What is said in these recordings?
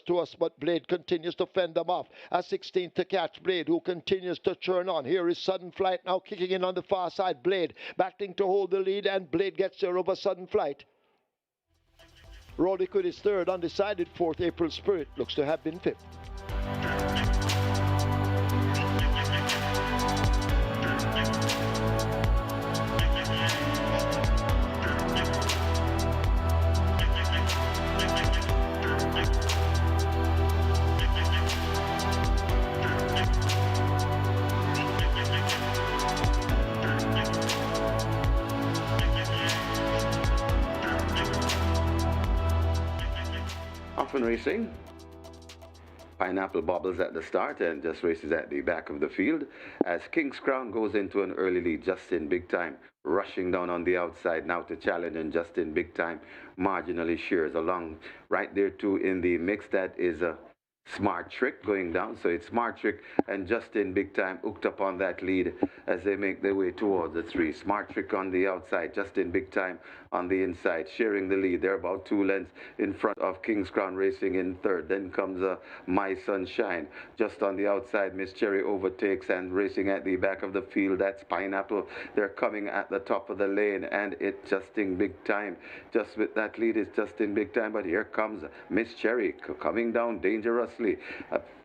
to us, but Blade continues to fend them off. A 16th to catch Blade, who continues to churn on. Here is Sudden Flight now kicking in on the far side. Blade battling to hold the lead, and Blade gets there over Sudden Flight. Raw Liquid is third, undecided fourth. April Spirit looks to have been fifth. Often racing. Pineapple bobbles at the start and just races at the back of the field as King's Crown goes into an early lead. Justin Big Time rushing down on the outside now to challenge, and Justin Big Time marginally shears along right there too in the mix. That is a Smart Trick going down, so it's Smart Trick and Justin Big Time hooked up on that lead as they make their way towards the three. Smart Trick on the outside, Justin Big Time on the inside, sharing the lead. They're about 2 lengths in front of King's Crown racing in third. Then comes My Sunshine just on the outside. Miss Cherry overtakes, and racing at the back of the field, that's Pineapple. They're coming at the top of the lane, and it's Justin Big Time. Just with that lead is Justin Big Time, but here comes Miss Cherry coming down dangerously.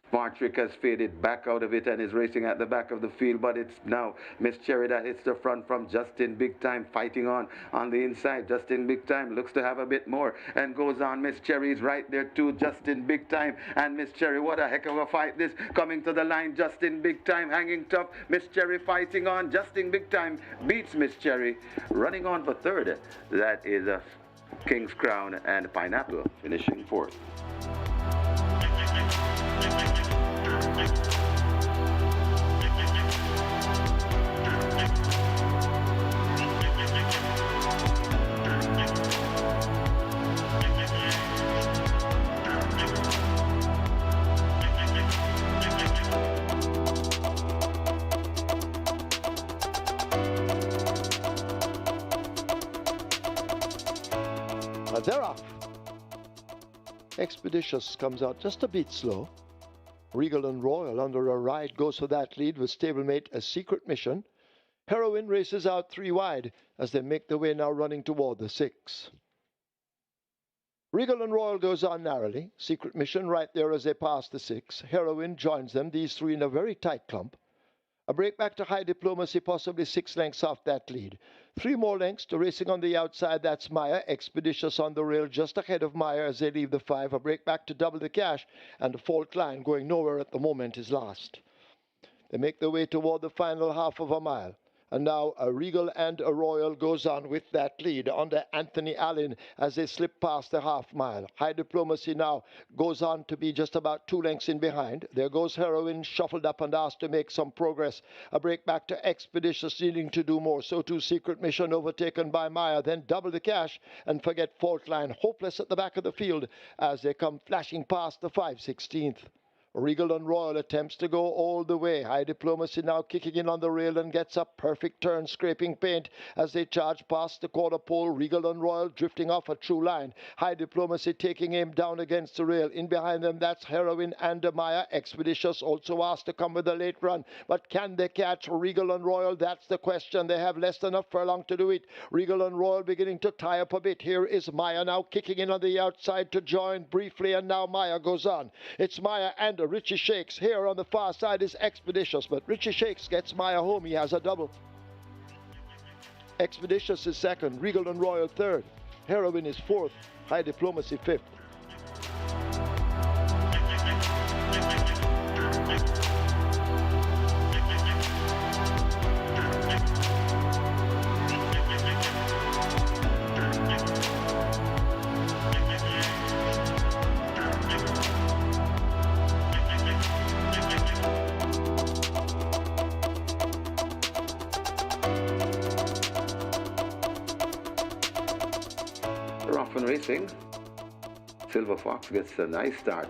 Smart Trick has faded back out of it and is racing at the back of the field, but it's now Miss Cherry that hits the front from Justin Big Time, fighting on the inside. Justin Big Time looks to have a bit more and goes on. Miss Cherry is right there too. Justin Big Time and Miss Cherry, what a heck of a fight this. Coming to the line, Justin Big Time hanging tough. Miss Cherry fighting on. Justin Big Time beats Miss Cherry. Running on for third, that is King's Crown, and Pineapple finishing fourth. They're off. Expeditious comes out just a bit slow. Regal and Royal under a ride goes for that lead with stablemate A Secret Mission. Heroine races out 3 wide as they make their way now running toward the 6. Regal and Royal goes on narrowly. Secret Mission right there as they pass the 6. Heroine joins them, these 3 in a very tight clump. A break back to High Diplomacy, possibly 6 lengths off that lead. 3 more lengths to racing on the outside, that's Maya. Expeditious on the rail just ahead of Maya as they leave the 5. A break back to Double the Cash, and the fault line going nowhere at the moment is last. They make their way toward the final half of a mile. And now a Regal and a Royal goes on with that lead under Anthony Allen as they slip past the half mile. High Diplomacy now goes on to be just about 2 lengths in behind. There goes Heroine, shuffled up and asked to make some progress. A break back to Expeditious, needing to do more. So too Secret Mission, overtaken by Maya. Then Double the Cash, and forget Fault Line. Hopeless at the back of the field as they come flashing past the 5/16th. Regal and Royal attempts to go all the way. High Diplomacy now kicking in on the rail and gets a perfect turn, scraping paint as they charge past the quarter pole. Regal and Royal drifting off a true line. High Diplomacy taking aim down against the rail. In behind them, that's Heroine and Maya. Expeditious also asked to come with a late run, but can they catch Regal and Royal? That's the question. They have less than a furlong to do it. Regal and Royal beginning to tie up a bit. Here is Maya now kicking in on the outside to join briefly, and now Maya goes on. It's Maya and Richie Shakes. Here on the far side is Expeditious, but Richie Shakes gets Maya home. He has a double. Expeditious is second, Regal and Royal third. Heroine is fourth, High Diplomacy fifth. Racing. Silver Fox gets a nice start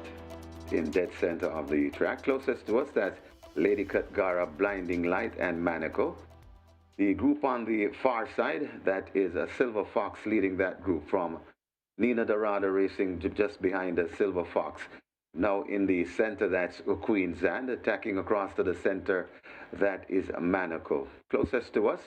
in dead center of the track. Closest to us, that's Lady Katgara, Blinding Light, and Manico. The group on the far side, that is a Silver Fox leading that group from Nina Dorada Racing just behind the Silver Fox. Now in the center, that's Queen Zand. Attacking across to the center, that is Monaco. Closest to us,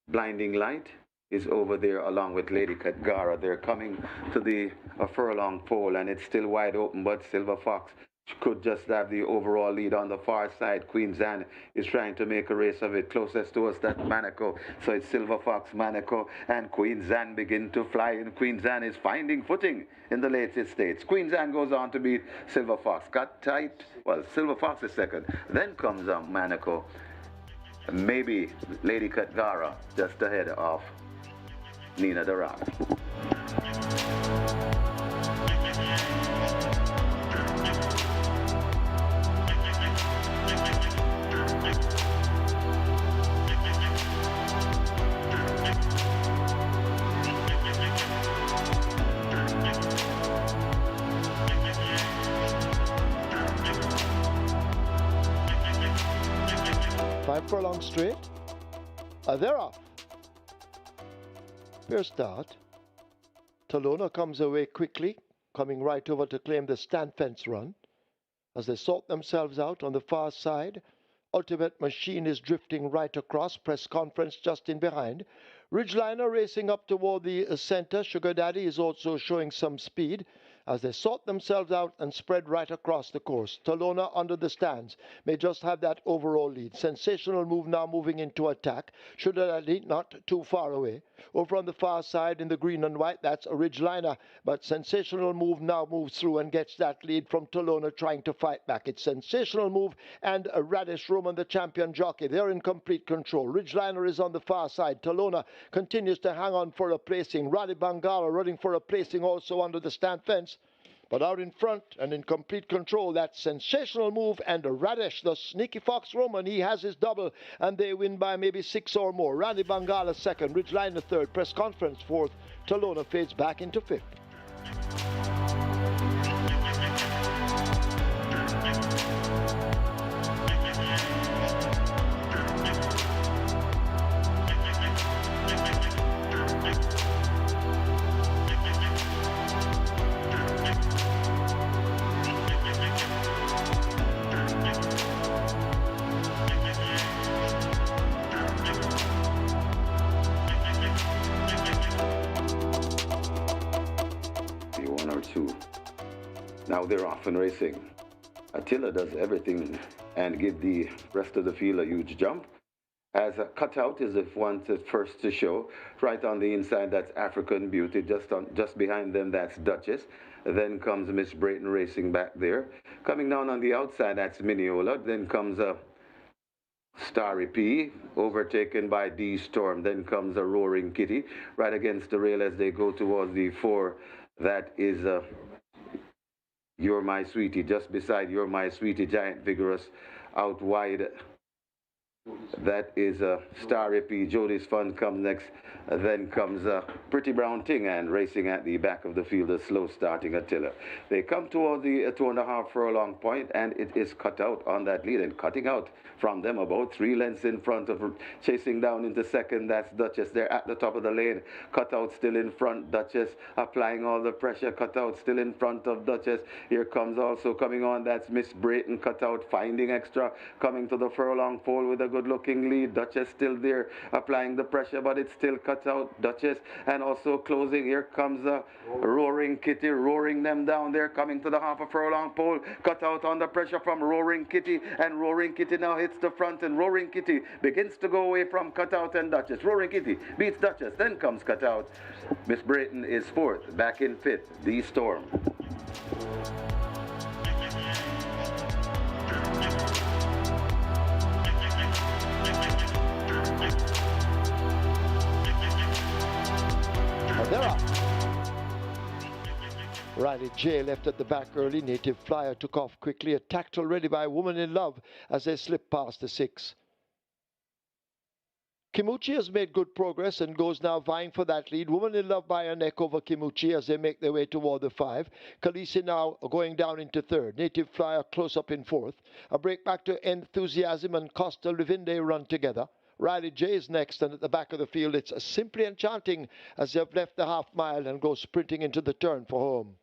Blinding Light is over there along with Lady Katgara. They're coming to the furlong pole, and it's still wide open, but Silver Fox could just have the overall lead on the far side. Queen Zan is trying to make a race of it. Closest to us, that's Monaco. So it's Silver Fox, Monaco, and Queen Zan begin to fly, and Queen Zan is finding footing in the latest states. Queen Zan goes on to beat Silver Fox. Got tight. Well, Silver Fox is second. Then comes Monaco. Maybe Lady Katgara just ahead of Nina Darar. 5 furlong straight. They're off. Fair start. Talona comes away quickly, coming right over to claim the stand fence run. As they sort themselves out on the far side, Ultimate Machine is drifting right across, press conference just in behind. Ridgeliner racing up toward the center. Sugar Daddy is also showing some speed as they sort themselves out and spread right across the course. Talona under the stands may just have that overall lead. Sensational Move now moving into attack. Sugar Daddy not too far away. Over on the far side in the green and white, that's a Ridgeliner, but Sensational Move now moves through and gets that lead from Talona trying to fight back. It's Sensational Move and Radish Roman, the champion jockey. They're in complete control. Ridgeliner is on the far side. Talona continues to hang on for a placing. Rally Bangala running for a placing also under the stand fence. But out in front and in complete control, that Sensational Move and Radish, the sneaky Fox Roman. He has his double, and they win by maybe 6 or more. Randy Bangala second, Ridgeliner third, Press Conference fourth. Talona fades back into fifth. Now they're off and racing. Attila does everything and give the rest of the field a huge jump. As a cutout is the one first to show. Right on the inside, that's African Beauty. Just behind them, that's Duchess. Then comes Miss Brayton racing back there. Coming down on the outside, that's Mineola. Then comes a Starry P, overtaken by D Storm. Then comes a Roaring Kitty, right against the rail as they go towards the 4. That is You're My Sweetie, just beside You're My Sweetie, Giant Vigorous out wide. That is Starry P. Jody's Fun comes next. Then comes Pretty Brown Thing, and racing at the back of the field, a slow starting Attila. They come toward the 2.5 furlong point, and it is cut out on that lead, and cutting out from them about 3 lengths in front of, chasing down into second, that's Duchess. They're at the top of the lane. Cutout still in front, Duchess applying all the pressure. Cutout still in front of Duchess. Here comes also coming on, that's Miss Brayton. Cutout finding extra, coming to the furlong pole with a good looking lead. Duchess still there applying the pressure, but it's still cut out. Duchess, and also closing. Here comes a Roaring Kitty, roaring them down. They're coming to the half a furlong pole. Cut out under pressure from Roaring Kitty, and Roaring Kitty now hits the front, and Roaring Kitty begins to go away from Cutout and Duchess. Roaring Kitty beats Duchess, then comes Cutout. Miss Brayton is fourth, back in fifth, The Storm. They're up. Riley J left at the back early. Native Flyer took off quickly. Attacked already by Woman in Love as they slipped past the 6. Kimuchi has made good progress and goes now vying for that lead. Woman in Love by a neck over Kimuchi as they make their way toward the 5. Khaleesi now going down into third. Native Flyer close up in fourth. A break back to Enthusiasm and Costa Livinde run together. Riley J is next, and at the back of the field it's Simply Enchanting as they've left the half mile and go sprinting into the turn for home.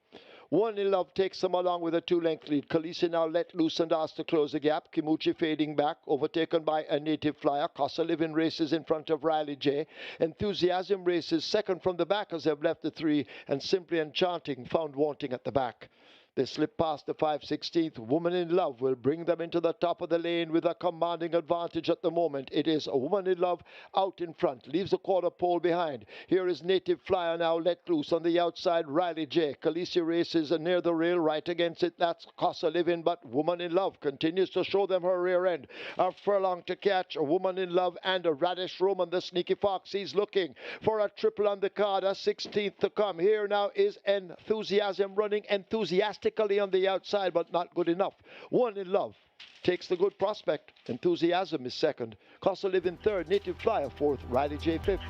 One in Love takes them along with a 2-length lead. Khaleesi now let loose and asked to close the gap. Kimuchi fading back, overtaken by a Native Flyer. Costa Living races in front of Riley J. Enthusiasm races second from the back as they've left the 3, and Simply Enchanting found wanting at the back. They slip past the 5/16th. Woman in Love will bring them into the top of the lane with a commanding advantage at the moment. It is a Woman in Love out in front, leaves a quarter pole behind. Here is Native Flyer now let loose on the outside. Riley J. Khaleesi races near the rail, right against it. That's Costa Living, but Woman in Love continues to show them her rear end. A furlong to catch. A Woman in Love and a Radish Roman, the sneaky fox. He's looking for a triple on the card. A 16th to come. Here now is Enthusiasm running enthusiastically on the outside, but not good enough. One in Love takes the good prospect. Enthusiasm is second. Costa Living third. Native Flyer fourth. Riley J fifth.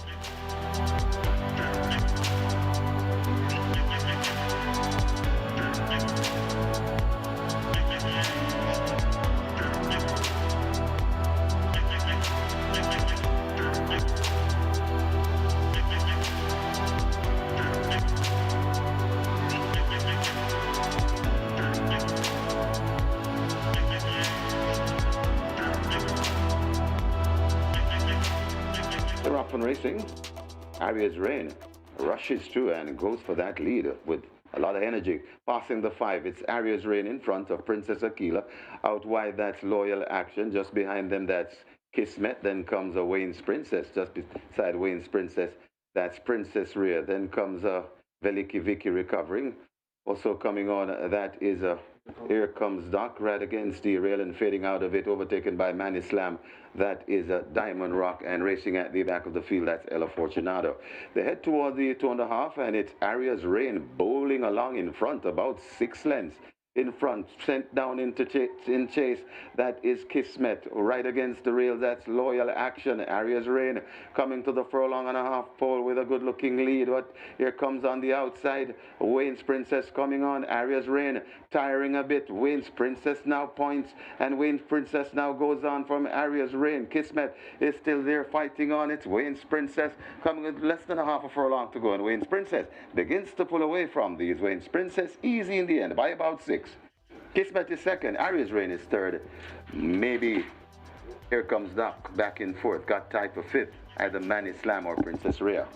They're off and racing. Aria's Rain rushes through and goes for that lead with a lot of energy. Passing the 5, it's Aria's Rain in front of Princess Aquila. Out wide, that's Loyal Action. Just behind them, that's Kismet. Then comes a Wayne's Princess. Just beside Wayne's Princess, that's Princess Rhea. Then comes a Veliki Vicky recovering. Also coming on, that is a Here Comes Doc right against the rail and fading out of it, overtaken by Manny Slam. That is a Diamond Rock, and racing at the back of the field, that's Ella Fortunato. They head toward the 2.5, and it's Aria's Rain bowling along in front, about 6 lengths. In front, sent down into chase, that is Kismet. Right against the rail, that's Loyal Action. Aria's Rain coming to the furlong and a half pole with a good looking lead. But here comes on the outside Wayne's Princess coming on. Aria's Rain tiring a bit. Wayne's Princess now points, and Wayne's Princess now goes on from Aria's Rain. Kismet is still there fighting on. It's Wayne's Princess coming with less than a half a furlong to go, and Wayne's Princess begins to pull away from these. Wayne's Princess easy in the end by about 6. Kismet is second. Aria's Rain is third. Maybe Here Comes Doc back in fourth. Got tied for fifth. Either Manny Slam or Princess Rhea.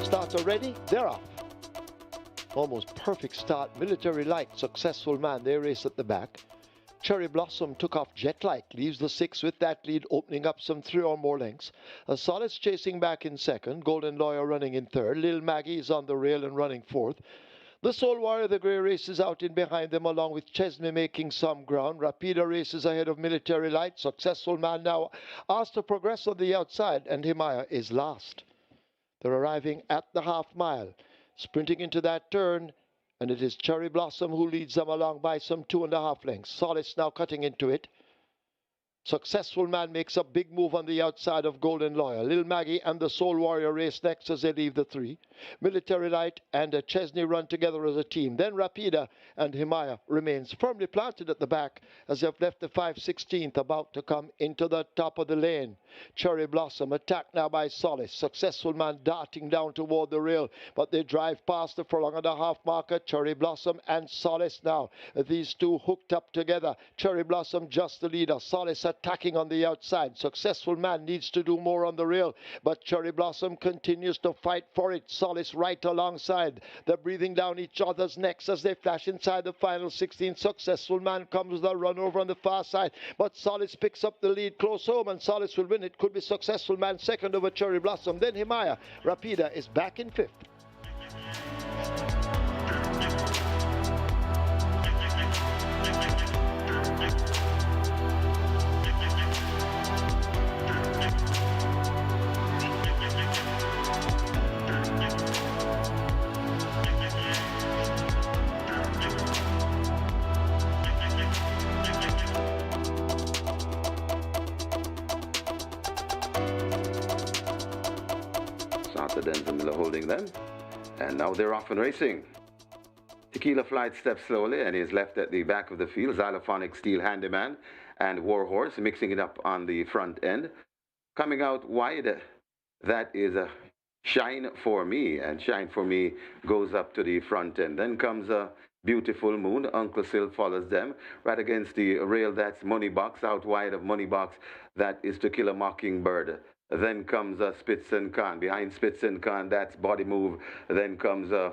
Starts already, they're off. Almost perfect start. Military Light, Successful Man, they race at the back. Cherry Blossom took off jet-like, leaves the 6 with that lead, opening up some 3 or more lengths. A Solace chasing back in second. Golden Lawyer running in third. Lil Maggie is on the rail and running fourth. The Soul Warrior, the Grey, races out in behind them, along with Chesney making some ground. Rapida races ahead of Military Light. Successful Man now asked to progress on the outside, and Himaya is last. They're arriving at the half mile, sprinting into that turn, and it is Cherry Blossom who leads them along by some 2.5 lengths. Solace now cutting into it. Successful Man makes a big move on the outside of Golden Lawyer. Lil Maggie and the Soul Warrior race next as they leave the 3. Military Light and Chesney run together as a team. Then Rapida and Himaya remains firmly planted at the back as they've left the 5/16th, about to come into the top of the lane. Cherry Blossom attacked now by Solace. Successful Man darting down toward the rail, but they drive past the furlong and a half marker. Cherry Blossom and Solace now. These two hooked up together. Cherry Blossom just the leader. Solace attacking on the outside. Successful Man needs to do more on the rail, but Cherry Blossom continues to fight for it. Solace right alongside. They're breathing down each other's necks as they flash inside the final 16. Successful Man comes with a run over on the far side, but Solace picks up the lead close home, and Solace will win. It could be Successful Man second over Cherry Blossom. Then Himaya. Rapida is back in fifth. Costa Miller holding them. And now they're off and racing. Tequila Flight steps slowly and is left at the back of the field. Xylophonic Steel Handyman and Warhorse mixing it up on the front end. Coming out wide, that is a Shine For Me, and Shine For Me goes up to the front end. Then comes a Beautiful Moon. Uncle Sil follows them right against the rail. That's Moneybox. Out wide of Moneybox, that is To Kill a Mockingbird. Then comes a Spitz and Con. Behind Spitz and Con, that's Body Move. Then comes a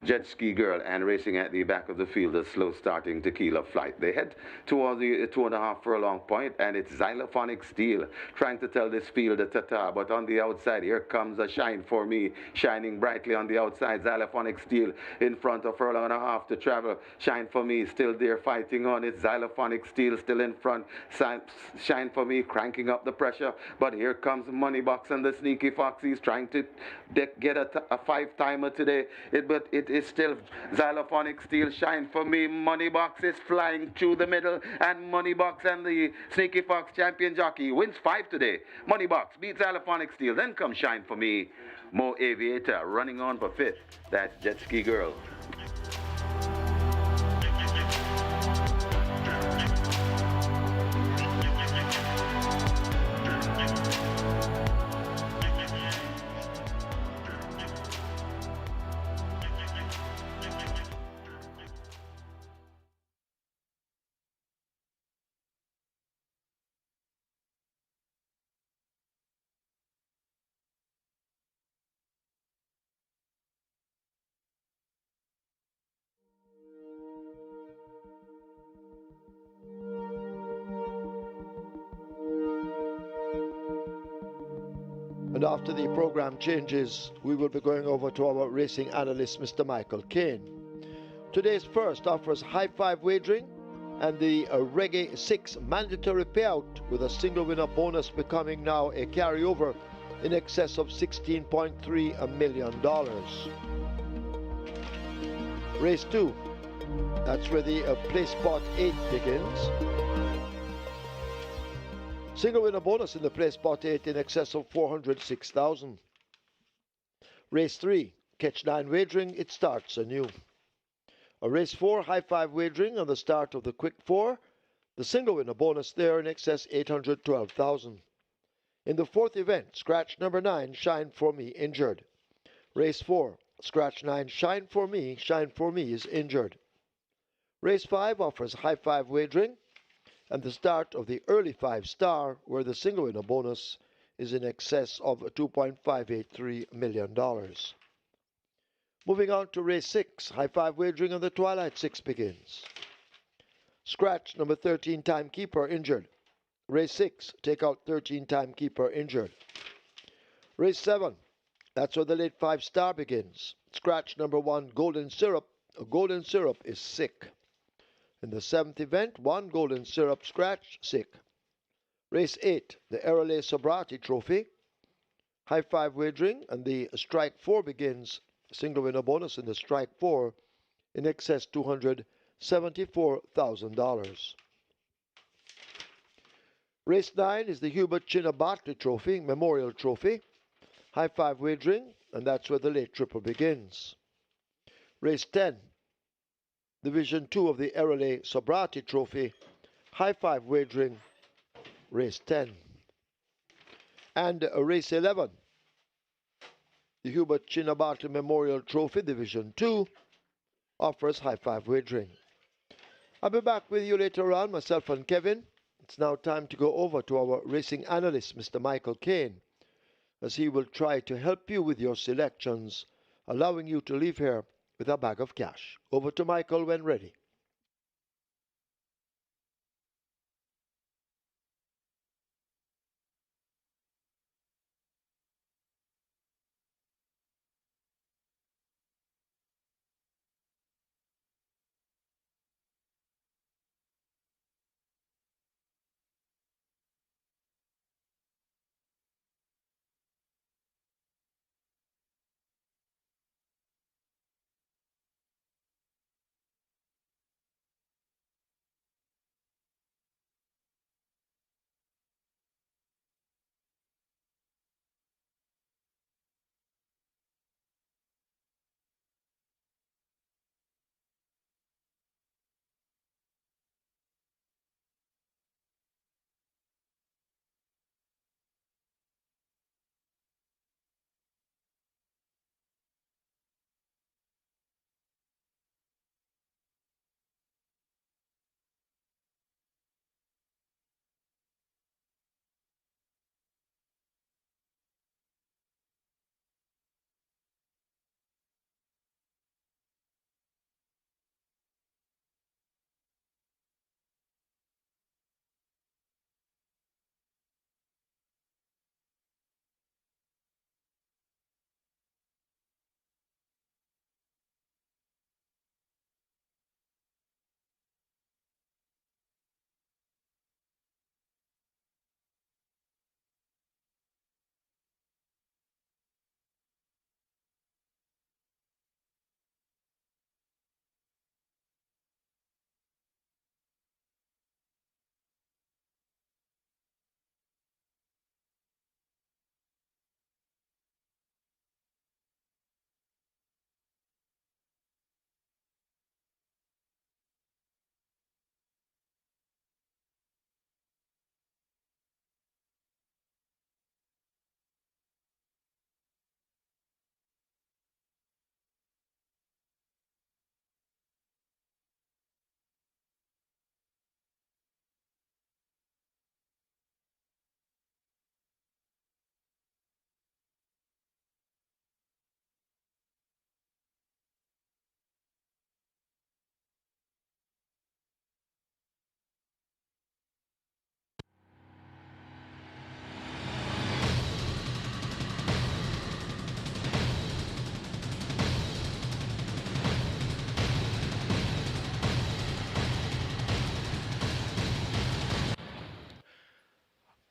Jet Ski Girl, and racing at the back of the field, a slow starting Tequila Flight. They head towards the 2.5 furlong point, and it's Xylophonic Steel trying to tell this field a ta-ta, but on the outside, here comes a Shine For Me, shining brightly on the outside. Xylophonic Steel in front of furlong and a half to travel. Shine For Me still there fighting on it. Xylophonic Steel still in front. Shine For Me cranking up the pressure, but here comes Moneybox and the Sneaky Fox. He's trying to get a five-timer today, but it is still Xylophonic Steel. Shine For Me. Moneybox is flying through the middle, and Moneybox and the Sneaky Fox champion jockey wins 5 today. Moneybox beats Xylophonic Steel. Then comes Shine For Me. Mo Aviator running on for 5th. That's Jet Ski Girl. And after the program changes, we will be going over to our racing analyst, Mr. Michael Kane. Today's first offers high five wagering and the Reggae 6 mandatory payout with a single winner bonus becoming now a carryover in excess of $16.3 million. Race 2, that's where the place spot 8 begins. Single winner bonus in the place spot 8 in excess of $406,000. Race 3, catch 9 wagering, it starts anew. A race 4, high five wagering on the start of the quick 4. The single winner bonus there in excess $812,000. In the fourth event, scratch number 9, Shine For Me, injured. Race 4, scratch 9, Shine For Me is injured. Race 5 offers high five wagering and the start of the early 5-star, where the single winner bonus is in excess of $2.583 million. Moving on to race 6, high five wagering on the Twilight 6 begins. Scratch number 13, Timekeeper, injured. Race 6, take out 13, Timekeeper, injured. Race 7, that's where the late 5-star begins. Scratch number 1, Golden Syrup. Golden Syrup is sick. In the 7th event, 1 Golden Syrup scratch, sick. Race 8, the ERROL Sabrati Trophy. High five wagering, and the strike 4 begins. Single winner bonus in the strike 4 in excess $274,000. Race 9 is the HUBERT CHINNA Bartley Trophy, Memorial Trophy. High five wagering, and that's where the late triple begins. Race 10, Division 2 of the ERROL Sabrati Trophy, high five wagering, race 10. And race 11, the HUBERT CHINNA Bartley Memorial Trophy, Division 2, offers high five wagering. I'll be back with you later on, myself and Kevin. It's now time to go over to our racing analyst, Mr. Michael Kane, as he will try to help you with your selections, allowing you to leave here with a bag of cash. Over to Michael when ready.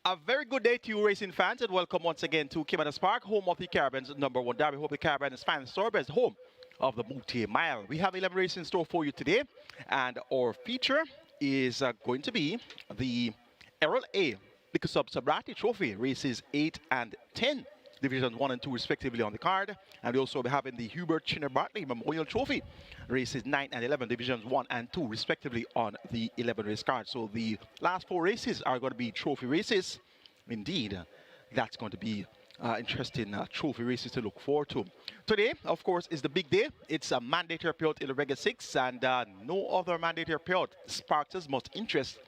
A very good day to you racing fans, and welcome once again to Caymanas Park, home of the Caribbean's #1 derby. Hope the Caribbean's fan store is home of the multi-mile. We have 11 races in store for you today, and our feature is going to be the ERROL A because of Sabrati Trophy, races 8 and 10. Divisions 1 and 2 respectively on the card, and we also be having the HUBERT CHINNA Bartley Memorial Trophy, races 9 and 11, divisions 1 and 2 respectively on the 11 race card. So the last 4 races are going to be trophy races. Indeed, that's going to be interesting trophy races to look forward to. Today, of course, is the big day. It's a mandatory payout in the Regal 6, and no other mandatory payout sparks as much interest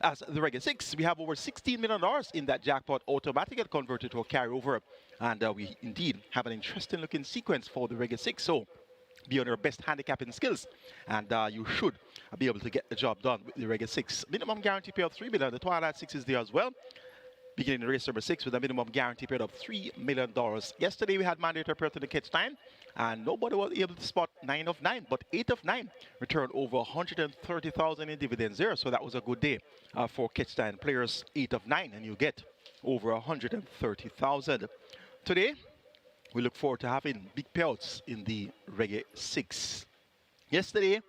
as the Regal 6. We have over $16 million in that jackpot automatically converted to a carryover. And we indeed have an interesting looking sequence for the Regal 6. So be on your best handicapping skills. And you should be able to get the job done with the Regal 6. Minimum guarantee payout of $3 million. The Twilight 6 is there as well. Beginning race number 6 with a minimum guarantee payout of $3 million. Yesterday we had mandatory payout in the catch time, and nobody was able to spot 9 of 9, but 8 of 9 returned over $130,000 in dividends there. So that was a good day for catch time players. 8 of 9, and you get over $130,000. Today we look forward to having big payouts in the Regal 6. Yesterday,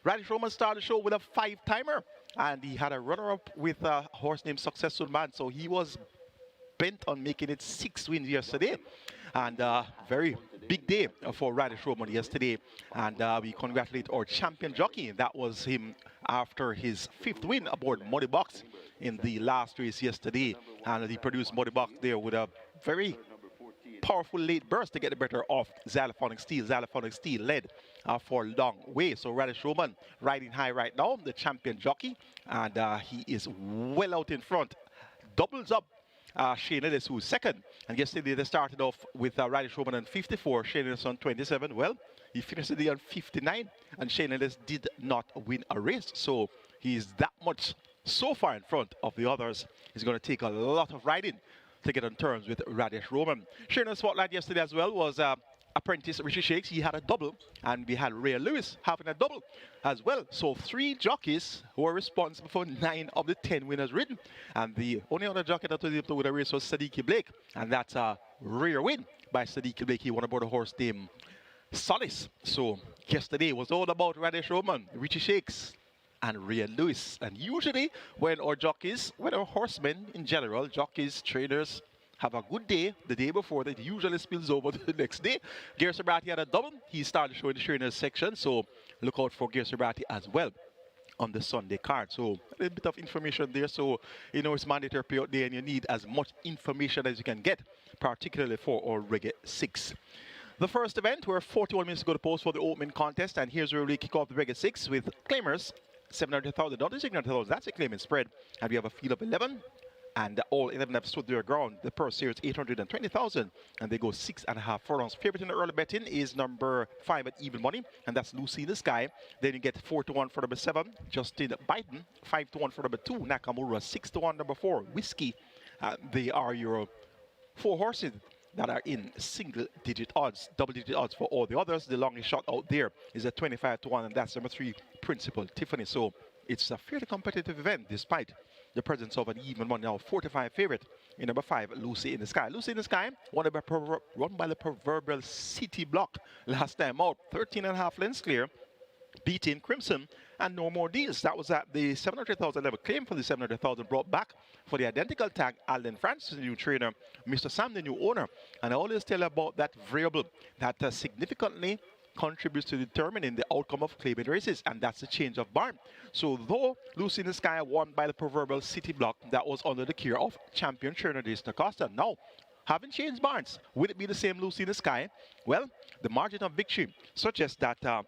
Radish Roman started the show with a 5-timer. And he had a runner-up with a horse named Successful Man. So he was bent on making it 6 wins yesterday. And very big day for Radish Roman yesterday. And we congratulate our champion jockey. That was him after his 5th win aboard Moneybox in the last race yesterday. And he produced Moneybox there with a very powerful late burst to get the better of Xylophonic Steel. Xylophonic Steel led for a long way. So Radish Roman riding high right now, the champion jockey, and he is well out in front. Doubles up Shane Ellis, who's second. And yesterday they started off with Radish Roman on 54, Shane Ellis on 27. Well, he finished the day on 59, and Shane Ellis did not win a race. So he's that much so far in front of the others. He's going to take a lot of riding to get on terms with Radish Roman. Sharing the spotlight yesterday as well was apprentice Richie Shakes. He had a double, and we had Ray Lewis having a double as well. So 3 jockeys who were responsible for 9 of the 10 winners ridden. And the only other jockey that was able to win a race was Sadiq Blake, and that's a rare win by Sadiq Blake. He won aboard a horse named Solace. So yesterday was all about Radish Roman, Richie Shakes, and Ray Lewis. And usually when our jockeys, when our horsemen in general, jockeys, trainers, have a good day the day before, that usually spills over to the next day. Gear Sabrati had a double. He started showing the trainers section, so look out for Gear Sabrati as well on the Sunday card. So a little bit of information there. So you know it's mandatory payout day, and you need as much information as you can get, particularly for our Regal 6. The first event, we're 41 minutes to go to post for the opening contest, and here's where we kick off the Regal 6 with claimers. 700,000, not 600,000, that's a claiming spread. And we have a field of 11, and all 11 have stood their ground. The purse here is 820,000, and they go 6.5 furlongs. Favorite in the early betting is number 5 at even money, and that's Lucy in the Sky. Then you get 4-1 for number 7, Justin Biden, 5-1 for number 2, Nakamura, 6-1 number 4, Whiskey. They are your 4 horses that are in single-digit odds, double-digit odds for all the others. The longest shot out there is at 25-1, and that's number 3, Principal Tiffany. So it's a fairly competitive event, despite the presence of an even money, now 45 favorite in number 5, Lucy in the Sky. Lucy in the Sky, run by the proverbial City Block last time out, 13.5 lengths clear, beating Crimson, and no more deals. That was at the 700,000 level. Claim for the 700,000 brought back for the identical tag. Alden Francis, the new trainer, Mr. Sam, the new owner. And I always tell you about that variable that significantly contributes to determining the outcome of claiming races, and that's the change of barn. So though Lucy in the Sky won by the proverbial City Block, that was under the care of champion trainer Costa. Now, having changed barns, will it be the same Lucy in the Sky? Well, the margin of victory suggests that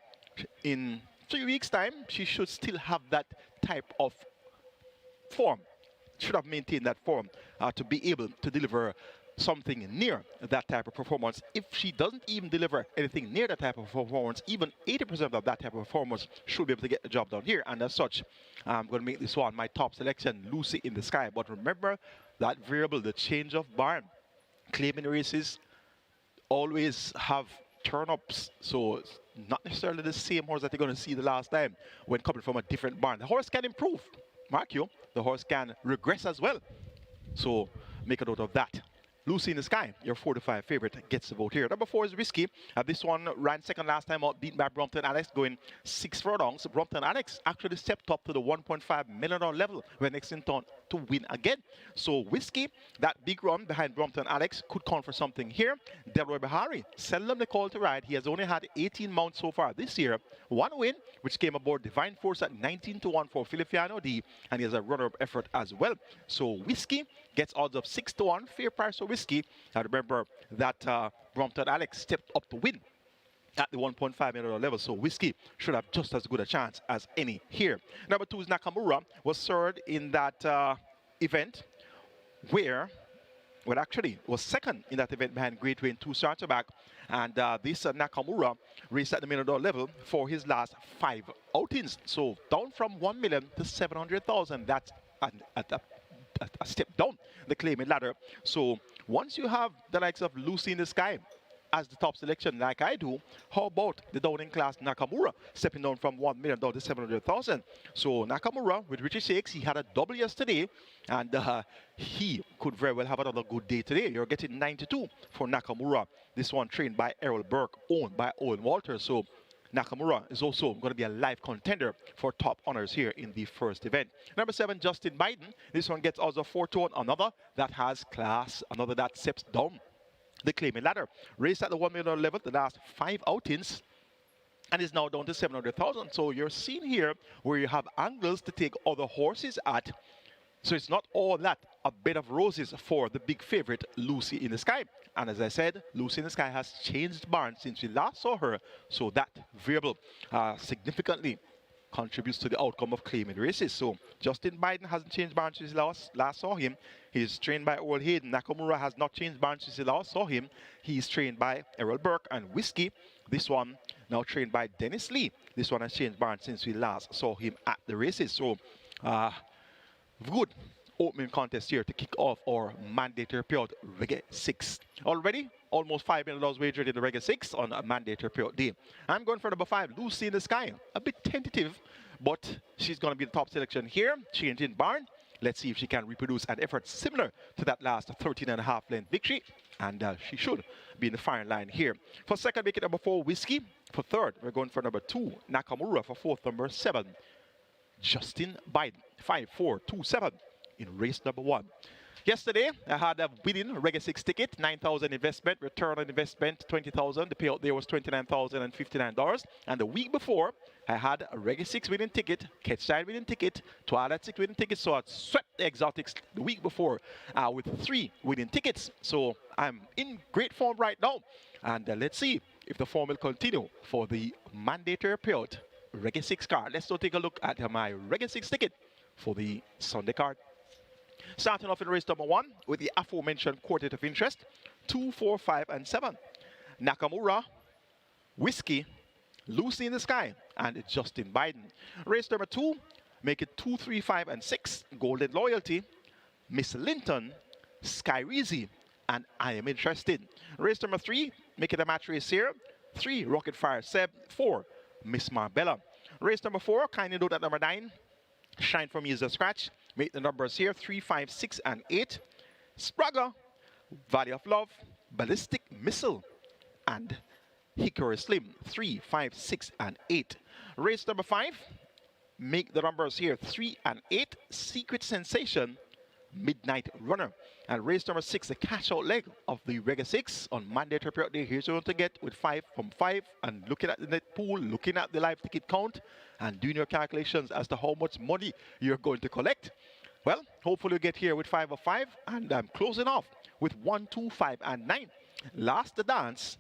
in 3 weeks' time, she should still have that type of form, should have maintained that form to be able to deliver something near that type of performance. If she doesn't even deliver anything near that type of performance, even 80% of that type of performance should be able to get the job done here. And as such, I'm going to make this one my top selection, Lucy in the Sky. But remember that variable, the change of barn. Claiming races always have turn-ups, so it's not necessarily the same horse that you're going to see the last time when coming from a different barn. The horse can improve, mark you, the horse can regress as well. So make a note of that. Lucy in the Sky, your 4 to 5 favorite, gets the vote here. Number 4 is Risky. This one ran second last time out, beaten by Brompton Alex, going 6 furlongs. Brompton Alex actually stepped up to the $1.5 million level when next in turn to win again. So Whiskey, that big run behind Brompton Alex, could count for something here. Delroy Bahari, seldomly called to ride. He has only had 18 mounts so far this year. One win, which came aboard Divine Force at 19 to 1 for Filipiano D, and he has a runner-up effort as well. So Whiskey gets odds of 6 to 1, fair price for Whiskey. And remember that Brompton Alex stepped up to win at the $1.5 million level, so Whiskey should have just as good a chance as any here. Number 2 is Nakamura, was third in that event, where, well, actually was second in that event behind Great Wayne 2 starts back. And this Nakamura raced at the $1 million level for his last 5 outings. So down from 1 million to 700,000. That's a step down the claiming ladder. So once you have the likes of Lucy in the Sky as the top selection like I do, how about the down in class Nakamura stepping down from 1 million down to 700,000? So Nakamura with Richie Shakes, he had a double yesterday, and he could very well have another good day today. You're getting 92 for Nakamura. This one trained by ERROL Burke, owned by Owen Walters. So Nakamura is also going to be a live contender for top honors here in the first event. Number 7, Justin Biden. This one gets odds of 4 to 1. Another that has class, another that steps down the claiming ladder. Raced at the $1 million level the last 5 outings, and is now down to 700,000. So you're seeing here where you have angles to take other horses at. So it's not all that a bed of roses for the big favorite Lucy in the Sky. And as I said, Lucy in the Sky has changed barns since we last saw her. So that variable significantly contributes to the outcome of claiming races. So Justin Biden hasn't changed barns since we last saw him. He's trained by Old Hayden. Nakamura has not changed barns since we last saw him. He's trained by ERROL Burke and Whiskey. This one now trained by Dennis Lee. This one has changed barns since we last saw him at the races. So good opening contest here to kick off our mandatory payout Reggae 6. Already, almost $5 million wagered in the Reggae 6 on a mandatory payout day. I'm going for number 5, Lucy in the Sky. A bit tentative, but she's going to be the top selection here. Changing barn. Let's see if she can reproduce an effort similar to that last 13.5 length victory. And she should be in the firing line here. For second, make it number 4, Whiskey. For third, we're going for number 2, Nakamura. For fourth, number 7, Justin Biden. 5, 4, 2, 7 in race number 1. Yesterday, I had a winning Reggae 6 ticket, 9,000 investment, return on investment, 20,000. The payout there was $29,059. And the week before, I had a Reggae 6 winning ticket, Catch Style winning ticket, Twilight 6 winning ticket. So I swept the exotics the week before with 3 winning tickets. So I'm in great form right now. And let's see if the form will continue for the mandatory payout Reggae 6 card. Let's go take a look at my Reggae 6 ticket for the Sunday card. Starting off in race number 1 with the aforementioned quartet of interest, 2, 4, 5, and 7. Nakamura, Whiskey, Lucy in the Sky, and Justin Biden. Race number 2, make it 2, 3, 5, and 6. Golden Loyalty, Miss Linton, Sky Reezy, and I Am Interested. Race number 3, make it a match race here. 3, Rocket Fire Seb. 4, Miss Marbella. Race number 4, kindly note at number 9, Shine For Me is a scratch. Make the numbers here, 3, 5, 6, and 8. Sprague, Valley of Love, Ballistic Missile, and Hickory Slim, 3, 5, 6, and 8. Race number 5, make the numbers here, 3 and 8. Secret Sensation, Midnight Runner. And race number 6, the cash out leg of the Reggae 6 on mandatory period day. Here's what you want to get with 5 from 5, and looking at the net pool, looking at the live ticket count, and doing your calculations as to how much money you're going to collect. Well, hopefully you get here with 5 of 5, and I'm closing off with 1, 2, 5, and 9. Last the dance,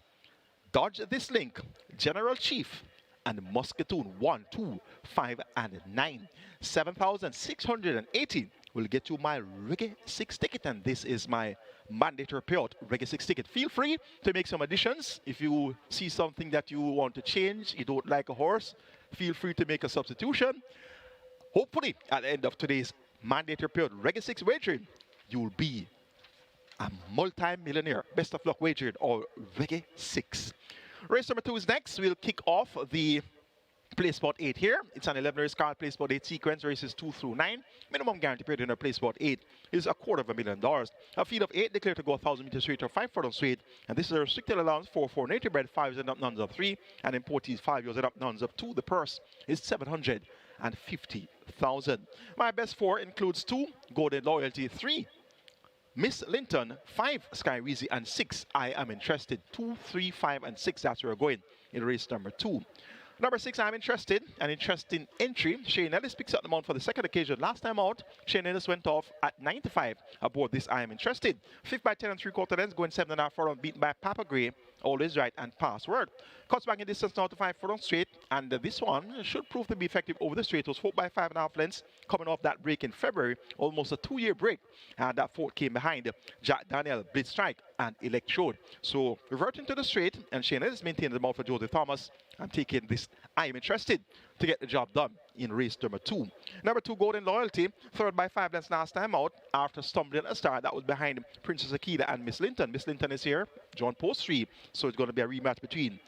Dodge This Link, General Chief, and Muscatoon, 1, 2, 5, and 9. 7,680 will get you my Reggae 6 ticket, and this is my mandatory payout Reggae 6 ticket. Feel free to make some additions. If you see something that you want to change, you don't like a horse, feel free to make a substitution. Hopefully, at the end of today's mandatory payout Reggae 6 wagering, you'll be a multi-millionaire. Best of luck wagering or Reggae 6. Race number 2 is next. We'll kick off the Play spot 8 here. It's an 11 race card. Play spot 8 sequence, races 2 through 9. Minimum guarantee period in a play spot 8 is $250,000. A field of 8 declared to go 1,000 meters straight or 5 furlong straight. And this is a restricted allowance for native bred 5 years and up, nuns of 3, and importees 5 years and up, nuns of 2. The purse is $750,000. My best 4 includes 2, Golden Loyalty 3, Miss Linton 5, Sky Weezy, and 6, I Am Interested. 2, 3, 5, and 6, that's where we're going in race number 2. Number 6, I'm Interested. An interesting entry. Shane Ellis picks up the mount for the second occasion. Last time out, Shane Ellis went off at 95 aboard this I Am Interested. 5th by 10 3/4 lengths, going 7.5 furlong, beaten by Papa Gray. Always right and password. Cuts back in distance now to 5 furlong straight, and this one should prove to be effective over the straight. It was 4 by 5.5 lengths, coming off that break in February, almost a 2-year break, and that 4th came behind Jack Daniel, Blitz Strike, and Electrode. So reverting to the straight, and Shane Ellis maintaining the mount for Joseph Thomas. I'm taking this I Am Interested to get the job done in race number 2. Number 2, Golden Loyalty, 3rd by 5 lengths last time out after stumbling at a start that was behind Princess Akila and Miss Linton. Miss Linton is here, John Post 3, so it's going to be a rematch between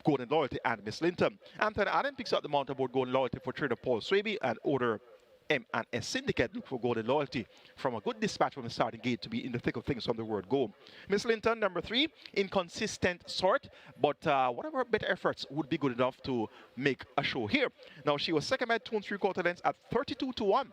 Golden Loyalty and Miss Linton. Anthony Allen picks up the mount aboard Golden Loyalty for trader Paul Swaby, and order M&S Syndicate look for Golden Loyalty from a good dispatch from the starting gate to be in the thick of things from the word go. Miss Linton, number 3, inconsistent sort, but whatever better efforts would be good enough to make a show here. Now, she was second by 2 3/4 lengths at 32-1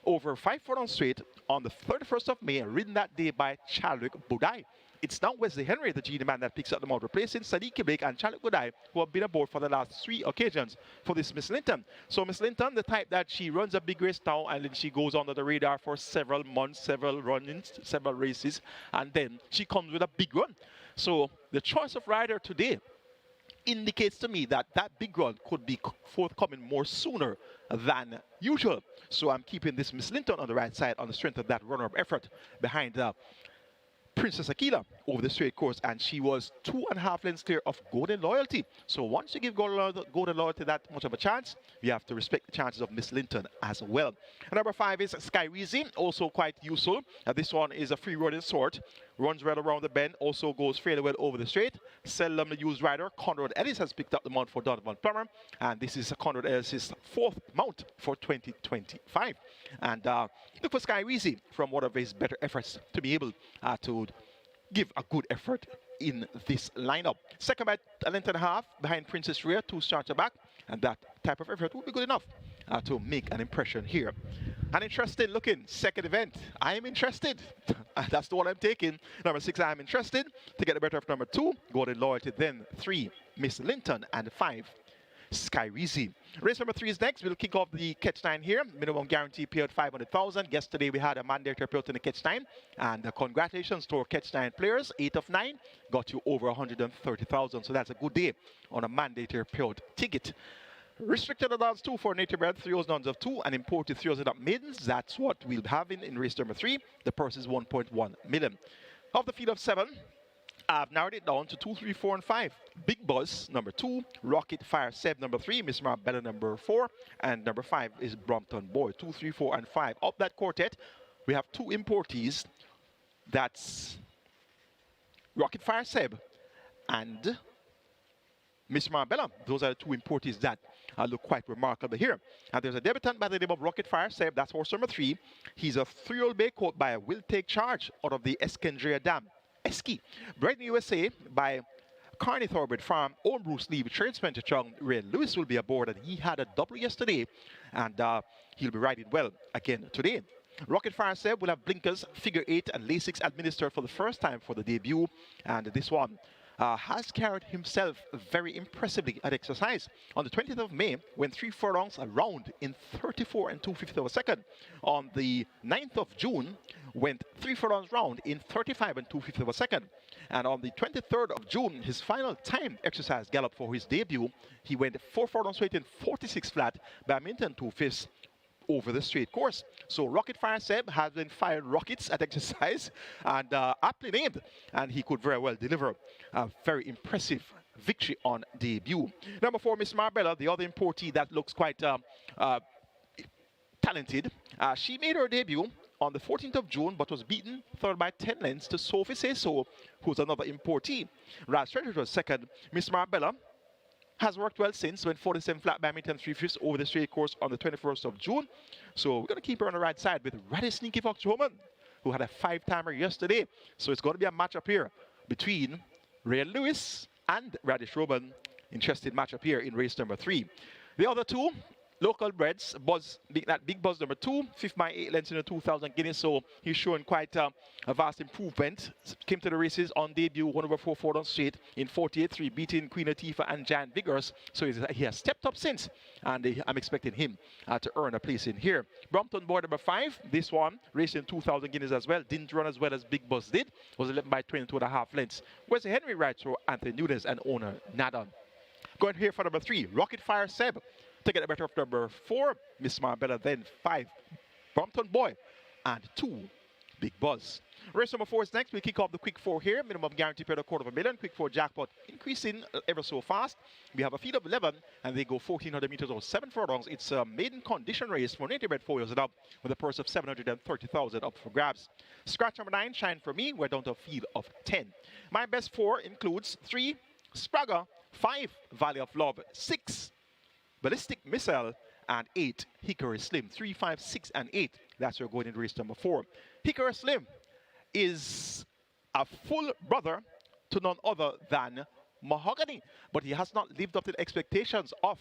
over 5 furlong straight on the 31st of May, ridden that day by Chadwick Budai. It's now Wesley Henry, the genie man, that picks up the mount, replacing Sadiki Blake and Chadwick Budai, who have been aboard for the last 3 occasions for this Miss Linton. So Miss Linton, the type that she runs a big race now, and then she goes under the radar for several months, several run-ins, several races, and then she comes with a big run. So the choice of rider today indicates to me that that big run could be forthcoming more sooner than usual. So I'm keeping this Miss Linton on the right side on the strength of that runner-up effort behind Princess Akila over the straight course, and she was 2.5 lengths clear of Golden Loyalty. So once you give Golden Loyalty that much of a chance, you have to respect the chances of Miss Linton as well. And number 5 is Sky Weezy, also quite useful. This one is a free running sort, runs right around the bend, also goes fairly well over the straight. Seldomly used rider Conrad Ellis has picked up the mount for Donovan Plummer, and this is Conrad Ellis' 4th mount for 2025. And look for Sky Weezy from one of his better efforts to be able to give a good effort in this lineup. Second by 1.5 lengths behind Princess Rhea, 2 starts back, and that type of effort would be good enough to make an impression here. An interesting looking second event. I Am Interested. That's the one I'm taking. Number 6, I Am Interested to get the better of number 2, Golden Loyalty, then 3, Miss Linton, and 5, Sky Weezy. Race number 3 is next. We'll kick off the catch 9 here. Minimum guarantee payout 500,000. Yesterday we had a mandatory payout in the catch 9, and congratulations to our catch 9 players. 8 of 9 got you over 130,000. So that's a good day on a mandatory payout ticket. Restricted allowance 2 for native bred, 3 O's nuns of 2, and imported 3 O's and up maidens. That's what we'll have in race number 3. The purse is 1.1 million. Of the field of 7, I've narrowed it down to 2, 3, 4, and 5. Big Buzz, number 2. Rocket Fire Seb, number 3. Miss Marbella, number 4. And number 5 is Brompton Boy. 2, 3, 4, and 5. Of that quartet, we have 2 importees. That's Rocket Fire Seb and Miss Marbella. Those are the 2 importees that look quite remarkable here. And there's a debutant by the name of Rocket Fire Seb. That's horse number 3. He's a 3-year-old bay coat by Will Take Charge out of the Eskandria Dam. Eski. Bred in the USA by Carney Thorbert Farm, Old Bruce Lee, Trade Spencer Chung. Ray Lewis will be aboard, and he had a double yesterday, and he'll be riding well again today. Rocket Fire Seb will have blinkers, figure 8, and Lasix administered for the first time for the debut, and this one has carried himself very impressively at exercise. On the 20th of May, went 3 furlongs around in 34 and 2/5 of a second. On the 9th of June, went 3 furlongs round in 35 and 2/5 of a second. And on the 23rd of June, his final time exercise gallop for his debut, he went 4 furlongs straight in 46 flat by a minute and 2/5 over the straight course. So Rocket Fire Seb has been firing rockets at exercise, and aptly named, and he could very well deliver a very impressive victory on debut. Number 4, Miss Marbella, the other importee that looks quite talented. She made her debut on the 14th of June, but was beaten 3rd by 10 lengths to Sophie Say So, who's another importee. Rad Strategy was second. Miss Marbella has worked well since, went 47 flat by meter and 3/5 over the straight course on the 21st of June. So we're going to keep her on the right side with rather sneaky Fox Woman, who had a 5-timer yesterday. So it's going to be a matchup here between Ray Lewis and Radish Roman. Interesting matchup here in race number 3. The other two local breds, that Big Buzz number 2, 5th by 8 lengths in the 2,000 guineas, so he's showing quite a vast improvement. Came to the races on debut, 1/4 4 straight in 48.3, beating Queen Latifah and Giant Vigorous. So he has stepped up since, and I'm expecting him to earn a place in here. Brompton Boy number 5, this one racing 2,000 guineas as well, didn't run as well as Big Buzz did, was 11 by 22.5 lengths. Wesley Henry rides for Anthony Nunes and owner Nadon. Going here for number 3, Rocket Fire Seb. To get the better of number 4, Miss Marbella, then 5, Brompton Boy, and 2, Big Buzz. Race number 4 is next. We kick off the quick 4 here. Minimum guarantee per $250,000. Quick 4 jackpot increasing ever so fast. We have a field of 11, and they go 1,400 meters or 7 furlongs. It's a maiden condition race for native bred 4 years and up, with a purse of $730,000 up for grabs. Scratch number 9, Shine For Me. We're down to a field of 10. My best 4 includes 3, Spraga, 5, Valley of Love, 6, Ballistic Missile, and 8, Hickory Slim. 3, 5, 6, and 8. That's where we're going in race number 4. Hickory Slim is a full brother to none other than Mahogany, but he has not lived up to the expectations of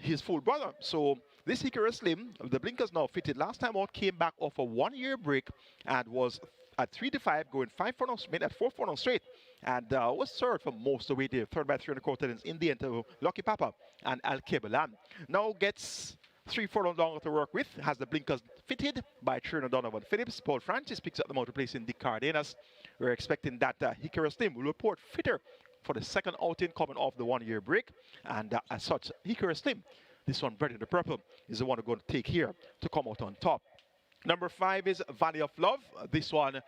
his full brother. So this Hickory Slim, the blinkers now fitted. Last time out, came back off a 1-year break and was at 3 to 5, going 5 furlongs, made at 4 furlongs straight, and was third for most of the way there. Third by 3.25 lengths in the end to Lucky Papa and Al Kebelan. Now gets 3 furlongs longer to work with, has the blinkers fitted by Trina Donovan Phillips. Paul Francis picks up the motor place in Dick Cardenas. We're expecting that Hickory Slim will report fitter for the second outing coming off the 1-year break, and as such, Hickory Slim, this one bred in the purple, is the one we're going to take here to come out on top. Number 5 is Valley of Love. This one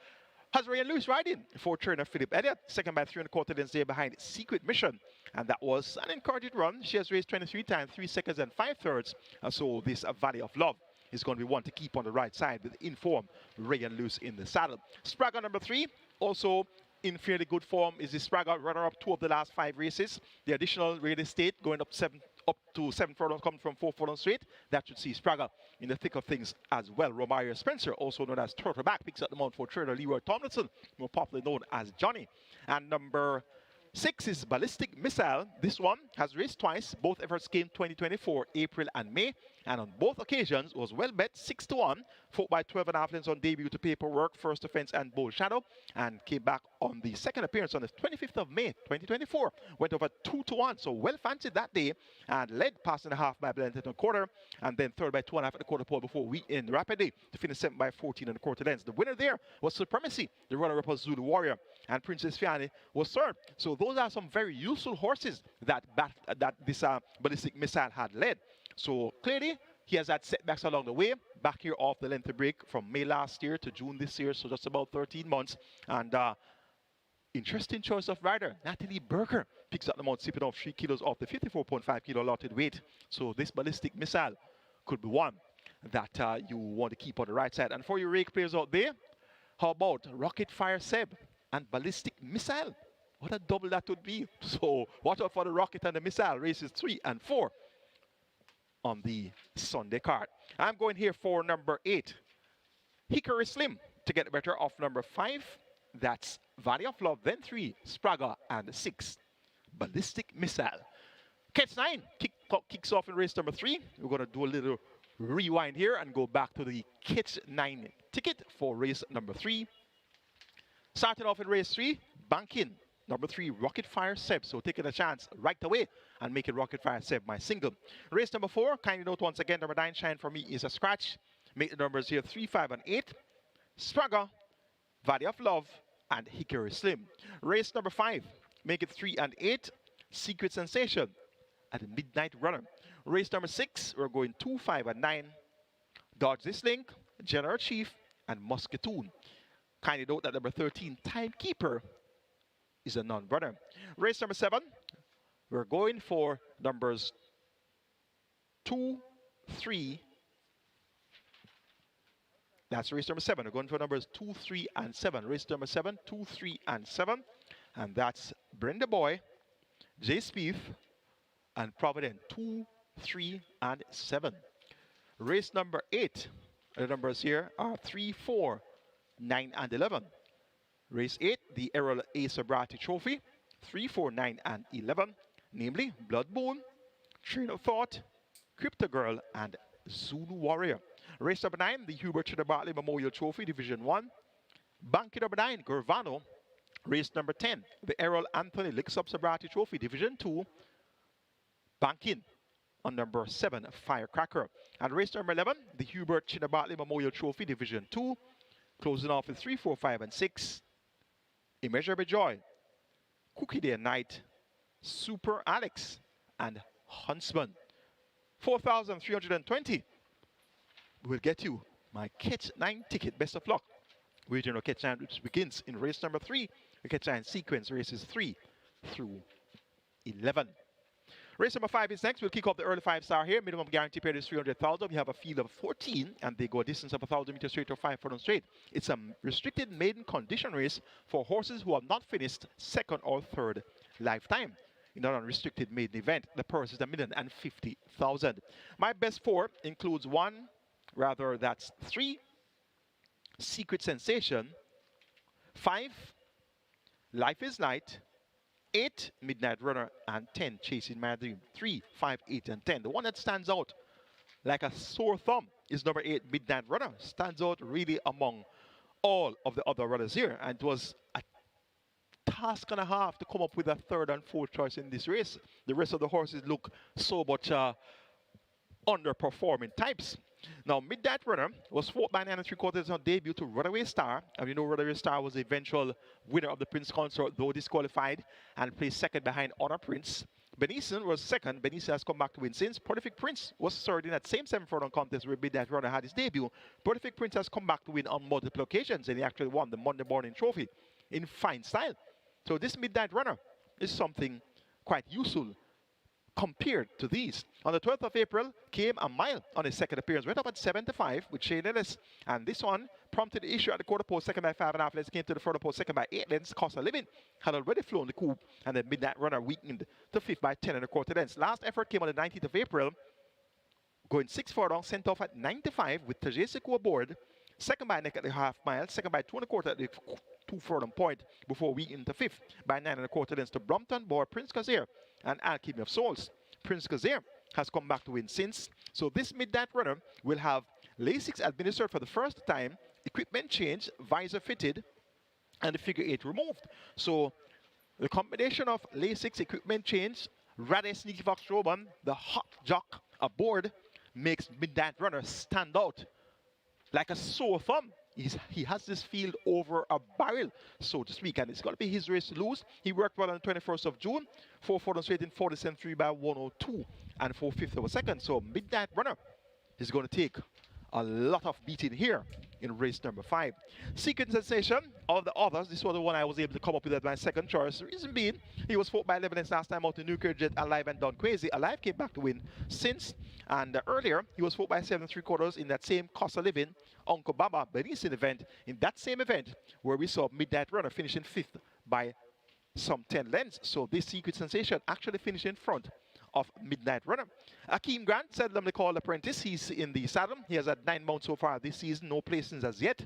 has Ray and Lewis riding for trainer Philip Elliott. Second by 3.25 lengths there behind Secret Mission. And that was an encouraging run. She has raced 23 times, 3 seconds and 5/3. So this Valley of Love is going to be one to keep on the right side with informed Ray and Lewis in the saddle. Spraga number 3, also in fairly good form, is the Spraga runner-up 2 of the last 5 races. The additional real estate going up to 7 furlongs coming from 4 furlongs straight. That should see Spraga in the thick of things as well. Romario Spencer, also known as Turtleback, picks up the mount for trainer Leroy Tomlinson, more popularly known as Johnny. And number 6 is Ballistic Missile. This one has raced twice. Both efforts came 2024, April and May. And on both occasions was well bet 6 to 1, fought by 12.5 lengths on debut to Paperwork, First Offense, and Bold Shadow, and came back on the second appearance on the 25th of May, 2024. Went over 2 to 1, so well fancied that day, and led past and a half by length and a quarter, and then third by 2.5 and a quarter pole before we end rapidly to finish 7 by 14 and a quarter lengths. The winner there was Supremacy. The runner-up was Zulu Warrior, and Princess Fiani was third. So those are some very useful horses that this Ballistic Missile had led. So clearly, he has had setbacks along the way. Back here off the length of break from May last year to June this year, so just about 13 months. And interesting choice of rider, Natalie Berger picks up the mount, sipping off 3 kilos off the 54.5 kilo allotted weight. So this Ballistic Missile could be one that you want to keep on the right side. And for your rake players out there, how about Rocket Fire Seb and Ballistic Missile? What a double that would be. So watch out for the Rocket and the Missile, races 3 and 4 on the Sunday card. I'm going here for number 8, Hickory Slim, to get the better of number 5. That's Valley of Love, then 3, Spraga, and 6, Ballistic Missile. Catch 9 kicks off in race number 3. We're going to do a little rewind here and go back to the Catch 9 ticket for race number 3. Starting off in race 3, banking number 3, Rocket Fire Seb. So taking a chance right away and making Rocket Fire Seb my single. Race number 4, kindly note once again, number 9, Shine For Me, is a scratch. Make the numbers here 3, 5, and 8. Spraga, Valley of Love, and Hickory Slim. Race number 5, make it 3 and 8. Secret Sensation at the Midnight Runner. Race number 6, we're going 2, 5, and 9. Dodge This Link, General Chief, and Muscatoon. Kindly note that number 13, Timekeeper, is a non-runner. Race number 7, we're going for numbers 2, 3. That's race number 7. We're going for numbers 2, 3, and 7. Race number 7, 2, 3, and 7. And that's Brenda Boy, J. Spieth, and Providence 2, 3, and 7. Race number 8. The numbers here are 3, 4, 9, and 11. Race 8, the ERROL A Sabrati Trophy, 3, 4, 9, and 11, namely Blood Moon, Train of Thought, Crypto Girl, and Zulu Warrior. Race number 9, the HUBERT CHINNA Bartley Memorial Trophy, Division 1. Banky number 9, Gurvano. Race number 10, the ERROL Anthony Lixup Sabrati Trophy, Division 2. Banking on number 7, Firecracker. And race number 11, the HUBERT CHINNA Bartley Memorial Trophy, Division 2. Closing off with 3, 4, 5, and 6. Immeasurable Joy, Cookie Day and Night, Super Alex, and Huntsman. 4,320 will get you my Catch 9 ticket. Best of luck. Regional Catch 9, which begins in race number 3. The Catch 9 sequence races 3 through 11. Race number 5 is next. We'll kick off the early 5-star here. Minimum guarantee period is 300,000. We have a field of 14, and they go a distance of 1,000 meters straight or 5 furlongs straight. It's a restricted maiden condition race for horses who have not finished second or third lifetime. In an unrestricted maiden event, the purse is $1,050,000. My best 4 includes 3, Secret Sensation, 5, Life is Light, 8, Midnight Runner, and 10, Chasing My Dream. 3, 5, 8, and 10. The one that stands out like a sore thumb is number 8, Midnight Runner. Stands out really among all of the other runners here. And it was a task and a half to come up with a third and fourth choice in this race. The rest of the horses look so much underperforming types. Now, Midnight Runner was fought by 9 3/4 on debut to Runaway Star. And you know Runaway Star was the eventual winner of the Prince Consort, though disqualified, and placed second behind Honor Prince. Benison was second. Benison has come back to win since. Prolific Prince was third in that same 7-furlong contest where Midnight Runner had his debut. Prolific Prince has come back to win on multiple occasions, and he actually won the Monday morning trophy in fine style. So this Midnight Runner is something quite useful compared to these. On the 12th of April, came a mile on his second appearance. Went up at 7-5 with Shane Ellis. And this one prompted the issue at the quarter post, second by 5.5 lengths. Came to the further post, second by 8 lengths. Costa Living had already flown the coup. And the Midnight Runner weakened to 5th by 10.25 lengths. Last effort came on the 19th of April. Going 6 furlongs, sent off at 95 with Tajesiku aboard. Second by neck at the half mile. Second by 2.25 at the 2 furlong point before weakening to 5th by 9.25 lengths to Brompton, Boer, Prince Kazir, and Alchemy of Souls. Prince Kazir has come back to win since. So this Midnight Runner will have Lasix administered for the first time, equipment change, visor fitted, and the figure 8 removed. So the combination of Lasix, equipment change, Rade Sneaky Fox Roban, the hot jock aboard, makes Midnight Runner stand out like a sore thumb. He has this field over a barrel, so to speak, and it's going to be his race to lose. He worked well on the 21st of June, 4 furlongs straight in 47.3 by 102 and 4/5 of a second. So Midnight Runner is going to take a lot of beating here in race number 5. Secret Sensation of the others, this was the one I was able to come up with as my second choice. The reason being, he was fought by 11 lengths last time out in Nuclear Jet, Alive and Done Crazy. Alive came back to win since, and earlier he was fought by 7 3/4 in that same Costa Living, Uncle Baba Benison event, in that same event where we saw Midnight Runner finishing 5th by some 10 lengths. So this Secret Sensation actually finished in front of Midnight Runner. Akeem Grant, seldomly called apprentice. He's in the saddle. He has had 9 mounts so far this season, no placings as yet.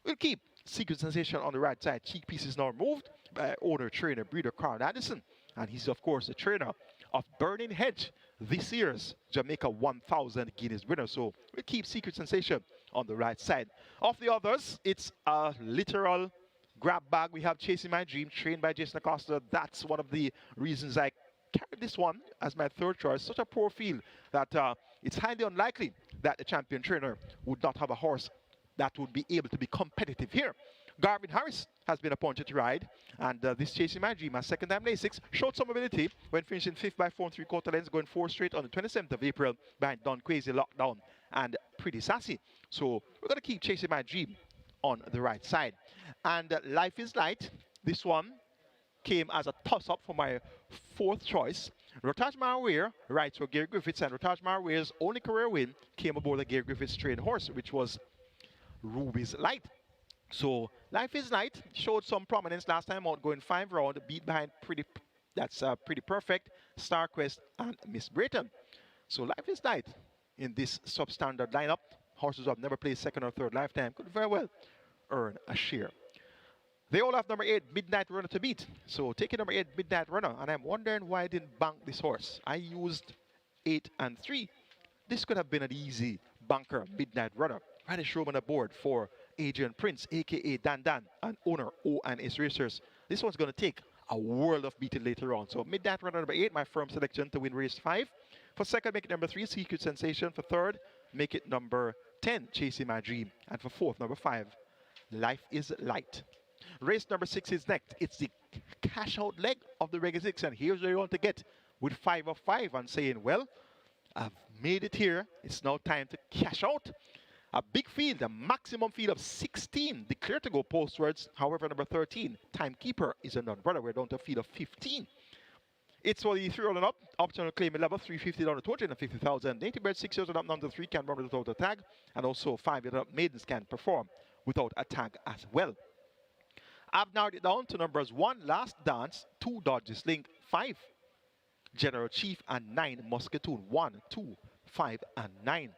We'll keep Secret Sensation on the right side. Cheek piece is now removed by owner, trainer, breeder Carl Addison. And he's, of course, the trainer of Burning Hedge, this year's Jamaica 1,000 Guineas winner. So we'll keep Secret Sensation on the right side. Of the others, it's a literal grab bag. We have Chasing My Dream, trained by Jason Costa. That's one of the reasons I carried this one as my third choice. Such a poor field that it's highly unlikely that the champion trainer would not have a horse that would be able to be competitive here. Garvin Harris has been appointed to ride, and this Chasing My Dream, a second time Lasix, showed some ability when finishing 5th by 4 3/4 lengths, going 4 straight on the 27th of April behind Don Crazy, Lockdown, and Pretty Sassy. So we're going to keep Chasing My Dream on the right side. And Life is Light, this one came as a toss-up for my 4th choice. Rotaj Marware rides for Gary Griffiths, and Rotaj Marware's only career win came aboard the Gary Griffiths trained horse, which was Ruby's Light. So Life is Light showed some prominence last time out, going 5 round, beat behind That's pretty perfect. Star Quest and Miss Brayton. So life is light in this substandard lineup. Horses who have never played second or third lifetime could very well earn a share. They all have number 8, Midnight Runner to beat. So taking number 8, Midnight Runner, and I'm wondering why I didn't bank this horse. I used 8 and 3. This could have been an easy banker, Midnight Runner. Right Showman aboard for Adrian Prince, aka Dan Dan, and owner O&S Racers. This one's going to take a world of beating later on. So Midnight Runner number 8, my firm selection to win race 5. For second, make it number 3, Secret Sensation. For third, make it number 10, Chasing My Dream. And for fourth, number 5, Life is Light. Race number 6 is next. It's the cash out leg of the Regal 6, and here's where you want to get with 5 of 5 and saying, well, I've made it here. It's now time to cash out. A big field, a maximum field of 16 declared to go postwards. However, number 13, Timekeeper, is a non-brother. We're down to a field of 15. It's for the 3 rolling up. Optional claim level 350 down to 250,000. Native bird 6 years and up, number 3 can run without a tag. And also 5 years up maidens can perform without a tag as well. I've narrowed it down to numbers 1, Last Dance, 2, Dodges Link, 5, General Chief, and 9, Muscatoon. 1, 2, 5, and 9.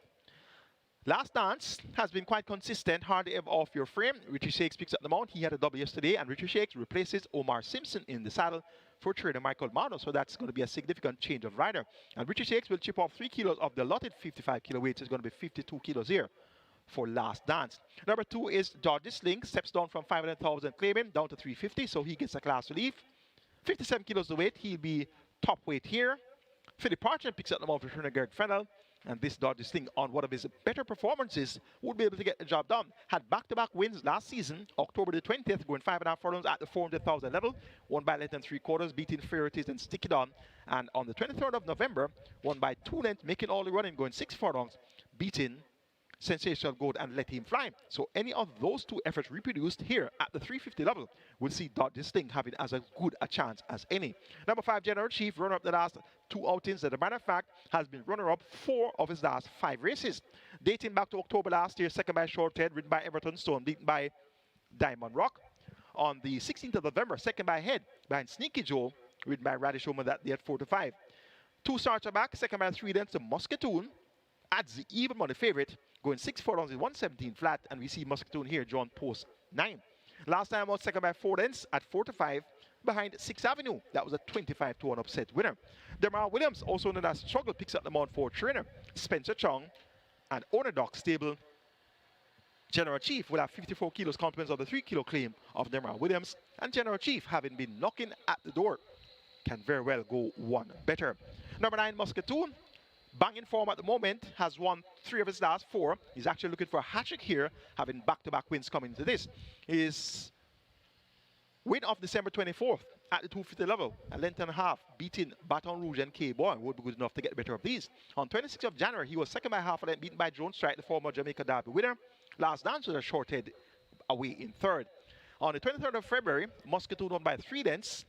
Last Dance has been quite consistent, hardly ever off your frame. Richie Shakes picks up the mount. He had a double yesterday, and Richie Shakes replaces Omar Simpson in the saddle for trainer Michael Marno. So that's going to be a significant change of rider. And Richie Shakes will chip off 3 kilos of the allotted 55 kilo weight. So it's going to be 52 kilos here for Last Dance. Number 2 is Dodges Link, steps down from 500,000 claiming down to 350, so he gets a class relief. 57 kilos the weight, he'll be top weight here. Philip Parchment picks up the mount for trainer Greg Fennell. And this Dodges Link, on one of his better performances, would be able to get the job done. Had back-to-back wins last season, October the 20th, going 5.5 furlongs at the 400,000 level, won by less than 3/4, beating Fairties and Stick It On. And on the 23rd of November, won by 2 lengths, making all the running, going 6 furlongs, beating Sensational Gold and Let Him Fly. So any of those 2 efforts reproduced here at the 350 level will see Dodges Link having as good a chance as any. Number 5, General Chief, runner-up the last 2 outings. As a matter of fact, has been runner-up 4 of his last 5 races. Dating back to October last year, second by Shorthead, ridden by Everton Stone, beaten by Diamond Rock. On the 16th of November, second by Head, behind Sneaky Joe, ridden by Radish Oman that day at 4 to 5. 2 starts are back, second by 3 lengths to Muscatoon, adds the even money favorite, going 6 furlongs in 117 flat, and we see Muscatoon here drawn post 9. Last time out second by 4 lengths at 4 to 5 behind 6th Avenue. That was a 25-1 upset winner. Demar Williams, also known as Struggle, picks up the mount for trainer Spencer Chong, and owner Doc Stable. General Chief will have 54 kilos compliments of the 3 kilo claim of Demar Williams, and General Chief, having been knocking at the door, can very well go one better. Number 9, Muscatoon, banging form at the moment, has won 3 of his last 4. He's actually looking for a hat-trick here, having back-to-back wins coming into this. His win of December 24th at the 250 level, a length and a half, beating Baton Rouge and K-Boy, would be good enough to get the better of these. On 26th of January, he was second by half a length, beaten by Jones Strike, the former Jamaica Derby winner. Last Dance was a short head away in 3rd. On the 23rd of February, Muscatoon won by 3 lengths,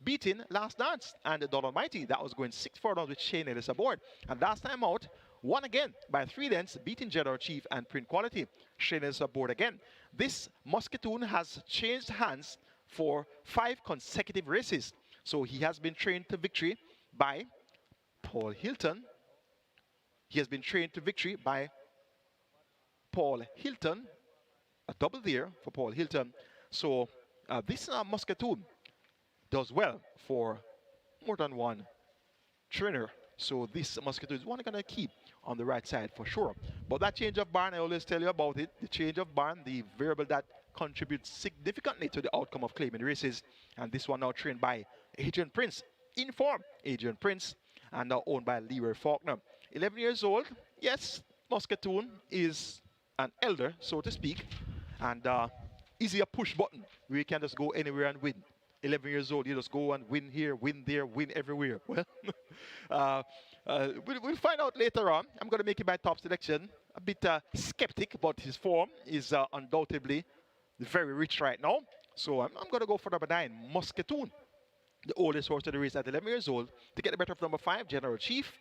beating Last Dance and the Don Almighty. That was going 6 furlongs with Shane Ellis aboard. And last time out, won again by 3 lengths, beating General Chief and Print Quality. Shane Ellis aboard again. This Muscatoon has changed hands for 5 consecutive races. So he has been trained to victory by Paul Hilton. He has been trained to victory by Paul Hilton. A double there for Paul Hilton. So this Muscatoon does well for more than one trainer. So this Muscatoon is one I'm going to keep on the right side for sure. But that change of barn, I always tell you about it. The change of barn, the variable that contributes significantly to the outcome of claiming races. And this one now trained by Adrian Prince, in form Adrian Prince, and now owned by Leroy Faulkner. 11 years old, yes, Muscatoon is an elder, so to speak. And is he a push button where you can just go anywhere and win? 11 years old, you just go and win here, win there, win everywhere. Well, we'll find out later on. I'm going to make it my top selection. A bit skeptic, but his form is undoubtedly very rich right now. So I'm going to go for number 9, Muscatoon, the oldest horse of the race at 11 years old, to get the better of number 5, General Chief.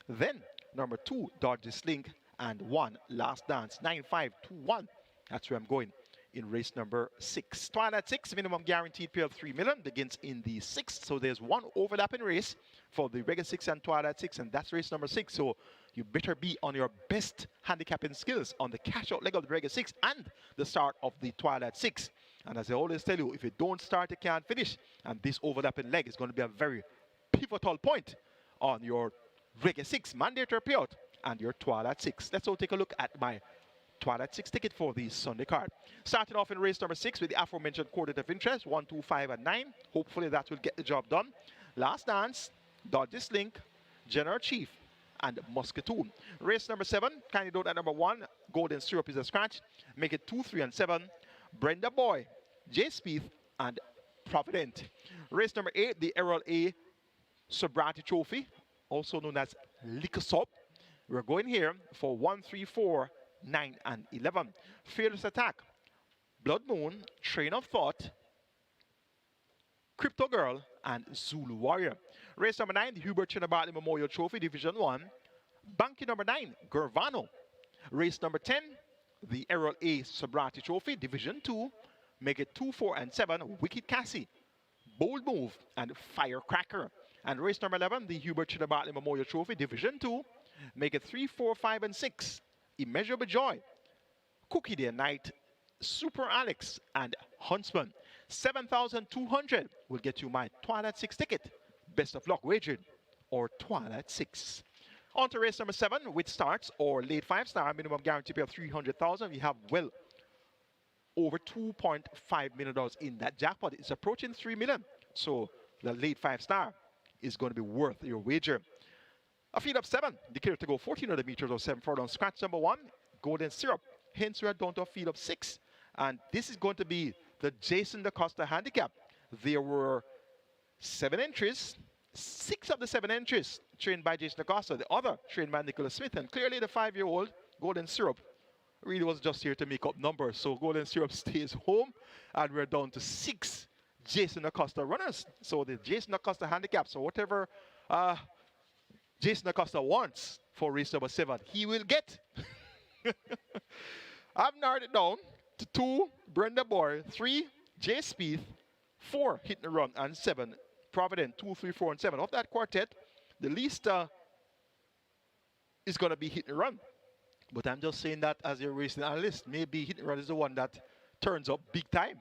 Then number 2, Dodges Link, and 1, Last Dance. 9-5-2-1. That's where I'm going in race number 6. Twilight 6, minimum guaranteed pay of 3 million, begins in the 6th. So there's one overlapping race for the Regal 6 and Twilight 6, and that's race number 6. So you better be on your best handicapping skills on the cash out leg of the Regal 6 and the start of the Twilight 6. And as I always tell you, if you don't start, you can't finish. And this overlapping leg is going to be a very pivotal point on your Regal 6 mandatory payout and your Twilight 6. Let's all take a look at my Twilight 6 ticket for the Sunday card. Starting off in race number 6 with the aforementioned coordinate of interest, 1, 2, 5, and 9. Hopefully that will get the job done. Last Dance, Dodges Link, General Chief, and Muscatoon. Race number 7, kindly note at number 1, Golden Syrup is a scratch. Make it 2, 3, and 7. Brenda Boy, J. Spieth, and Provident. Race number 8, the ERROL A Subrati Trophy, also known as Liquor Sub. We're going here for 1, 3, 4, 9, and 11. Fearless Attack, Blood Moon, Train of Thought, Crypto Girl, and Zulu Warrior. Race number 9, the HUBERT CHINNA Bartley Memorial Trophy, Division 1. Banky number 9, Gervano. Race number 10, the ERROL A Sabrati Trophy, Division 2. Make it 2, 4, and 7, Wicked Cassie, Bold Move, and Firecracker. And race number 11, the HUBERT CHINNA Bartley Memorial Trophy, Division 2. Make it 3, 4, 5, and 6, Immeasurable Joy, Cookie Day Night, Super Alex, and Huntsman. 7,200 will get you my Twilight 6 ticket. Best of luck wagered or Twilight 6. On to race number 7 with starts or late 5-star minimum guarantee pay of 300,000. We have well over $2.5 million in that jackpot. It's approaching 3 million. So the late 5-star is going to be worth your wager. A field of 7, declared to go 1,400 meters or 7 furlongs. Scratch number 1, Golden Syrup. Hence we are down to a field of 6. And this is going to be the Jason da Costa handicap. There were 7 entries. 6 of the 7 entries trained by Jason da Costa. The other trained by Nicholas Smith. And clearly the 5-year-old Golden Syrup really was just here to make up numbers. So Golden Syrup stays home. And we're down to 6 Jason da Costa runners. So the Jason da Costa handicap. So whatever Jason da Costa wants for race number 7, he will get. I've narrowed it down to 2, Brenda Boy, 3, J. Spieth, 4, Hit and Run, and 7, Provident, 2, 3, 4, and 7. Of that quartet, the least is going to be Hit and Run. But I'm just saying that as a racing analyst, maybe Hit and Run is the one that turns up big time.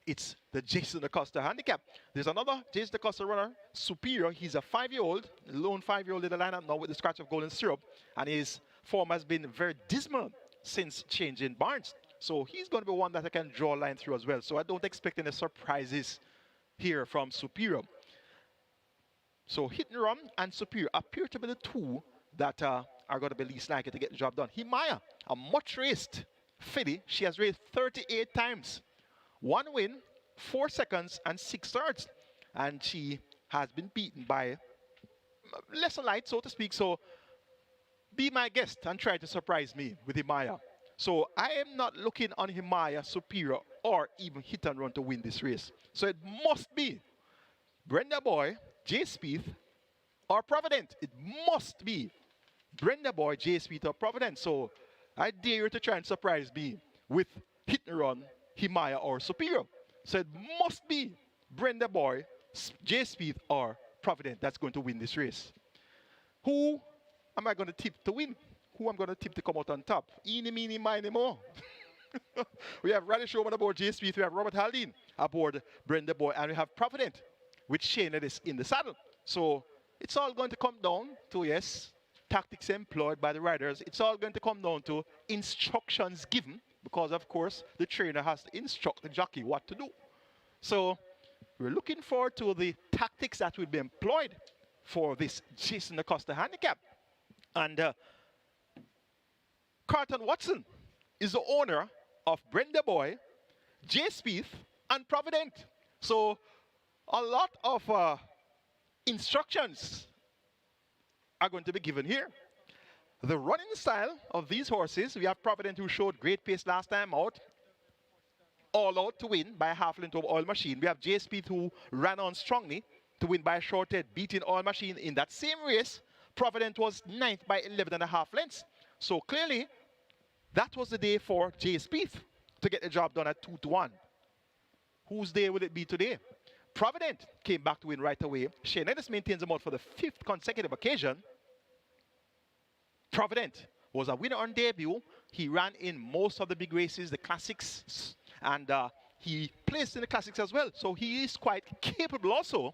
It's the Jason da Costa handicap. There's another Jason da Costa runner, Superior. He's a 5-year-old, lone 5-year-old in the lineup now with the scratch of Golden Syrup. And his form has been very dismal since changing barns. So he's going to be one that I can draw a line through as well. So I don't expect any surprises here from Superior. So Hit and Run and Superior appear to be the 2 that are going to be least likely to get the job done. Himaya, a much raced filly. She has raced 38 times. 1 win, 4 seconds, and 6 thirds. And she has been beaten by lesser light, so to speak. So be my guest and try to surprise me with Himaya. So I am not looking on Himaya, Superior, or even Hit and Run to win this race. So it must be Brenda Boy, J. Spieth, or Provident. It must be Brenda Boy, J. Spieth, or Provident. So I dare you to try and surprise me with Hit and Run, Himaya, or Superior. So it must be Brenda Boy, J. Spieth, or Provident that's going to win this race. Who am I going to tip to win? Who I'm going to tip to come out on top? Eeny, meeny, miny, mo. We have Raleigh Showman aboard J. Spieth. We have Robert Haldane aboard Brenda Boy. And we have Provident with Shane Ellis in the saddle. So it's all going to come down to, yes, tactics employed by the riders. It's all going to come down to instructions given. Because, of course, the trainer has to instruct the jockey what to do. So we're looking forward to the tactics that will be employed for this Jason da Costa handicap. And Carlton Watson is the owner of Brenda Boy, J. Spieth, and Provident. So a lot of instructions are going to be given here. The running style of these horses, we have Provident, who showed great pace last time out, all out to win by a half length of Oil Machine. We have J. Spieth, who ran on strongly to win by a short head, beating Oil Machine. In that same race, Provident was 9th by 11.5 lengths. So clearly, that was the day for J. Spieth to get the job done at 2-1. Whose day will it be today? Provident came back to win right away. Shane Ellis maintains the mount for the 5th consecutive occasion. Provident was a winner on debut. He ran in most of the big races, the classics, and he placed in the classics as well. So he is quite capable also.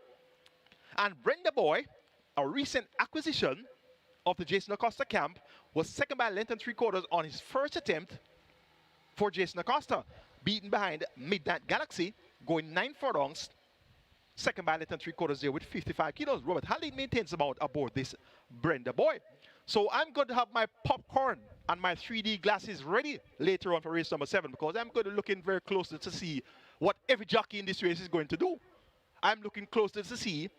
And Brenda Boy, a recent acquisition of the Jason Acosta camp, was second by a length and 3/4 on his first attempt for Jason Acosta, beaten behind Midnight Galaxy, going 9 furlongs, second by a length and 3/4 there with 55 kilos. Robert Halley maintains about aboard this Brenda Boy. So I'm going to have my popcorn and my 3D glasses ready later on for race number 7, because I'm going to look in very closely to see what every jockey in this race is going to do. I'm looking closely to see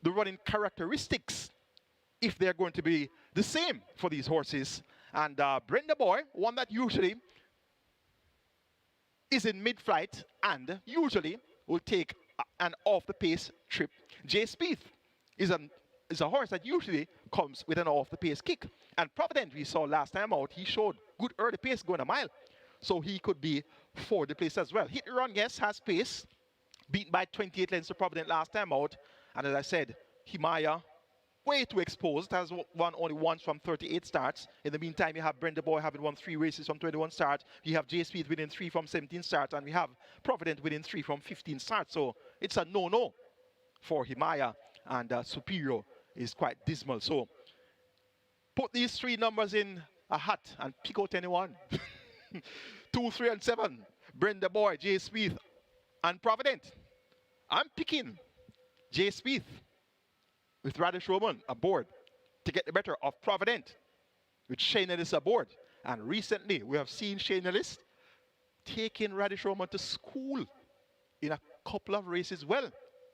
the running characteristics, if they're going to be the same for these horses. And Brenda Boy, one that usually is in mid-flight and usually will take an off-the-pace trip. Jay Spieth is a horse that usually comes with an off-the-pace kick. And Provident, we saw last time out, he showed good early pace going a mile. So he could be for the place as well. Hit and Run, yes, has pace. Beaten by 28 lengths to Provident last time out. And as I said, Himaya, way too exposed, has won only once from 38 starts. In the meantime, you have Brenda Boy having won 3 races from 21 starts. You have Jay Speed winning 3 from 17 starts. And we have Provident winning 3 from 15 starts. So it's a no-no for Himaya. And Superior is quite dismal. So put these 3 numbers in a hat and pick out anyone. 2, 3, and 7. Brenda Boy, Jay Speed, and Provident. I'm picking Jay Speed with Radish Roman aboard to get the better of Provident, with Shane Ellis aboard. And recently, we have seen Shane Ellis taking Radish Roman to school in a couple of races. Well,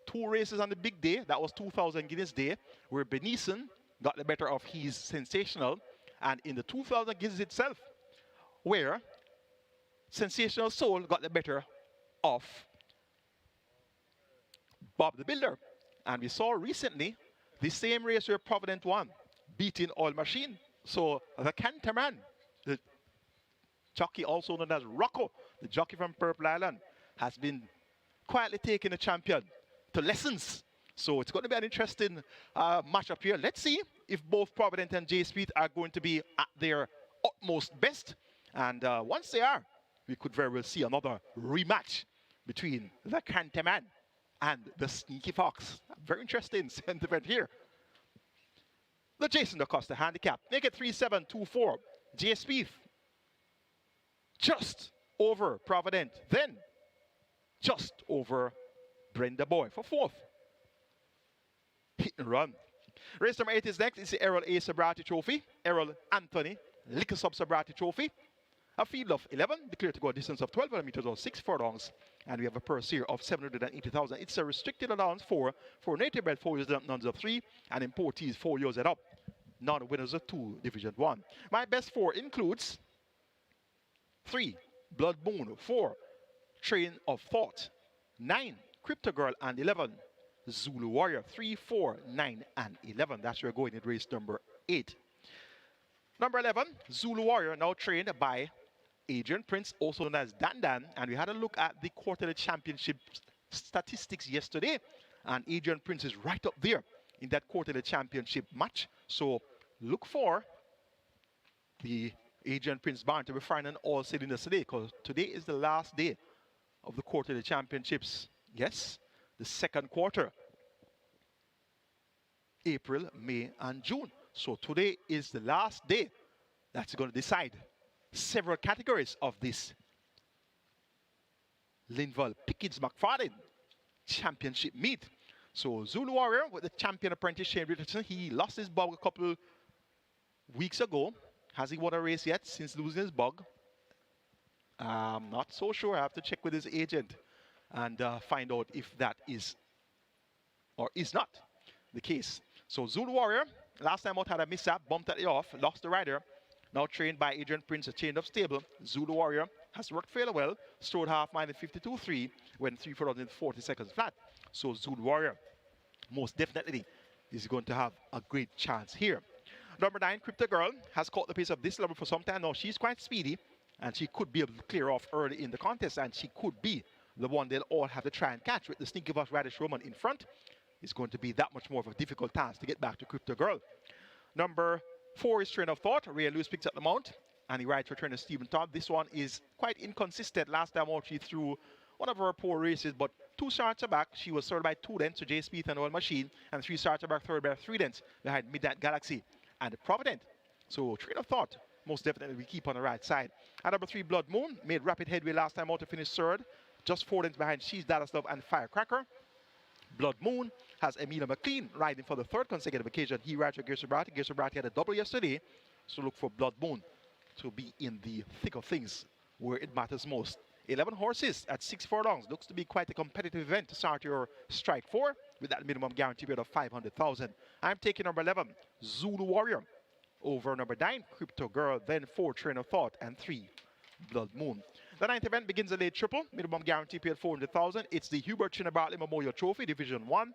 2 races on the big day. That was 2,000 Guineas Day, where Benison got the better of his Sensational. And in the 2,000 Guineas itself, where Sensational Soul got the better of Bob the Builder. And we saw recently the same race where Provident won, beating Oil Machine. So the Canterman, the jockey also known as Rocco, the jockey from Purple Island, has been quietly taking the champion to lessons. So it's going to be an interesting matchup here. Let's see if both Provident and Jay Speed are going to be at their utmost best. And once they are, we could very well see another rematch between the Canterman and the Sneaky Fox. Very interesting sentiment here. The Jason Acosta handicap. Make it 3-7-2-4. Jay Speed just over Provident. Then just over Brenda Boy for 4th. Hit and Run. Race number 8 is next. It's the ERROL A Sabrati Trophy. ERROL Anthony Liquor Sub Sabrati Trophy. A field of 11, declared to go a distance of 12 meters or 6 furlongs. And we have a purse here of 780,000. It's a restricted allowance for native bred 4 years and nuns of 3, and importees 4 years and up. Non-winners of 2, Division 1. My best 4 includes 3, Blood Moon, 4, Train of Thought, 9, Crypto Girl, and 11, Zulu Warrior. 3, 4, 9, and 11. That's where we're going in race number 8. Number 11, Zulu Warrior, now trained by Adrian Prince, also known as Dan Dan. And we had a look at the quarterly championship statistics yesterday. And Adrian Prince is right up there in that quarterly championship match. So look for the Adrian Prince barn to be firing on all cylinders today, because today is the last day of the quarterly championships. Yes, the 2nd quarter. April, May, and June. So today is the last day that's going to decide several categories of this Linval Pickens McFarlane championship meet. So Zulu Warrior with the champion apprentice Shane Richardson, he lost his bug a couple weeks ago. Has he won a race yet since losing his bug? I'm not so sure. I have to check with his agent and find out if that is or is not the case. So Zulu Warrior, last time out had a mishap, bumped at the off, lost the rider. Now trained by Adrian Prince, a chained up stable. Zulu Warrior has worked fairly well. Strode half mile in 52.3, went 3 for in 40 seconds flat. So Zulu Warrior most definitely is going to have a great chance here. Number 9, Crypto Girl, has caught the pace of this level for some time now. She's quite speedy. And she could be able to clear off early in the contest, and she could be the one they'll all have to try and catch. With the sneaky boss Radish Roman in front, it's going to be that much more of a difficult task to get back to Crypto Girl. Number 4 is Train of Thought. Ray Lewis picks up the mount, and he rides for trainer Stephen Todd. This one is quite inconsistent. Last time out, she threw one of her poor races, but 2 starts are back. She was third by 2 lengths to J. Speed and Oil Machine, and 3 starts are back third by 3 lengths behind Midnight Galaxy and Provident. So Train of Thought most definitely we keep on the right side. And number 3, Blood Moon, made rapid headway last time out to finish third, just 4 lengths behind She's Dallas Love and Firecracker. Blood Moon has Emilio McLean riding for the 3rd consecutive occasion. He rides for Sabrati. Sabrati had a double yesterday, so look for Blood Moon to be in the thick of things where it matters most. 11 horses at 6 furlongs. Looks to be quite a competitive event to start your strike 4 with that minimum guarantee bid of 500,000. I'm taking number 11, Zulu Warrior, over number 9, Crypto Girl, then 4, Train of Thought, and 3, Blood Moon. The 9th event begins a late triple, minimum guarantee paid 400,000. It's the HUBERT CHINNA Bartley Memorial Trophy, Division 1.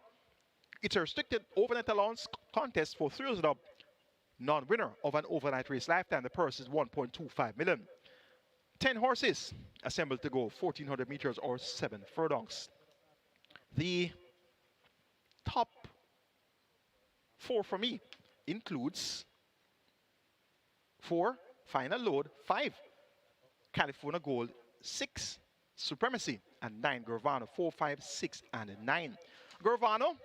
It's a restricted overnight allowance contest for thrills up, non-winner of an overnight race lifetime. The purse is 1.25 million. 10 horses assembled to go 1,400 meters or 7 furlongs. The top 4 for me includes 4, Final Load, 5, California Gold, 6, Supremacy, and 9, Gervano. 4, 5, 6, and 9. Gervano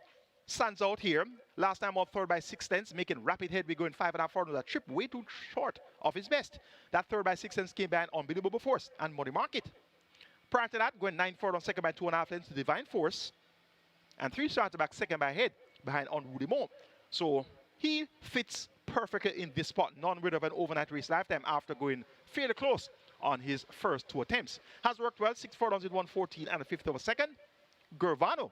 stands out here. Last time off third by 6 lengths, making rapid headway, going 5.5 furlongs. That trip way too short of his best. That third by 6 lengths came by an Unbelievable Force and Money Market. Prior to that, going 9 furlongs, second by 2.5 lengths to Divine Force. And 3 starts back, second by head behind Unruly Mo. So he fits perfectly in this spot, non-winner of an overnight race lifetime after going fairly close on his first 2 attempts. Has worked well, 6 furlongs with 1:14 and a 1/5 of a second. Gervano,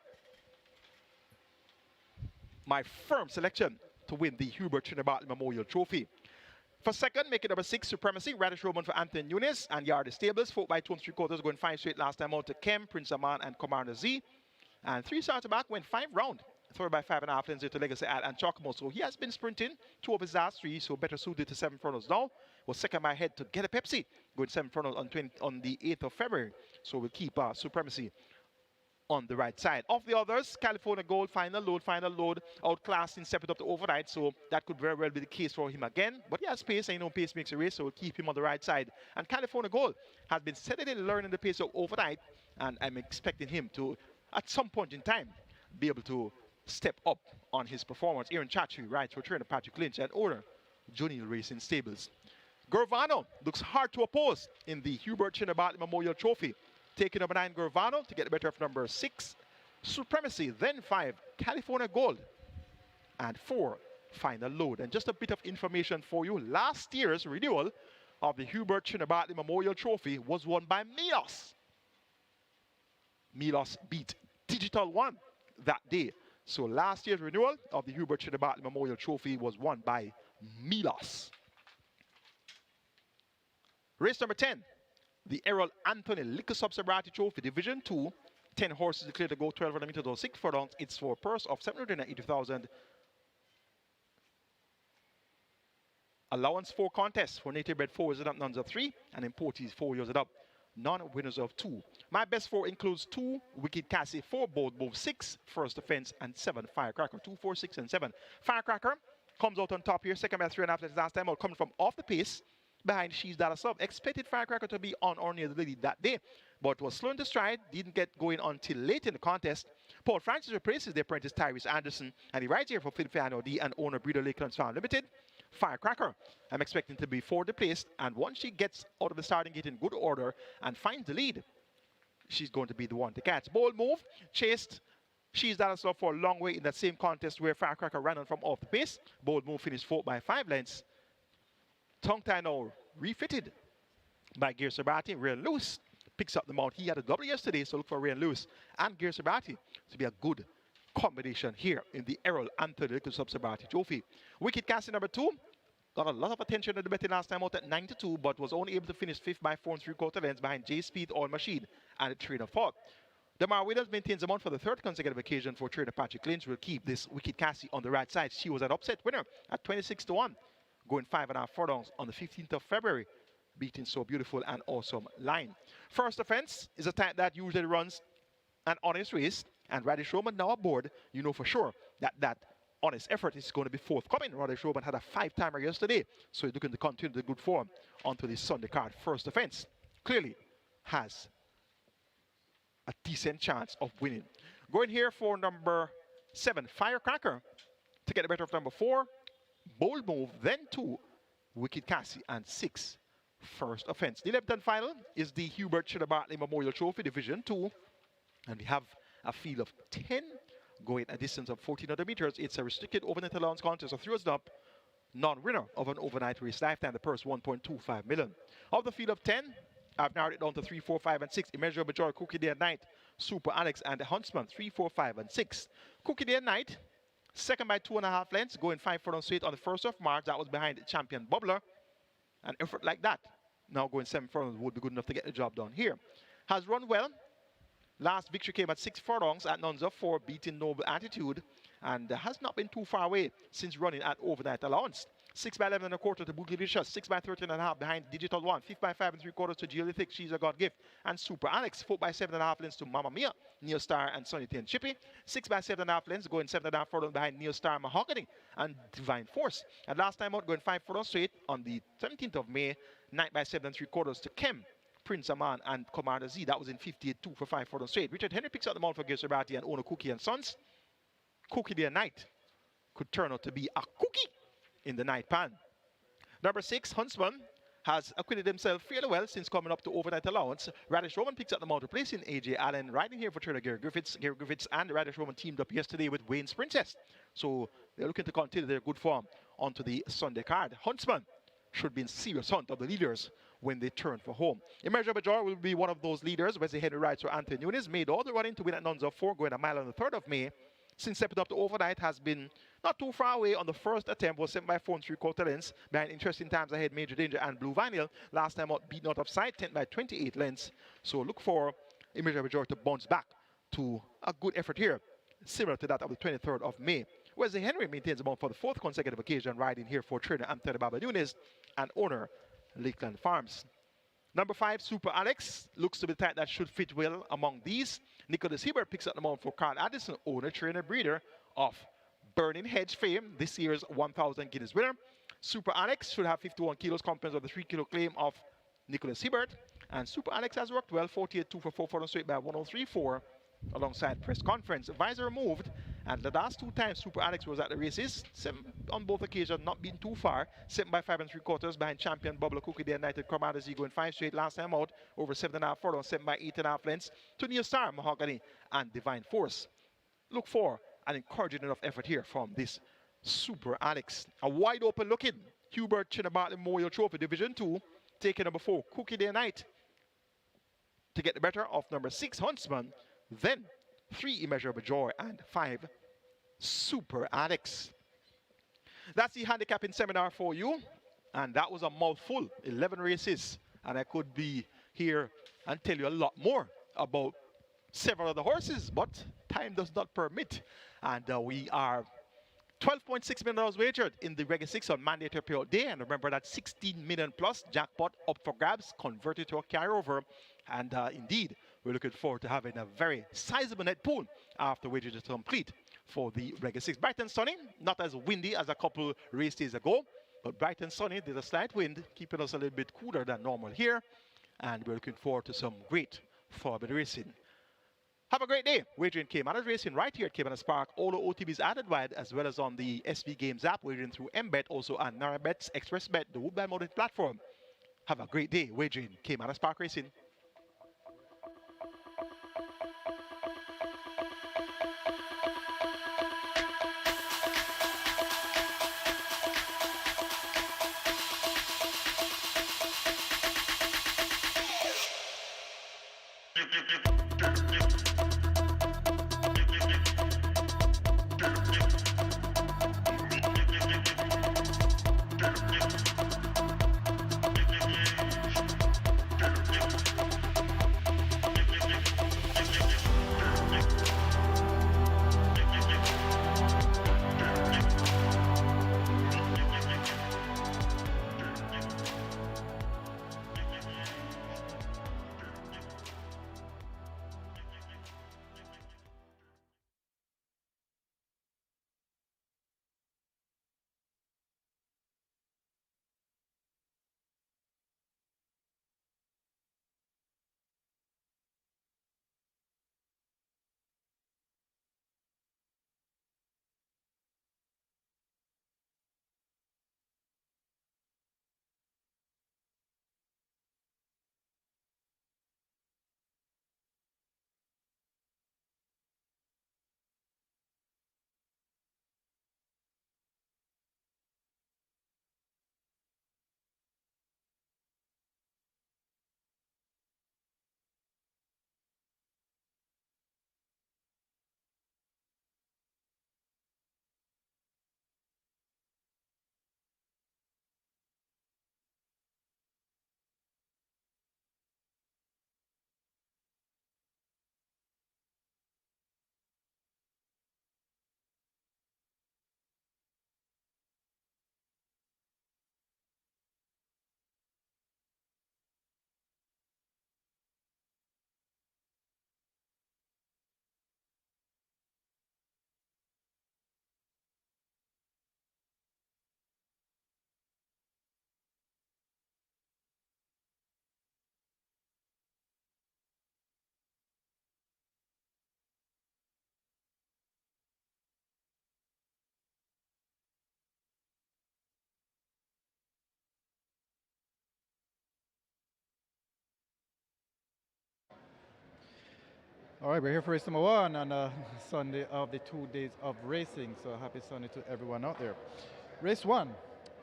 my firm selection to win the HUBERT CHINNA Bartley Memorial Trophy. For second, make it number 6, Supremacy, Radish Roman for Anthony Nunes and Yardie Stables, 4 by 2 3/4, going 5 straight last time out to Kem, Prince Aman, and Commander Z. And 3 starts back, went 5 round, third by 5.5 lengths to Legacy Ad and Chocomo. So he has been sprinting 2 of his last 3, so better suited to 7 furlongs now. Was second by head to Get a Pepsi, going 7 furlongs on the 8th of February. So we'll keep Supremacy on the right side. Of the others, California Gold, Final Load, outclassed in stepping up to overnight, so that could very well be the case for him again. But he has pace, and you know pace makes a race, so we'll keep him on the right side. And California Gold has been steadily learning the pace of overnight, and I'm expecting him to, at some point in time, be able to step up on his performance. Aaron Chachi rides for trainer Patrick Lynch and owner Junil Racing Stables. Gervano looks hard to oppose in the HUBERT CHINNA Bartley Memorial Trophy. Taking number 9, Gervano, to get the better of number 6, Supremacy, then 5, California Gold, and 4, Final Load. And just a bit of information for you, last year's renewal of the HUBERT CHINNA Bartley Memorial Trophy was won by Milos. Milos beat Digital One that day. So last year's renewal of the HUBERT CHINNA Bartley Memorial Trophy was won by Milos. Race number 10, the ERROL Anthony Liquor Sabrati Trophy, Division 2. 10 horses declared to go 1,200 meters or 6 furlongs. It's for a purse of 780,000. Allowance 4 contests for native bred 4 years and up, nuns of 3, and importees 4 years and up, non-winners of 2. My best 4 includes 2 Wicked Cassie, 4 Bold 6 First Offense, and 7 Firecracker. 2, 4, 6, and 7. Firecracker comes out on top here, second by 3.5 lengths last time out, coming from off the pace behind She's Dallas Love. Expected Firecracker to be on or near the lead that day, but was slow in the stride, didn't get going until late in the contest. Paul Francis replaces the apprentice Tyrese Anderson, and he rides here for Philfiano D and owner Breeder Lakelands Farm Limited. Firecracker, I'm expecting to be 4th placed, and once she gets out of the starting gate in good order and finds the lead, she's going to be the one to catch. Bold Move chased She's Dallas Love for a long way in that same contest where Firecracker ran on from off the pace. Bold Move finished 4th by 5 lengths. Tongue tie now refitted by Gear Sabrati. Real Loose picks up the mount. He had a double yesterday, so look for Real Loose and Gear Sabrati to be a good combination here in the ERROL Anthony Liquor Sabrati Trophy. Wicked Cassie number 2 got a lot of attention at the betting last time out at 9-2, but was only able to finish 5th by 4 3/4 lengths behind J Speed, All Machine, and a Train of Thought. Demar Williams maintains the mount for the 3rd consecutive occasion for trainer Patrick Lynch. Will keep this Wicked Cassie on the right side. She was an upset winner at 26-1. Going 5.5 furlongs on the 15th of February beating So Beautiful and Awesome Line. First offense is a type that usually runs an honest race, and Radish Roman now aboard, you know for sure that honest effort is going to be forthcoming. Radish Roman had a 5-timer yesterday, so he's looking to continue the good form onto the Sunday card. First offense clearly has a decent chance of winning. Going here for number 7, Firecracker, to get the better of number 4, Bold Move, then 2, Wicked Cassie, and 6, First Offense. The 11th and final is the Hubert CHINNA Bartley Memorial Trophy Division 2, and we have a field of 10 going a distance of 1,400 meters. It's a restricted overnight allowance contest of 3 up, non-winner of an overnight race lifetime, the purse 1.25 million. Of the field of 10, I've narrowed it down to 3, 4, 5, and 6. Immeasurable Joy, Cookie Day and Night, Super Alex, and the Huntsman, 3, 4, 5, and 6. Cookie Day and Night, second by 2.5 lengths, going 5 furlongs straight on the 1st of March. That was behind Champion Bubbler. An effort like that, now going 7 furlongs, would be good enough to get the job done here. Has run well. Last victory came at 6 furlongs at nuns of 4, beating Noble Attitude, and has not been too far away since running at overnight allowance. 6 by 11 1/4 to Bootlicious, 6 by 13.5 behind Digital One, 5 by 5 3/4 to Geolithic, She's a God Gift, and Super Alex, 4 by 7.5 lengths to Mamma Mia, Neil Star, and Sonny T and Chippy, 6 by 7.5 lengths going 7.5 furlongs behind Neil Star, Mahogany, and Divine Force. And last time out, going 5 furlongs straight on the 17th of May, 9 by 7 3/4 to Kem, Prince Aman, and Commander Z. That was in 58.2 for 5 furlongs straight. Richard Henry picks up the mount for Subrati and owner Cookie and Sons. Cookie Day and Night could turn out to be a cookie in the night pan. Number 6, Huntsman, has acquitted himself fairly well since coming up to overnight allowance. Radish Roman picks up the mount, replacing AJ Allen, riding here for trainer Gary Griffiths. Gary Griffiths and Radish Roman teamed up yesterday with Wayne's Princess, so they're looking to continue their good form onto the Sunday card. Huntsman should be in serious hunt of the leaders when they turn for home. Immeasurable Joy will be one of those leaders. Wesley Henry rides for Anthony Nunes, made all the running to win at nuns of 4, going a mile on the 3rd of May. Since stepping up to overnight, has been not too far away on the first attempt, was 7 by 4 3/4 lengths behind Interesting Times Ahead, Major Danger, and Blue Vinyl. Last time out, beaten out of sight, 10 by 28 lengths. So look for Immeasurable Joy to bounce back to a good effort here, similar to that of the 23rd of May. Wesley Henry maintains the mount for the 4th consecutive occasion, riding here for trainer Anthony Baba Nunes and owner Lakeland Farms. Number 5, Super Alex, looks to be the type that should fit well among these. Nicholas Hubert picks up the mount for Carl Addison, owner, trainer, breeder of Burning Hedge fame, this year's 1,000 Guinness winner. Super Alex should have 51 kilos, compensated of the 3-kilo claim of Nicholas Hubert. And Super Alex has worked well, 48.2 for 4 furlongs straight by 103.4 alongside press conference. Visor removed, and the last 2 times Super Alex was at the races, 7 on both occasions, not being too far. 7 by 5 3/4 behind Champion Bubble, Cookie Day and Night, Commander Z going 5 straight last time out, over 7.5 furlongs, 7 by 8.5 lengths to Neil Star, Mahogany, and Divine Force. Look for an encouraging enough effort here from this Super Alex. A wide open looking Hubert CHINNA Bartley Memorial Trophy Division 2, taking number 4, Cookie Day and Night, to get the better of number 6, Huntsman, then 3, Immeasurable Joy, and 5, Super Alex. That's the handicapping seminar for you, and that was a mouthful, 11 races, and I could be here and tell you a lot more about several of the horses, but time does not permit. And we are $12.6 million wagered in the Regular 6 on mandatory payout day, and remember that 16 million plus jackpot up for grabs, converted to a carryover. And indeed, we're looking forward to having a very sizable net pool after wages are complete for the Regular 6. Bright and sunny, not as windy as a couple race days ago, but bright and sunny. There's a slight wind, keeping us a little bit cooler than normal here, and we're looking forward to some great thoroughbred racing. Have a great day. Wagering Caymanas racing right here at Caymanas Park. All the OTBs added wide, as well as on the SV Games app. Wagering through MBet, also on NaraBets, ExpressBet, the Woodbine Mounted platform. Have a great day. Wagering Caymanas Park racing. All right, we're here for race number one on Sunday of the 2 days of racing. So happy Sunday to everyone out there. Race one,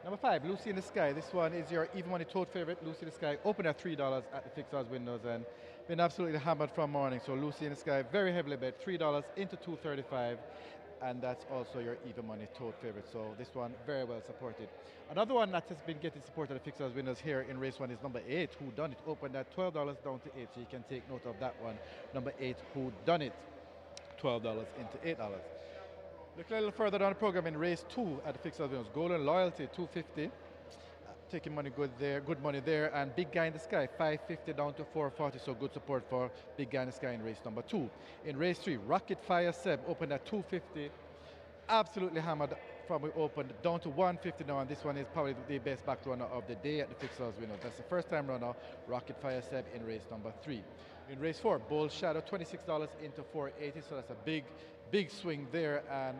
number 5, Lucy in the Sky. This one is your even money tote favorite. Lucy in the Sky opened at $3 at the fixed odds windows and been absolutely hammered from morning. So Lucy in the Sky, very heavily bet, $3 into 235. And that's also your even money tote favorite. So this one very well supported. Another one that has been getting support at the fixed odds winners here in race one is number 8, Who Done It, opened at $12 down to 8. So you can take note of that one. Number 8, Who Done It, $12 into $8. Look a little further down the program in race 2 at the fixed odds winners. Golden Loyalty, 250. Taking money good money there, and Big Guy in the Sky, 550 down to 440, so good support for Big Guy in the Sky in race number 2. In race 3, Rocket Fire Seb opened at 250, absolutely hammered from we opened down to 150 now, and this one is probably the best back runner of the day at the fixed odds winner. That's the first time runner, Rocket Fire Seb in race number 3. In race 4, Bold Shadow, $26 into 480, so that's a big swing there, and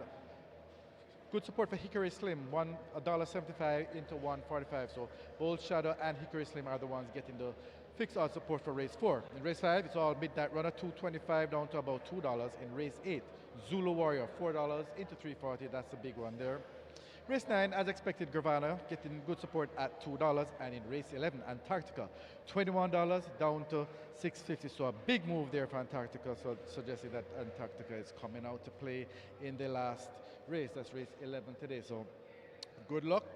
good support for Hickory Slim, $1.75 into 145. So Bold Shadow and Hickory Slim are the ones getting the fixed odds support for race 4. In race 5, it's all midnight runner, $2.25 down to about $2. In race 8, Zulu Warrior, $4 into 340. That's the big one there. Race 9, as expected, Gravana getting good support at $2. And in race 11, Antarctica, $21 down to $6.50. So a big move there for Antarctica, so suggesting that Antarctica is coming out to play in the last race. That's race 11 today. So good luck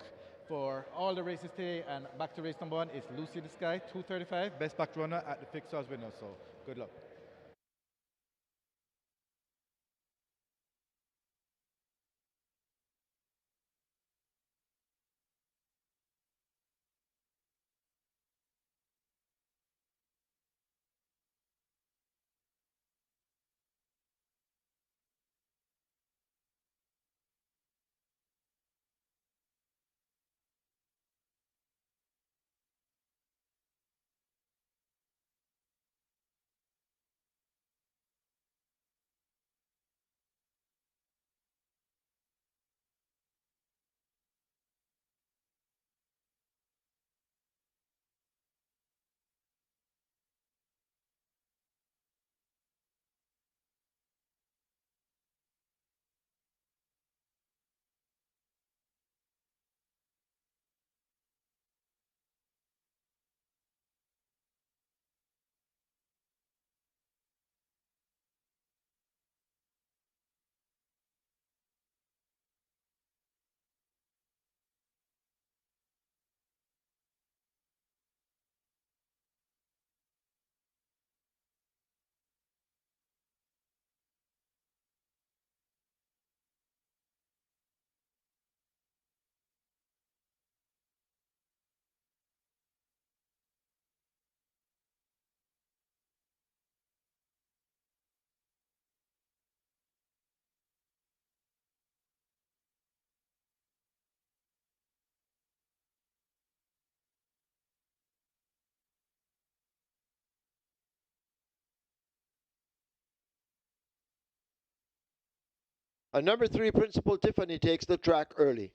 for all the races today. And back to race number 1 is Lucy in the Sky, $2.35, best back runner at the fixed odds winner. So good luck. And number 3, Principal Tiffany takes the track early.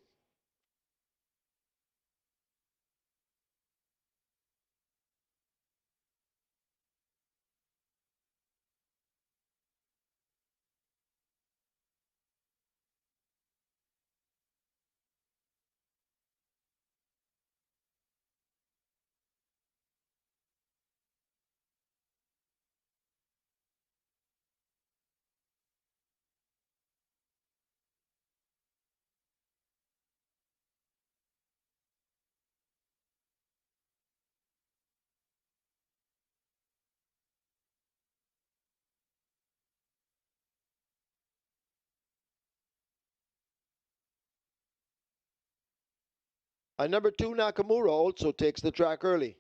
And number 2, Nakamura, also takes the track early.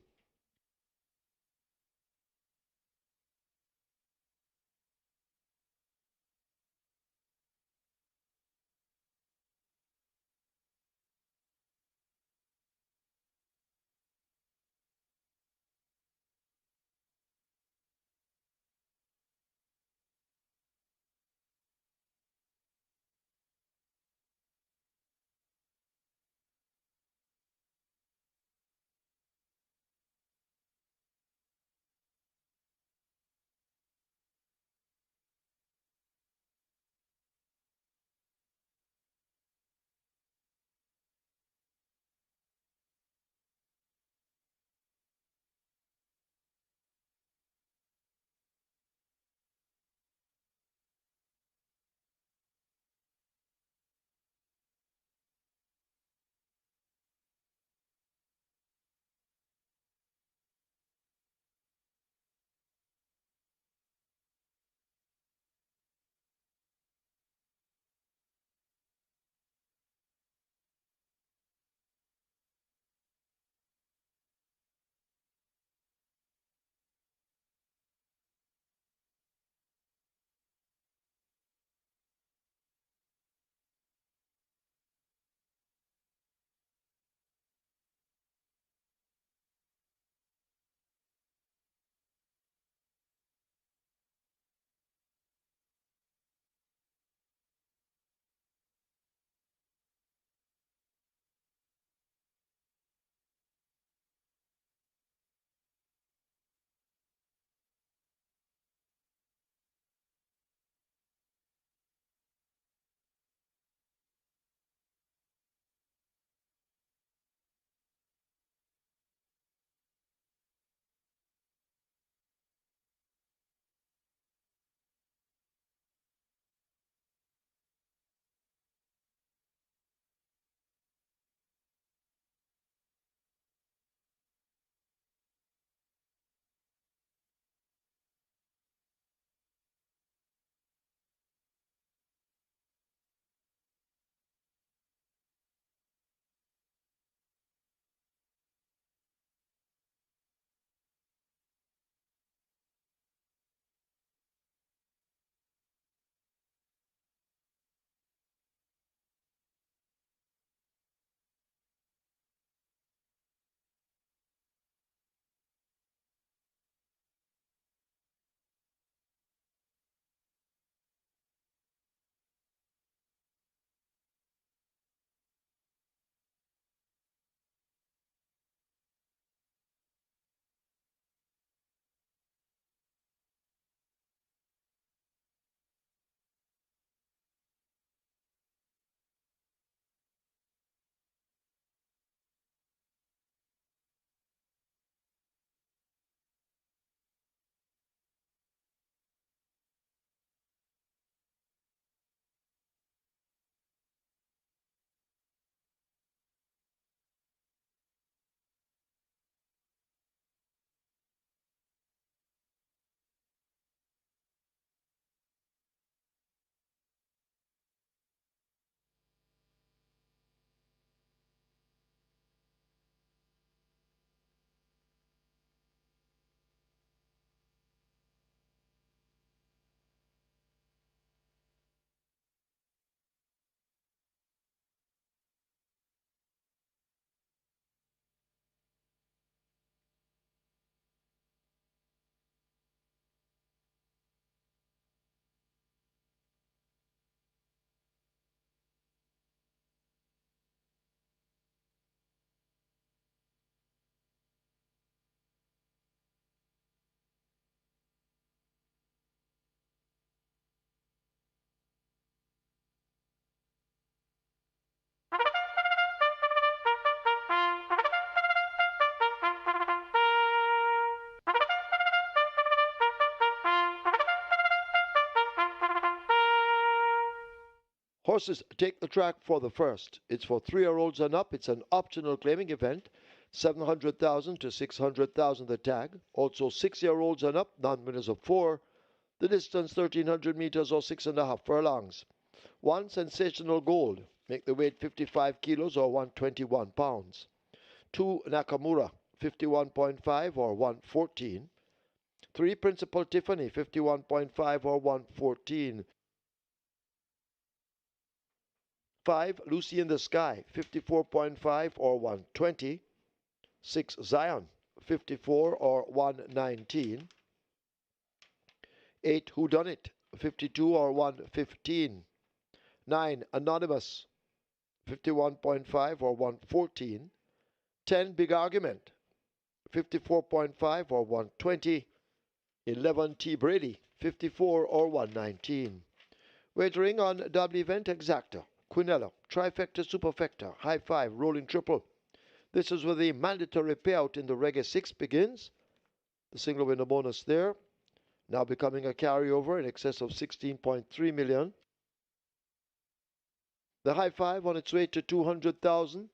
Horses take the track for the first. It's for 3-year-olds and up. It's an optional claiming event. 700,000 to 600,000 the tag. Also 6-year-olds and up, non-winners of 4. The distance 1,300 meters or 6.5 furlongs. 1 Sensational Gold, make the weight 55 kilos or 121 pounds. 2 Nakamura, 51.5 or 114. 3 Principal Tiffany, 51.5 or 114. 5 Lucy in the Sky, 54.5 or 120. 6 Zion, 54 or 119. 8 Whodunit, 52 or 115. 9 Anonymous, 51.5 or 114. 10 Big Argument, 54.5 or 120. 11 T Brady, 54 or 119. Wagering on double event exacta, quinella, trifecta, superfecta, high five, rolling triple. This is where the mandatory payout in the Reggae 6 begins. The single winner bonus there, now becoming a carryover in excess of 16.3 million. The high five on its way to 200,000.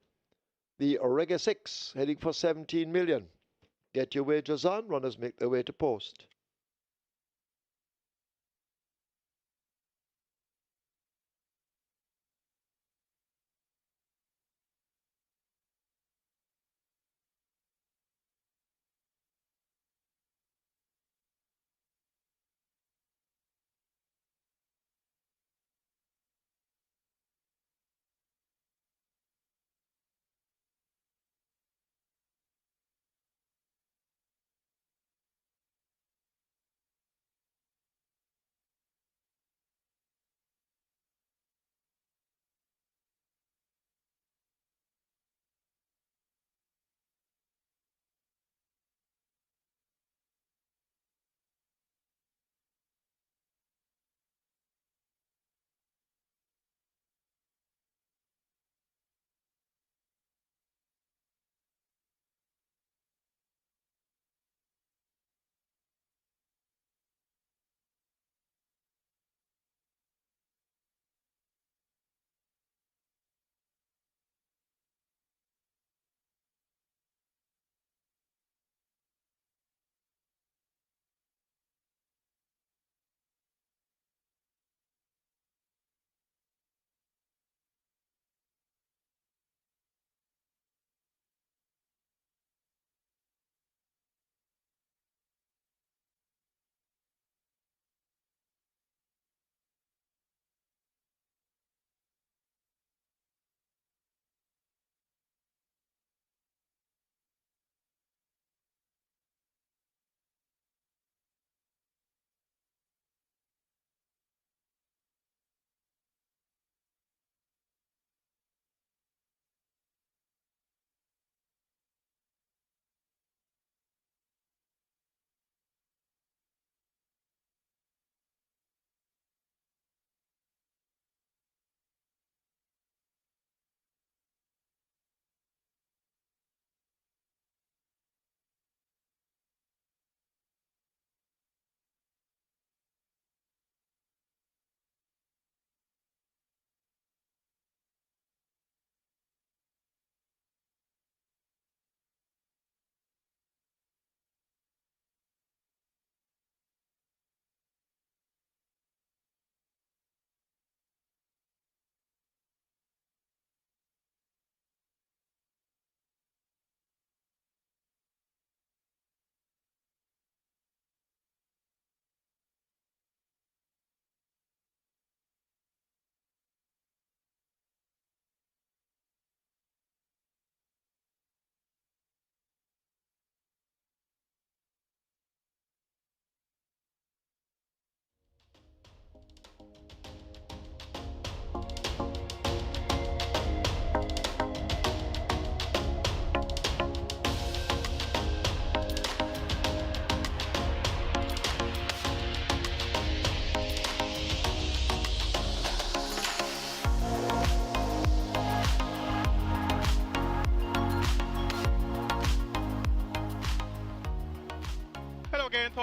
The Reggae 6 heading for 17 million. Get your wagers on, runners make their way to post.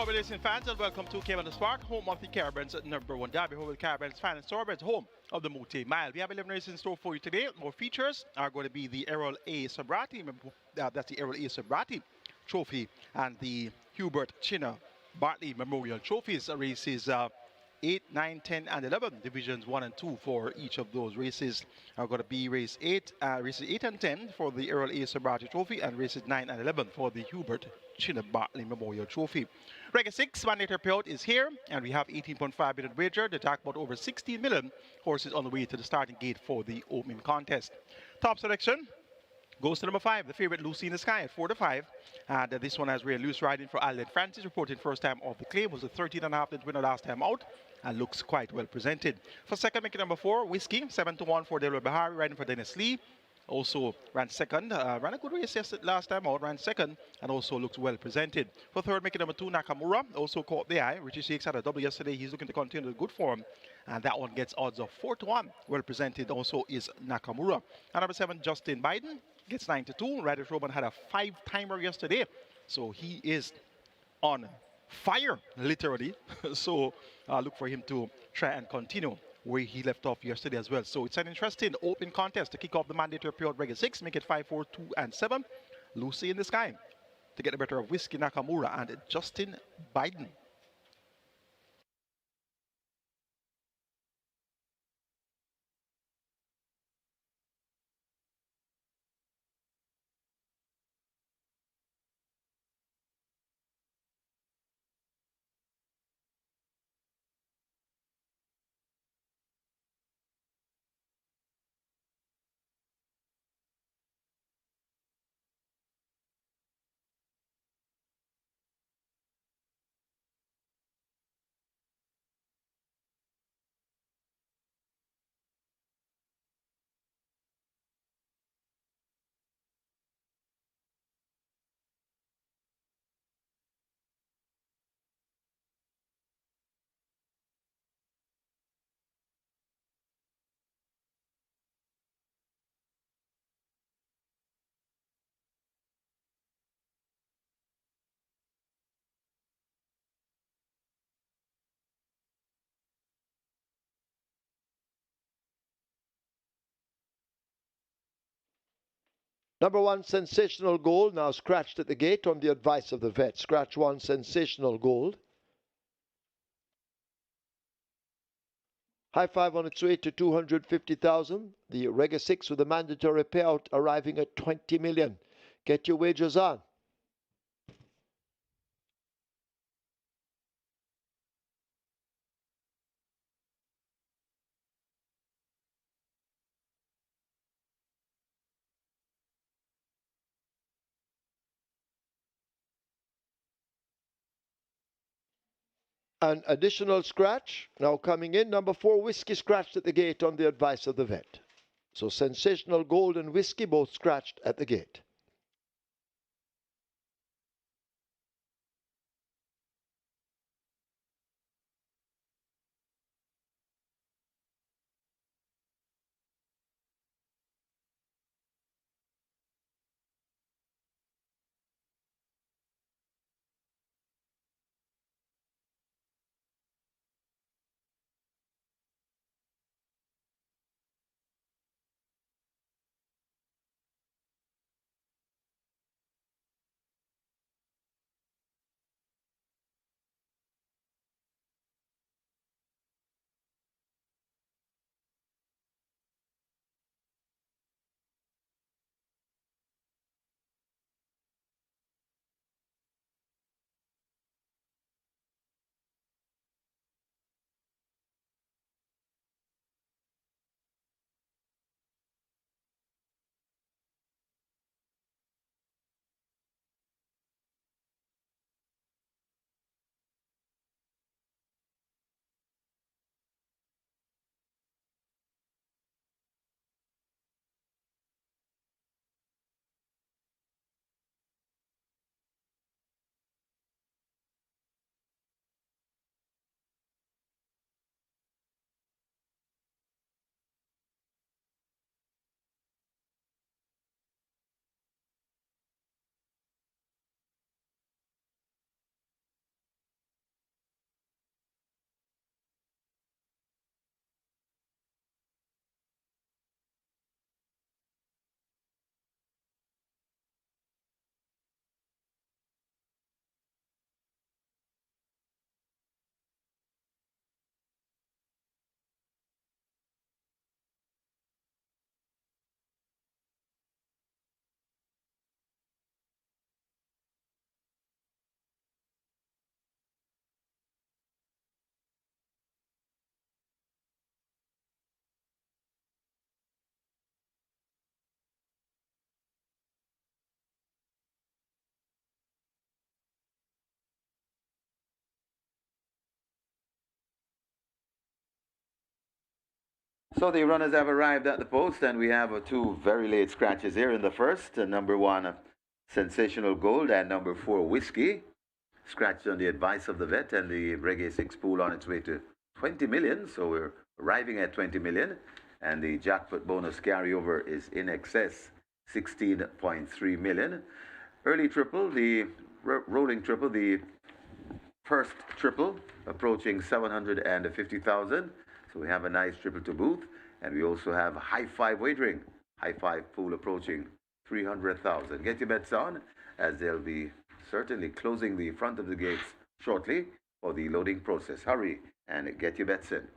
all racing fans, and welcome to Caymanas Park, home of the Caribbean's #1 derby, home of the Caribbean's fan Sorbets, home of the multi mile. We have 11 races in store for you today. More features are going to be the ERROL A Subrati, that's the ERROL A Subrati trophy, and the HUBERT CHINNA Bartley Memorial Trophies. Races 8, 9, 10, and 11. Divisions 1 and 2 for each of those races are going to be races 8 and 10 for the ERROL A Sabrati Trophy, and races 9 and 11 for the HUBERT CHINNA Bartley Memorial Trophy. Regal 6 mandatory payout is here, and we have 18.5 million wager. The jackpot over 16 million. Horses on the way to the starting gate for the opening contest. Top selection goes to number 5, the favorite Lucy in the Sky at 4-5. And this one has real loose riding for Alden Francis, reported first time off the claim. Was a 13.5 winner last time out and looks quite well presented. For second, making number 4, Whiskey, 7-1 for Delroy Bahari, riding for Dennis Lee. Also ran second, ran a good race last time out, ran second, and also looks well presented. For third, making number 2, Nakamura, also caught the eye. Richie Shakes had a double yesterday. He's looking to continue the good form, and that one gets odds of 4-1. Well presented also is Nakamura. And number 7, Justin Biden, gets 9-2. Ryder Roman had a 5-timer yesterday, so he is on fire, literally. So look for him to try and continue where he left off yesterday as well. So it's an interesting open contest to kick off the mandatory period. Regal 6, make it 5, 4, 2, and 7. Lucy in the Sky to get the better of Whiskey Nakamura and Justin Biden. Number 1, Sensational Gold, now scratched at the gate on the advice of the vet. Scratch 1, Sensational Gold. High 5 on its way to 250,000. The Regal 6 with a mandatory payout arriving at 20 million. Get your wagers on. An additional scratch now coming in. Number 4, Whiskey scratched at the gate on the advice of the vet. So Sensational Gold and Whiskey both scratched at the gate. So the runners have arrived at the post, and we have two very late scratches here in the first. Number 1, Sensational Gold, and number 4, Whiskey. Scratched on the advice of the vet, and the Reggae 6 pool on its way to 20 million. So we're arriving at 20 million, and the jackpot bonus carryover is in excess, 16.3 million. Early triple, the rolling triple, the first triple approaching 750,000. So we have a nice triple to boot, and we also have high five wagering. High five pool approaching 300,000. Get your bets on, as they'll be certainly closing the front of the gates shortly for the loading process. Hurry and get your bets in.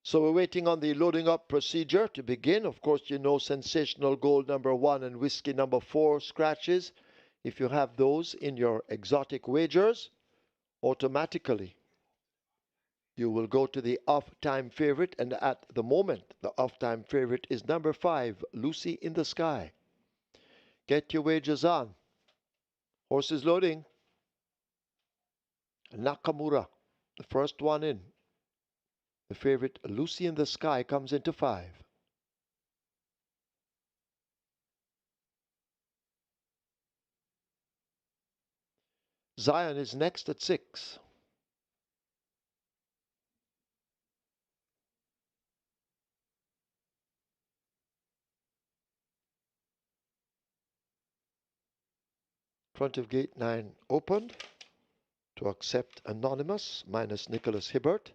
So we're waiting on the loading up procedure to begin. Of course, you know Sensational Gold number 1 and Whiskey number 4 scratches. If you have those in your exotic wagers, automatically you will go to the off-time favorite, and at the moment, the off-time favorite is number 5, Lucy in the Sky. Get your wagers on. Horses loading. Nakamura, the first one in. The favorite, Lucy in the Sky, comes into 5. Zion is next at 6. Front of gate 9 opened to accept Anonymous minus Nicholas Hibbert.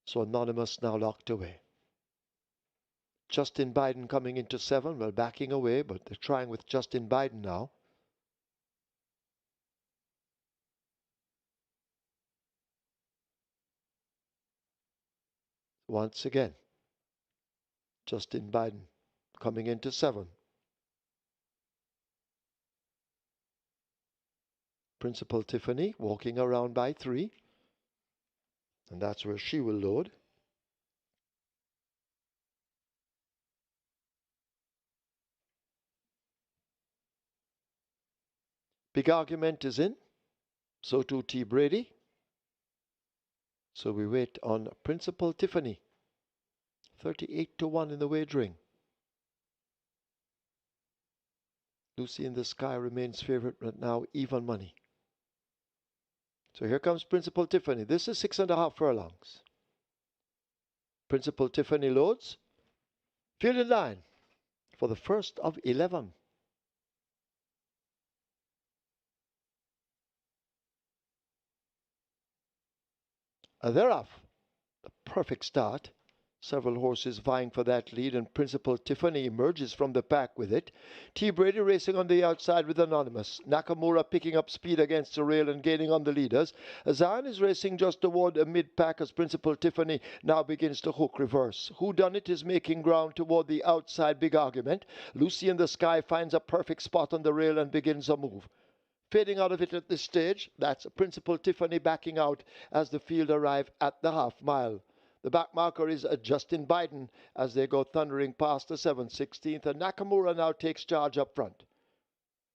So Anonymous now locked away. Justin Biden coming into 7, well, backing away, but they're trying with Justin Biden now. Once again, Justin Biden coming into 7. Principal Tiffany walking around by 3. And that's where she will load. Big Argument is in. So too T. Brady. So we wait on Principal Tiffany. 38-1 in the wagering. Lucy in the Sky remains favorite, but now even money. So here comes Principal Tiffany. This is 6.5 furlongs. Principal Tiffany loads. Fielded line for the first of 11. They're off. A perfect start. Several horses vying for that lead, and Principal Tiffany emerges from the pack with it. T. Brady racing on the outside with Anonymous. Nakamura picking up speed against the rail and gaining on the leaders. Zand is racing just toward a mid-pack as Principal Tiffany now begins to hook reverse. Whodunit is making ground toward the outside. Big Argument. Lucy in the Sky finds a perfect spot on the rail and begins a move. Fading out of it at this stage, that's Principal Tiffany backing out as the field arrive at the half mile. The back marker is Justin Biden as they go thundering past the 7/16th, and Nakamura now takes charge up front.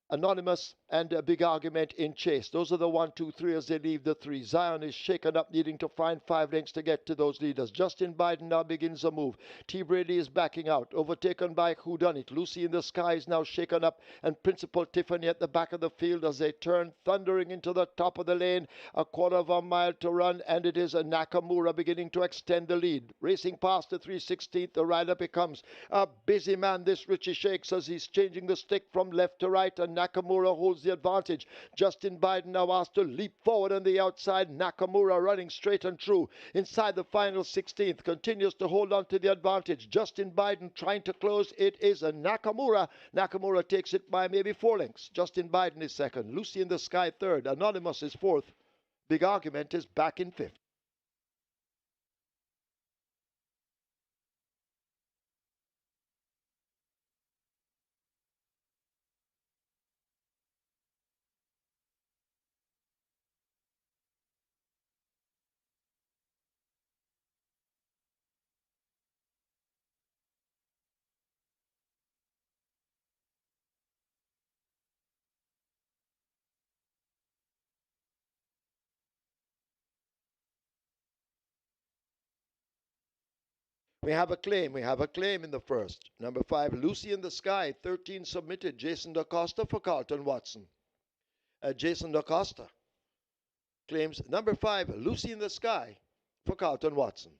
Anonymous and a Big Argument in chase. Those are the 1, 2, 3 as they leave the 3. Zion is shaken up, needing to find 5 lengths to get to those leaders. Justin Biden now begins a move. T. Brady is backing out, overtaken by Whodunit. Lucy in the Sky is now shaken up, and Principal Tiffany at the back of the field as they turn thundering into the top of the lane. A quarter of a mile to run, and it is a Nakamura beginning to extend the lead. Racing past the 3/16th, the rider becomes a busy man, this Richie Shakes, as he's changing the stick from left to right, and Nakamura holds the advantage. Justin Biden now asked to leap forward on the outside. Nakamura running straight and true inside the final 16th, continues to hold on to the advantage. Justin Biden trying to close. It is a Nakamura. Nakamura takes it by maybe 4 lengths. Justin Biden is second. Lucy in the Sky third. Anonymous is fourth. Big Argument is back in fifth. We have a claim. We have a claim in the first. Number 5, Lucy in the Sky. 13 submitted. Jason da Costa for Carlton Watson. Jason da Costa claims number 5, Lucy in the Sky for Carlton Watson.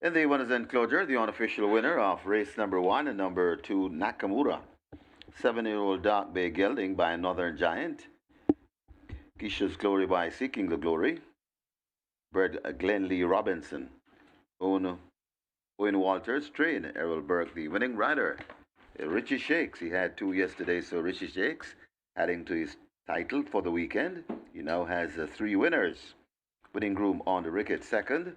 In the winners enclosure, the unofficial winner of race number 1 and number 2, Nakamura. 7-year-old Dark Bay Gelding by Northern Giant. Keisha's Glory by Seeking the Glory. Bred Glenlee Robinson. Owen Walters train Errol Burke, the winning rider. Richie Shakes, he had 2 yesterday, so Richie Shakes, adding to his title for the weekend. He now has 3 winners. Winning groom on the Ricket, second.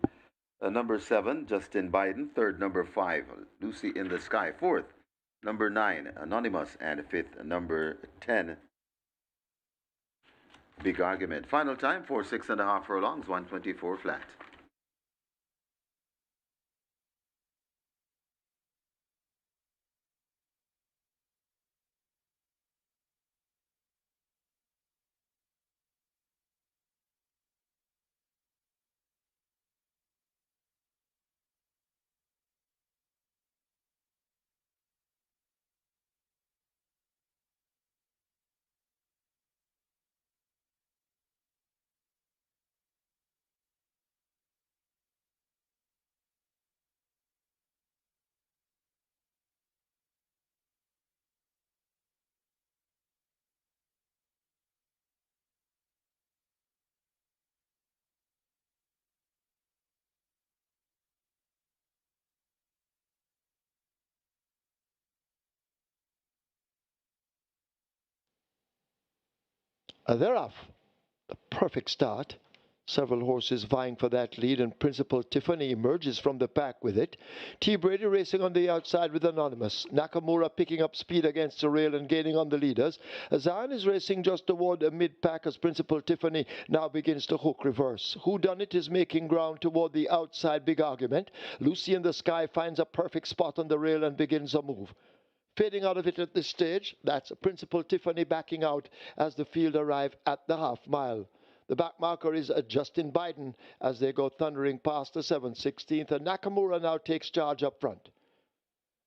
Number 7, Justin Biden. Third, number 5, Lucy in the Sky. Fourth, number 9, Anonymous. And fifth, number 10, Big Argument. Final time for 6.5 furlongs, 124 flat. They're off. A perfect start. Several horses vying for that lead, and Principal Tiffany emerges from the pack with it. T. Brady racing on the outside with Anonymous. Nakamura picking up speed against the rail and gaining on the leaders. Zand is racing just toward the mid-pack as Principal Tiffany now begins to hook reverse. Whodunit is making ground toward the outside. Big Argument. Lucy in the Sky finds a perfect spot on the rail and begins a move. Fading out of it at this stage, that's Principal Tiffany backing out as the field arrive at the half mile. The back marker is Justin Biden as they go thundering past the 7th, 16th, and Nakamura now takes charge up front.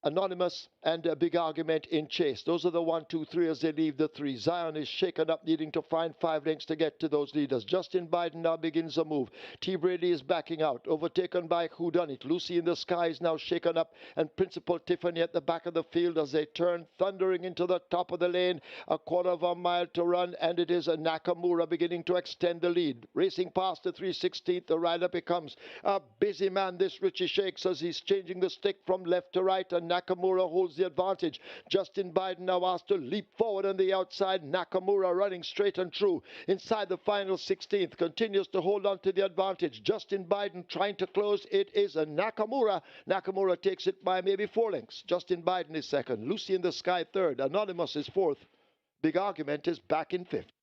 Anonymous and a big argument in chase. Those are the 1, 2, 3 as they leave the 3. Zion is shaken up, needing to find 5 lengths to get to those leaders. Justin Biden now begins a move. T. Brady is backing out, overtaken by Whodunit. Lucy in the Sky is now shaken up, and Principal Tiffany at the back of the field as they turn thundering into the top of the lane. A quarter of a mile to run, and it is a Nakamura beginning to extend the lead. Racing past the 316th, the rider becomes a busy man, this Richie Shakes, as he's changing the stick from left to right, and Nakamura holds the advantage. Justin Biden now asked to leap forward on the outside. Nakamura running straight and true. Inside the final 16th, continues to hold on to the advantage. Justin Biden trying to close. It is a Nakamura. Nakamura takes it by maybe 4 lengths. Justin Biden is second. Lucy in the Sky third. Anonymous is fourth. Big Argument is back in fifth.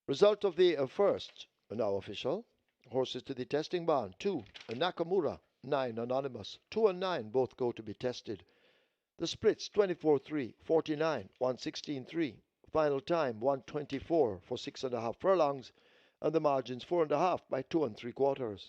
Result of the first, now official. Horses to the testing barn. 2, Nakamura. 9, Anonymous. 2 and 9 both go to be tested. The splits 24-3, 49, 116-3. Final time 124 for 6.5 furlongs, and the margins 4.5 by 2 3/4.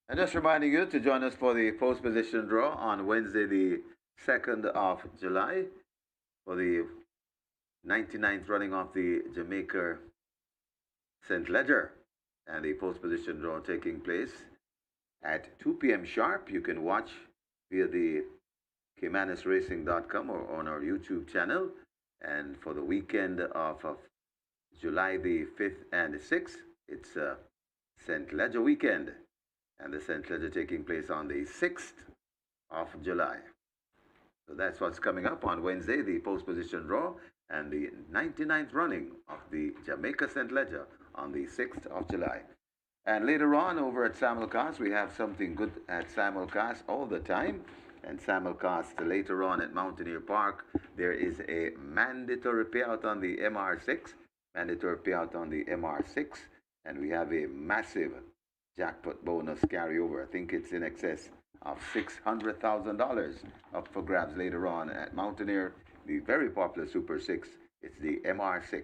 And just reminding you to join us for the post position draw on Wednesday, the 2nd of July, for the 99th running of the Jamaica St. Ledger. And the post position draw taking place at 2 p.m. sharp. You can watch via the CaymanasRacing.com or on our YouTube channel. And for the weekend of July the 5th and the 6th, it's St. Ledger weekend. And the St. Ledger taking place on the 6th of July. So that's what's coming up on Wednesday, the post position draw and the 99th running of the Jamaica St. Ledger on the 6th of July. And later on over at Simulcast, we have something good at Simulcast all the time. And Simulcast later on at Mountaineer Park, there is a mandatory payout on the MR6. Mandatory payout on the MR6. And we have a massive jackpot bonus carryover. I think it's in excess of $600,000 up for grabs later on at Mountaineer, the very popular Super 6. It's the MR6.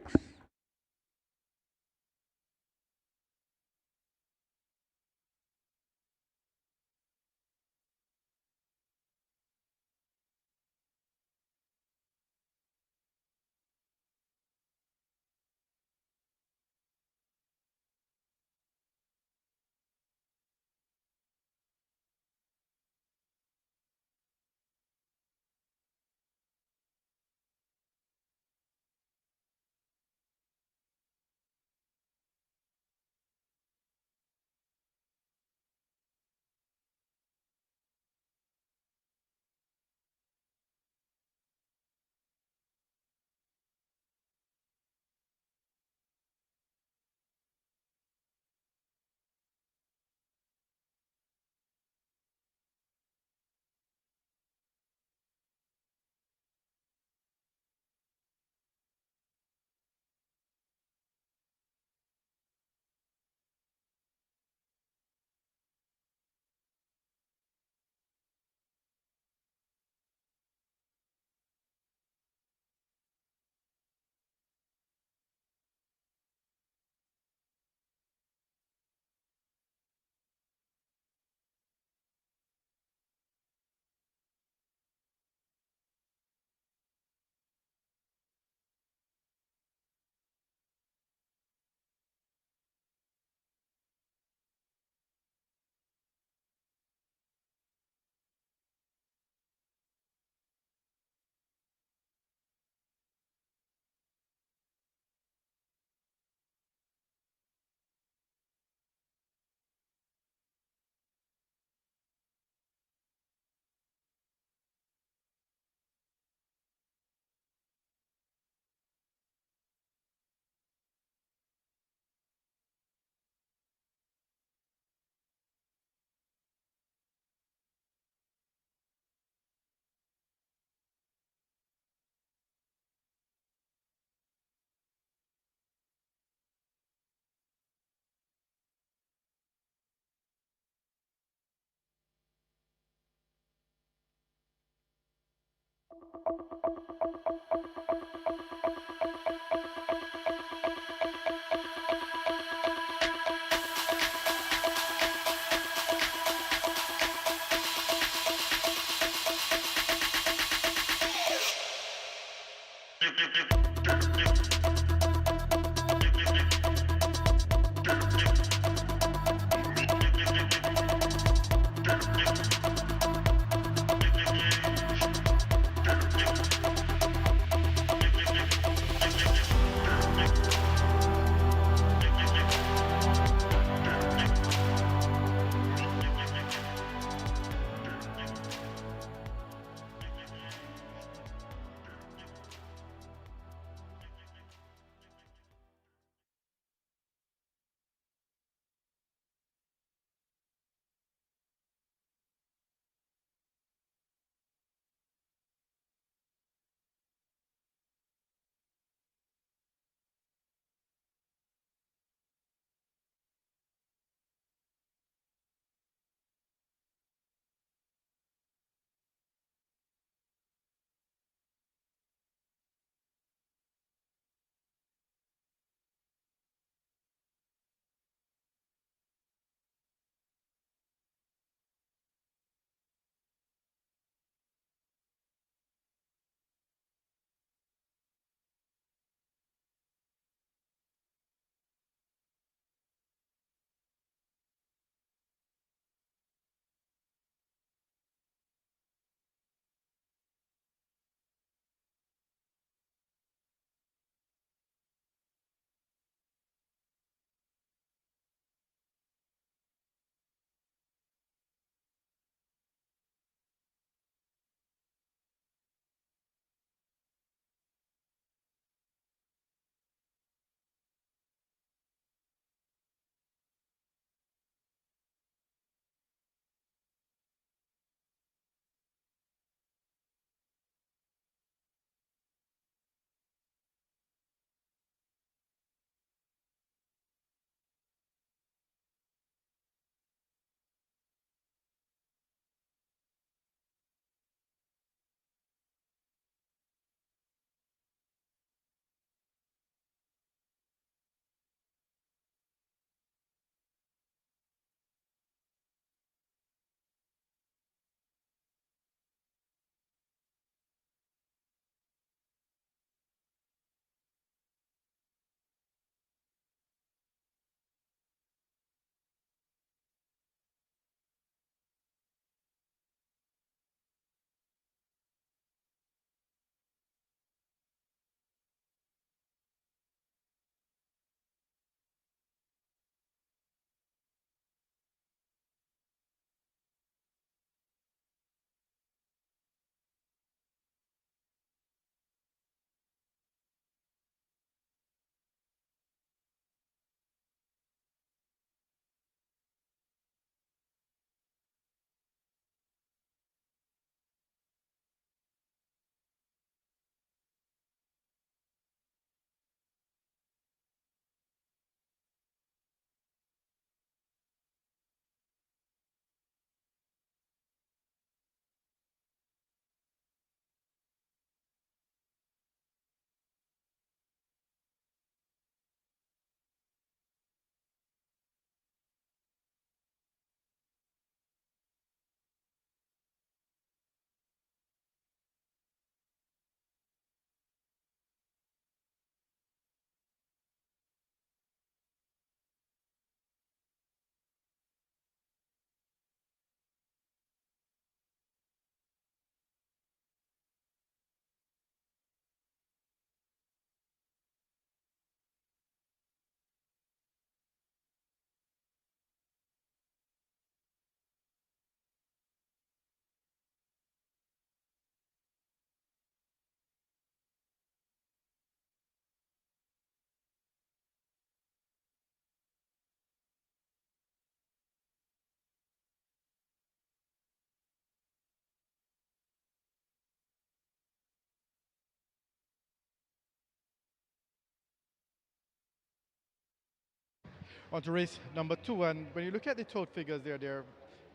On to race number 2, and when you look at the total figures there are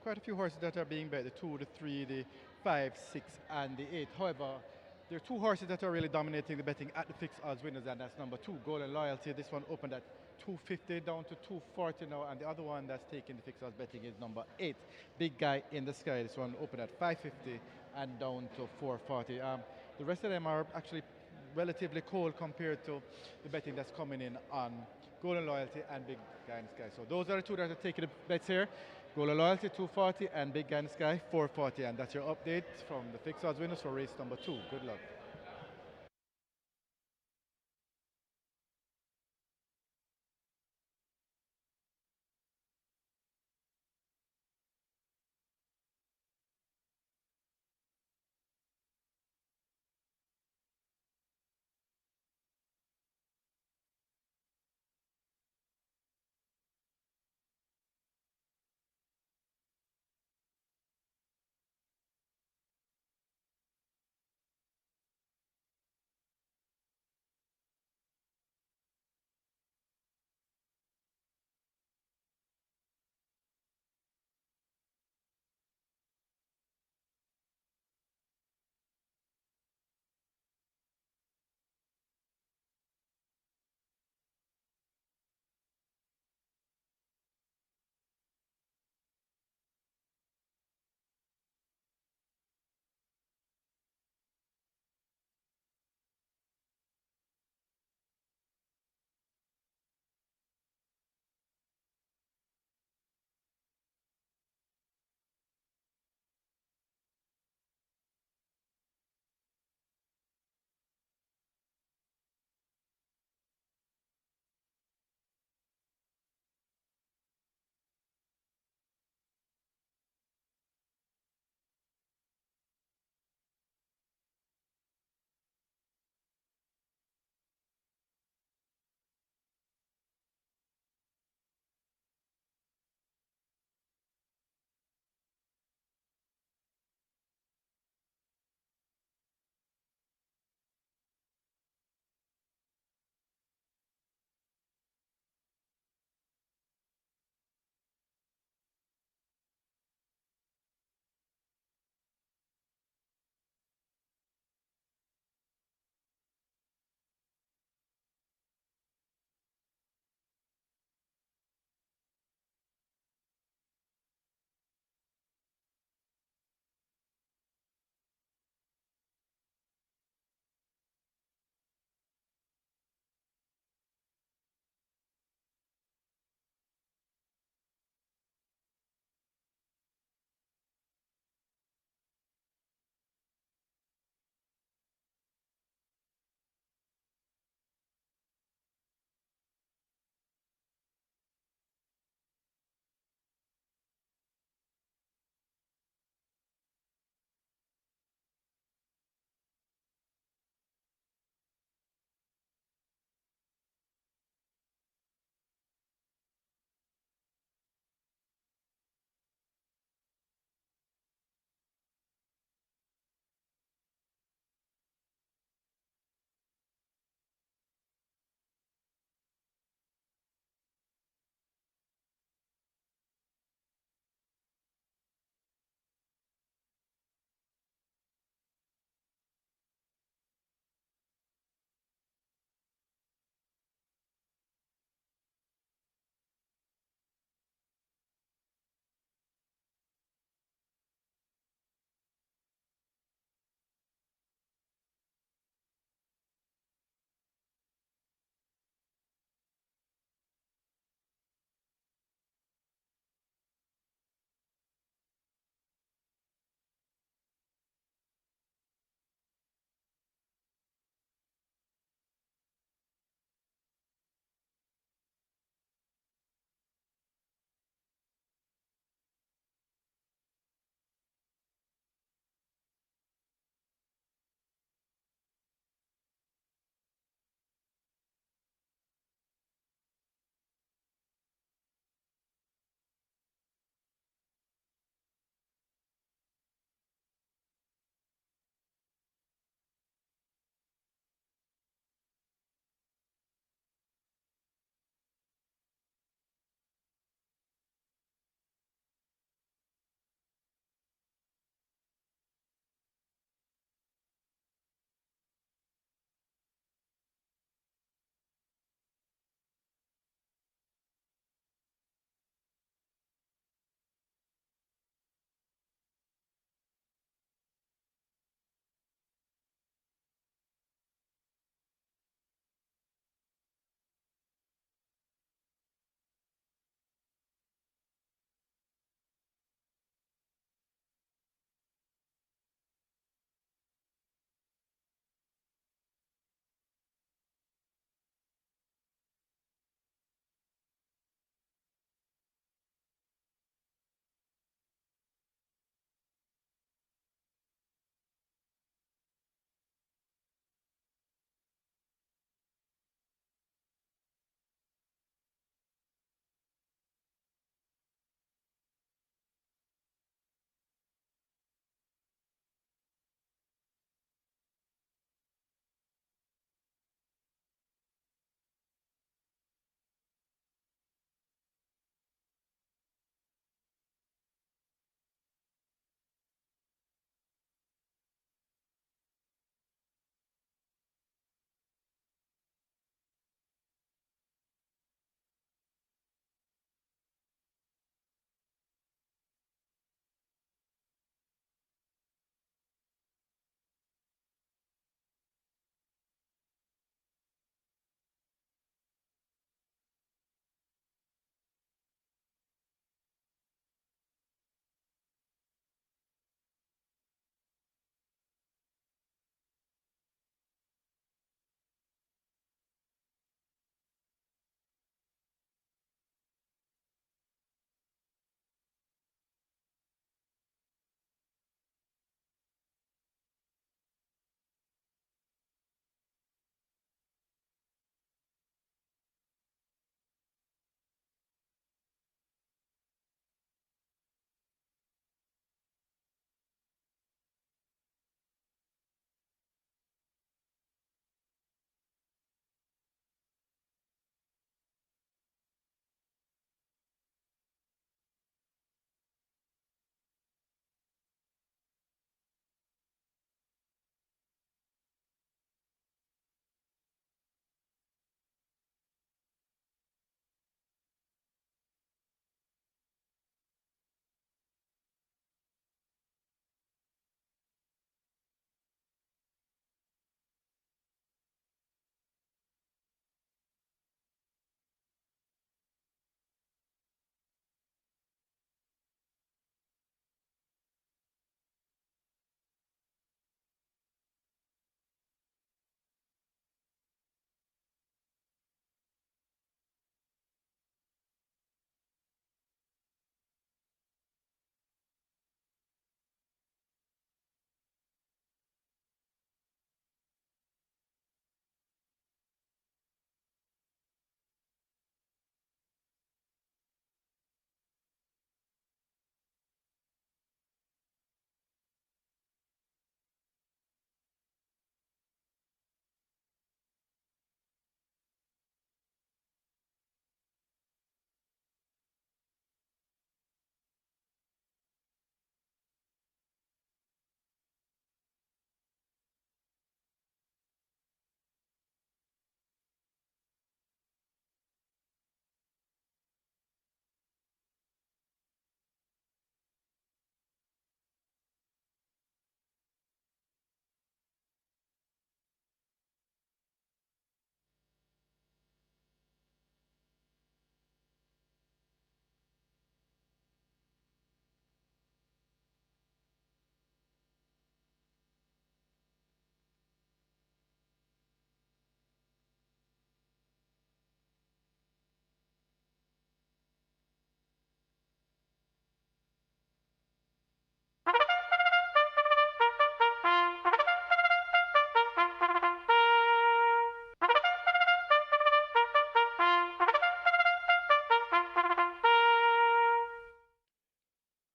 quite a few horses that are being bet, the 2, the 3, the 5, 6, and the 8. However, there are two horses that are really dominating the betting at the fixed odds winners, and that's number 2, Goal and Loyalty. This one opened at 250 down to 240 now, and the other one that's taking the fixed odds betting is number 8, Big Guy in the Sky. This one opened at 550 and down to 440. The rest of them are actually relatively cold compared to the betting that's coming in on Golden Loyalty and Big Guy in the Sky. So those are the two that are taking the bets here. Golden Loyalty 240 and Big Guy in the Sky 440. And that's your update from the fixed odds winners for race number 2. Good luck.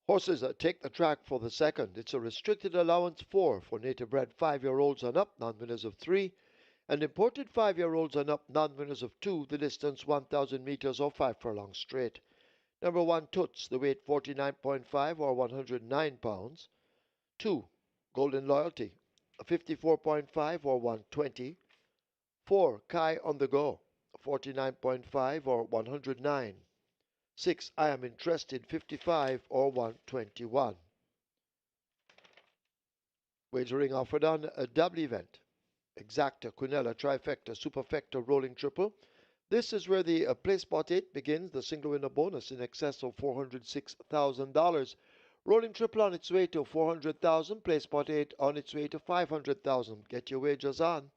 Horses take the track for the second. It's a restricted allowance 4 for native bred 5-year-olds and up, non-winners of 3, and imported 5-year-olds and up, non-winners of 2, the distance 1,000 meters or 5 furlongs straight. Number 1, Toots, the weight 49.5 or 109 pounds. 2, Golden Loyalty, 54.5 or 120. 4, Kai on the Go, 49.5 or 109. 6, I Am Interested, 55 or 121. Wagering offered on a double event. Exacta, Quinella, Trifecta, Superfecta, Rolling Triple. This is where the Play Spot 8 begins, the single winner bonus in excess of $406,000. Rolling Triple on its way to $400,000, Play Spot 8 on its way to $500,000. Get your wagers on.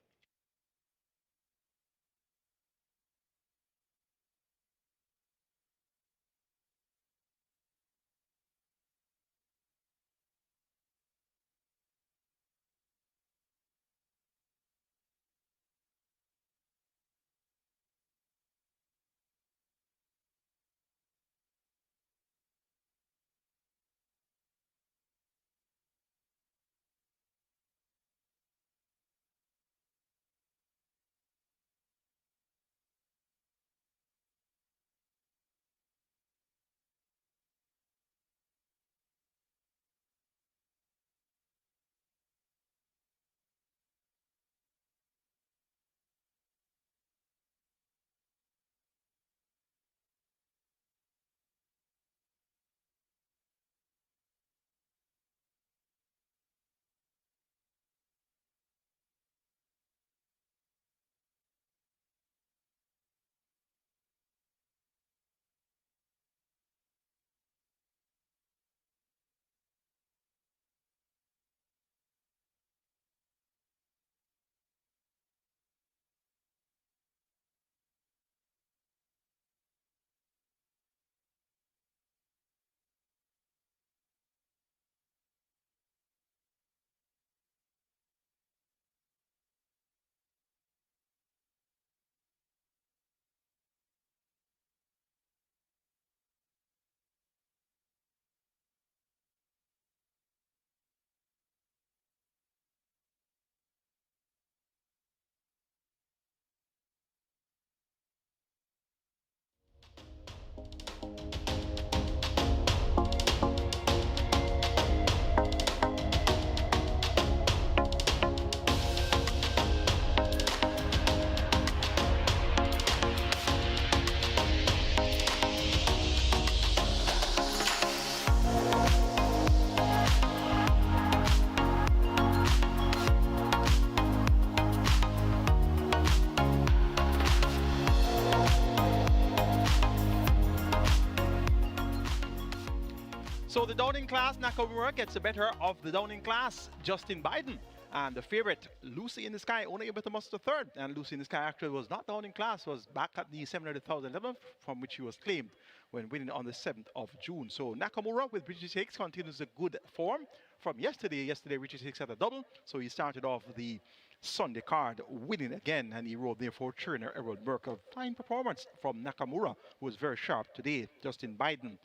So the Downing class, Nakamura gets the better of the Downing class, Justin Biden. And the favorite, Lucy in the Sky, only able to muster third. And Lucy in the Sky actually was not Downing class, was back at the 700,000 level from which she was claimed when winning on the 7th of June. So Nakamura with British Hicks continues a good form from yesterday. Yesterday, British Hicks had a double, so he started off the Sunday card winning again, and he rode therefore CHINNA, ERROL, Merkel. Fine performance from Nakamura, who was very sharp today. Justin Biden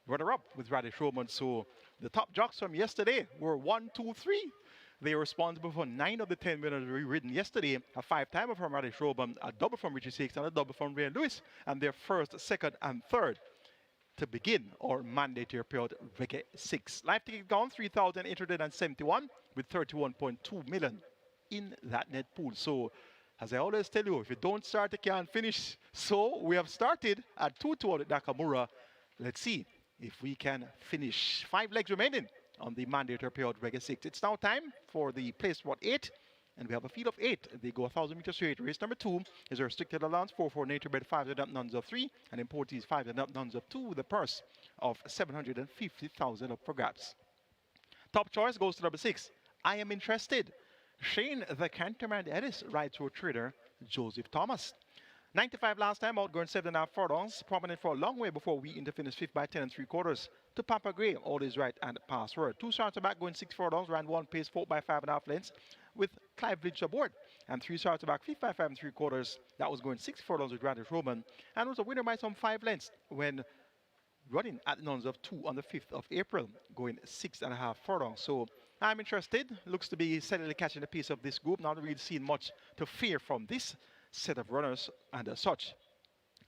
runner-up with Radish Roman. So the top jocks from yesterday were 1, 2, 3. They are responsible for 9 of the 10 winners ridden yesterday. A 5-timer from Radish Roman, a double from Richie Six, and a double from Ray Lewis. And their first, second, and third to begin our mandatory period Reggae 6. Live ticket count 3,871 with 31.2 million in that net pool. So as I always tell you, if you don't start, you can't finish. So we have started at 2-2 at Nakamura. Let's see if we can finish. 5 legs remaining on the mandatory period Reggae 6. It's now time for the place spot 8, and we have a field of 8. They go 1,000 meters straight. Race number 2 is a restricted allowance, 4 for nature bred, 5 and up, nuns of 3, and importees 5 and up, nuns of 2, with a purse of 750,000 up for grabs. Top choice goes to number 6. I Am Interested. Shane the Canterman Ellis rides for trader Joseph Thomas. 95 last time, outgoing 7.5 furlongs, prominent for a long way before we into finish 5th by 10 3/4 to Papa Gray, all is right and password. 2 starts back, going 6 furlongs, ran 1 pace, 4 by 5.5 lengths with Clive Lynch aboard. And 3 starts back, 5th by 5 3/4, that was going 6 furlongs with Radish Roman, and was a winner by some 5 lengths when running at the nuns of 2 on the 5th of April, going 6.5 furlongs. So I'm interested. Looks to be steadily catching the pace of this group. Not really seeing much to fear from this set of runners, and as such,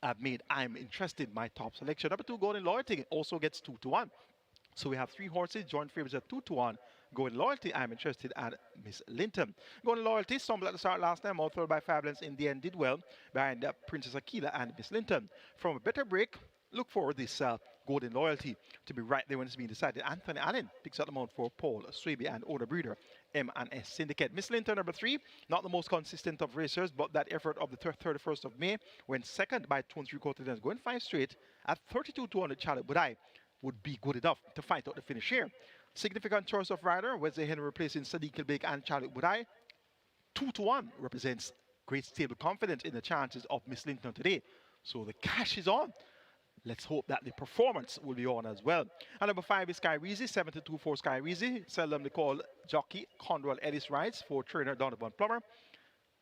I've made I'm interested my top selection. Number 2, Golden Loyalty, also gets 2 to 1. So we have 3 horses, joint favorites at 2 to 1. Golden Loyalty, I'm interested at Miss Linton. Golden Loyalty stumbled at the start last time, outthrown by Fabulence. In the end, did well behind Princess Aquila and Miss Linton. From a better break, look for this Golden Loyalty to be right there when it's being decided. Anthony Allen picks up the mount for Paul Swaby and Older Breeder, M&S Syndicate. Miss Linton, number 3, not the most consistent of racers, but that effort of the 31st of May went second by 2 3/4 lengths, going 5 straight at 32-200 Charlotte Budai would be good enough to fight out the finish here. Significant choice of rider, Wesley Henry replacing Sadiq Kilbake and Charlotte Budai. 2 to 1 represents great stable confidence in the chances of Miss Linton today. So the cash is on. Let's hope that the performance will be on as well. And number 5 is Sky Reezy, 7-2 for Sky Reezy. Seldomly called jockey, Conrad Ellis rides for trainer Donovan Plummer.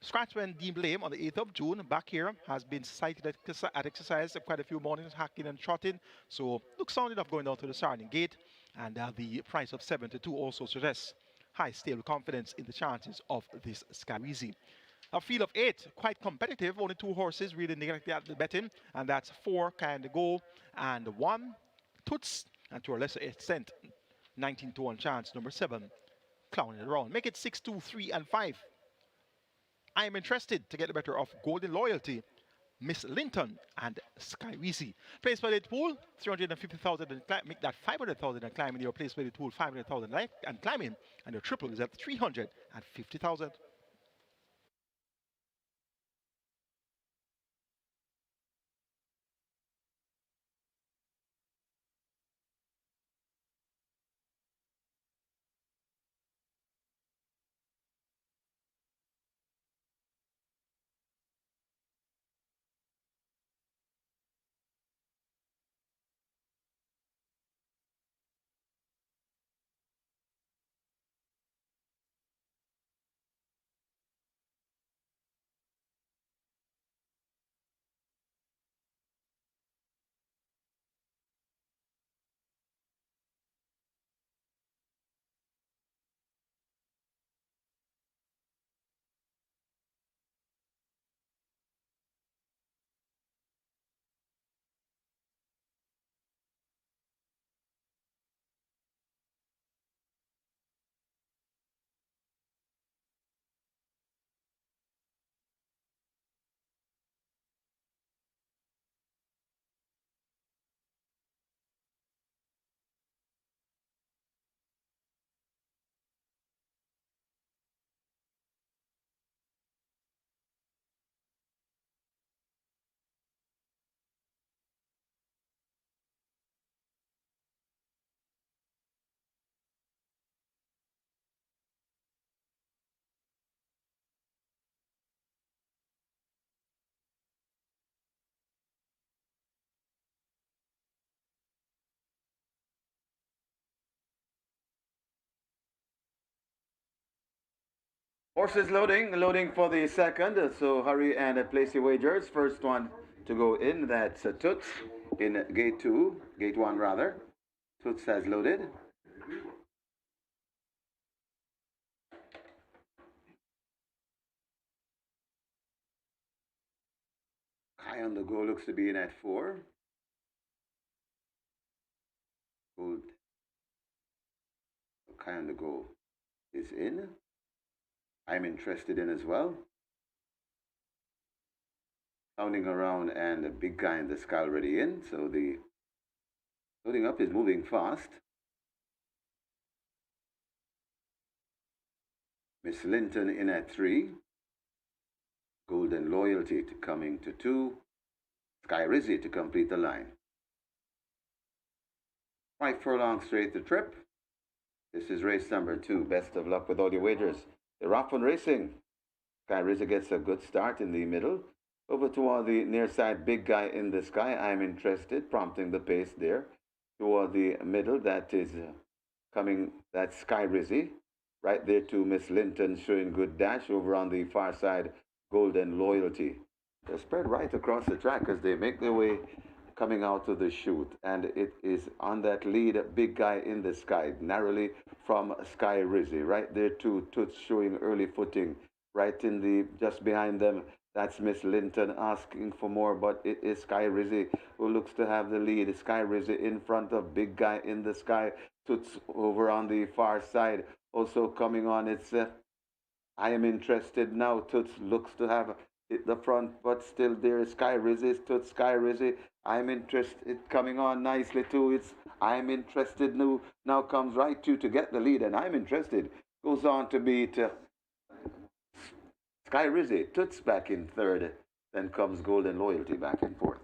Scratch when deemed lame on the 8th of June. Back here has been cited at exercise quite a few mornings, hacking and trotting. So looks sound enough going down to the starting gate. And the price of 7-2 also suggests high stable confidence in the chances of this Sky Reezy. A field of 8, quite competitive. Only 2 horses really neglected at the betting, and that's 4 Kind Go and 1 Toots, and to a lesser extent, 19 to 1 chance, number 7, Clowning Around. Make it 6, 2, 3, and 5. I am interested to get the better of Golden Loyalty, Miss Linton, and Sky Reezy. Place by the pool, 350,000 and make that 500,000 and climbing. Your place by the pool, 500,000 and climbing, and your triple is at 350,000. Horses loading for the second. So hurry and place your wagers. First one to go in, that's Toots in gate 2, gate 1 rather. Toots has loaded. High on the go looks to be in at 4. Gold. High on the go is in. I'm interested in as well. Sounding around and the big guy in the sky already in. So the loading up is moving fast. Miss Linton in at 3. Golden Loyalty to coming to 2. Sky Rizzy to complete the line. 5 furlongs straight to trip. This is race number 2. Best of luck with all your wagers. They're off on racing. Sky Rizzy gets a good start in the middle. Over toward the near side, big guy in the sky. I'm interested, prompting the pace there. Toward the middle, that is coming, that's Sky Rizzy. Right there to Miss Linton showing good dash. Over on the far side, Golden Loyalty. They're spread right across the track as they make their way coming out of the chute, and it is on that lead, big guy in the sky, narrowly from Sky Rizzy. Right there, too, Toots showing early footing. Right in the, just behind them, that's Miss Linton asking for more, but it is Sky Rizzy who looks to have the lead. Sky Rizzy in front of big guy in the sky. Toots over on the far side. Also coming on, it's I am interested now. Toots looks to have hit the front, but still there is Sky Rizzy. Toots Sky Rizzy. I'm interested. Coming on nicely too. It's I'm interested now. Now comes right to get the lead, and I'm interested. Goes on to beat Sky Rizzy. Toots back in third. Then comes Golden Loyalty back in fourth.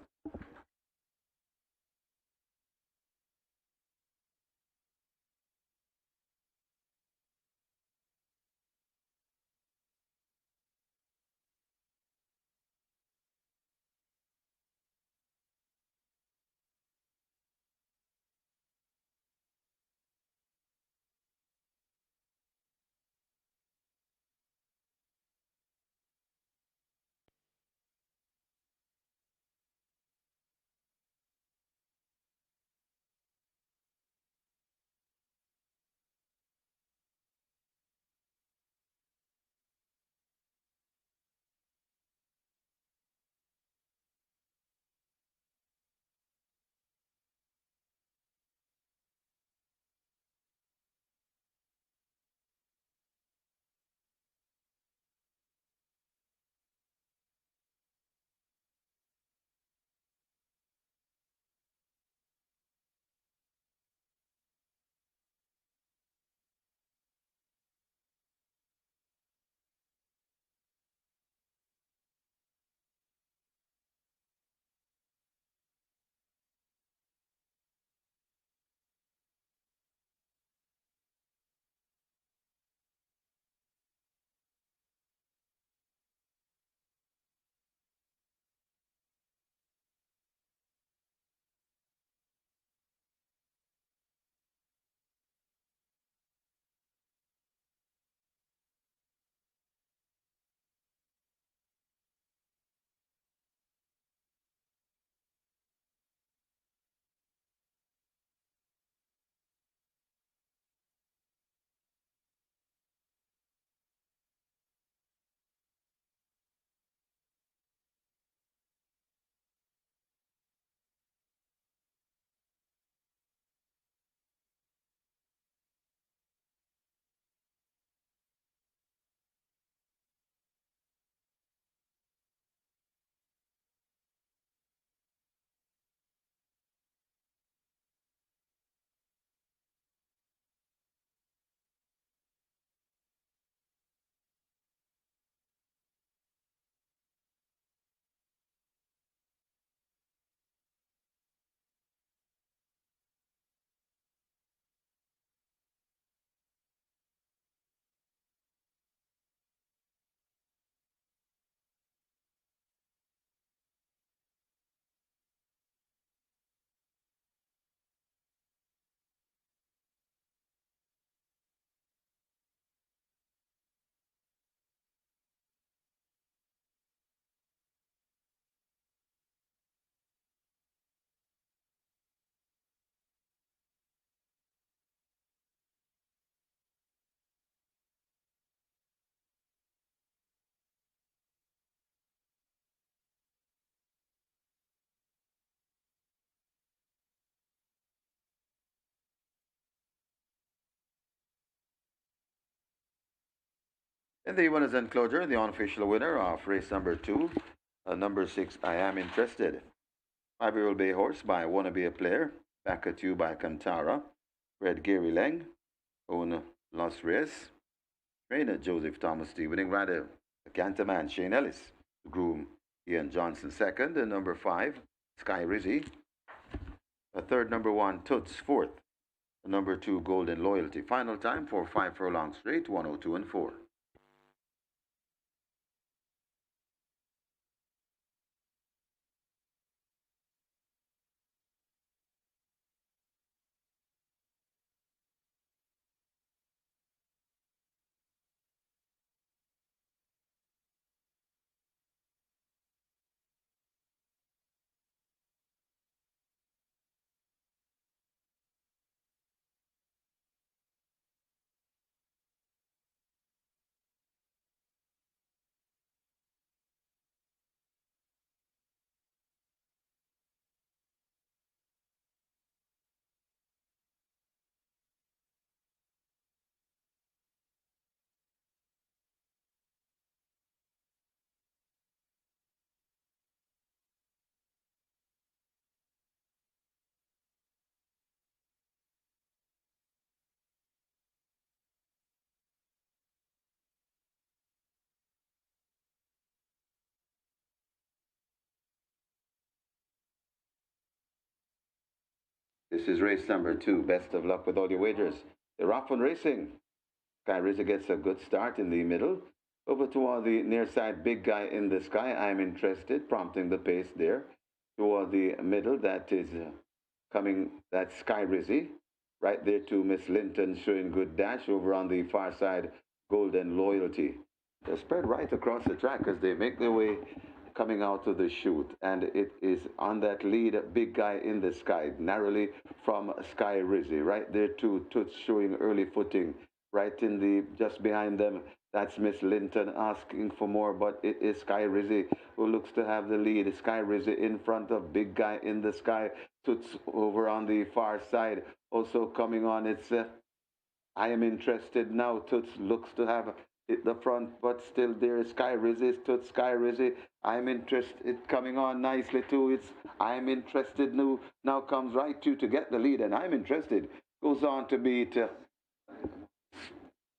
And the winners enclosure, the unofficial winner of race number 2, number 6, I Am Interested. 5-year-old Bay Horse by Wanna Be a Player. Back at You by Kantara. Red Gary Lang. Own Los Reyes. Trainer Joseph Thomas the winning rider. The Canterman Shane Ellis. The groom Ian Johnson second. And number 5, Sky Rizzy. A third, number 1, Toots fourth. Number 2, Golden Loyalty. Final time for 5 furlongs straight, 102 and 4. This is race number 2. Best of luck with all your wagers. They're off on racing. Sky Rizzy gets a good start in the middle. Over toward the near side, Big Guy in the Sky. I'm interested, prompting the pace there. Toward the middle, that is coming, that's Sky Rizzy. Right there to Miss Linton, showing good dash. Over on the far side, Golden Loyalty. They're spread right across the track as they make their way coming out of the chute, and it is on that lead, Big Guy in the Sky, narrowly from Sky Rizzy. Right there too, Toots showing early footing. Right in the, just behind them, that's Miss Linton asking for more, but it is Sky Rizzy who looks to have the lead. Sky Rizzy in front of Big Guy in the Sky. Toots over on the far side, also coming on. It's I am interested now. Toots looks to have hit the front, but still there is Sky Rizzy. Toots, Sky Rizzy. I'm interested. Coming on nicely too. It's I'm interested now. Now comes right to get the lead, and I'm interested. Goes on to beat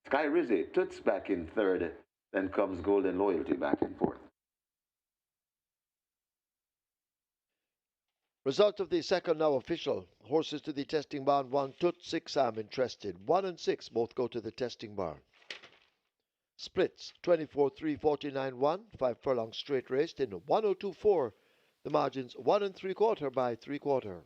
Sky Rizzy. Toots back in third. Then comes Golden Loyalty back in fourth. Result of the second now official. Horses to the testing barn. 1, Toot, 6, I'm interested. 1 and 6 both go to the testing barn. Splits 24-3, 49-1. 5 furlong straight raced in 102.4. The margins 1 3/4 by 3/4.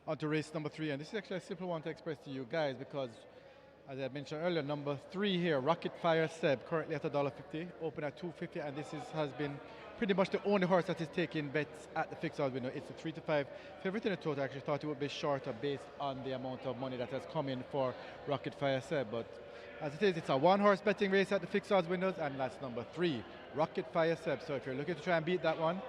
On to race number 3, and this is actually a simple one to express to you guys because, as I mentioned earlier, number 3 here, Rocket Fire Seb, currently at $1.50, open at $2.50, and this has been pretty much the only horse that is taking bets at the fixed odds window. It's a 3 to 5 favorite in the total. I actually thought it would be shorter based on the amount of money that has come in for Rocket Fire Seb, but as it is, it's a one-horse betting race at the fixed odds windows, and that's number 3, Rocket Fire Seb. So if you're looking to try and beat that one,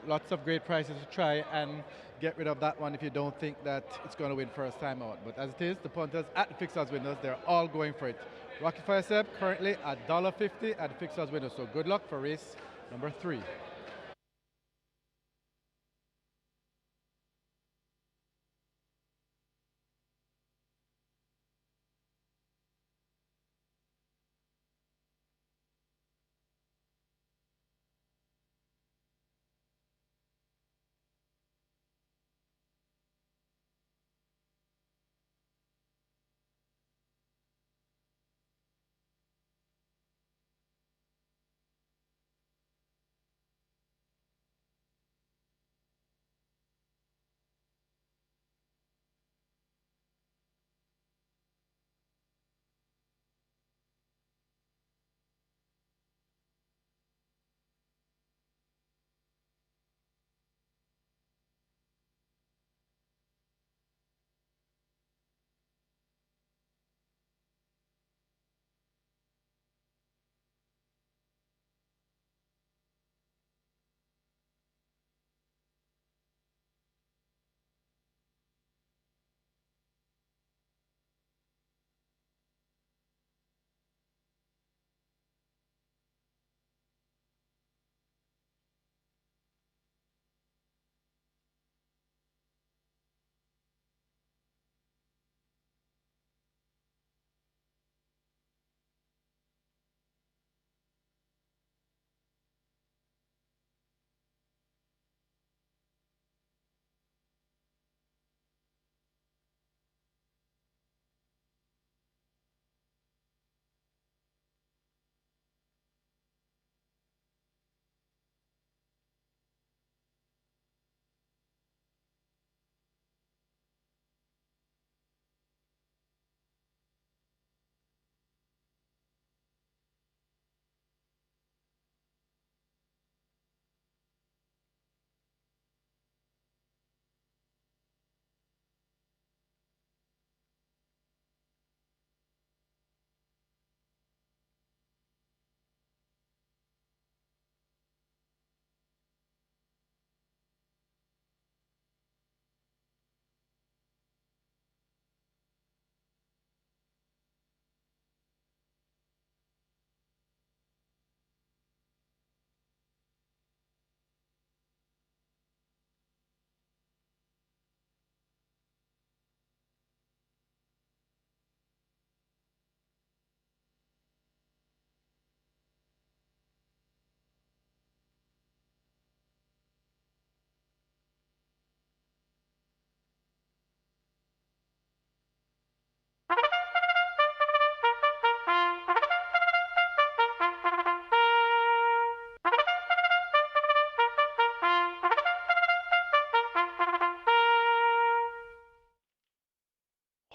lots of great prices to try and get rid of that one if you don't think that it's going to win first time out. But as it is, the punters at the fixed odds windows, they're all going for it. Rocket Fire Seb currently at $1.50 at the fixed odds windows. So good luck for race number 3.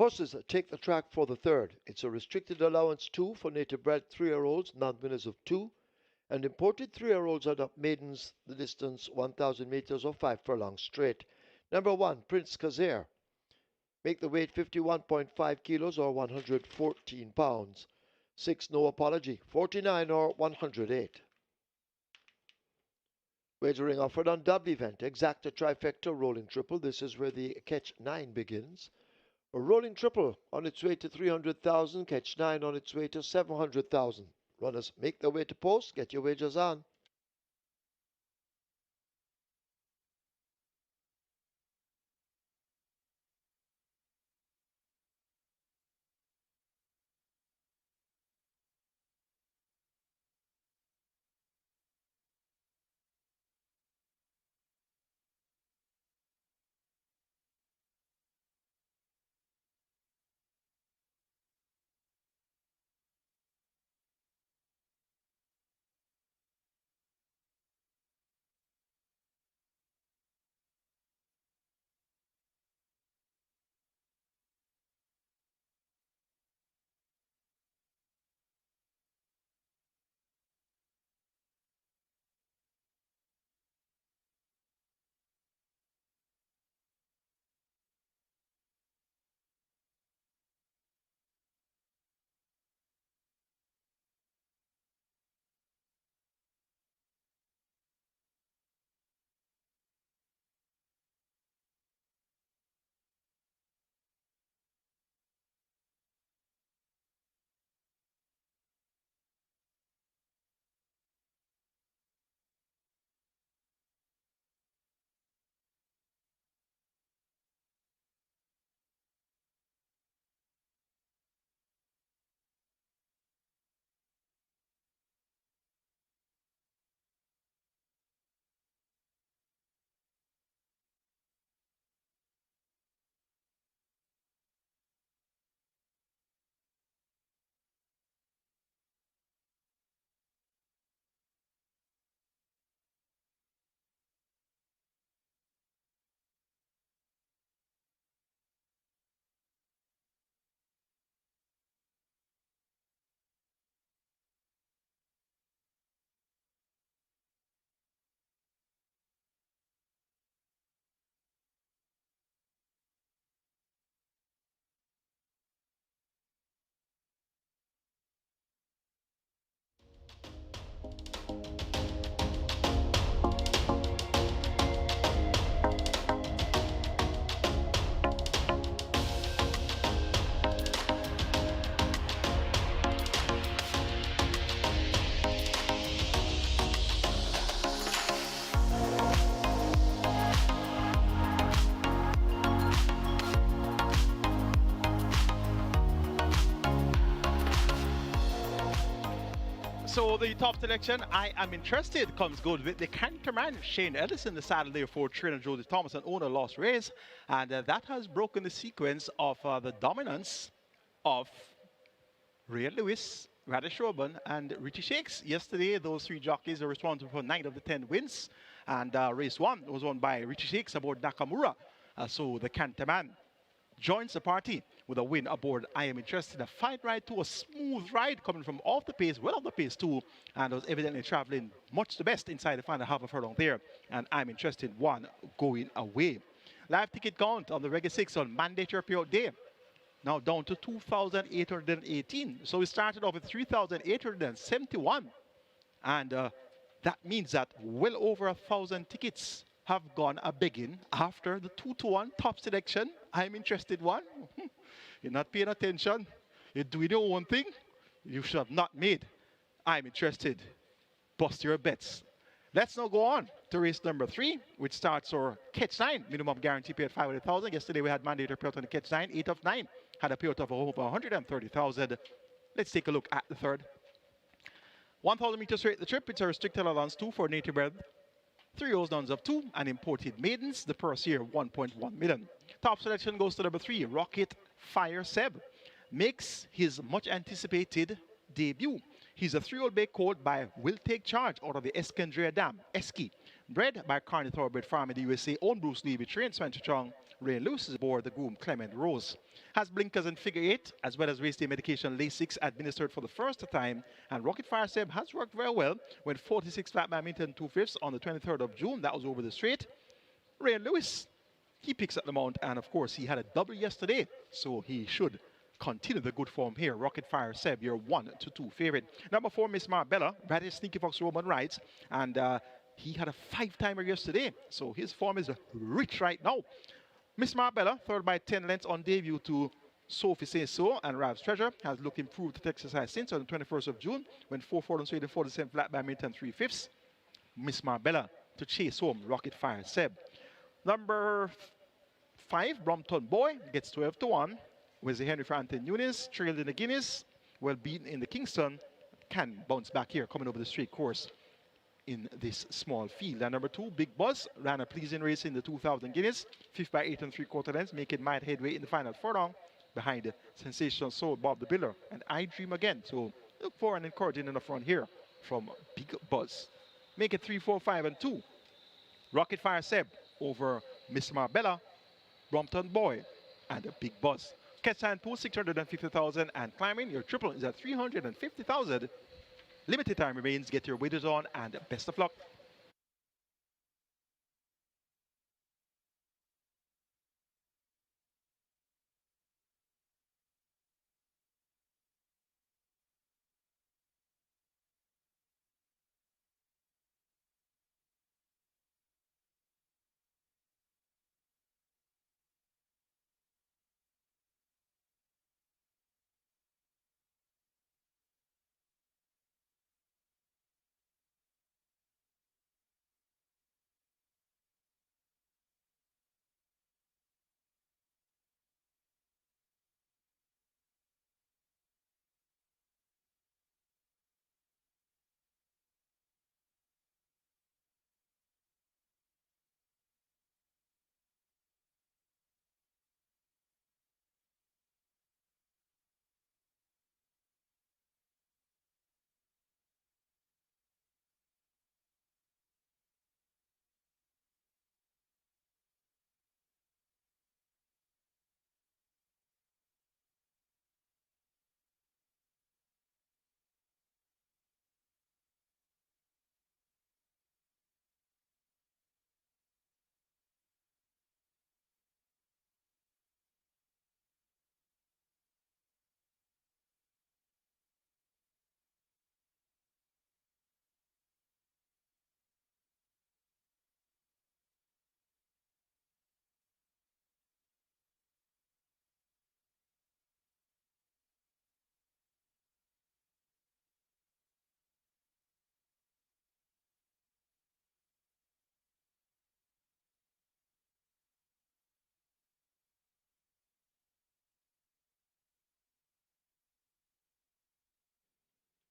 Horses take the track for the third. It's a restricted allowance 2 for native bred 3-year-olds, non-winners of 2, and imported 3-year-olds are maidens the distance 1,000 meters or 5 furlongs straight. Number 1, Prince Kazir. Make the weight 51.5 kilos or 114 pounds. 6, No Apology, 49 or 108. Wagering offered on double event. Exacta trifecta rolling triple. This is where the catch 9 begins. A rolling triple on its way to 300,000. Catch 9 on its way to 700,000. Runners make their way to post. Get your wagers on. So the top selection, I Am Interested, comes good with the Canterman, Shane Ellison, the saddle there for trainer Jody Thomas, an owner lost race. And that has broken the sequence of the dominance of Ray Lewis, Radish Robin, and Richie Shakes. Yesterday, those three jockeys are responsible for 9 of the 10 wins. And race 1 was won by Richie Shakes aboard Nakamura. So the Canterman joins the party with a win aboard I Am Interested. A fine ride to a smooth ride coming from off the pace, well off the pace too, and was evidently traveling much the best inside the final half of furlong there. And I'm Interested one going away. Live ticket count on the Reggae 6 on mandatory payout day. Now down to 2,818. So we started off with 3,871. And that means that well over 1,000 tickets have gone a begging after the 2-to-1 top selection. I'm Interested one. You're not paying attention. You're doing your own thing. You should have not made I'm Interested. Bust your bets. Let's now go on to race number 3, which starts our catch 9. Minimum guarantee pay at 500,000. Yesterday we had mandatory payout on the catch 9. 8 of 9 had a payout of over 130,000. Let's take a look at the third. 1,000 meters straight the trip. It's a restricted allowance 2 for native bred 3 downs of 2 and imported maidens. The purse here 1.1 million. Top selection goes to number 3, Rocket Fire Seb. Makes his much anticipated debut. He's a 3-year-old bay colt by Will Take Charge out of the Escandria Dam, Esky. Bred by Carney Thoroughbred Farm in the USA, owned Bruce Lee, trained Spencer Chung, Ray Lewis is aboard the groom Clement Rose. Has blinkers and figure 8, as well as race day medication Lasix administered for the first time. And Rocket Fire Seb has worked very well. Went 46 flat by meter and 2/5 on the 23rd of June. That was over the straight. Ray Lewis, he picks up the mount, and of course, he had a double yesterday, so he should continue the good form here. Rocket Fire Seb, your 1-2 favorite. Number 4, Miss Marbella, British Sneaky Fox Roman rides, and he had a 5-timer yesterday, so his form is rich right now. Miss Marbella, third by 10 lengths on debut to Sophie Say So, and Rav's Treasure has looked improved to exercise since on the 21st of June, went 4-4 and straight and 47 flat by minute and 3/5. Miss Marbella to chase home Rocket Fire Seb. Number 5, Brompton Boy, gets 12-1. Wesley Henry for Anthony Nunes, trailed in the Guinness, well beaten in the Kingston, can bounce back here, coming over the straight course in this small field. And number 2, Big Buzz, ran a pleasing race in the 2000 Guinness, 5th by 8 3/4 lengths, making mild headway in the final furlong behind Sensational Soul, Bob the Builder, and I Dream Again. So look for an encouraging enough run here from Big Buzz. Make it 3, 4, 5, and 2. Rocket Fire Seb over Miss Marbella, Brompton Boy, and a Big Buzz. Catch and pool 650,000, and climbing your triple is at 350,000. Limited time remains. Get your waders on, and best of luck.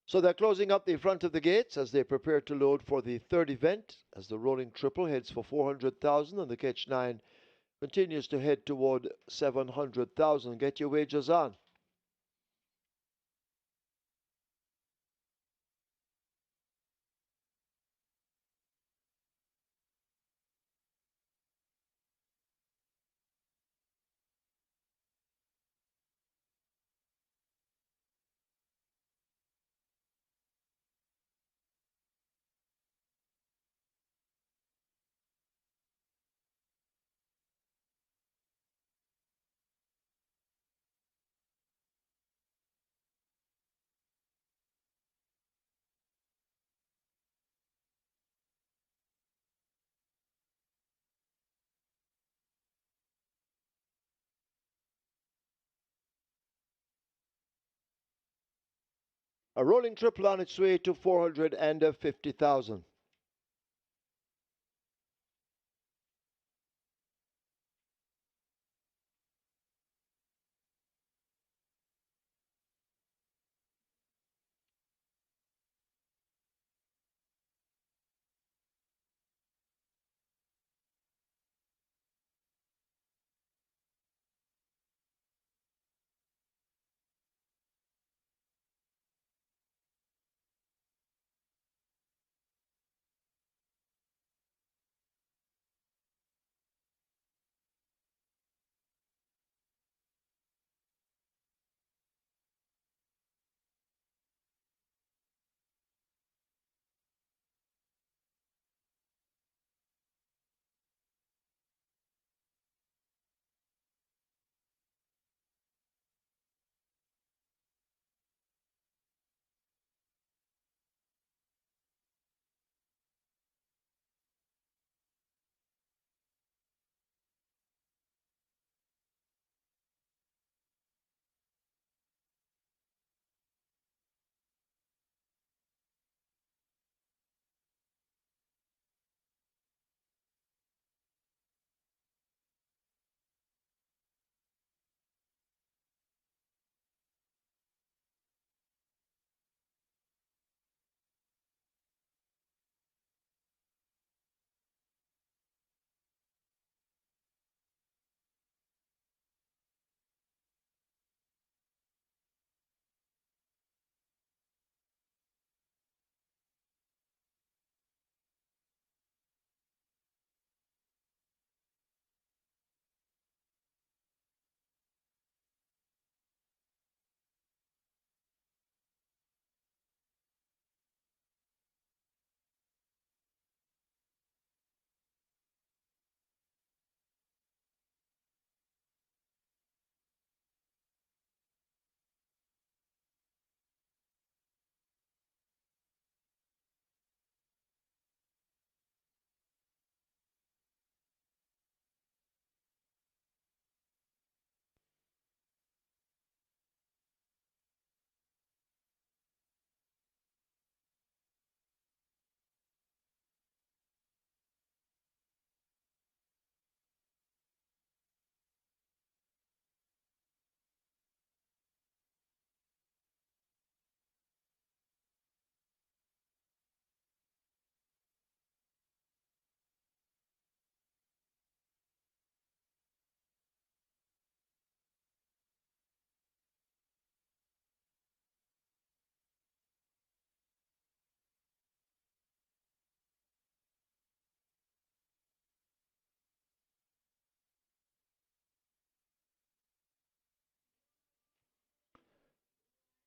So they're closing up the front of the gates as they prepare to load for the third event as the rolling triple heads for 400,000 and the catch 9 continues to head toward 700,000. Get your wagers on. A rolling triple on its way to 450,000.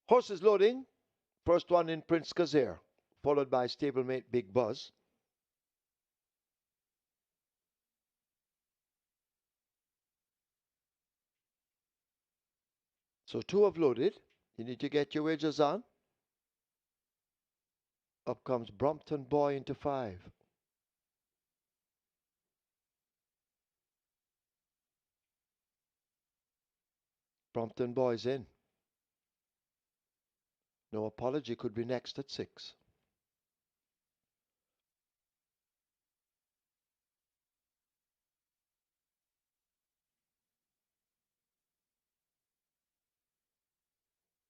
Horses loading. First one in Prince Kazir, followed by stablemate Big Buzz. So two have loaded. You need to get your wagers on. Up comes Brompton Boy into 5. Brompton Boy's in. No Apology could be next at 6.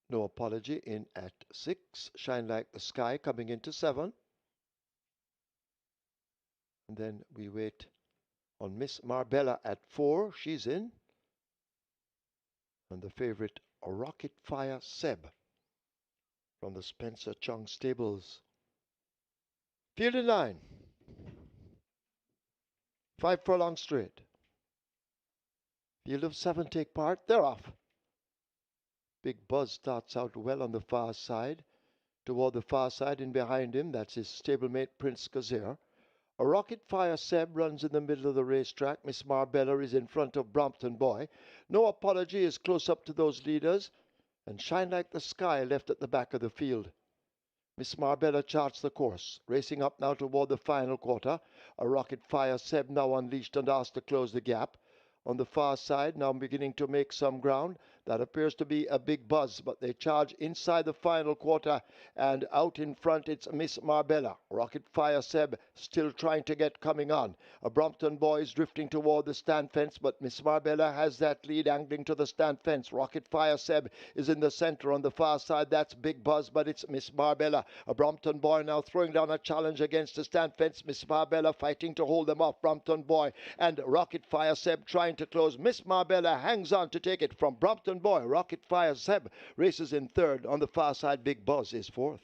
No Apology in at 6. Shine Like the Sky coming into 7. And then we wait on Miss Marbella at 4. She's in. And the favorite Rocket Fire Seb from the Spencer Chung Stables. Field in 9. 5 furlong straight. Field of 7 take part. They're off. Big Buzz starts out well on the far side. Toward the far side and behind him, that's his stablemate Prince Kazir. A Rocket Fire Seb runs in the middle of the racetrack. Miss Marbella is in front of Brompton Boy. No Apology is close up to those leaders. And Shine Like the Sky left at the back of the field. Miss Marbella charts the course, racing up now toward the final quarter. A Rocket Fire Seb now unleashed and asked to close the gap. On the far side, now beginning to make some ground. That appears to be a Big Buzz, but they charge inside the final quarter, and out in front it's Miss Marbella. Rocket Fire Seb still trying to get coming on. A Brompton Boy is drifting toward the stand fence, but Miss Marbella has that lead angling to the stand fence. Rocket Fire Seb is in the center on the far side. That's Big Buzz, but it's Miss Marbella. A Brompton Boy now throwing down a challenge against the stand fence. Miss Marbella fighting to hold them off. Brompton Boy and Rocket Fire Seb trying to close. Miss Marbella hangs on to take it from Brompton Boy. Rocket Fire Seb races in third. On the far side, Big Buzz is fourth.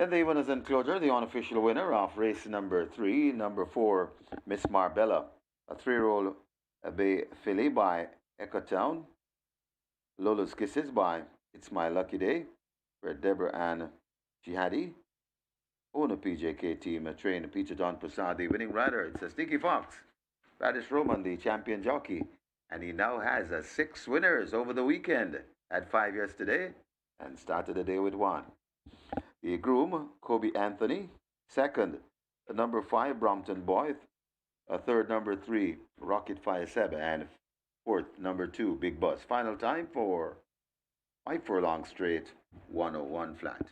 In the winners enclosure, the unofficial winner of race number 3, number 4, Miss Marbella, a 3-year-old Bay filly by Ecotown, Lola's Kisses by It's My Lucky Day, where Deborah Ann Jihadi, owner PJK team, trained Peter Don Prasad, the winning rider. It's a Sticky Fox. Radish Roman, the champion jockey, and he now has 6 winners over the weekend. Had 5 yesterday and started the day with 1. The groom, Kobe Anthony. Second, the number 5, Brompton Boy. Third, number 3, Rocket Fire Seb. And fourth, number 2, Big Buzz. Final time for 5 furlong straight, 101 flat.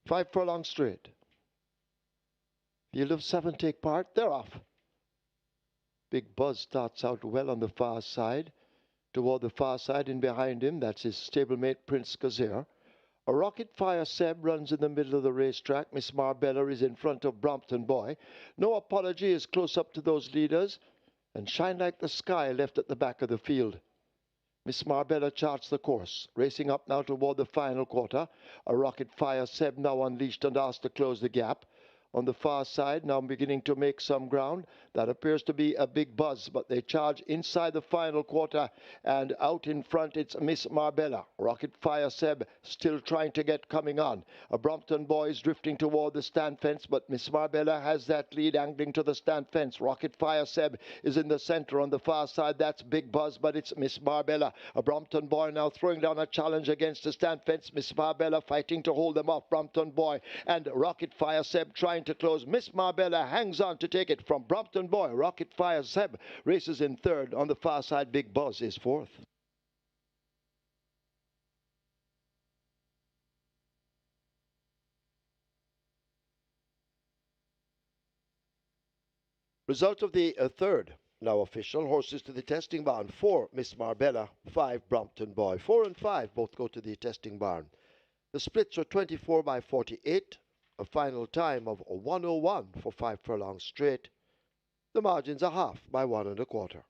Five furlong straight. Field of 7 take part. They're off. Big Buzz starts out well on the far side. Toward the far side and behind him, that's his stablemate Prince Kazir. A Rocket Fire Seb runs in the middle of the racetrack. Miss Marbella is in front of Brompton Boy. No Apology is close up to those leaders. And Shine Like the Sky left at the back of the field. Miss Marbella charts the course, racing up now toward the final quarter. A Rocket Fire Seb now unleashed and asked to close the gap. On the far side, now beginning to make some ground. That appears to be a Big Buzz, but they charge inside the final quarter, and out in front it's Miss Marbella. Rocket Fire Seb still trying to get coming on. A Brompton Boy is drifting toward the stand fence, but Miss Marbella has that lead angling to the stand fence. Rocket Fire Seb is in the center on the far side. That's Big Buzz, but it's Miss Marbella. A Brompton Boy now throwing down a challenge against the stand fence. Miss Marbella fighting to hold them off. Brompton Boy and Rocket Fire Seb trying to close. Miss Marbella hangs on to take it from Brompton Boy. Rocket Fire Seb races in third. On the far side, Big Buzz is fourth. Result of the third, now official. Horses to the testing barn. 4, Miss Marbella. 5, Brompton Boy. 4 and 5 both go to the testing barn. The splits are 24 by 48. A final time of 101 for 5 furlongs straight. The margins are half by 1 1/4.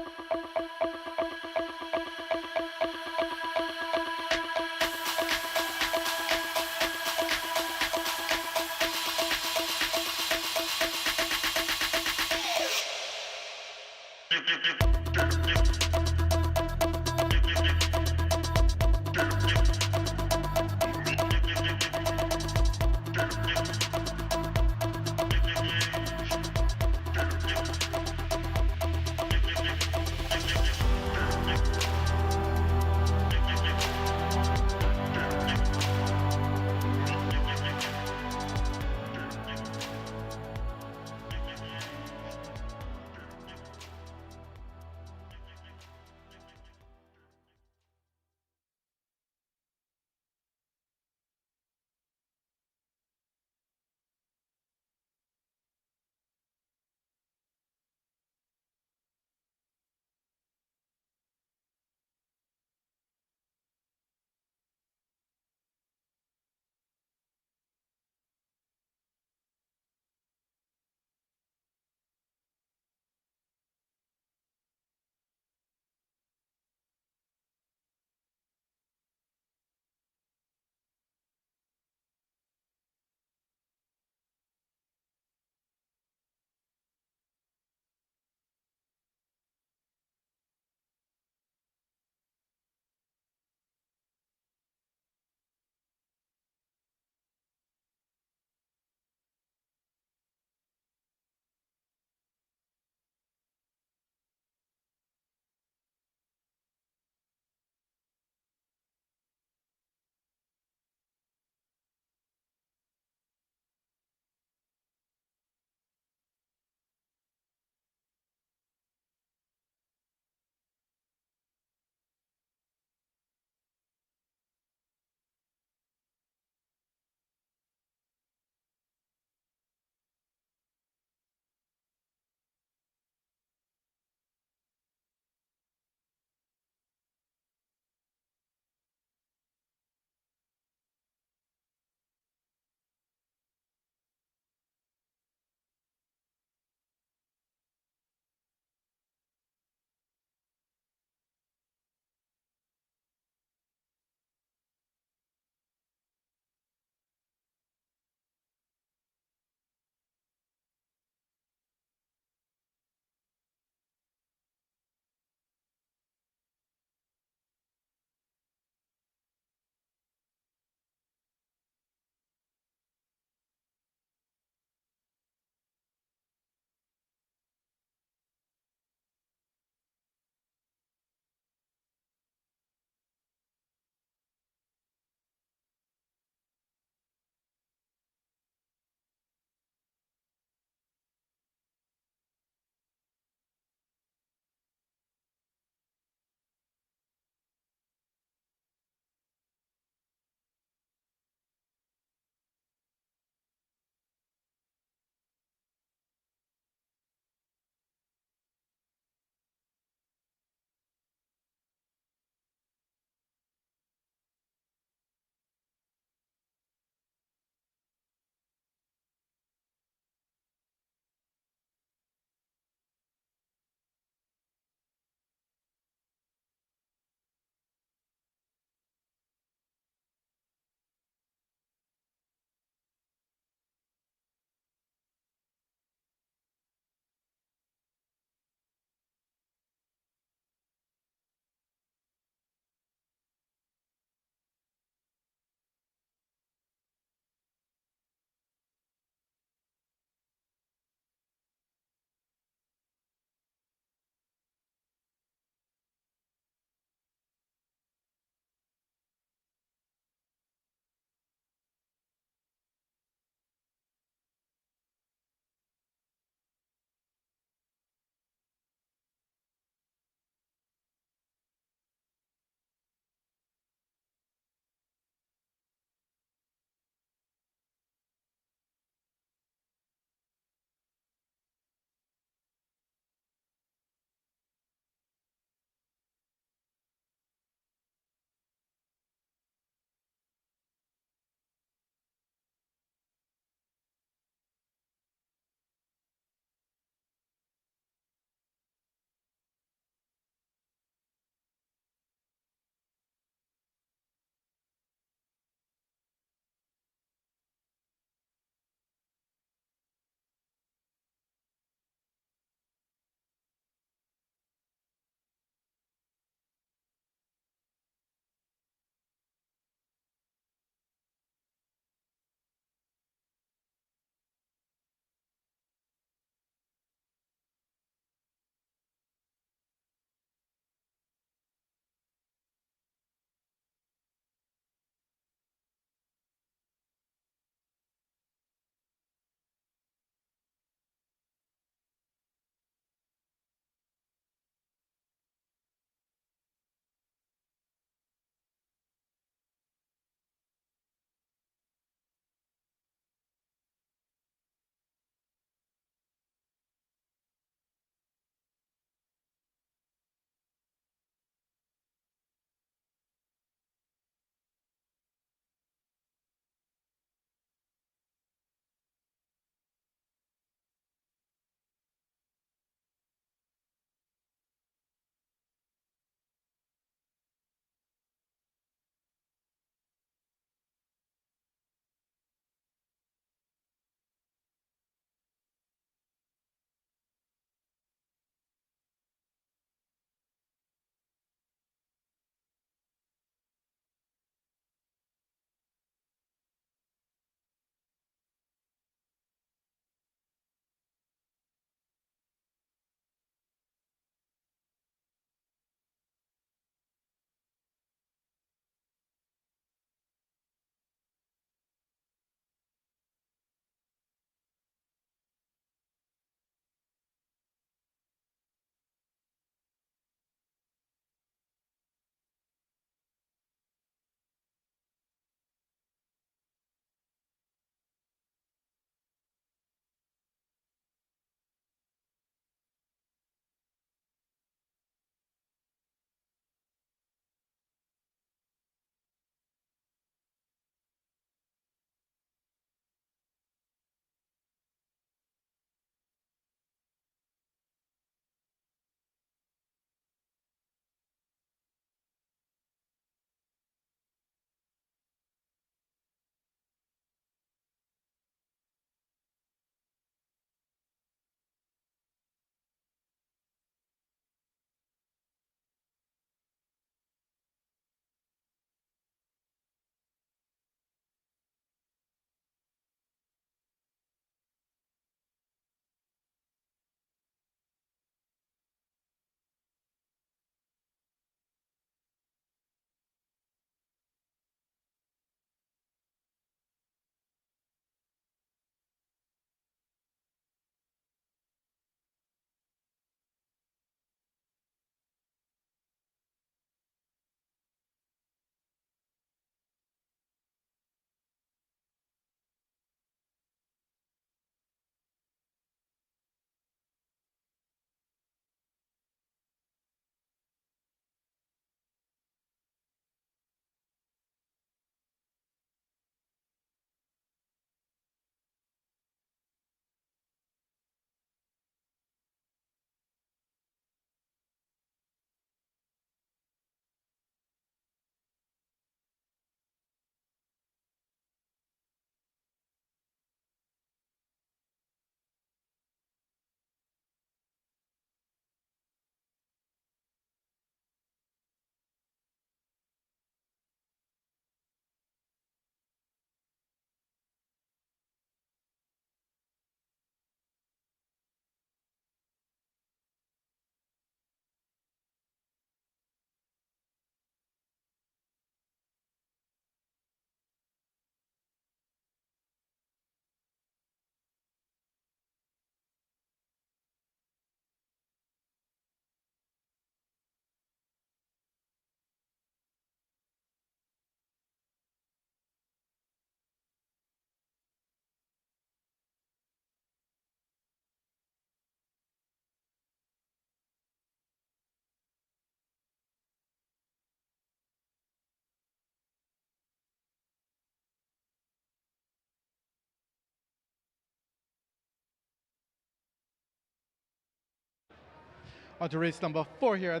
On to race number 4 here.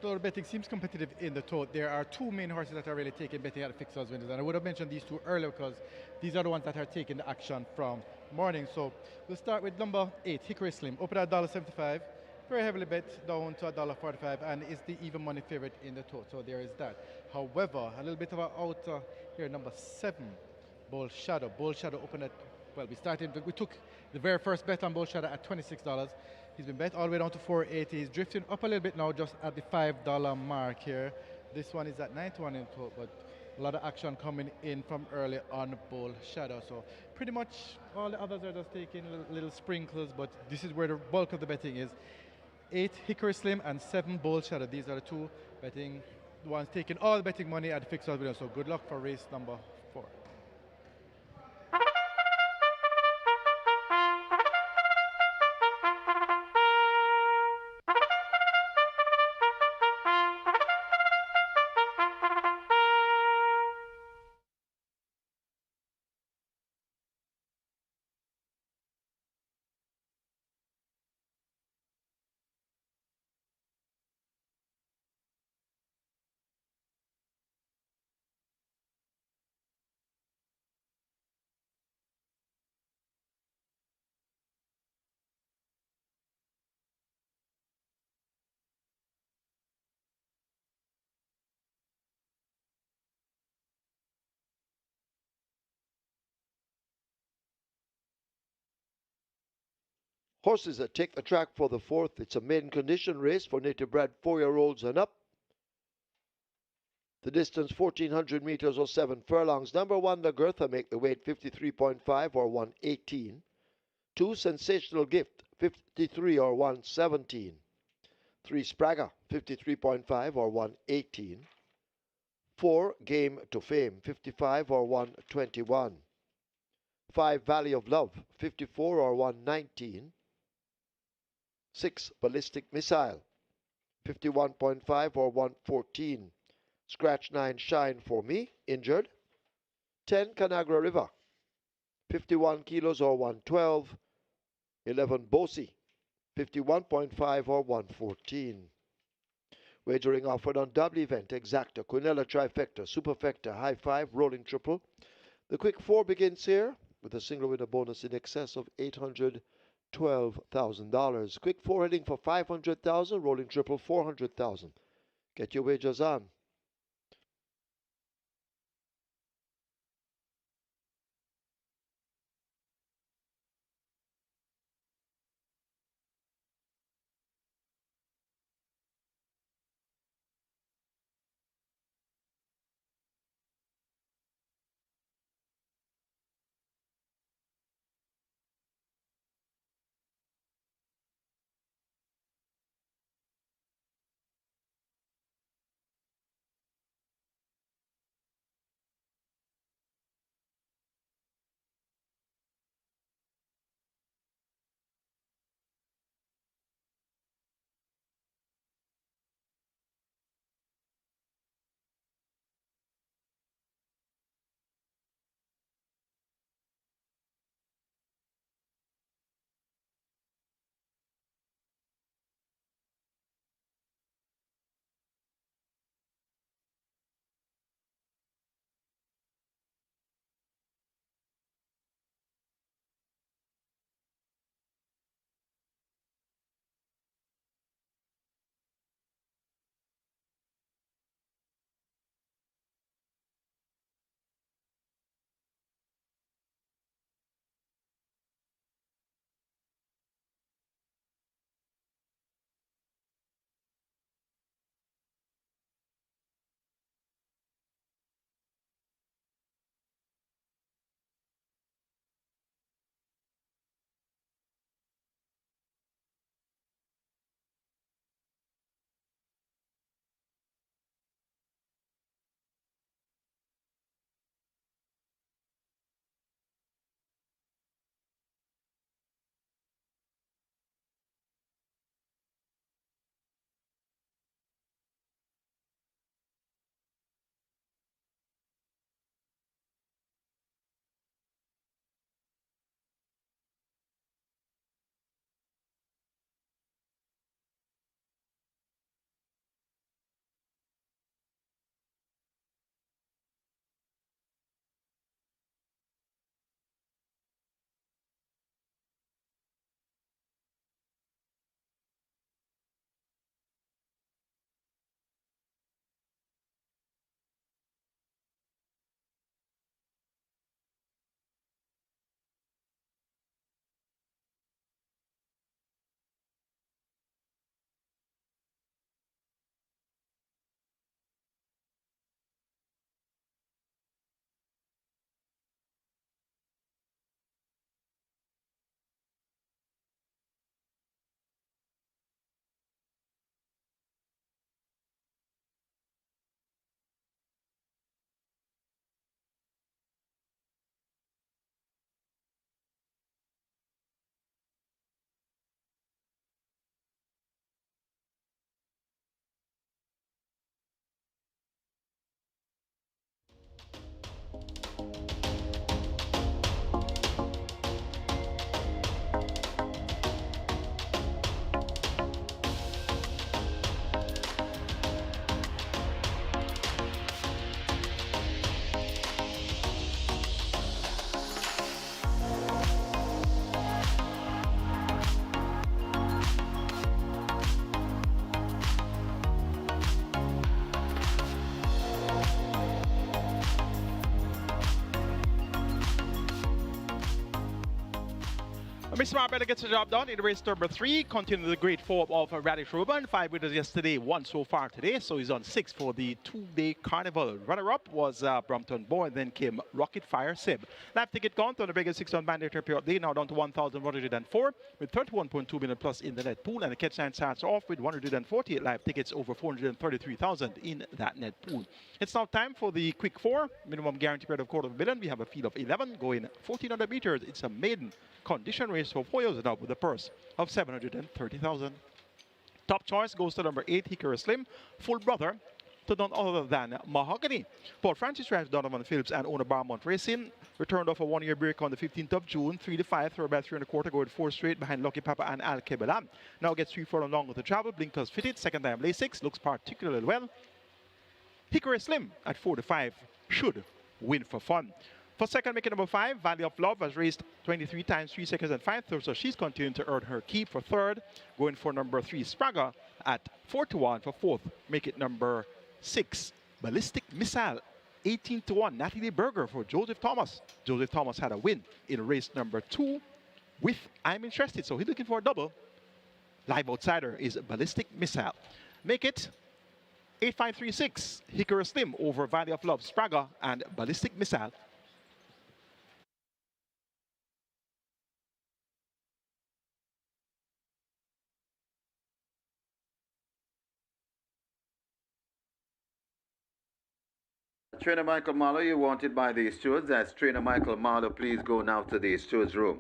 Total betting seems competitive in the tote. There are 2 main horses that are really taking betting at the fixed odds winners, and I would have mentioned these 2 earlier because these are the ones that are taking the action from morning. So we'll start with number 8, Hickory Slim, open at $1.75, very heavily bet down to $1.45, and is the even money favorite in the tote. So there is that. However, a little bit of an outer here, number 7, Bull Shadow. Bull Shadow opened at, well, we took the very first bet on Bull Shadow at $26. He's been bet all the way down to 480. He's drifting up a little bit now, just at the $5 mark here. This one is at 91 in total, but a lot of action coming in from early on Bull Shadow. So pretty much all the others are just taking little sprinkles, but this is where the bulk of the betting is. 8 Hickory Slim and 7 Bull Shadow. These are the 2 betting, the ones taking all the betting money at the fixed odds winner. So good luck for race number 4. Horses that take the track for the 4th. It's a maiden condition race for native bred 4-year-olds and up. The distance 1,400 meters or 7 furlongs. Number 1, the Girtha, make the weight 53.5 or 118. 2, Sensational Gift, 53 or 117. 3, Spragger, 53.5 or 118. 4, Game to Fame, 55 or 121. 5, Valley of Love, 54 or 119. 6, Ballistic Missile, 51.5 or 114. Scratch 9, Shine for Me, injured. 10, Canagra River, 51 kilos or 112. 11, Bosi, 51.5 or 114. Wagering offered on double event, exacta, Quinella trifecta, superfecta, high 5, rolling triple. The quick 4 begins here with a single winner bonus in excess of $812,000. Quick 4 heading for 500,000, rolling triple 400,000. Get your wagers on. Miss Smart better gets the job done in race number 3. Continue the great form of Radish Ruben. 5 winners yesterday, 1 so far today. So he's on 6 for the 2-day carnival. Runner-up was Brompton Boy, and then came Rocket Fire Sib. Lap ticket count on the biggest 6-on mandatory payout day, now down to 1,104 with 31.2 million plus in the net pool. And the catch line starts off with 148 live tickets over 433,000 in that net pool. It's now time for the quick 4. Minimum guarantee payout of $250,000. We have a field of 11 going 1,400 meters. It's a maiden condition race for 4 years and up with a purse of 730,000. Top choice goes to number 8, Hickory Slim, full brother to none other than Mahogany. Paul Francis drives Donovan Phillips and owner Barmont Racing. Returned off a 1-year break on the 15th of June, 3-5, through about 3 1/4, going 4 straight behind Lucky Papa and Al Kebela. Now gets 3 furlong longer to travel, blinkers fitted, second time Lasix, looks particularly well. Hickory Slim at 4-5 should win for fun. For second, making number 5, Valley of Love has raced 23 times, 3 seconds and 5 thirds, so she's continuing to earn her keep. For third, going for number 3, Spraga at 4-1. For fourth, make it number 6, Ballistic Missile, 18-1. Natalie Berger for Joseph Thomas. Joseph Thomas had a win in race number 2 with I'm Interested, so he's looking for a double. Live outsider is Ballistic Missile. Make it 8-5-3-6, Hickory Slim over Valley of Love, Spraga, and Ballistic Missile. Trainer Michael Marlowe, you're wanted by the stewards. As Trainer Michael Marlowe, please go now to the stewards' room.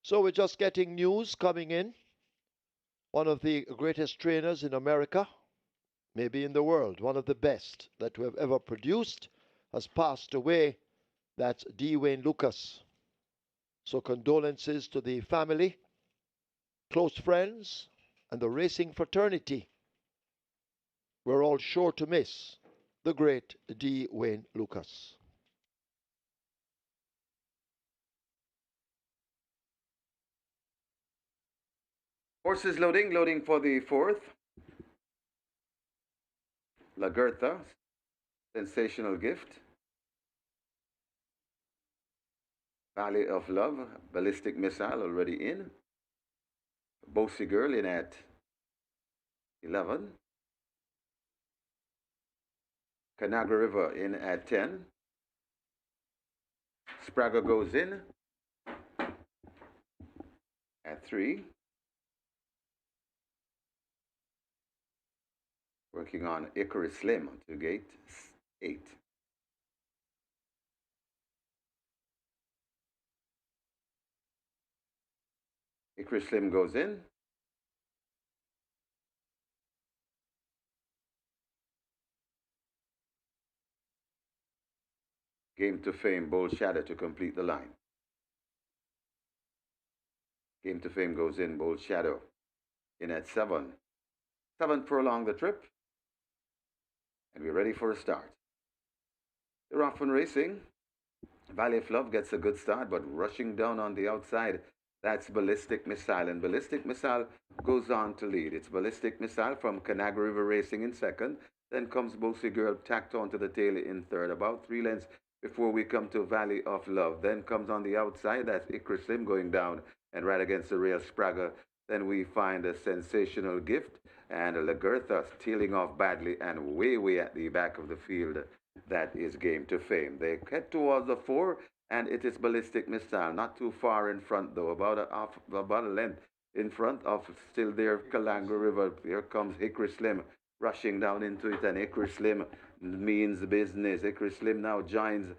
So we're just getting news coming in. One of the greatest trainers in America, maybe in the world, one of the best that we have ever produced, has passed away. That's D. Wayne Lucas. So condolences to the family, close friends, and the racing fraternity. We're all sure to miss the great D. Wayne Lucas. Horses loading for the 4th. Lagertha, Sensational Gift. Valley of Love, Ballistic Missile already in. Bossy Girl in at 11. Canagra River in at 10. Spraga goes in at 3. Working on Hickory Slim to gate 8. Hickory Slim goes in. Game to Fame, Bold Shadow to complete the line. Game to Fame goes in, Bold Shadow in at 7. 7 prolong the trip. And we're ready for a start. They're off and racing. Valley of Love gets a good start, but rushing down on the outside, that's Ballistic Missile. And Ballistic Missile goes on to lead. It's Ballistic Missile from Canagra River Racing in second. Then comes Bossy Girl tacked on to the tail in third. About 3 lengths before we come to Valley of Love. Then comes on the outside, that's Hickory Slim going down and right against the rail, Spraga. Then we find a Sensational Gift and a Lagertha tailing off badly and way at the back of the field. That is Game to Fame. They head towards the 4, and it is Ballistic Missile. Not too far in front, though, about a length in front of still there Kalangro River. Here comes Hickory Slim rushing down into it, and Hickory Slim means business. Hickory Slim now joins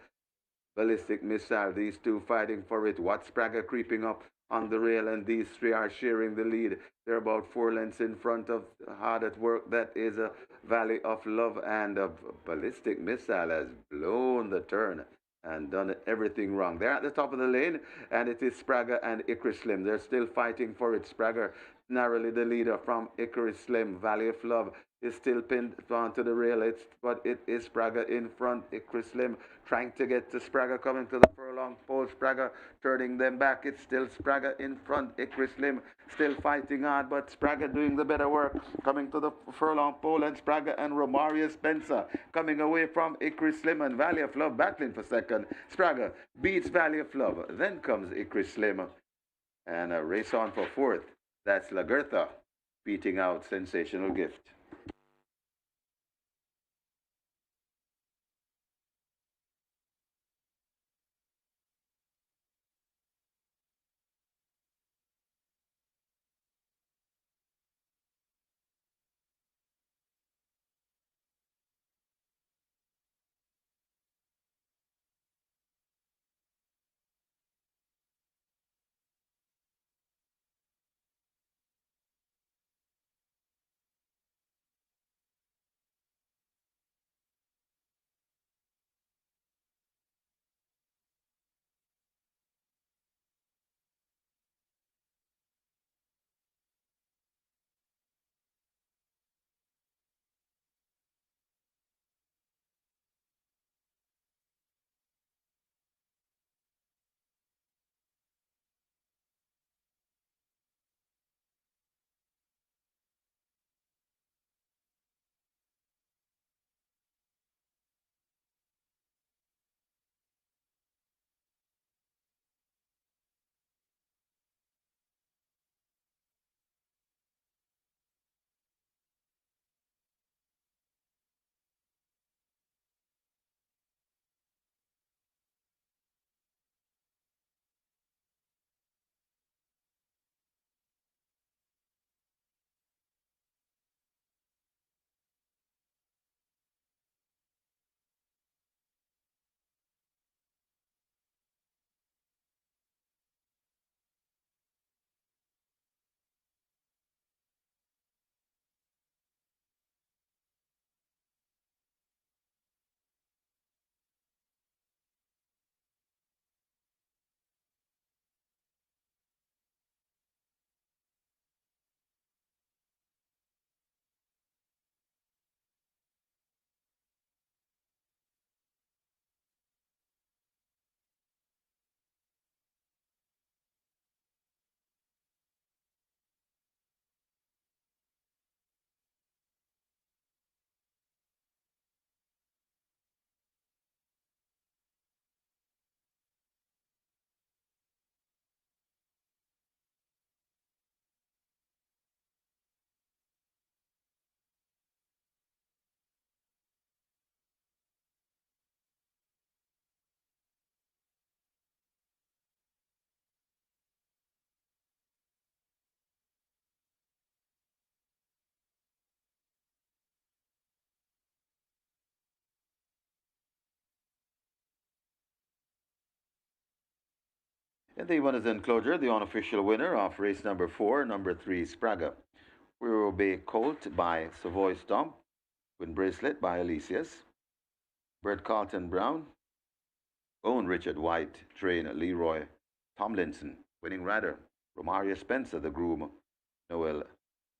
ballistic missile. These two fighting for it. Watt Sprague creeping up on the rail, and these three are sharing the lead. They're about 4 lengths in front of hard at work. That is a Valley of Love, and a ballistic missile has blown the turn and done everything wrong. They're at the top of the lane, and it is Sprague and Hickory Slim. They're still fighting for it. Sprague narrowly the leader from Hickory Slim. Valley of Love is still pinned onto the rail. But it is Sprague in front. Hickory Slim trying to get to Sprague, coming to the furlong pole. Sprague turning them back. It's still Sprague in front. Hickory Slim still fighting hard, but Sprague doing the better work. Coming to the furlong pole, and Sprague and Romario Spencer coming away from Hickory Slim, and Valley of Love battling for second. Sprague beats Valley of Love. Then comes Hickory Slim, and a race on for fourth. That's Lagertha beating out Sensational Gift. And the one is enclosure, the unofficial winner of race number 4, number 3, Sprague. We will be Colt by Savoy Stomp, Win Bracelet by Alicius, Bert Carlton Brown, Owen Richard White, Train Leroy Tomlinson, Winning Rider, Romario Spencer, the groom, Noel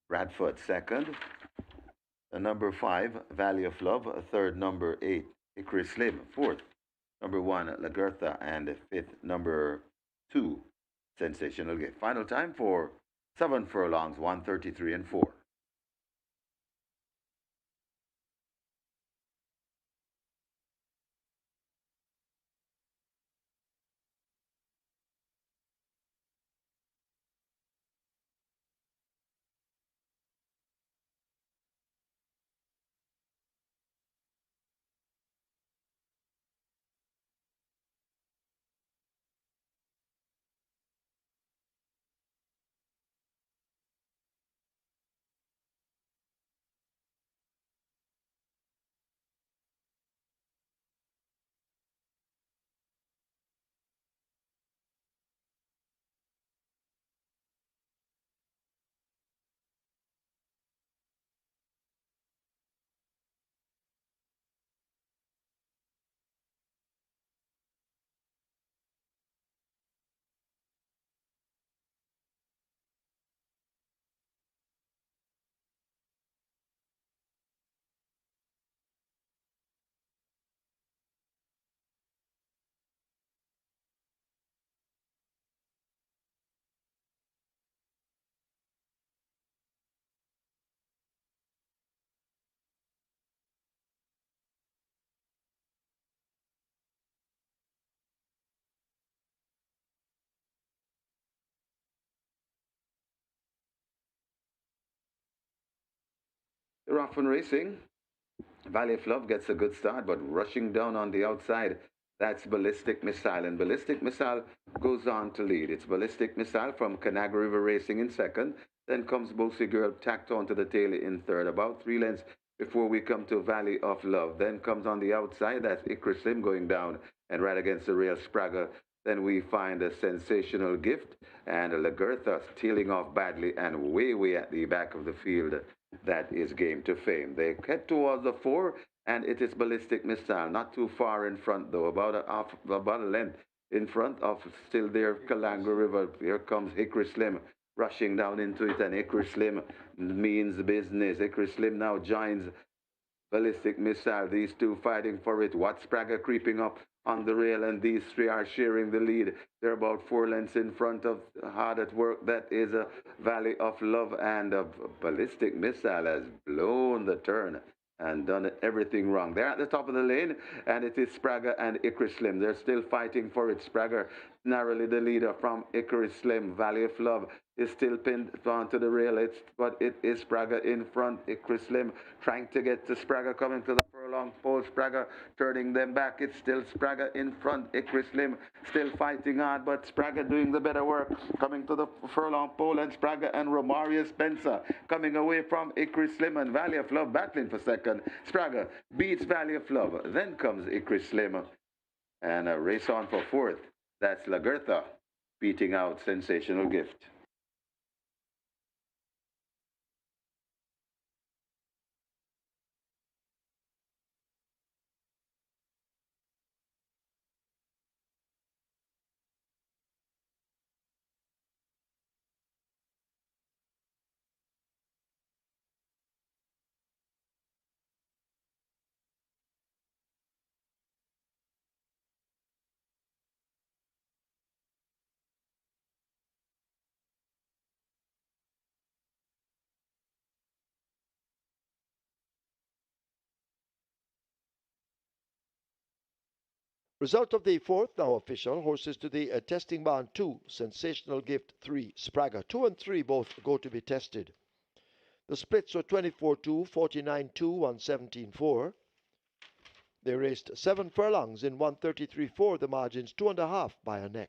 Bradford, second. Number 5, Valley of Love, third, number 8, Hickory Slim, fourth, number 1, Lagertha, and fifth, number 2, Sensational Gift. Final time for 7 furlongs, 133 and 4. They're off and racing. Valley of Love gets a good start, but rushing down on the outside, that's Ballistic Missile. And Ballistic Missile goes on to lead. It's Ballistic Missile from Canaga River Racing in second. Then comes Bossy Girl tacked on to the tail in third. About 3 lengths before we come to Valley of Love. Then comes on the outside, that's Icarus Slim going down and right against the rail Spragger. Then we find a Sensational Gift and a Lagertha tailing off badly and way at the back of the field. That is Game to Fame. They head towards the 4, and it is Ballistic Missile. Not too far in front, though. About a length in front of still there Kalanga River. Here comes Hickory Slim rushing down into it, and Hickory Slim means business. Hickory Slim now joins Ballistic Missile. These two fighting for it. Watt Spragger creeping up on the rail, and these three are sharing the lead. They're about 4 lengths in front of Hard at Work. That is a Valley of Love, and a Ballistic Missile has blown the turn and done everything wrong. They're at the top of the lane, and it is Spragger and Icarus Slim. They're still fighting for it. Spragger narrowly the leader from Icarus Slim. Valley of Love is still pinned onto the rail, but it is Spragger in front. Icarus Slim trying to get to Spragger, coming to the furlong pole. Spragger turning them back. It's still Spragger in front. Icarus Slim still fighting hard, but Spragger doing the better work, coming to the furlong pole, and Spragger and Romario Spencer coming away from Icarus Slim, and Valley of Love battling for second. Spragger beats Valley of Love. Then comes Icarus Slim, and a race on for fourth. That's Lagertha beating out Sensational Gift. Result of the fourth, now official. Horses to the testing barn 2, Sensational Gift 3, Spragger. 2 and 3 both go to be tested. The splits were 24-2, 49-2, 117-4. They raced 7 furlongs in 133-4, the margins 2.5 by a neck.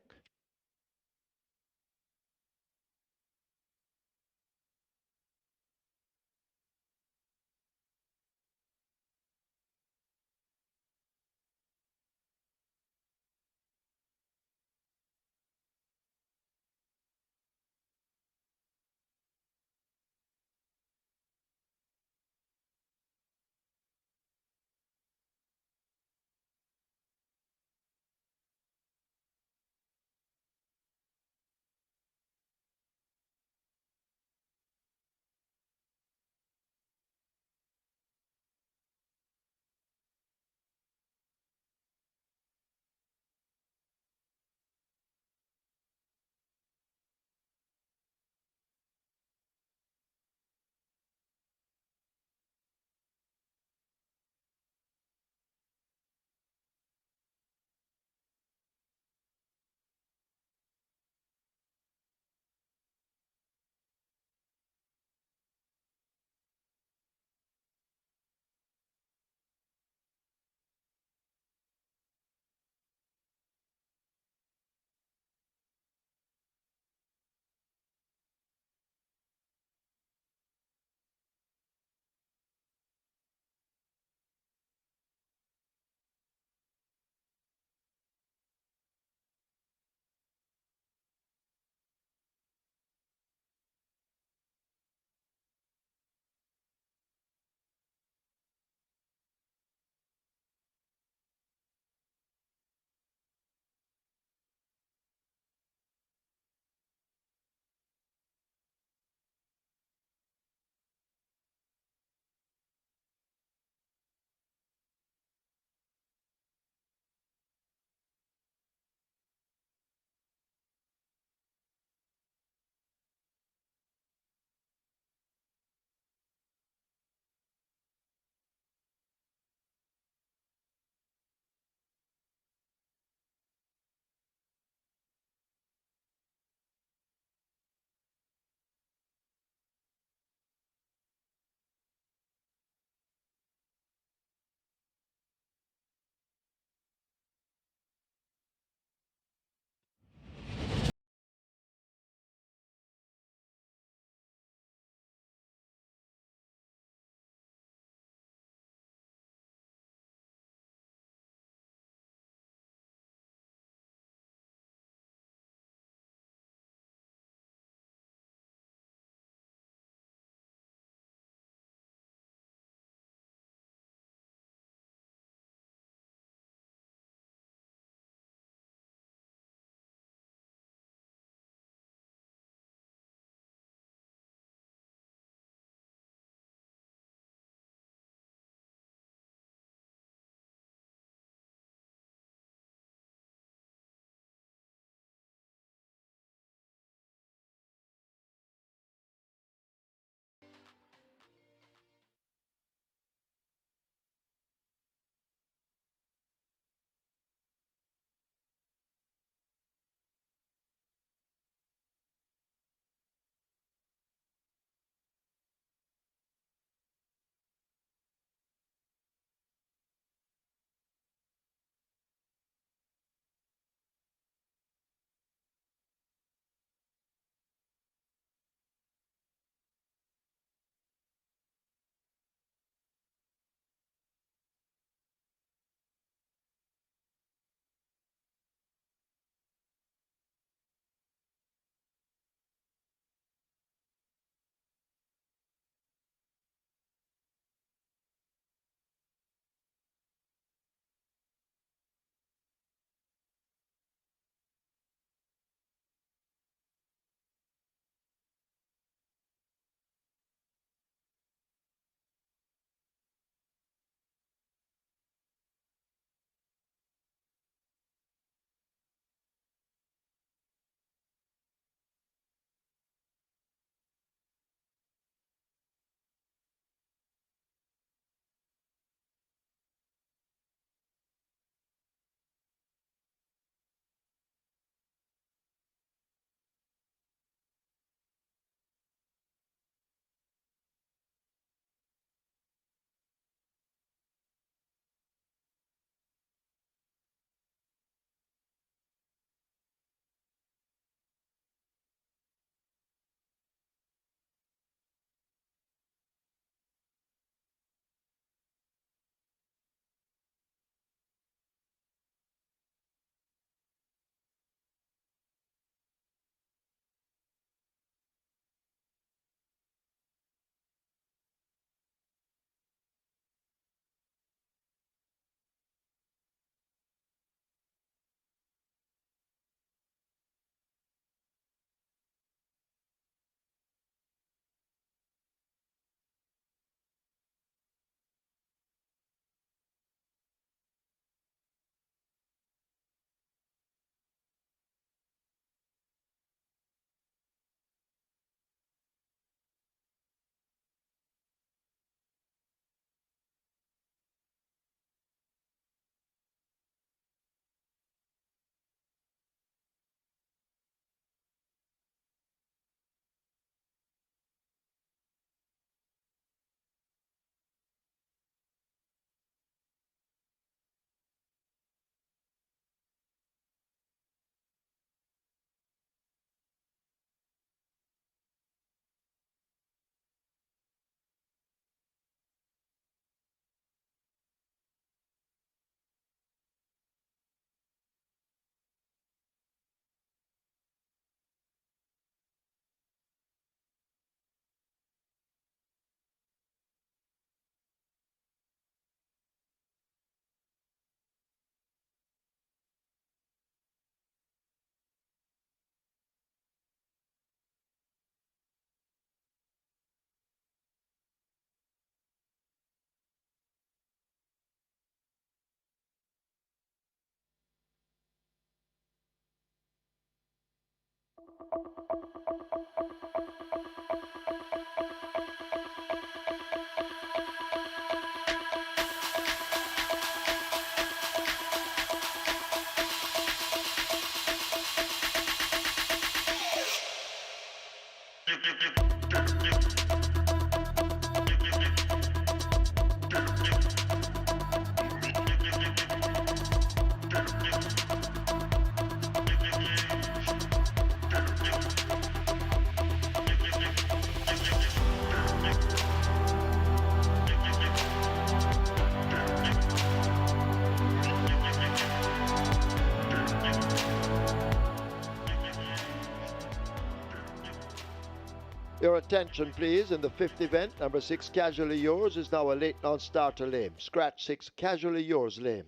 Your attention, please. In the fifth event, number 6, Casually Yours, is now a late non-starter lame. Scratch 6, Casually Yours lame.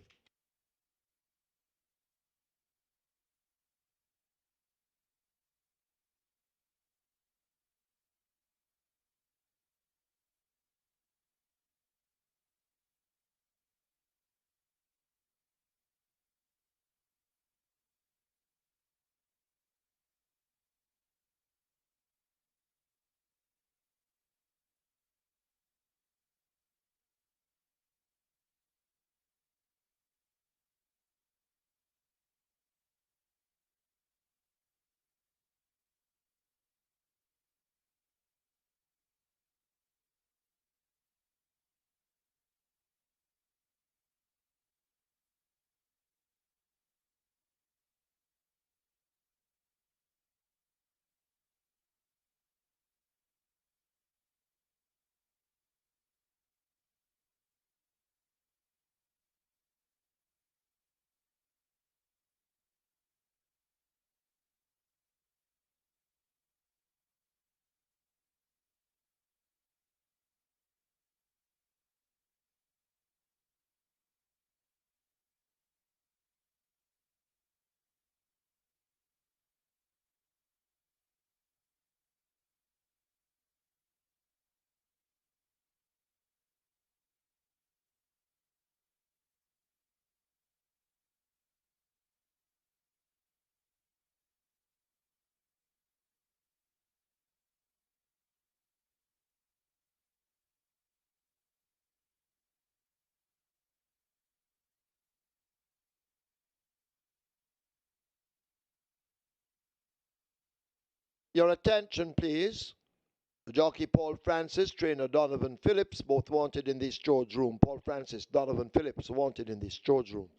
Your attention, please. Jockey Paul Francis, trainer Donovan Phillips, both wanted in this George room. Paul Francis, Donovan Phillips wanted in this George room.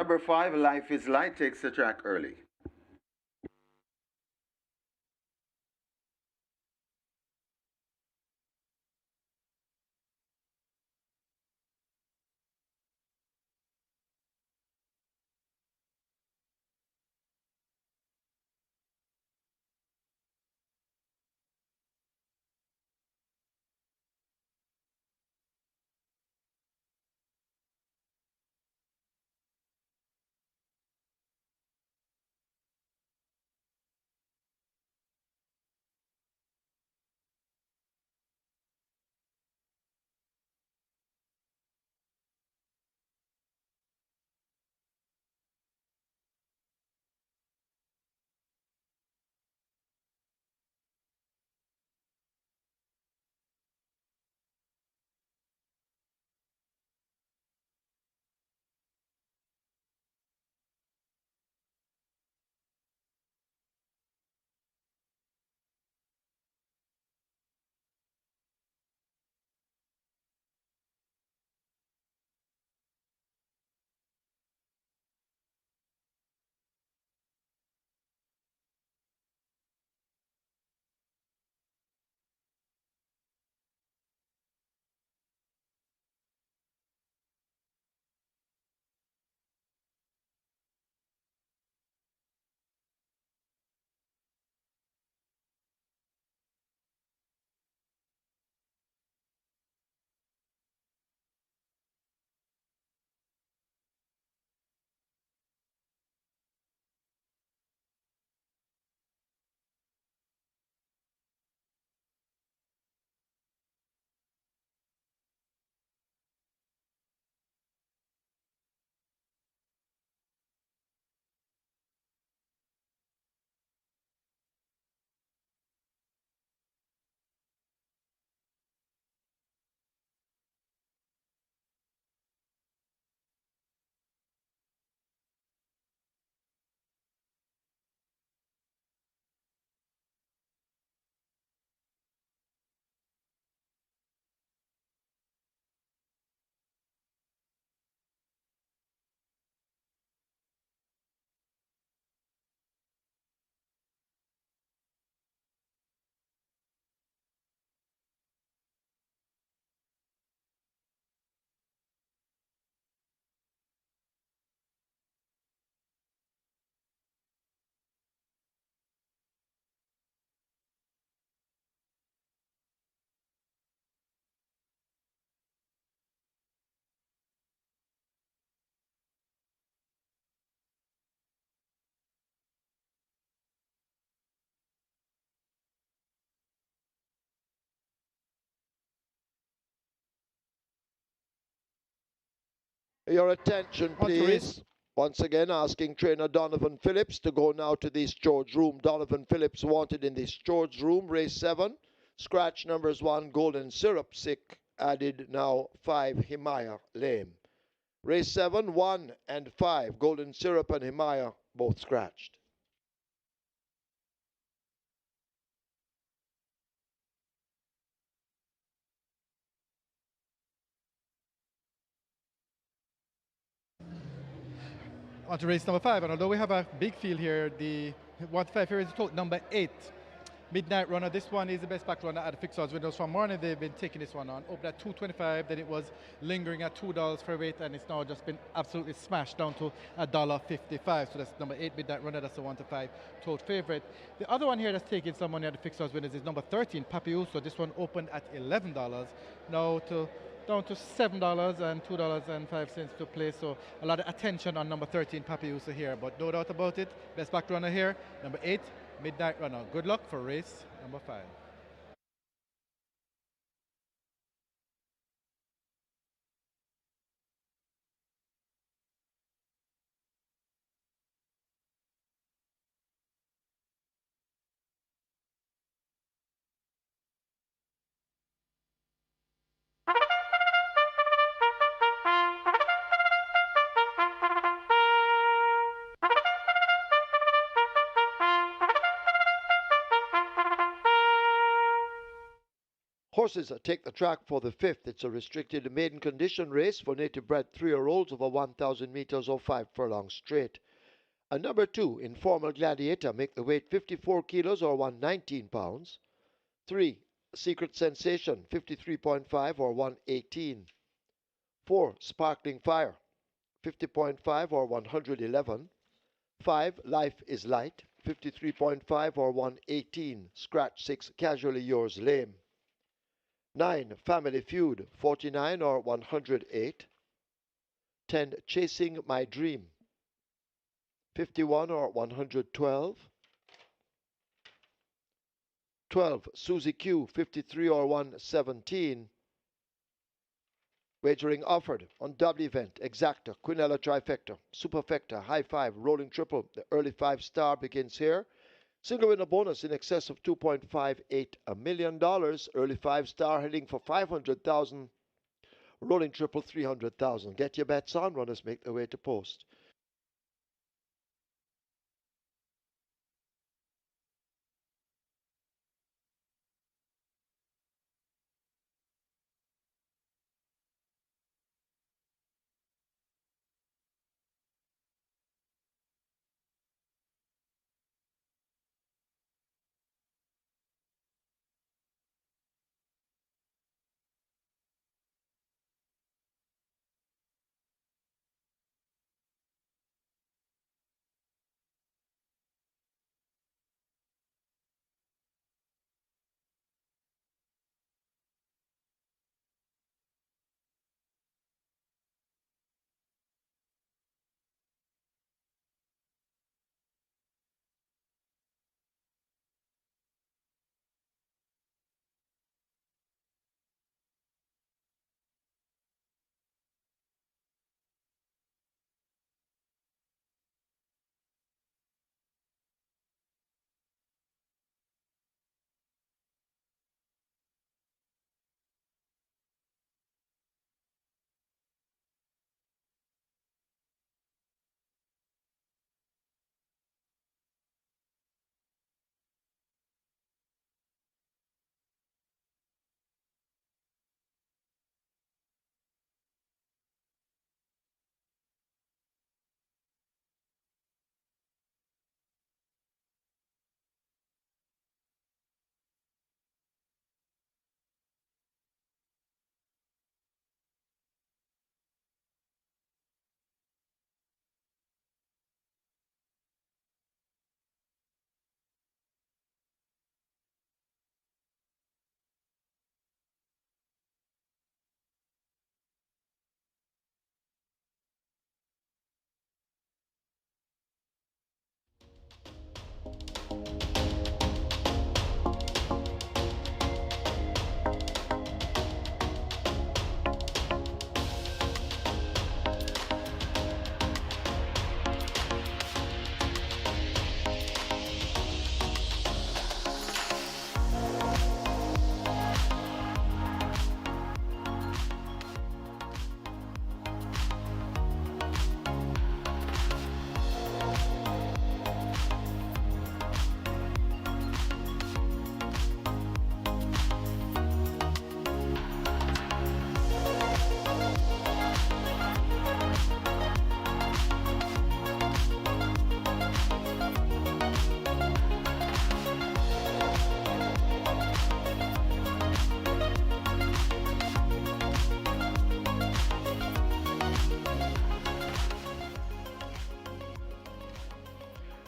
Number 5, Life is Light, takes the track early. Your attention, On to race. please. Once again, asking trainer Donovan Phillips to go now to the storage room. Donovan Phillips wanted in the storage room. Race 7. Scratch numbers 1, Golden Syrup, sick. Added now 5, Himaya, lame. Race 7, 1 and 5, Golden Syrup and Himaya, both scratched. On to race number 5, and although we have a big field here, the 1 to 5 here is total number 8. Midnight Runner. This one is the best back runner at the fixed odds windows. From morning they've been taking this one on. Opened at $2.25, then it was lingering at $2 for weight, and it's now just been absolutely smashed down to $1.55. So that's number 8 Midnight Runner. That's the 1 to 5 total favorite. The other one here that's taking some money at the fixed odds windows is number 13 Payouts. So this one opened at $11, now down to $7 and $2.05 to play. So a lot of attention on number 13 Payouts here, but no doubt about it. Best back runner here, number 8 Midnight Runner. Good luck for race number 5. Horses take the track for the 5th. It's a restricted maiden condition race for native bred 3-year-olds over 1,000 meters or 5 furlongs straight. A number 2, Informal Gladiator, make the weight 54 kilos or 119 pounds. 3, Secret Sensation, 53.5 or 118. 4, Sparkling Fire, 50.5 or 111. 5, Life is Light, 53.5 or 118. Scratch 6, Casually Yours, lame. 9, Family Feud, 49 or 108. 10, Chasing My Dream, 51 or 112. 12, Susie Q, 53 or 117. Wagering offered on double event, exacta, quinella trifecta, superfecta, high 5, rolling triple. The early 5-star begins here. Single winner bonus in excess of $2.58 million. Early 5-star heading for 500,000. Rolling triple 300,000. Get your bets on. Runners make their way to post.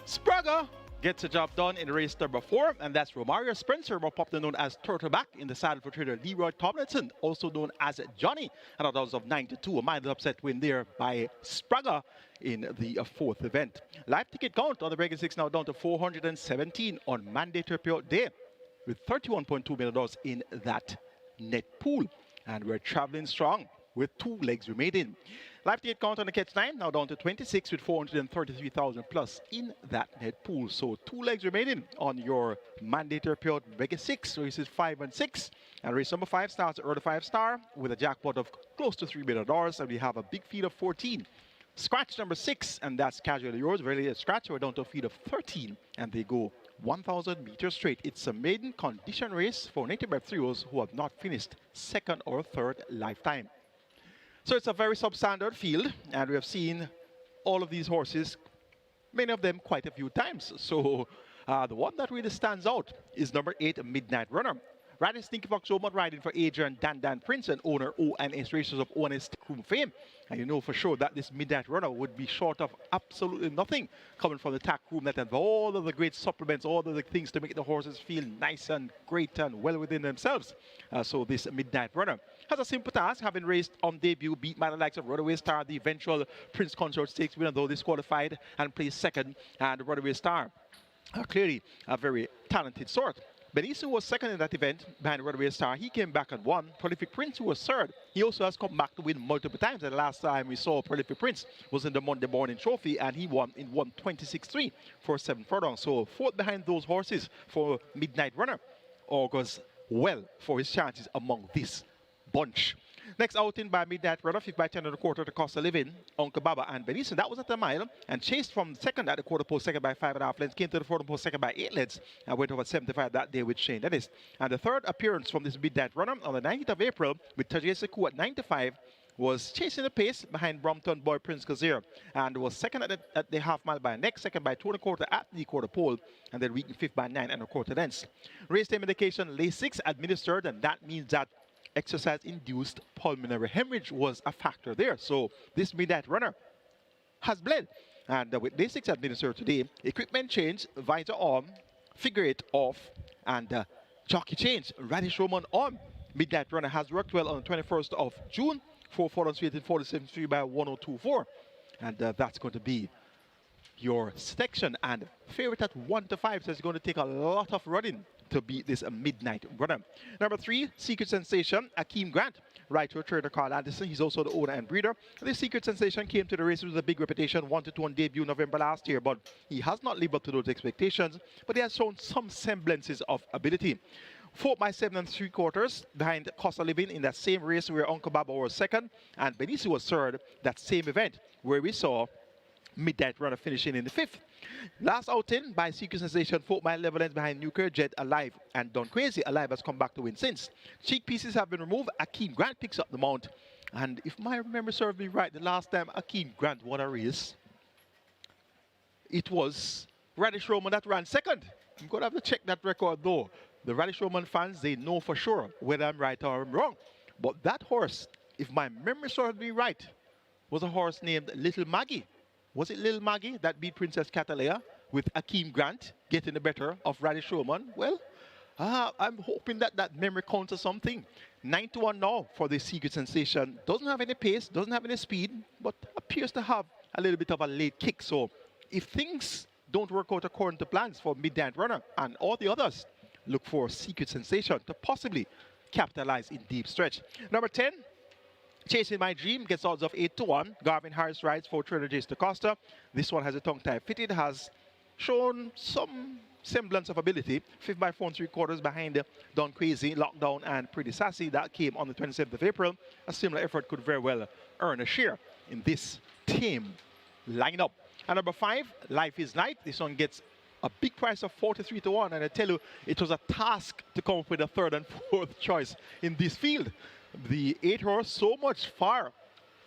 Sprague gets the job done in race number 4, and that's Romario Spencer, more popularly known as Turtleback, in the saddle for trader Leroy Tomlinson, also known as Johnny, and at odds of 9-2, a mild upset win there by Sprague in the 4th event. Live ticket count on the Regal 6 now down to 417 on mandatory payout day, with $31.2 million in that net pool, and we're traveling strong with 2 legs remaining. Live ticket count on the catch 9 now down to 26 with 433,000 plus in that net pool. So 2 legs remaining on your mandatory payout Regal 6, races 5 and 6. And race number 5 starts at early 5-star with a jackpot of close to $3 million, and we have a big field of 14. Scratch number 6, and that's casually yours. Really a scratch, we're down to a field of 13, and they go 1,000 meters straight. It's a maiden condition race for native bred 3-year-olds who have not finished 2nd or 3rd lifetime. So it's a very substandard field, and we have seen all of these horses, many of them quite a few times. So the one that really stands out is number 8, Midnight Runner. Riding Stinky Fox Showman, riding for Adrian Dan Prince and owner O&S Racers of O&S Room fame. And you know for sure that this Midnight Runner would be short of absolutely nothing coming from the tack room that have all of the great supplements, all of the things to make the horses feel nice and great and well within themselves. So this Midnight Runner has a simple task, having raced on debut, beat by the likes of Runaway Star, the eventual Prince Consort Stakes winner, though disqualified and placed 2nd, and Runaway Star, clearly a very talented sort. Benicio was 2nd in that event behind Runaway Star. He came back and won. Prolific Prince, who was 3rd, he also has come back to win multiple times. And the last time we saw Prolific Prince was in the Monday Morning Trophy, and he won in 1:26.3 for 7 furlongs. So 4th behind those horses for Midnight Runner augurs well for his chances among this bunch. Next outing by Midnight Runner, 5th by 10.25 to Costa Living, Uncle Baba and Benicio. That was at the mile, and chased from 2nd at the quarter post, 2nd by 5.5 lengths, came to the quarter post, 2nd by 8 lengths, and went over 75 that day with Shane Dennis. And the 3rd appearance from this Midnight Runner on the 19th of April with Tajay Sekou at 9-5 was chasing the pace behind Brompton Boy Prince Kazir, and was 2nd at the half mile by a neck, 2nd by 2.25 at the quarter pole, and then weakened 5th by 9.25 lengths. Race time indication Lasix administered, and that means that exercise-induced pulmonary hemorrhage was a factor there. So this Midnight Runner has bled. And with Lasix administered today, equipment change, visor on, figure 8 off, and jockey change. Radish Roman on. Midnight Runner has worked well on the 21st of June. 4 furlongs straight in 47.3 by 1:02.4. And that's going to be your section. And favorite at 1-5, so it's going to take a lot of running to beat this Midnight Runner. Number 3, Secret Sensation, Akeem Grant, right to trader Carl Anderson. He's also the owner and breeder. This Secret Sensation came to the race with a big reputation, 1-2 on debut November last year, but he has not lived up to those expectations, but he has shown some semblances of ability. 4 by 7.75 behind Costa Living in that same race where Uncle Baba was 2nd and Benicio was 3rd, that same event where we saw Midnight Runner finishing in the 5th. Last outing by Secret Sensation, 4 by 11 lengths behind Nuclear Jet, Alive, and Don Crazy. Alive has come back to win since. Cheek pieces have been removed. Akeem Grant picks up the mount. And if my memory serves me right, the last time Akeem Grant won a race, it was Radish Roman that ran 2nd. I'm going to have to check that record though. The Radish Roman fans, they know for sure whether I'm right or I'm wrong. But that horse, if my memory serves me right, was a horse named Little Maggie. Was it Little Maggie that beat Princess Catalea with Akeem Grant getting the better of Radish Roman? Well, I'm hoping that that memory counts as something. 9-1 now for the Secret Sensation. Doesn't have any pace, doesn't have any speed, but appears to have a little bit of a late kick. So if things don't work out according to plans for Midnight Runner and all the others, look for Secret Sensation to possibly capitalize in deep stretch. Number 10, Chasing My Dream gets odds of 8-1. Garvin Harris rides for trainer Jace Costa. This one has a tongue tie fitted, has shown some semblance of ability. 5th by 4.75 behind Don Crazy, Lockdown, and Pretty Sassy. That came on the 27th of April. A similar effort could very well earn a share in this team lineup. And number 5, Life is Light. This one gets a big price of 43-1, and I tell you, it was a task to come up with a 3rd and 4th choice in this field. The 8 horse so much far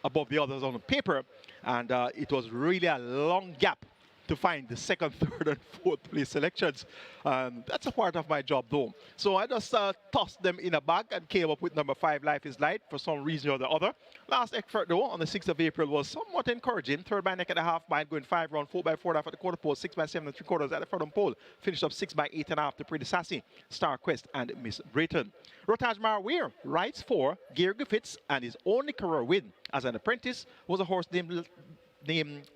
above the others on the paper, and it was really a long gap to find the second, third, and fourth place selections. That's a part of my job, though. So I just tossed them in a bag and came up with number 5, Life is Light, for some reason or the other. Last effort, though, on the 6th of April was somewhat encouraging. Third by neck and a half mile, going 5 round, 4 by 4 half at the quarter pole, 6 by 7 and 3/4 at the front pole. Finished up 6 by 8 and a half to Pretty Sassy, Star Quest, and Miss Brayton. Rotage Marweir rides for Gary Griffiths, and his only career win as an apprentice was a horse named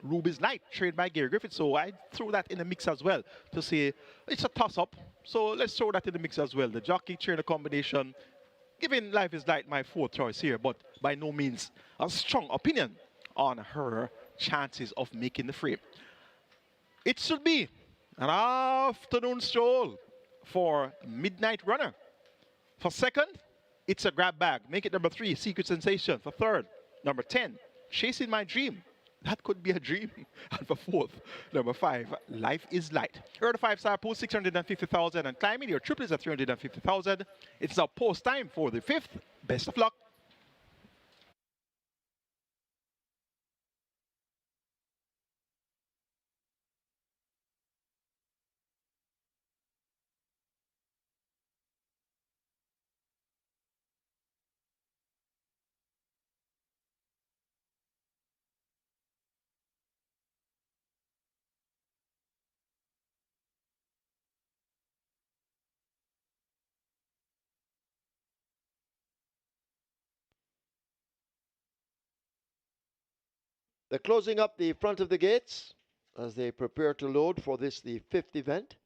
Ruby's Light, trained by Gary Griffith. So I threw that in the mix as well to say it's a toss-up. So let's throw that in the mix as well. The jockey trainer combination, giving Life is Light my 4th choice here, but by no means a strong opinion on her chances of making the frame. It should be an afternoon stroll for Midnight Runner. For second, it's a grab bag. Make it number 3, Secret Sensation. For third, number 10, Chasing My Dream. That could be a dream. And for fourth, number 5, Life is Light. Earn the 5-star pool, 650,000, and climbing your triple is at 350,000. It's now post time for the 5th. Best of luck. They're closing up the front of the gates as they prepare to load for this, the 5th event.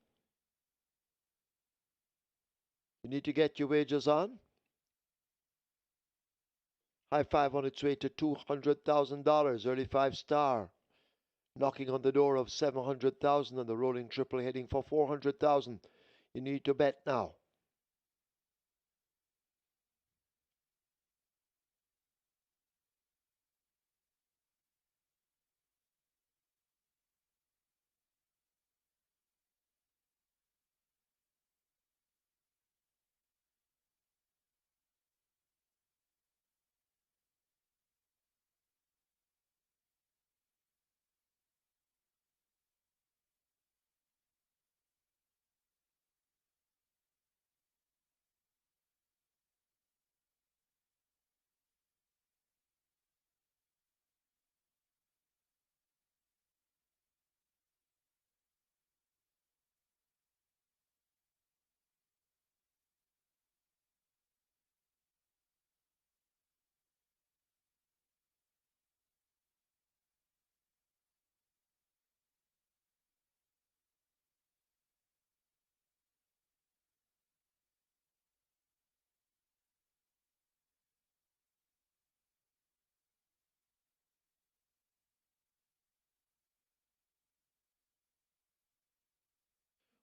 You need to get your wagers on. High 5 on its way to $200,000. Early 5-star. Knocking on the door of 700,000 and the rolling triple heading for 400,000. You need to bet now.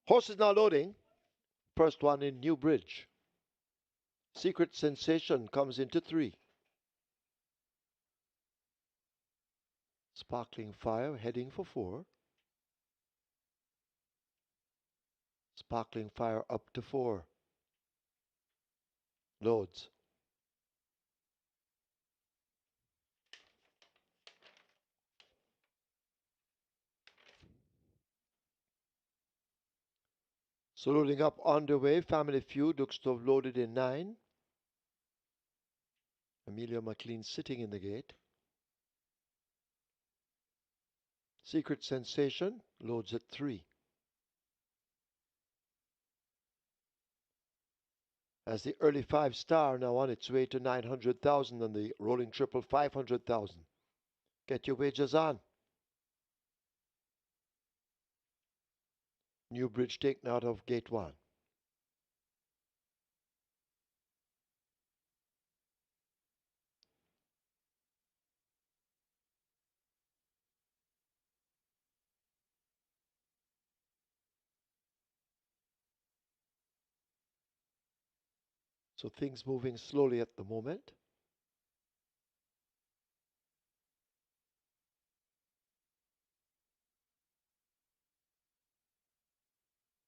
Horses now loading. First one in New Bridge. Secret Sensation comes into 3. Sparkling Fire heading for 4. Sparkling Fire up to 4. Loads. So loading up underway. Family Feud looks to have loaded in 9. Amelia McLean sitting in the gate. Secret Sensation loads at 3. As the early 5-star now on its way to 900,000 and the rolling triple 500,000. Get your wagers on. New Bridge taken out of gate 1. So things moving slowly at the moment.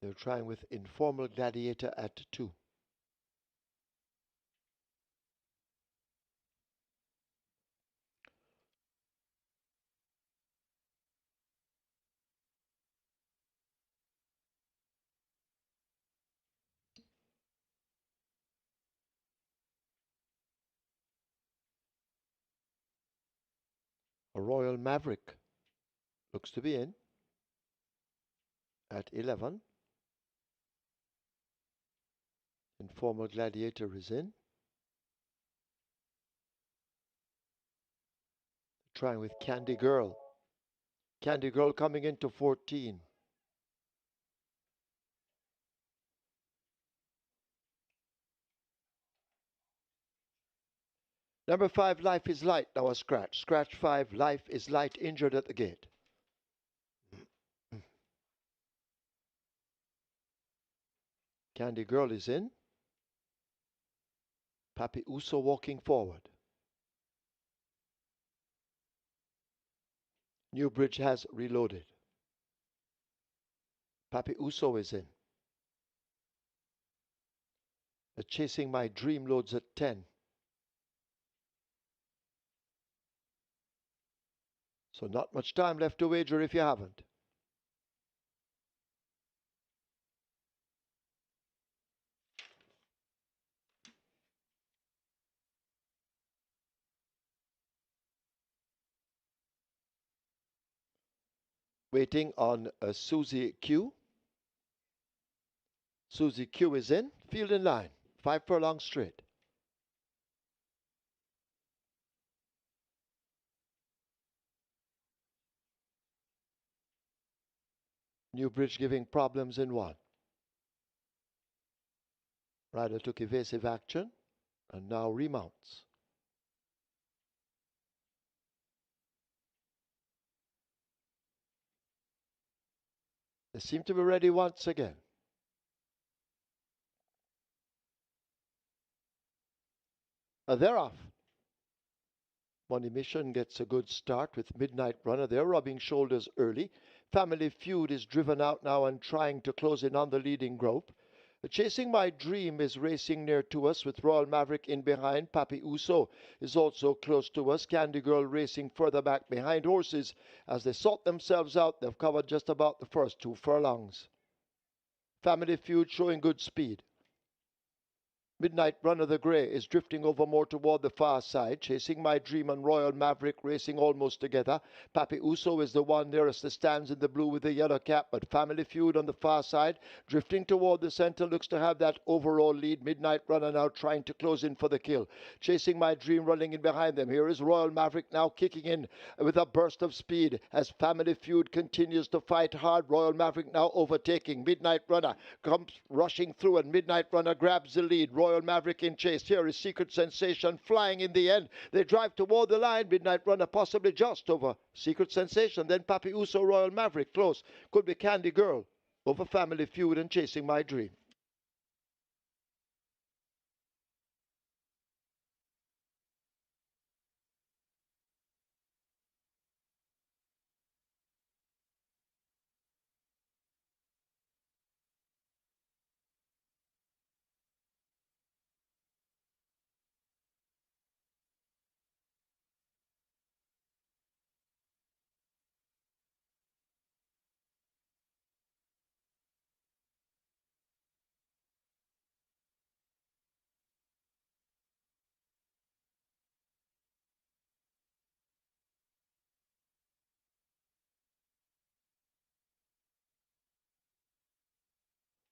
They're trying with Informal Gladiator at 2. A Royal Maverick looks to be in at 11. Informal Gladiator is in. Trying with Candy Girl. Candy Girl coming into 14. Number 5, Life is Light, now a scratch. Scratch 5, Life is Light, injured at the gate. Candy Girl is in. Papi Uso walking forward. Newbridge has reloaded. Papi Uso is in. Chasing My Dream loads at 10. So not much time left to wager if you haven't. Waiting on Susie Q. Susie Q is in. Field in line. 5 furlongs straight. Newbridge giving problems in 1. Rider took evasive action and now remounts. They seem to be ready once again. They're off. Money Mission gets a good start with Midnight Runner. They're rubbing shoulders early. Family Feud is driven out now and trying to close in on the leading group. Chasing My Dream is racing near to us with Royal Maverick in behind. Papi Uso is also close to us. Candy Girl racing further back behind horses. As they sort themselves out, they've covered just about the first 2 furlongs. Family Feud showing good speed. Midnight Runner the Grey is drifting over more toward the far side. Chasing My Dream and Royal Maverick racing almost together. Papi Uso is the one nearest the stands in the blue with the yellow cap, but Family Feud on the far side, drifting toward the center, looks to have that overall lead. Midnight Runner now trying to close in for the kill. Chasing My Dream running in behind them. Here is Royal Maverick now kicking in with a burst of speed as Family Feud continues to fight hard. Royal Maverick now overtaking. Midnight Runner comes rushing through and Midnight Runner grabs the lead. Royal Maverick in chase. Here is Secret Sensation flying in the end. They drive toward the line. Midnight Runner possibly just over Secret Sensation. Then Papi Uso, Royal Maverick close. Could be Candy Girl over Family Feud and Chasing My Dream.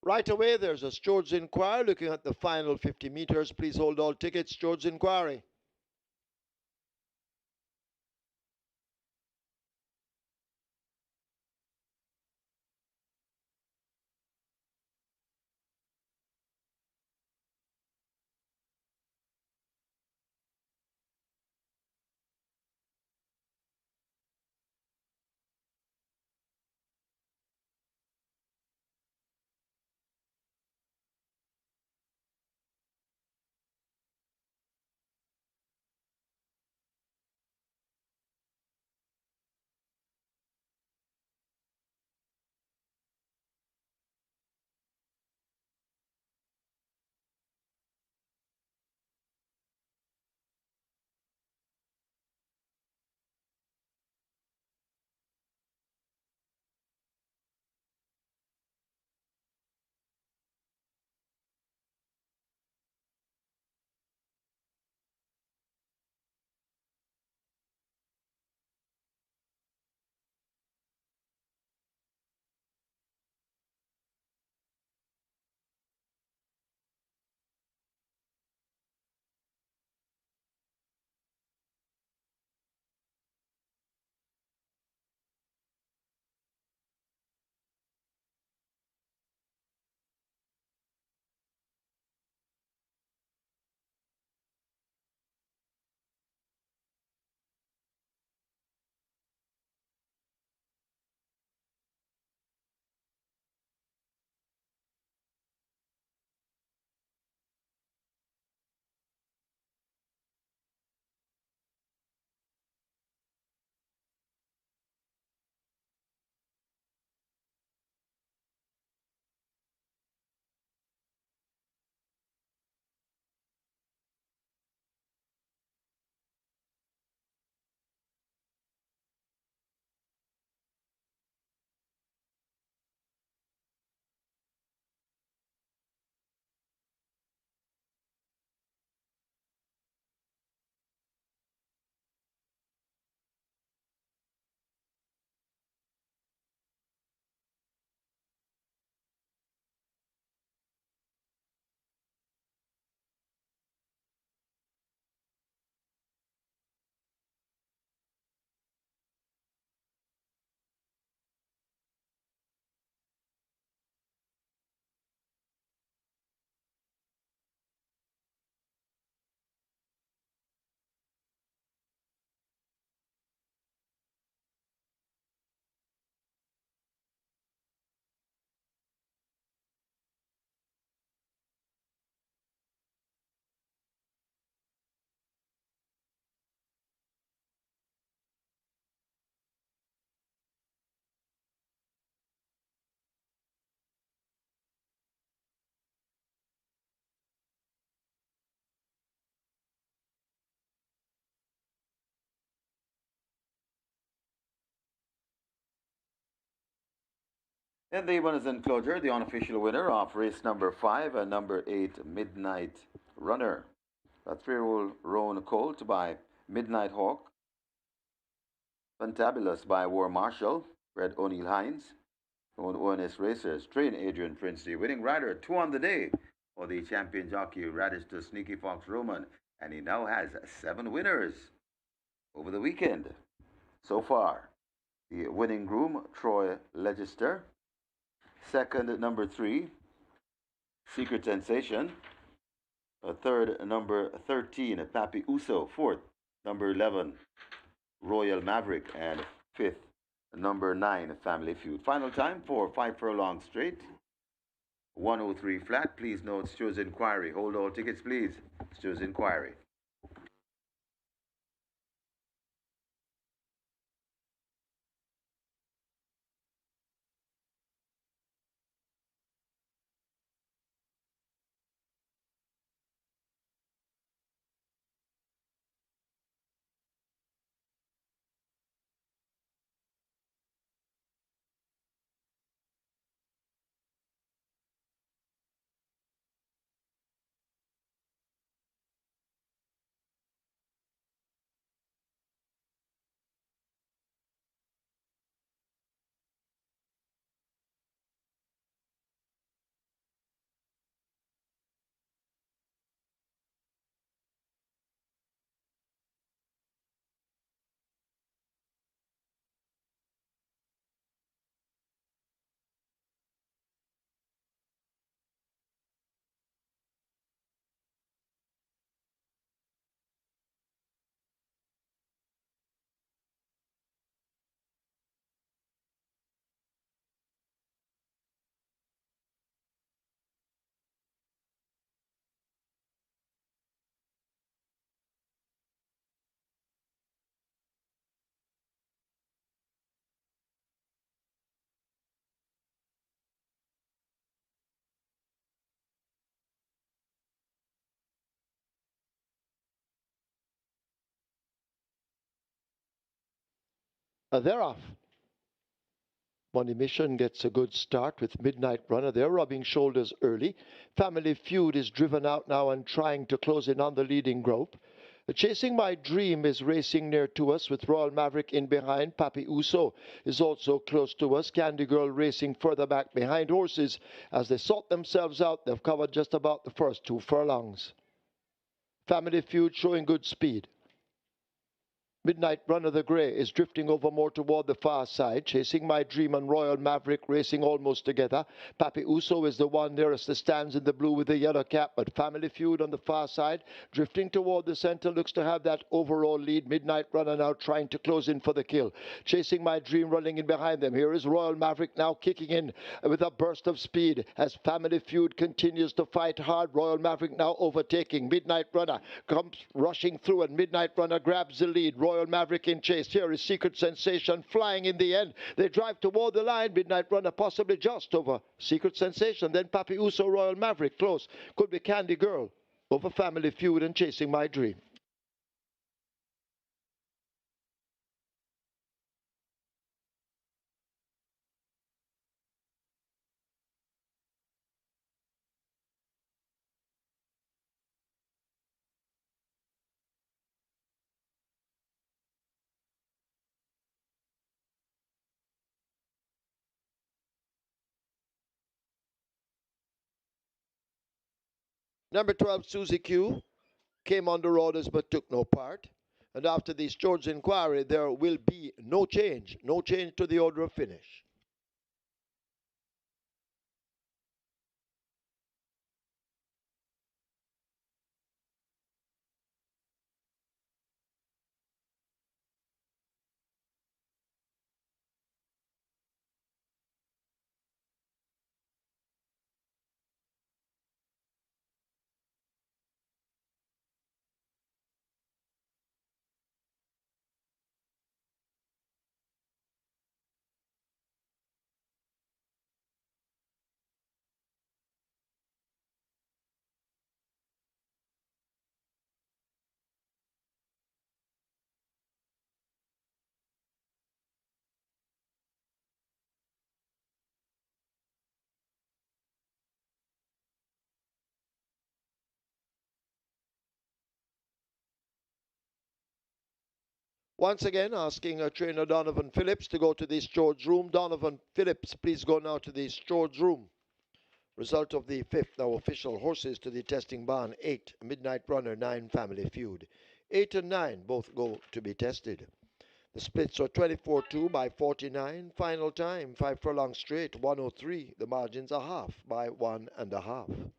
Right away, there's a George's Inquiry looking at the final 50 meters. Please hold all tickets. George's Inquiry. In the winners enclosure, the unofficial winner of race number 5 and number 8, Midnight Runner. A 3-year-old Roan Colt by Midnight Hawk. Fantabulous by War Marshal, Red O'Neill Hines. Own ONS Racers, train Adrian Prince, the winning rider, 2 on the day for the champion jockey Radish to Sneaky Fox Roman, and he now has 7 winners over the weekend. So far, the winning groom, Troy Legister. Second, number 3, Secret Sensation. Third, number 13, Papi Uso. Fourth, number 11, Royal Maverick. And fifth, number 9, Family Feud. Final time for 5 furlong straight. 103 flat. Please note Stewards Inquiry. Hold all tickets, please. Stewards Inquiry. They're off. Money Mission gets a good start with Midnight Runner. They're rubbing shoulders early. Family Feud is driven out now and trying to close in on the leading group. Chasing My Dream is racing near to us with Royal Maverick in behind. Papi Uso is also close to us. Candy Girl racing further back behind horses. As they sort themselves out, they've covered just about the first 2 furlongs. Family Feud showing good speed. Midnight Runner the Grey is drifting over more toward the far side. Chasing My Dream and Royal Maverick racing almost together. Papi Uso is the one nearest the stands in the blue with the yellow cap, but Family Feud on the far side, drifting toward the center, looks to have that overall lead. Midnight Runner now trying to close in for the kill. Chasing My Dream running in behind them. Here is Royal Maverick now kicking in with a burst of speed as Family Feud continues to fight hard. Royal Maverick now overtaking. Midnight Runner comes rushing through and Midnight Runner grabs the lead. Royal Maverick in chase. Here is Secret Sensation flying in the end. They drive toward the line. Midnight Runner possibly just over Secret Sensation. Then Papi Uso, Royal Maverick close. Could be Candy Girl over Family Feud and Chasing My Dream. Number 12, Susie Q, came on the orders but took no part. And after the Stewards Inquiry, there will be no change to the order of finish. Once again, asking trainer Donovan Phillips to go to the storage room. Donovan Phillips, please go now to the storage room. Result of the fifth, now official horses to the testing barn. 8, Midnight Runner, 9, Family Feud. 8 and 9 both go to be tested. The splits are 24-2 by 49. Final time, 5 furlongs straight, 103. The margins are half by 1.5.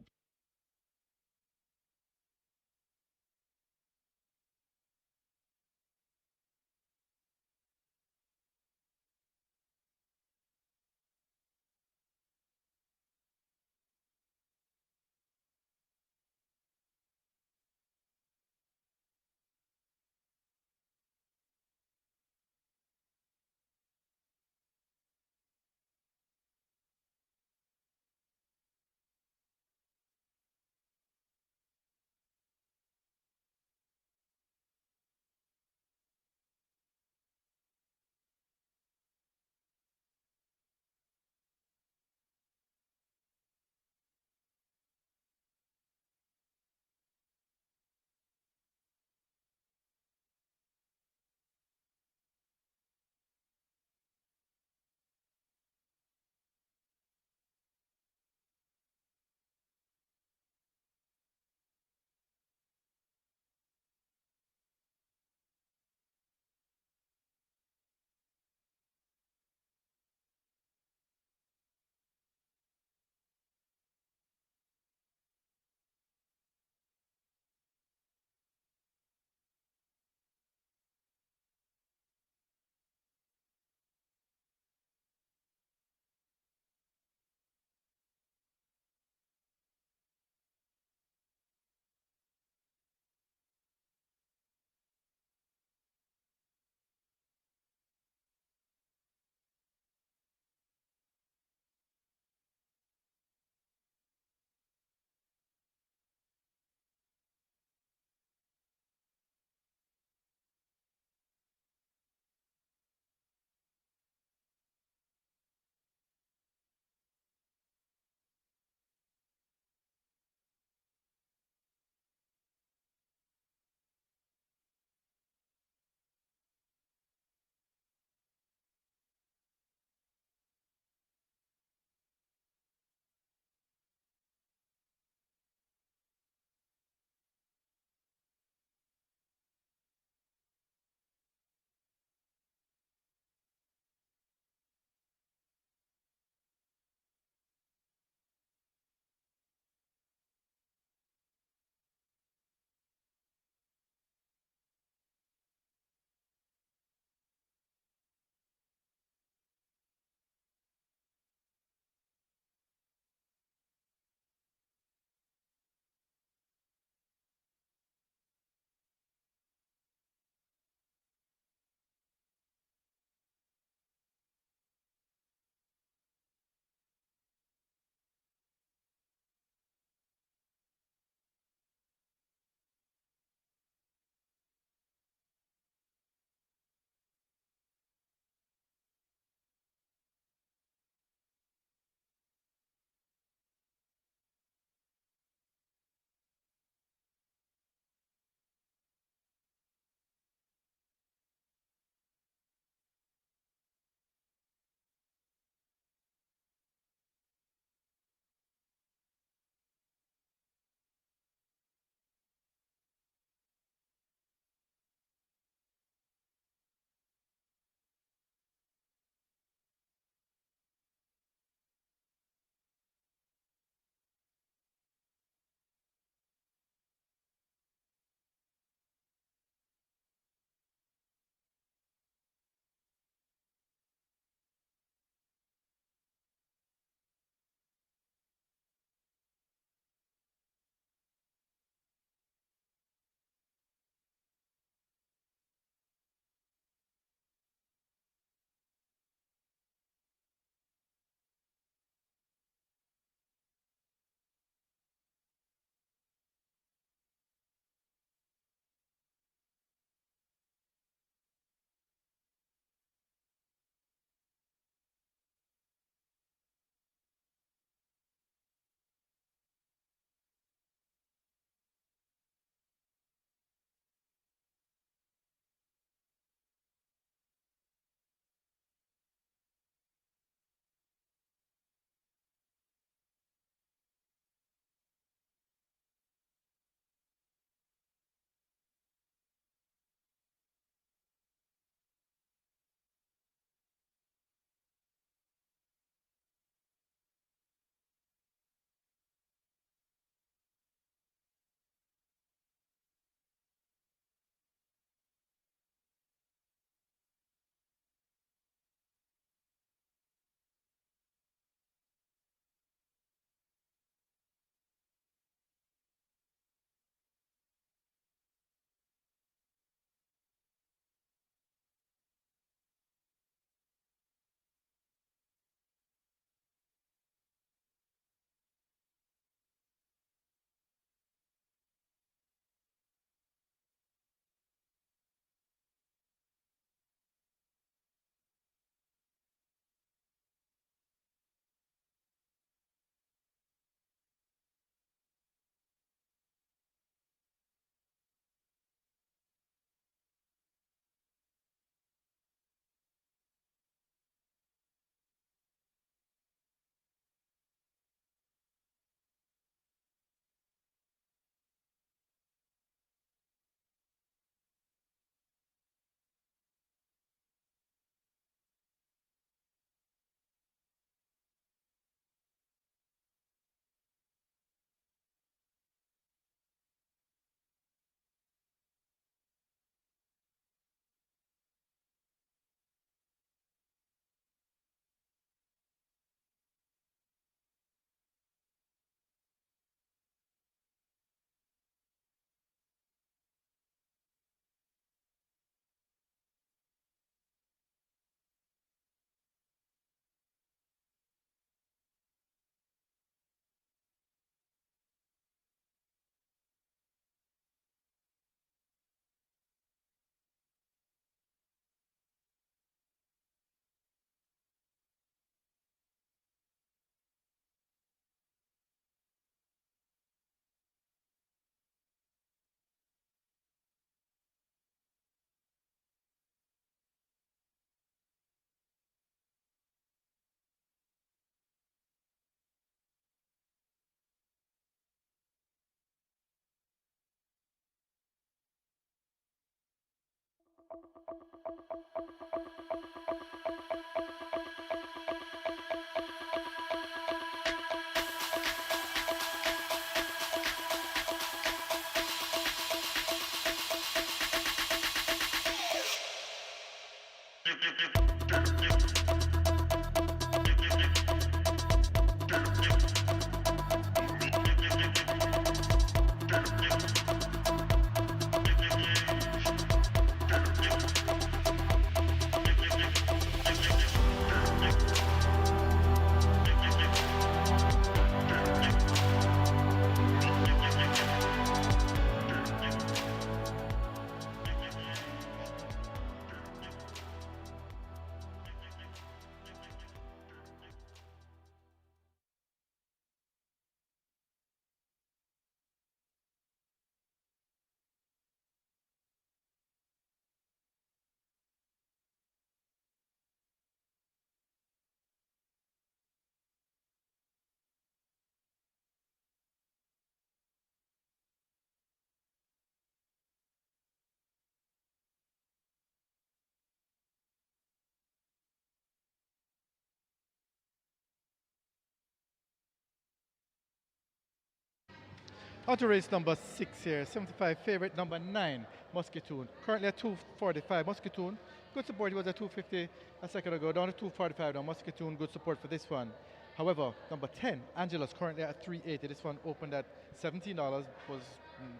Auto race number 6 here, 75 favorite number 9, Muscatoon. Currently at 245. Muscatoon, good support. He was at 250 a second ago, down to 245 now. Muscatoon, good support for this one. However, number 10, Angela's currently at 380. This one opened at $17, was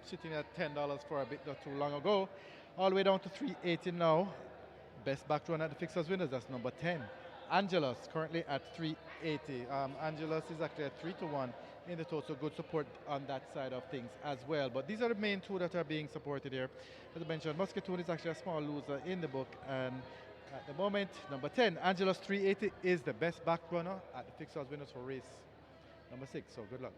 sitting at $10 for a bit not too long ago. All the way down to 380 now. Best back run at the fixers winners, that's number 10. Angelus currently at 380. Angelus is actually at 3 to 1 in the total. Good support on that side of things as well. But these are the main two that are being supported here. As I mentioned, Muscatoon is actually a small loser in the book, and at the moment, number 10, Angelus 380 is the best back runner at the fixers winners for race number 6. So good luck.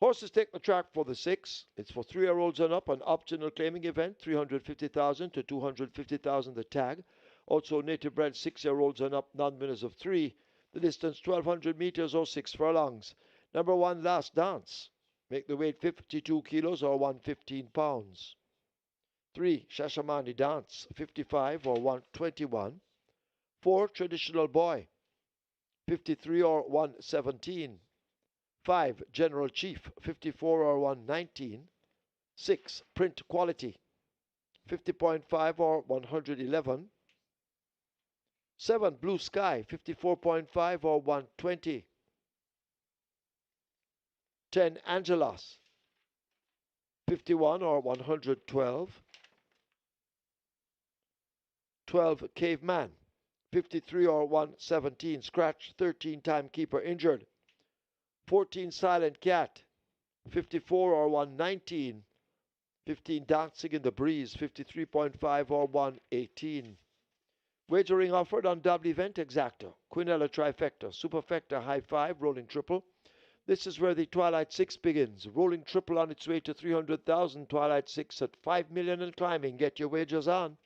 Horses take the track for the 6. It's for 3-year-olds and up, an optional claiming event, 350,000 to 250,000 the tag. Also native bred 6-year-olds and up, non-winners of 3. The distance 1,200 meters or 6 furlongs. Number 1, Last Dance. Make the weight 52 kilos or 115 pounds. 3, Shashamani Dance, 55 or 121. 4, Traditional Boy, 53 or 117. 5, General Chief, 54 or 119. 6, Print Quality, 50.5 or 111. 7, Blue Sky, 54.5 or 120. 10, Angelos, 51 or 112. 12, Caveman, 53 or 117. Scratch, 13, Timekeeper injured. 14, Silent Cat, 54 or 119. 15, Dancing in the Breeze, 53.5 or 118. Wagering offered on double event exacta, Quinella trifecta, superfecta, high 5, rolling triple. This is where the Twilight 6 begins. Rolling triple on its way to 300,000. Twilight 6 at 5 million and climbing. Get your wagers on.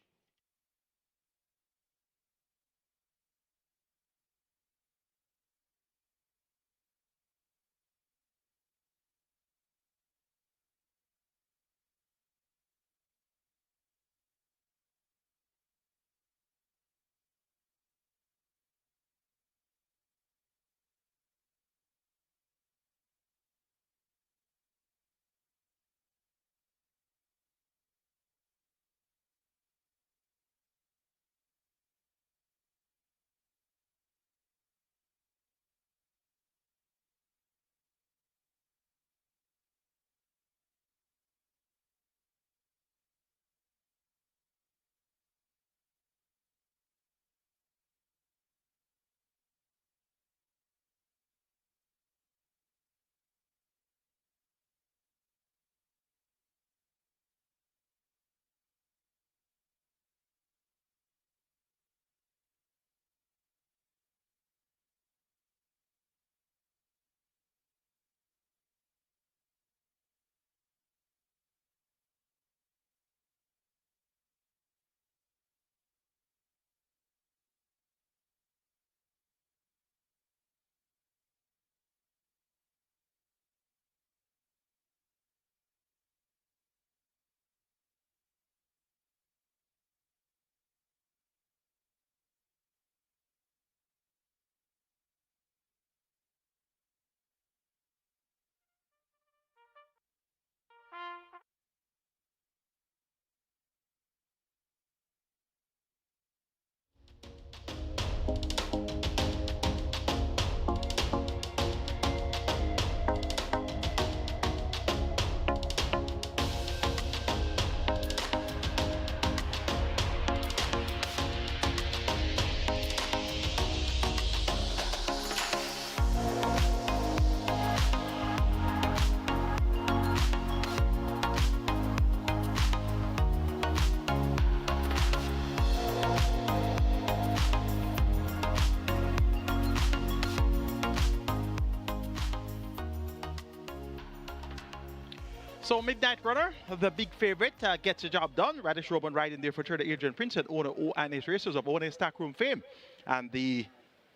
So Midnight Runner, the big favorite, gets the job done. Radish Robin riding there for trader Adrian Prince and owner O&H Racers of O&H Stackroom fame. And the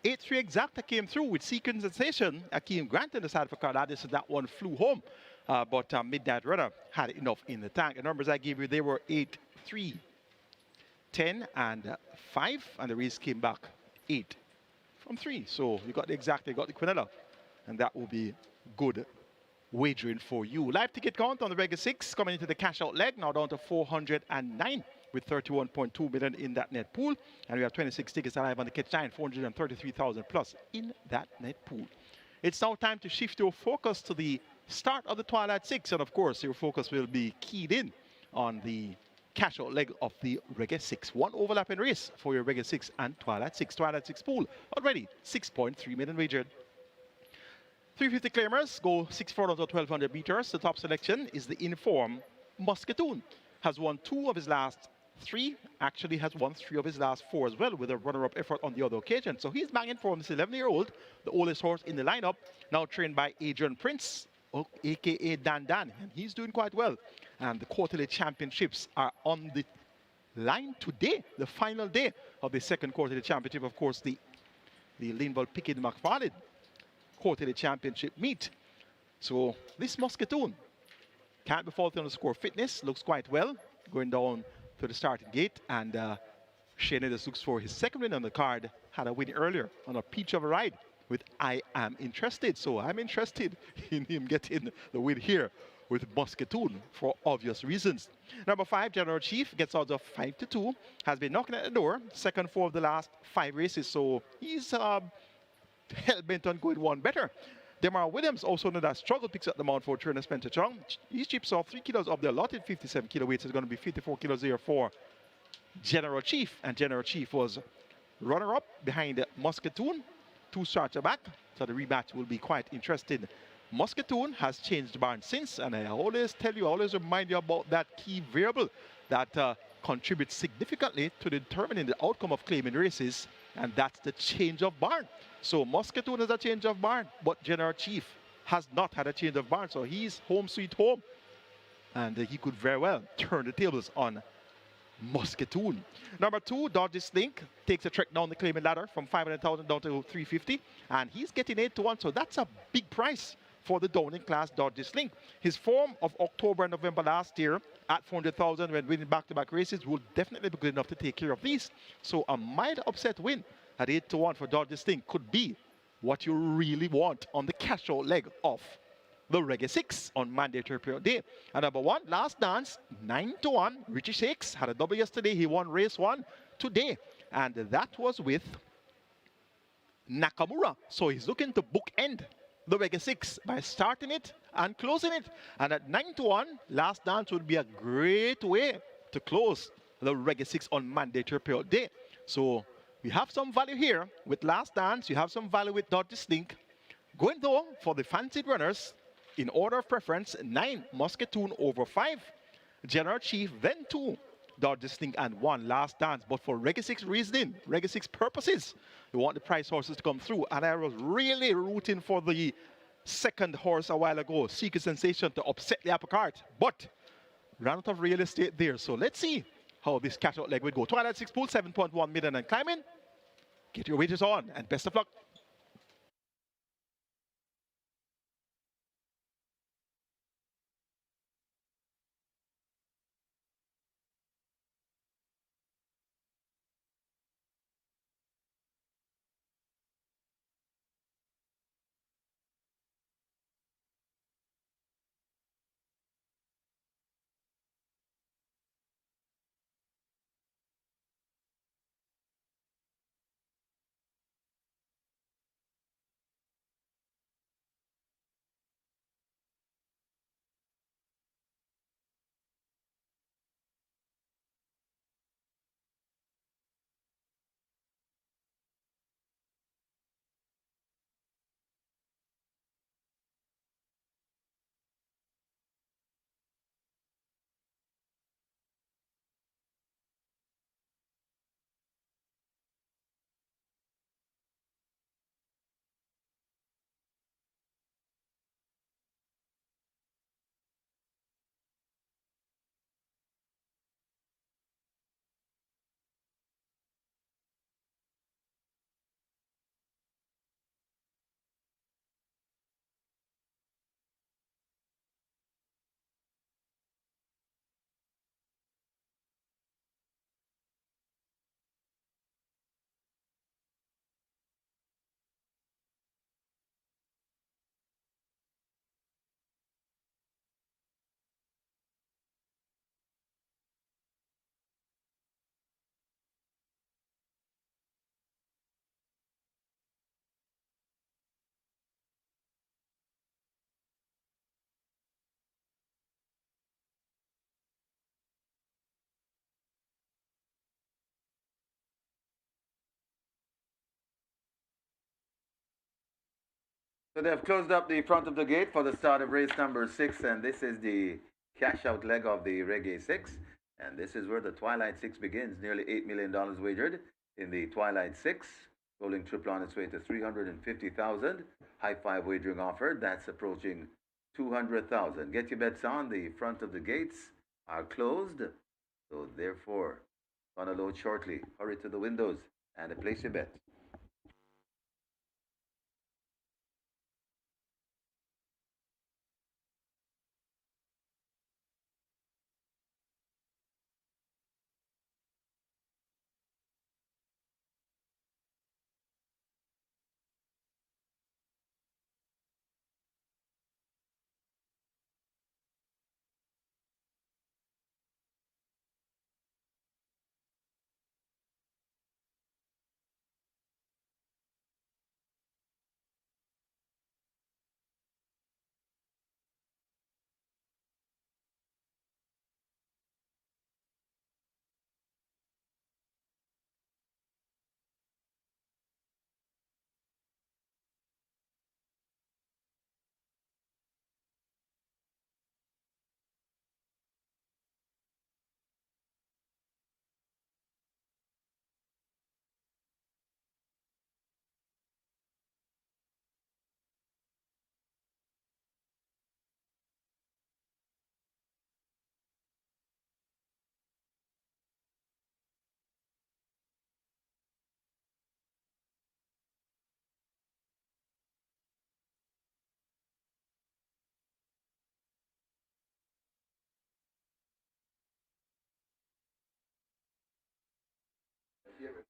8-3 exacta came through with Sequence Sensation. Akeem Grant in the side for Carladis, and that one flew home. But Midnight Runner had enough in the tank. The numbers I gave you, they were 8, 3, 10, and 5. And the race came back 8 from 3. So you got the exacta, you got the Quinella. And that will be good wagering for you. Live ticket count on the Regal 6 coming into the cash out leg, now down to 409 with 31.2 million in that net pool. And we have 26 tickets alive on the catch line, 433,000 plus in that net pool. It's now time to shift your focus to the start of the Twilight 6. And of course, your focus will be keyed in on the cash out leg of the Regal 6. One overlapping race for your Regal 6 and Twilight 6. Twilight 6 pool already 6.3 million wagered. 350 claimers go 6 furlongs or 1,200 meters. The top selection is the Inform Muscatoon. Has won 2 of his last 3. Actually has won 3 of his last 4 as well, with a runner-up effort on the other occasion. So he's banging for this 11-year-old, the oldest horse in the lineup, now trained by Adrian Prince. aka Dan Dan, and he's doing quite well. And the quarterly championships are on the line today, the final day of the second quarterly championship. Of course, the Linville Pickett McFarlane quarterly championship meet. So this Muscatoon can't be faulted on the score. Fitness looks quite well going down to the starting gate, and Shane just looks for his second win on the card. Had a win earlier on a peach of a ride with I Am Interested. So I'm interested in him getting the win here with Muscatoon for obvious reasons. Number 5, General Chief, gets odds of 5-2, has been knocking at the door, second 4 of the last 5 races, so he's hell-bent on going one better. Demar Williams, also known as Struggle, picks up the mount for Trainer Spencer Chung. He chips off 3 kilos of the allotted 57 kilo weight, so it's going to be 54 kilos here for General Chief, and General Chief was runner-up behind Muscatoon, 2 starts back, so the rematch will be quite interesting. Muscatoon has changed barn since, and I always tell you, I always remind you about that key variable that contributes significantly to determining the outcome of claiming races, and that's the change of barn. So Muscatoon has a change of barn, but General Chief has not had a change of barn, so he's home sweet home, and he could very well turn the tables on Muscatoon. Number 2, Dodge's Link, takes a trek down the claiming ladder from 500,000 down to 350, and he's getting 8-1, so that's a big price for the Downing class Dodge's Link. His form of October and November last year at 400,000 when winning back-to-back races will definitely be good enough to take care of these. So a mild upset win at 8-1 for Dodge's Link could be what you really want on the cash-out leg of the Reggae 6 on mandatory period day. And number 1, Last Dance, 9-1. Richie Shakes had a double yesterday. He won race 1 today. And that was with Nakamura. So he's looking to bookend the Reggae 6 by starting it and closing it. And at 9-1, Last Dance would be a great way to close the Reggae 6 on mandatory period day. So we have some value here with Last Dance. You have some value with Dodge's Link. Going though for the fancied runners, in order of preference, 9, Muscatoon over 5, General Chief, then 2, Dodge's Link, and 1, Last Dance. But for Reggae 6 reasoning, Reggae 6 purposes, we want the price horses to come through. And I was really rooting for the second horse a while ago, Secret Sensation, to upset the apple cart. But ran out of real estate there. So let's see how this catch-out leg will go. Twilight 6 pool, 7.1 million and climbing. Get your wages on, and best of luck. So they've closed up the front of the gate for the start of race number 6, and this is the cash out leg of the Reggae 6. And this is where the Twilight 6 begins. Nearly $8 million wagered in the Twilight 6. Rolling triple on its way to 350,000. High 5 wagering offered. That's approaching 200,000. Get your bets on. The front of the gates are closed. So therefore, on a load shortly. Hurry to the windows and place your bet.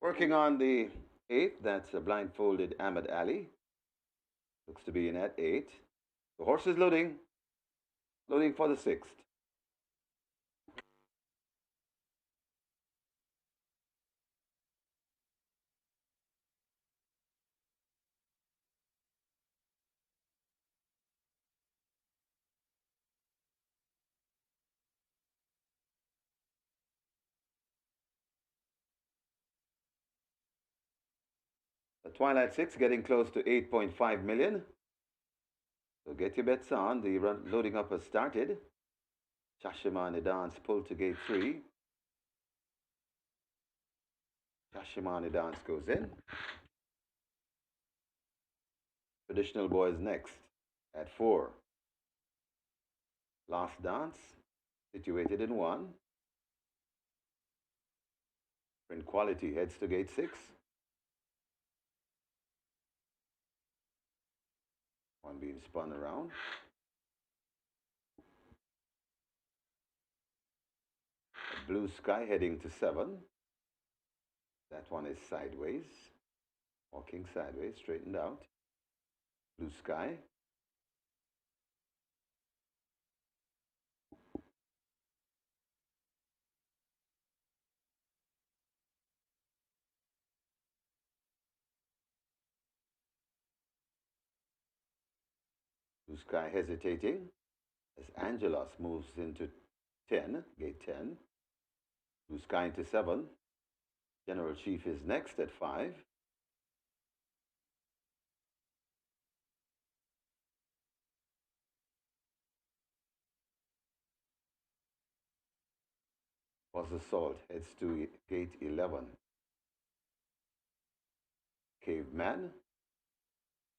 Working on the eighth, that's a blindfolded Ahmed Ali. Looks to be in at 8. The horse is loading. Loading for the 6th. The Twilight 6 getting close to 8.5 million. So get your bets on. The loading up has started. Shashimani Dance pulled to gate 3. Shashimani Dance goes in. Traditional Boys next at 4. Last Dance situated in 1. Print Quality heads to gate 6. One being spun around. Blue Sky heading to 7. That one is sideways. Walking sideways, straightened out. Blue Sky. Blue Sky hesitating as Angelos moves into 10, gate 10. Blue Sky into 7. General Chief is next at 5. Was Assault heads to gate 11. Caveman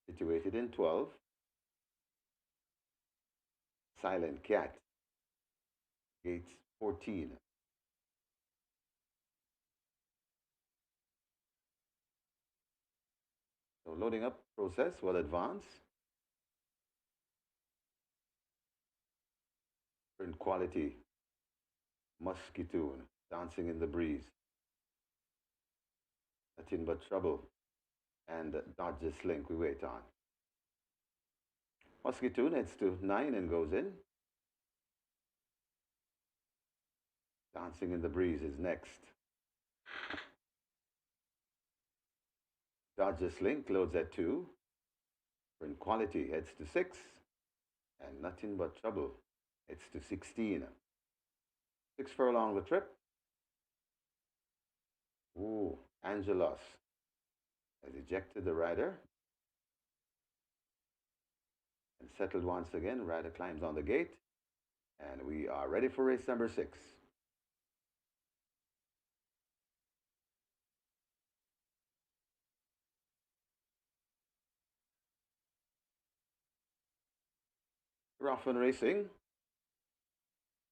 situated in 12. Silent Cat, gate 14. So loading up process will advance. Print Quality, Musketoon, Dancing in the Breeze. Nothing But Trouble, and Dodger Slink we wait on. Musketoon heads to 9 and goes in. Dancing in the Breeze is next. Dodger Slink loads at 2. Print Quality heads to 6. And Nothing But Trouble heads to 16. 6 furlong the trip. Ooh, Angelos has ejected the rider. And settled once again. Rider climbs on the gate. And we are ready for race number 6. Rough and racing.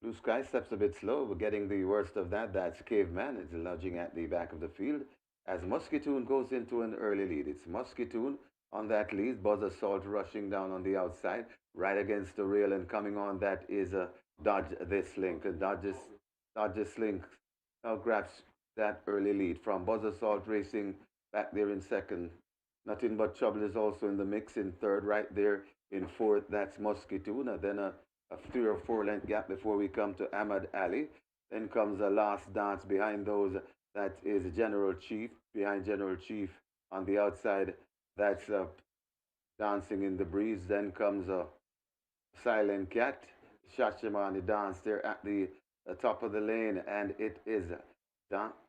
Blue Sky steps a bit slow, but getting the worst of that. That's Caveman. It's lodging at the back of the field as Musketoon goes into an early lead. It's Musketoon on that lead. Buzz Assault rushing down on the outside, right against the rail, and coming on that is a Dodge This Link. And Dodge This Link now grabs that early lead from Buzz Assault Racing back there in second. Nothing But Trouble is also in the mix in third, right there in fourth. That's Musketoon. And then a 3 or 4 length gap before we come to Ahmad Ali. Then comes a Last Dance behind those. That is General Chief. Behind General Chief on the outside, that's Dancing in the Breeze. Then comes a Silent Cat. Shashamani dance there at the top of the lane, and it is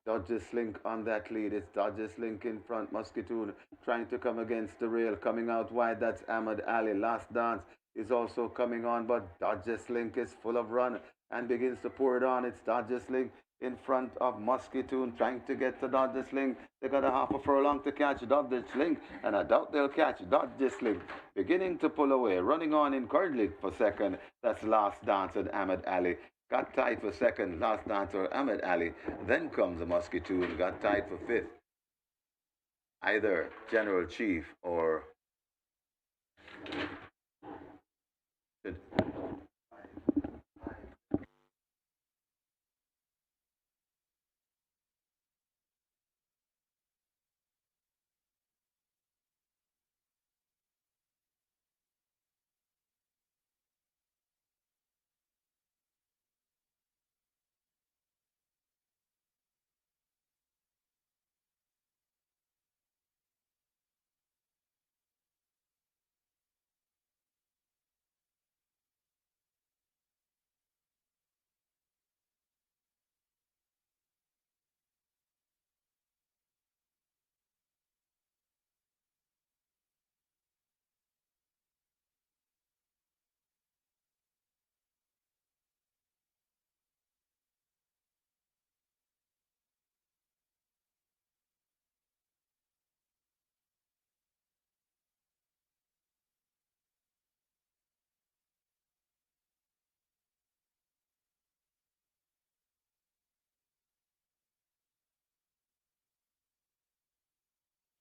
Dodges Link on that lead. It's Dodges Link in front. Musketoon trying to come against the rail. Coming out wide, that's Ahmad Ali. Last Dance is also coming on, but Dodges Link is full of run and begins to pour it on. It's Dodges Link in front of Musketoon trying to get to Dodges Link. They got a half a furlong to catch Dodges Link, and I doubt they'll catch Dodges Link. Beginning to pull away, running on encouragingly for second. That's Last Dance and Ahmad Ali. Got tied for second, Last Dancer, Ahmed Ali. Then comes the Musketoon, got tied for fifth. Either General Chief or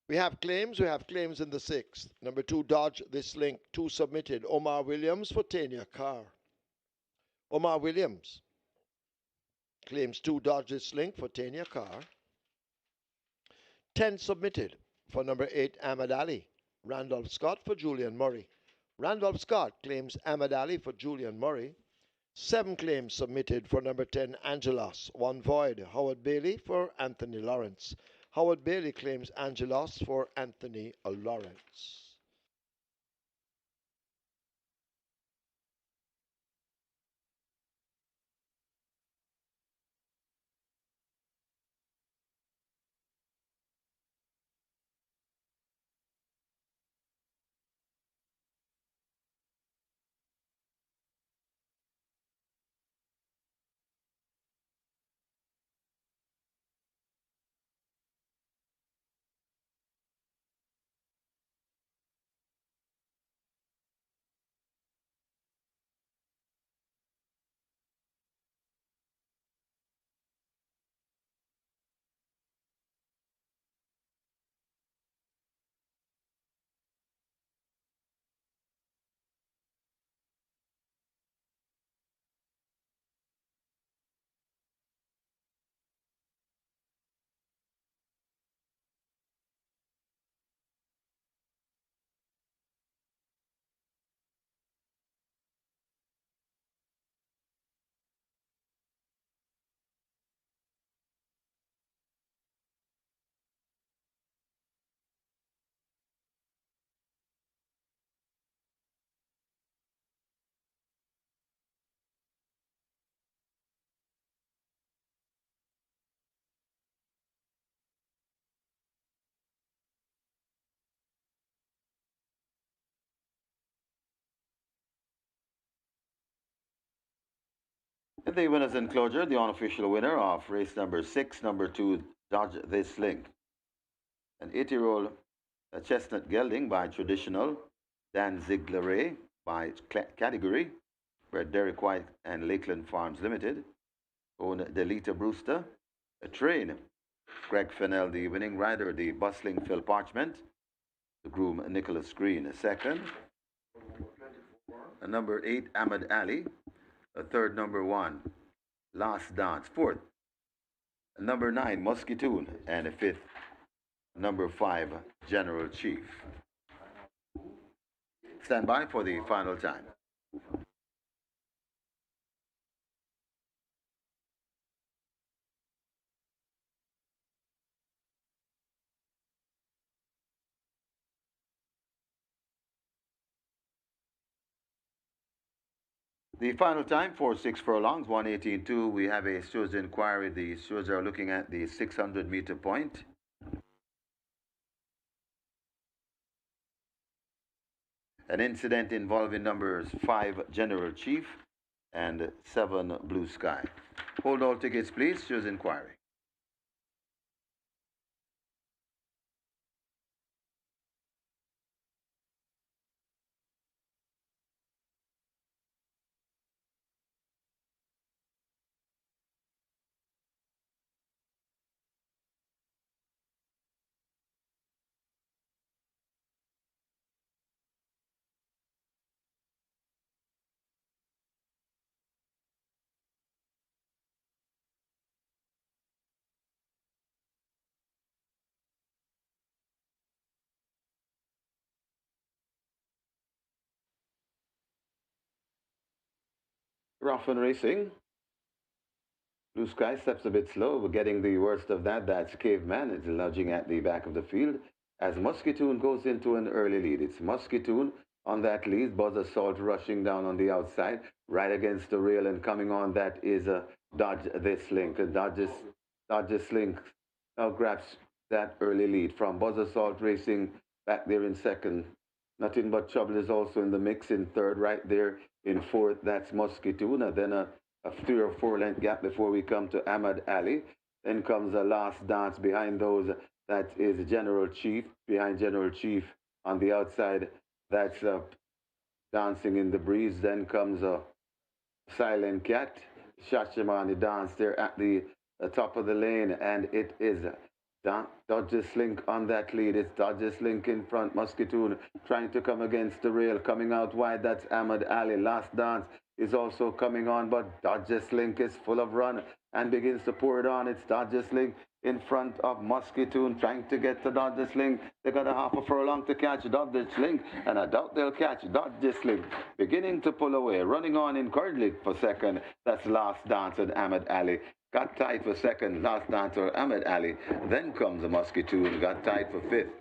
We have claims in the sixth. Number 2, Dodge This Link, 2 submitted. Omar Williams for Tanya Carr. Omar Williams claims 2, Dodge This Link for Tanya Carr. 10 submitted for number 8, Ahmad Ali. Randolph Scott for Julian Murray. Randolph Scott claims Ahmad Ali for Julian Murray. 7 claims submitted for number 10, Angelos. 1 void. Howard Bailey for Anthony Lawrence. Howard Bailey claims Angelos for Anthony Lawrence. the winners enclosure, the unofficial winner of race number 6, number 2, Dodge This Link. An 8-year-old chestnut gelding by Traditional, Dan Ziegler by category, where Derek White and Lakeland Farms Limited own Delita Brewster, a train, Greg Fennell, the winning rider, the bustling Phil Parchment, the groom Nicholas Green, a second, a number 8, Ahmed Ali, a third, number 1, Last Dance, fourth, a number 9, Musketoon, and a fifth, number 5, General Chief. Stand by for the final time. The final time for 6 furlongs, 118.2. We have a stewards inquiry. The stewards are looking at the 600-meter point. An incident involving numbers 5, General Chief, and 7, Blue Sky. Hold all tickets, please. Stewards inquiry. Rough and racing. Blue Sky steps a bit slow. We're getting the worst of that. That's Caveman. It's lodging at the back of the field as Musketoon goes into an early lead. It's Musketoon on that lead. Buzz Assault rushing down on the outside, right against the rail, and coming on. That is a Dodge This Link. Dodge This Link now grabs that early lead from Buzz Assault racing back there in second. Nothing But Trouble is also in the mix in third, right there in fourth. That's Musketoon. And then a 3 or 4 length gap before we come to Ahmad Ali. Then comes a Last Dance behind those. That is General Chief. Behind General Chief on the outside, that's Dancing in the Breeze. Then comes a Silent Cat. Shashamani Dance there at the top of the lane. And it is Dodges Link on that lead. It's Dodges Link in front. Musketoon trying to come against the rail. Coming out wide, that's Ahmad Ali. Last Dance is also coming on, but Dodges Link is full of run and begins to pour it on. It's Dodges Link in front of Musketoon, trying to get to Dodges Link. They got a half a furlong to catch Dodges Link, and I doubt they'll catch Dodges Link. Beginning to pull away, running on in currently for second. That's Last Dance and Ahmed Ali. Got tied for second, Last Dance or Ahmed Ali. Then comes the Musketoon, got tied for fifth.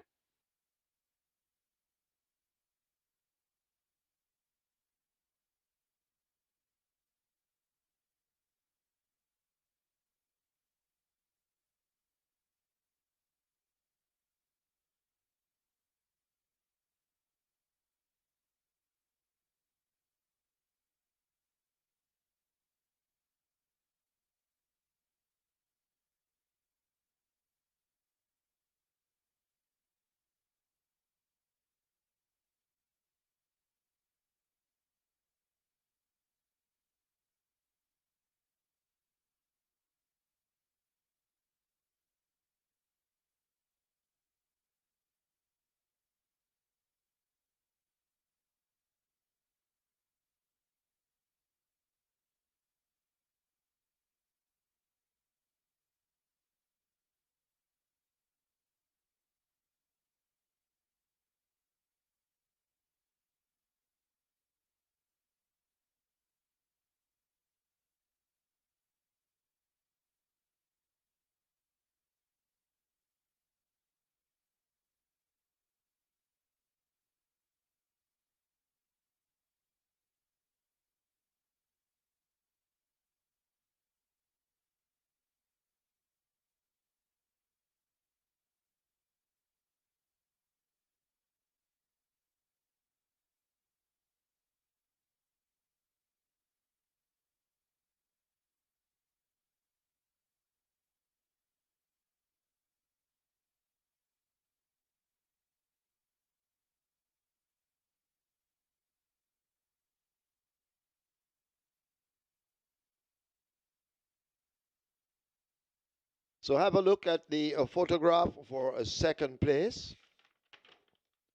So have a look at the photograph for a second place.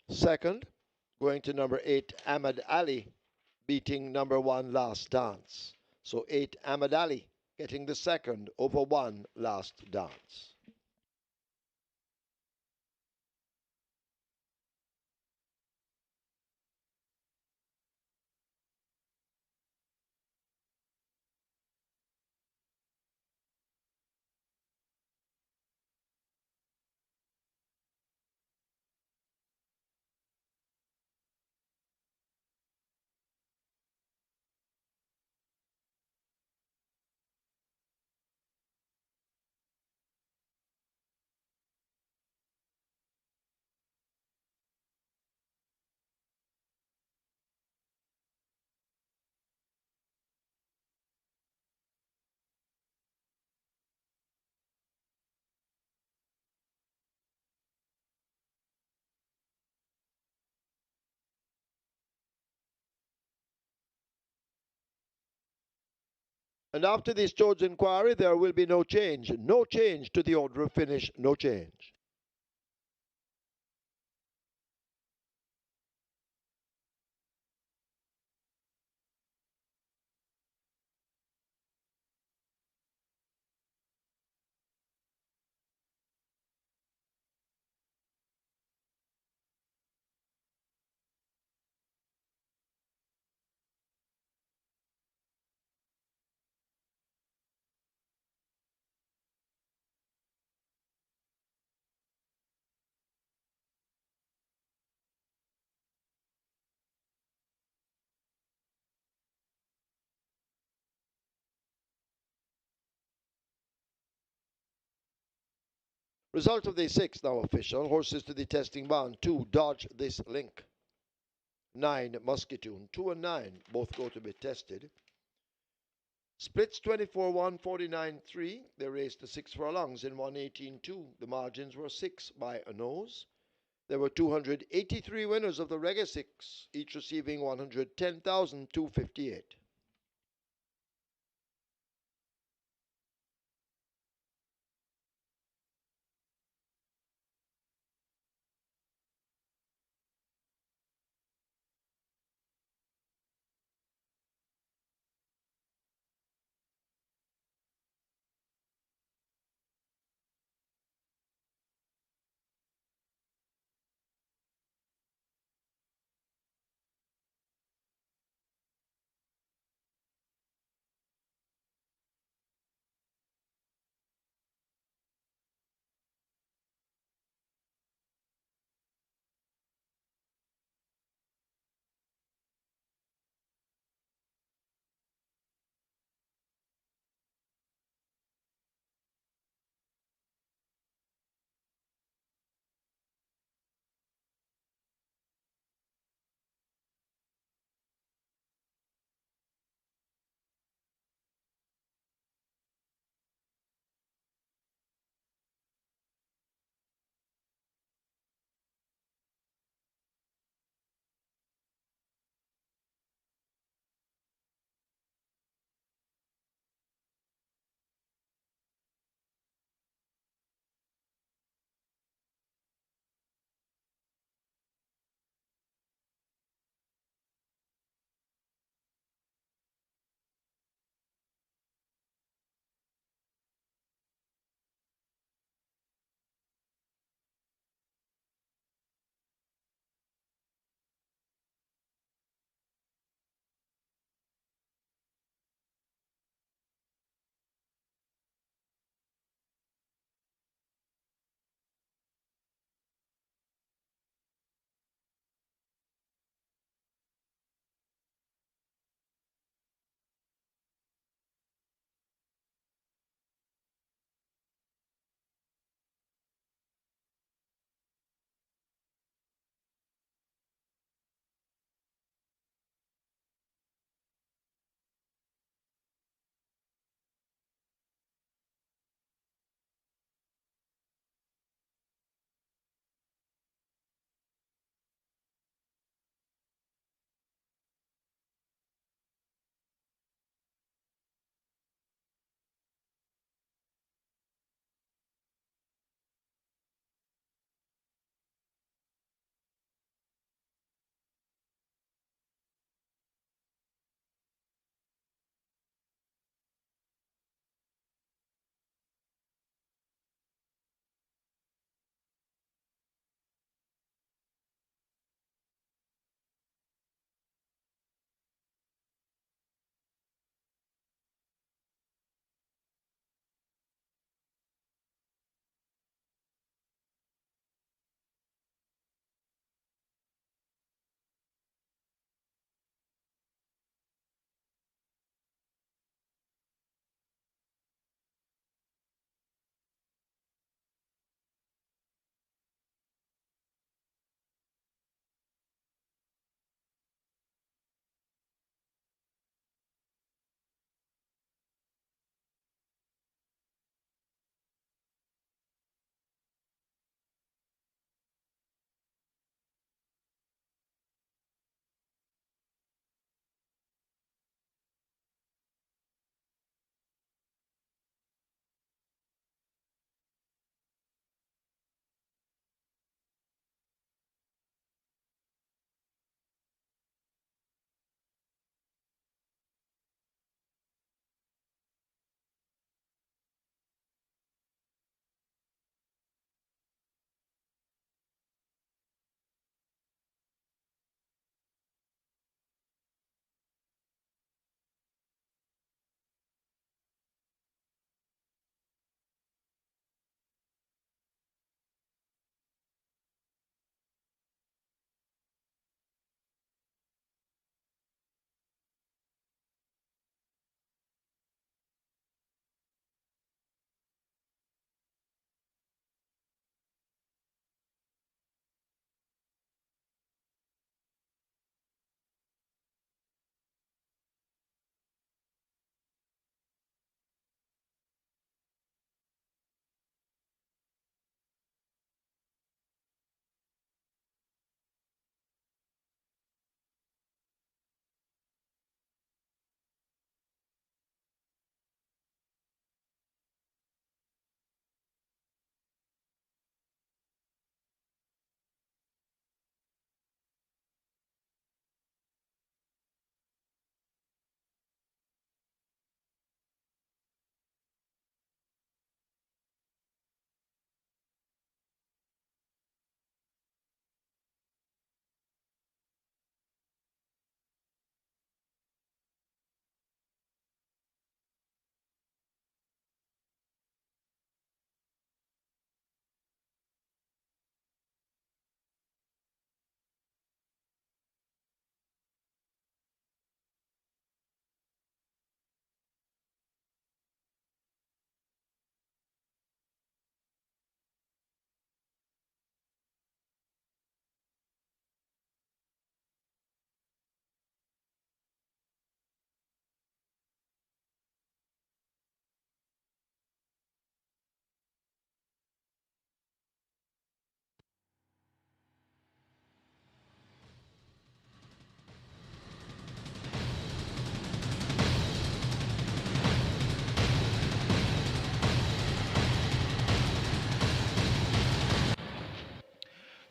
Second, going to number 8, Ahmad Ali, beating number 1 Last Dance. So 8, Ahmad Ali, getting the second over 1 Last Dance. And after this George inquiry, there will be no change. No change to the order of finish, no change. Result of the 6 now official. Horses to the testing barn. 2, Dodge This Link. 9, Muscatoon. 2 and 9 both go to be tested. Splits 24-1, 49-3. They raced the 6 furlongs in 118-2. The margins were 6 by a nose. There were 283 winners of the Rega 6, each receiving 110,258.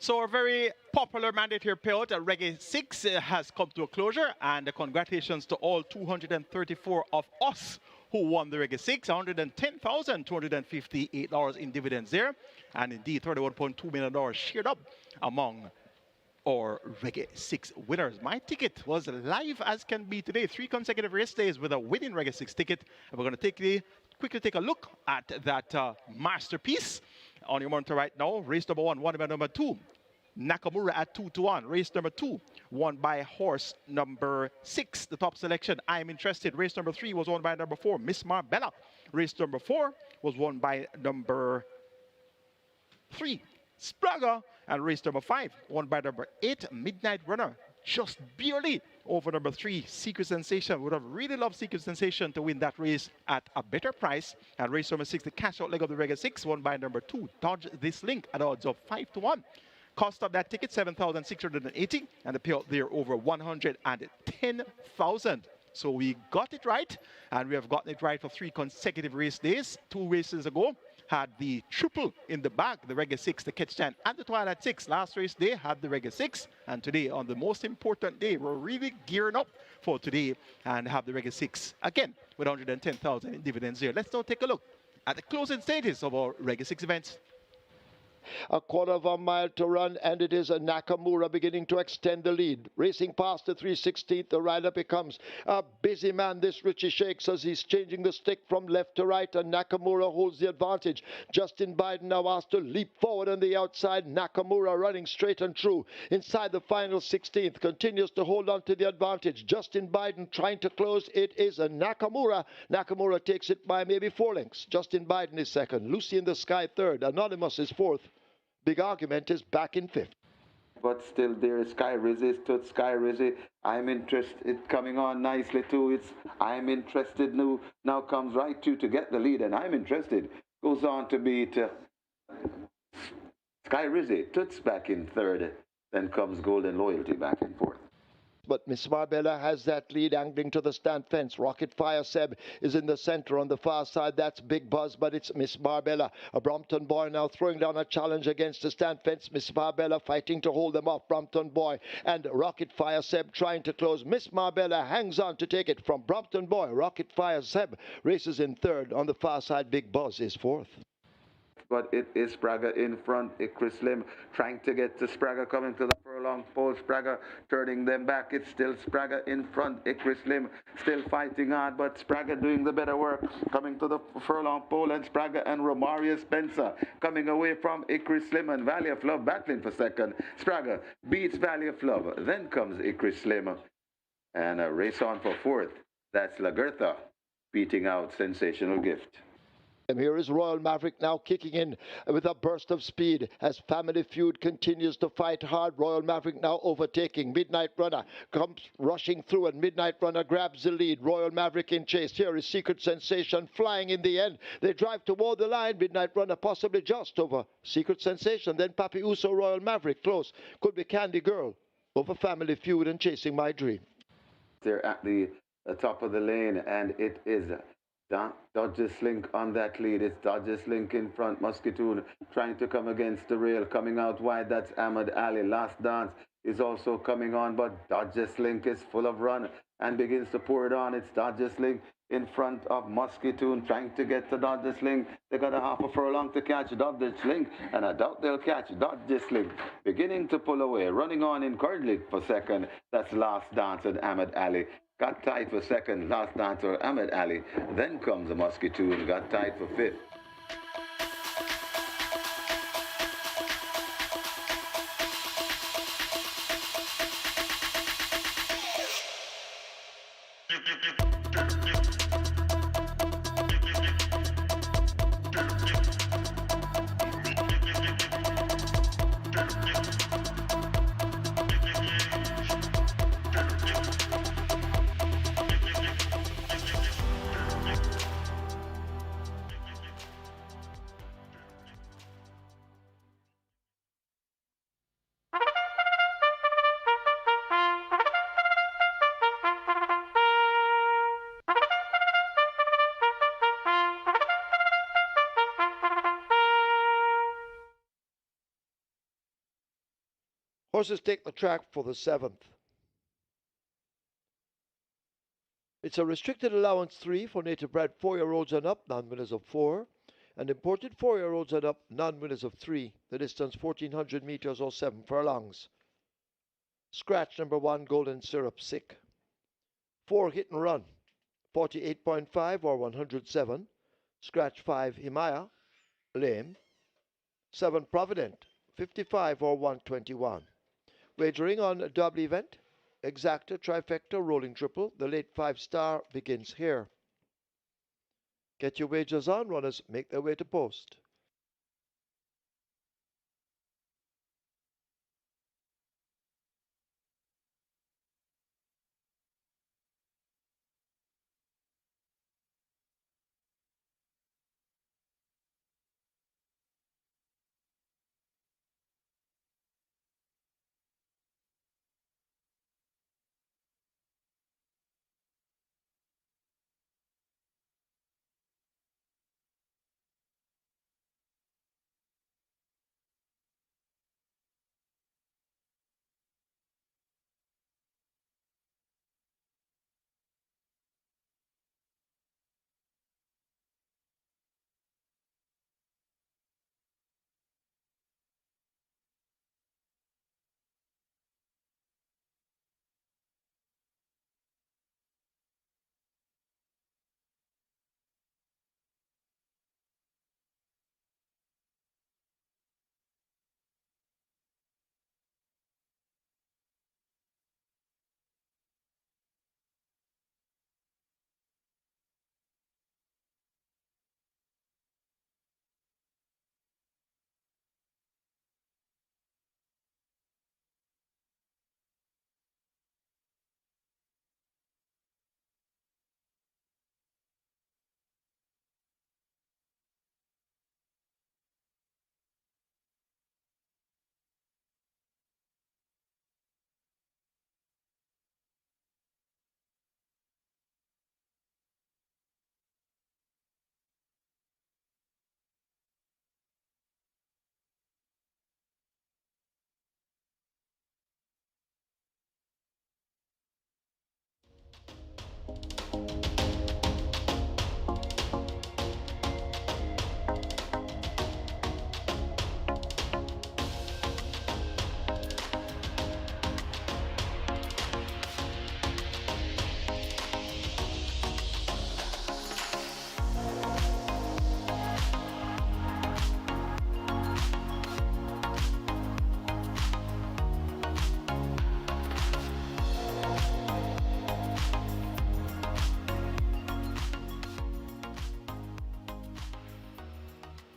So our very popular mandatory payout at Reggae 6 has come to a closure, and congratulations to all 234 of us who won the Reggae 6, $110,258 in dividends there, and indeed $31.2 million shared up among our Reggae 6 winners. My ticket was live as can be today. 3 consecutive race days with a winning Reggae 6 ticket. And we're going to quickly take a look at that masterpiece on your monitor right now. Race number 1, won by number 2. Nakamura at 2-1. Race number 2, won by horse number 6. The top selection, I'm Interested. Race number 3 was won by number 4, Miss Marbella. Race number 4 was won by number 3, Spraga. And race number 5, won by number 8, Midnight Runner. Just barely over number 3, Secret Sensation. Would have really loved Secret Sensation to win that race at a better price. And race number 6, the cash out leg of the Regal 6, won by number 2, Dodge This Link at odds of 5-1. Cost of that ticket, $7,680, and the payout there over $110,000. So we got it right, and we have gotten it right for 3 consecutive race days. 2 races ago, had the triple in the bag, the Reggae 6, the Catch Stand, and the Twilight 6. Last race day had the Reggae 6, and today, on the most important day, we're really gearing up for today and have the Reggae 6 again with $110,000 in dividends here. Let's now take a look at the closing stages of our Reggae 6 events. A quarter of a mile to run, and it is a Nakamura beginning to extend the lead. Racing past the 316th, the rider becomes a busy man. This Richie Shakes as he's changing the stick from left to right, and Nakamura holds the advantage. Justin Biden now asked to leap forward on the outside. Nakamura running straight and true. Inside the final 16th, continues to hold on to the advantage. Justin Biden trying to close. It is a Nakamura. Nakamura takes it by maybe 4 lengths. Justin Biden is second. Lucy in the Sky third. Anonymous is fourth. Big Argument is back in 5th. But still there is Sky Rizzy, stood Sky Rizzy. I'm Interested, coming on nicely too. It's I'm Interested now comes right to get the lead, and I'm Interested goes on to beat Sky Rizzy. Toots back in 3rd. Then comes Golden Loyalty back in 4th. But Miss Marbella has that lead angling to the stand fence. Rocket Fire Seb is in the center on the far side. That's Big Buzz, but it's Miss Marbella. A Brompton Boy now throwing down a challenge against the stand fence. Miss Marbella fighting to hold them off. Brompton Boy and Rocket Fire Seb trying to close. Miss Marbella hangs on to take it from Brompton Boy. Rocket Fire Seb races in 3rd. On the far side, Big Buzz is 4th. But it is Spraga in front. Chris Lim trying to get to Spraga, coming to the furlong pole. Spraga turning them back. It's still Spraga in front. Chris Lim still fighting hard, but Spraga doing the better work. Coming to the furlong pole, and Spraga and Romario Spencer coming away from Chris Lim, and Valley of Love battling for second. Spraga beats Valley of Love. Then comes Chris Lim, and a race on for 4th. That's Lagertha beating out Sensational Gift. And here is Royal Maverick now kicking in with a burst of speed as Family Feud continues to fight hard. Royal Maverick now overtaking. Midnight Runner comes rushing through, and Midnight Runner grabs the lead. Royal Maverick in chase. Here is Secret Sensation flying in the end. They drive toward the line. Midnight Runner possibly just over Secret Sensation. Then Papi Uso, Royal Maverick close. Could be Candy Girl over Family Feud and Chasing My Dream. They're at the top of the lane, and it is Dodges Link on that lead. It's Dodges Link in front. Muscatoon trying to come against the rail. Coming out wide, that's Ahmad Ali. Last Dance is also coming on, but Dodges Link is full of run and begins to pour it on. It's Dodges Link in front of Muscatoon trying to get to Dodges Link. They got a half a furlong to catch Dodges Link, and I doubt they'll catch Dodges Link. Beginning to pull away. Running on in currently for second. That's Last Dance and Ahmad Ali. Got tied for second, Last Dancer, Ahmed Ali. Then comes the Muscatoon, got tied for 5th. Horses take the track for the 7th. It's a restricted allowance 3 for native bred 4-year-olds and up, non-winners of 4, and imported 4-year-olds and up, non-winners of 3. The distance 1400 meters or 7 furlongs. Scratch number 1, Golden Syrup Sick. 4, Hit and Run, 48.5 or 107. Scratch 5, Himaya, lame. 7, Provident, 55 or 121. Wagering on a double event, exacta, trifecta, rolling triple. The late 5-star begins here. Get your wagers on, runners. Make their way to post.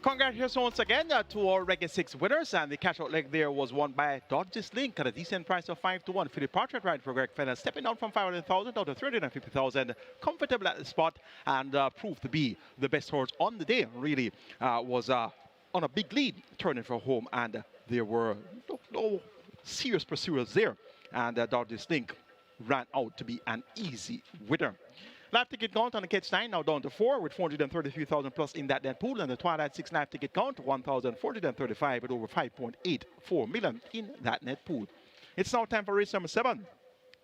Congratulations once again to our Reggae 6 winners, and the cash out leg there was won by Dodge's Link at a decent price of 5-1. Philip Portrait ride for Greg Fenner, stepping down from 500,000 down to 350,000, comfortable at the spot, and proved to be the best horse on the day. Really was on a big lead, turning for home, and there were no serious pursuers there, and Dodge's Link ran out to be an easy winner. Live ticket count on the catch 9 now down to 4 with 433,000 plus in that net pool, and the Twilight 6 live ticket count 1,435 with over 5.84 million in that net pool. It's now time for race number 7,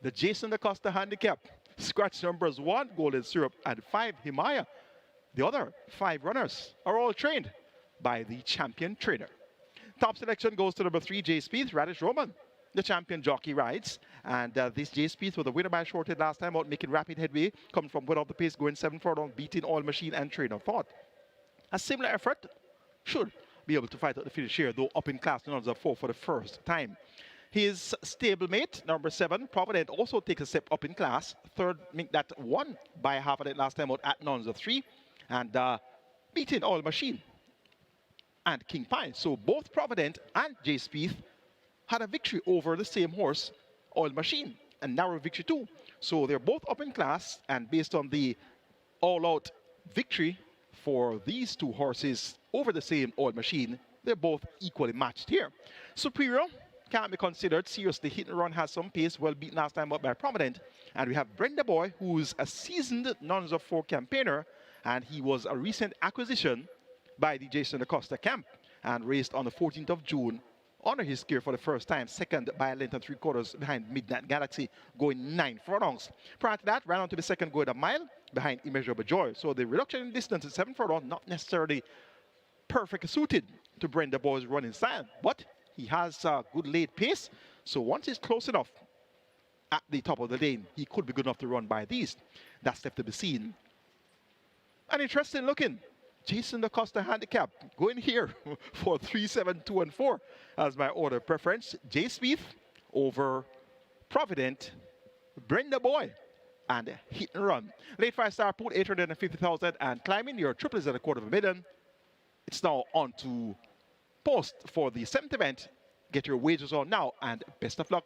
the Jason da Costa handicap. Scratch numbers 1, Golden Syrup, and 5, Himaya. The other 5 runners are all trained by the champion trainer. Top selection goes to number 3, J. Speed, Radish Roman. The champion jockey rides, and this J. Speed was the winner by short head last time out, making rapid headway, coming from without the pace, going 7 furlong, beating Oil Machine and Train of Thought. A similar effort should be able to fight out the finish here, though up in class numbers of 4 for the first time. His stablemate, number 7, Provident, also takes a step up in class. Third, make that 1 by half of it last time out at numbers of 3, and beating Oil Machine and King Pine. So both Provident and J. Speed had a victory over the same horse, Oil Machine, a narrow victory too. So they're both up in class, and based on the all-out victory for these two horses over the same Oil Machine, they're both equally matched here. Superior can't be considered. Seriously, Hit and Run has some pace, well beaten last time out by Provident. And we have Brenda Boy, who's a seasoned nuns of 4 campaigner, and he was a recent acquisition by the Jason da Costa camp and raced on the 14th of June under his gear for the first time, second by a length and 3/4 behind Midnight Galaxy, going 9 furlongs. Prior to that, ran on to the second, going a mile behind Immeasurable Joy. So the reduction in distance is 7 furlongs, not necessarily perfectly suited to Brenda Boy's running style, but he has a good late pace. So once he's close enough at the top of the lane, he could be good enough to run by these. That's left to be seen. An interesting looking Jason the Costa handicap going here for 3, 7, 2, and 4 as my order preference. J. Spieth over Provident, Brenda Boy, and Hit and Run. Late 5-star pool, 850,000, and climbing your triple is at $250,000. It's now on to post for the 7th event. Get your wagers on now, and best of luck.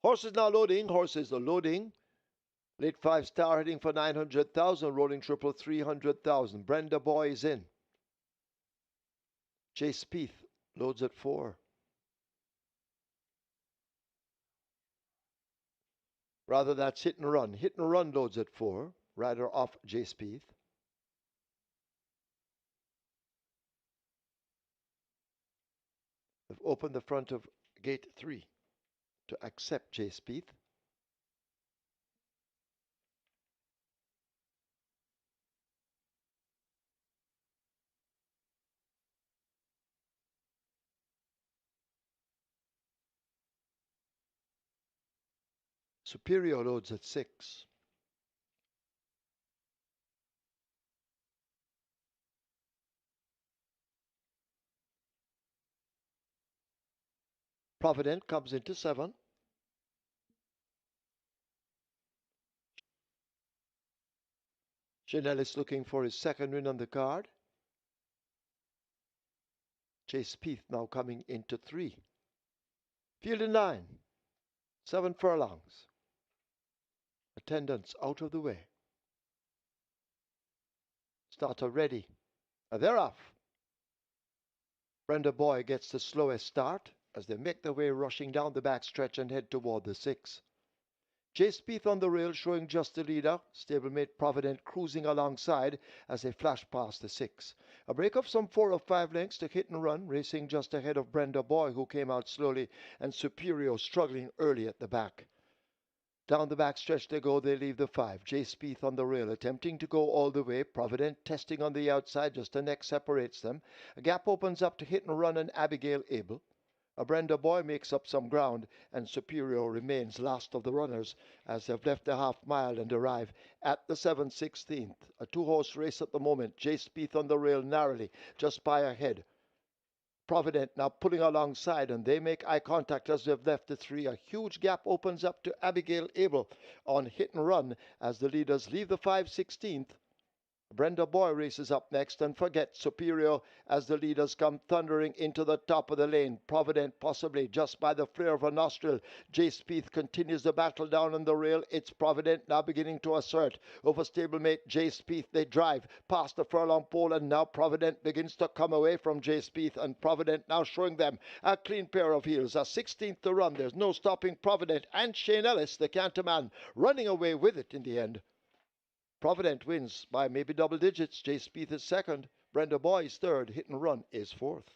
Horses now loading. Horses are loading. Late 5-star heading for 900,000. Rolling triple 300,000. Brenda Boy is in. Chase Spieth loads at 4. Rather, that's Hit and Run. Hit and Run loads at 4. Rider off J. Spieth. They've opened the front of gate 3 to accept J. Spieth. Superior loads at 6. Provident comes into 7. CHINNA is looking for his second win on the card. Chase Spieth now coming into 3. Field in 9. 7 furlongs. Attendants out of the way. Starter ready. They're off. Brenda Boy gets the slowest start as they make their way rushing down the backstretch and head toward the 6. J. Spieth on the rail showing just the leader. Stablemate Provident cruising alongside as they flash past the 6. A break of some 4 or 5 lengths to Hit and Run, racing just ahead of Brenda Boy, who came out slowly, and Superior struggling early at the back. Down the backstretch they go, they leave the 5. J. Spieth on the rail, attempting to go all the way. Provident testing on the outside, just a neck separates them. A gap opens up to Hit and Run and Abigail Abel. A Brenda Boy makes up some ground, and Superior remains last of the runners as they've left the half mile and arrive at the 7/16. A 2-horse race at the moment. J. Spieth on the rail narrowly, just by ahead. Provident now pulling alongside, and they make eye contact as they've left the 3. A huge gap opens up to Abigail Abel on Hit and Run as the leaders leave the 5/16. Brenda Boy races up next, and forget Superior as the leaders come thundering into the top of the lane. Provident possibly just by the flare of a nostril. J. Spieth continues the battle down on the rail. It's Provident now beginning to assert over stablemate J. Spieth. They drive past the furlong pole, and now Provident begins to come away from J. Spieth, and Provident now showing them a clean pair of heels. A 16th to run. There's no stopping Provident, and Shane Ellis, the Canterman, running away with it in the end. Provident wins by maybe double digits. J. Spieth is second. Brenda Boy is third. Hit and Run is fourth.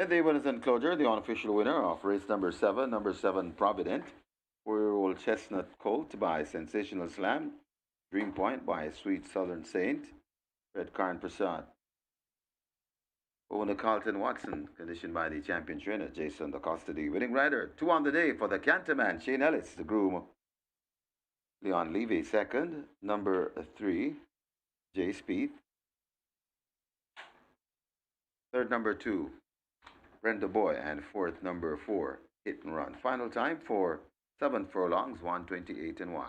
And the winners enclosure, the unofficial winner of race number 7, Provident, 4-year-old Chestnut Colt by Sensational Slam, Dream Point by Sweet Southern Saint, Red Karn Prasad. Owner Carlton Watson, conditioned by the champion trainer Jason the Costa. The winning rider, 2 on the day for the Canterman, Shane Ellis, the groom, Leon Levy, second, number 3, Jay Spieth, third, number 2, Brenda Boy, and fourth, number 4, Hit and Run. Final time for 7 furlongs, 1:28 and 1.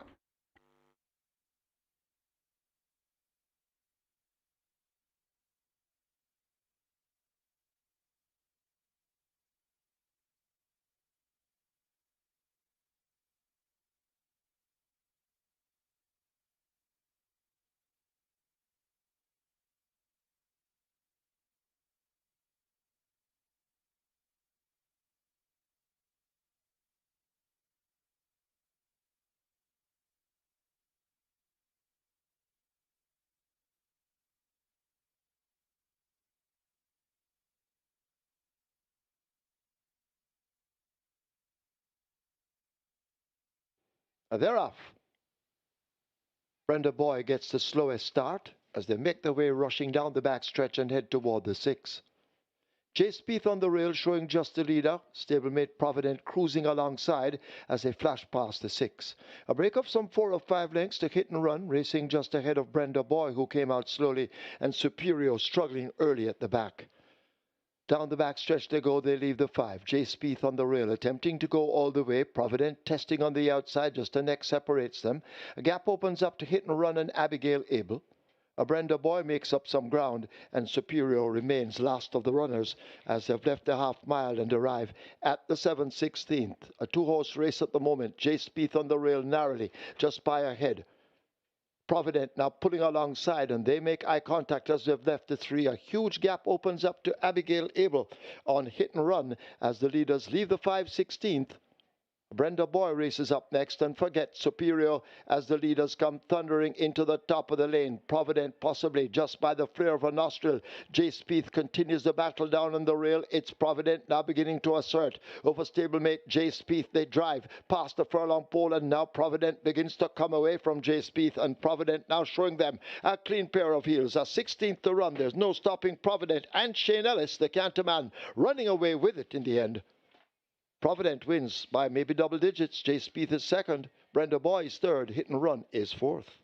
They're off. Brenda Boy gets the slowest start as they make their way rushing down the backstretch and head toward the 6. Jay Spieth on the rail showing just the leader. Stablemate Provident cruising alongside as they flash past the 6. A break of some 4 or 5 lengths to Hit and Run, racing just ahead of Brenda Boy, who came out slowly, and Superior struggling early at the back. Down the back stretch they go, they leave the 5. Jay Spieth on the rail, attempting to go all the way. Provident testing on the outside, just a neck separates them. A gap opens up to Hit and Run and Abigail Abel. A Brenda Boy makes up some ground, and Superior remains last of the runners as they've left the half mile and arrive at the 7/16th. A two-horse race at the moment. Jay Spieth on the rail narrowly, just by ahead. Provident now pulling alongside, and they make eye contact as they've left the 3. A huge gap opens up to Abigail Abel on Hit and Run as the leaders leave the 5/16th. Brenda Boy races up next, and forget Superior as the leaders come thundering into the top of the lane. Provident possibly just by the flare of a nostril. Jay Spieth continues the battle down on the rail. It's Provident now beginning to assert over stablemate Jay Spieth. They drive past the furlong pole, and now Provident begins to come away from Jay Spieth, and Provident now showing them a clean pair of heels. A 16th to run. There's no stopping Provident, and Shane Ellis, the Canterman, running away with it in the end. Provident wins by maybe double digits. Jay Spieth is second. Brenda Boy is third. Hit and Run is fourth.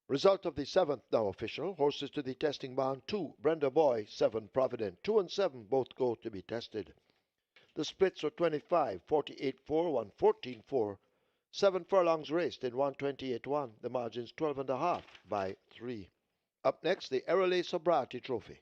Result of the 7th now official. Horses to the testing barn: 2 Brenda Boy, 7 Provident. 2 and 7 both go to be tested. The splits are 25, 48-4, 114-4. 7 furlongs raced in 128-1. The margin's 12.5 by 3. Up next, the ERROL Sabrati Trophy.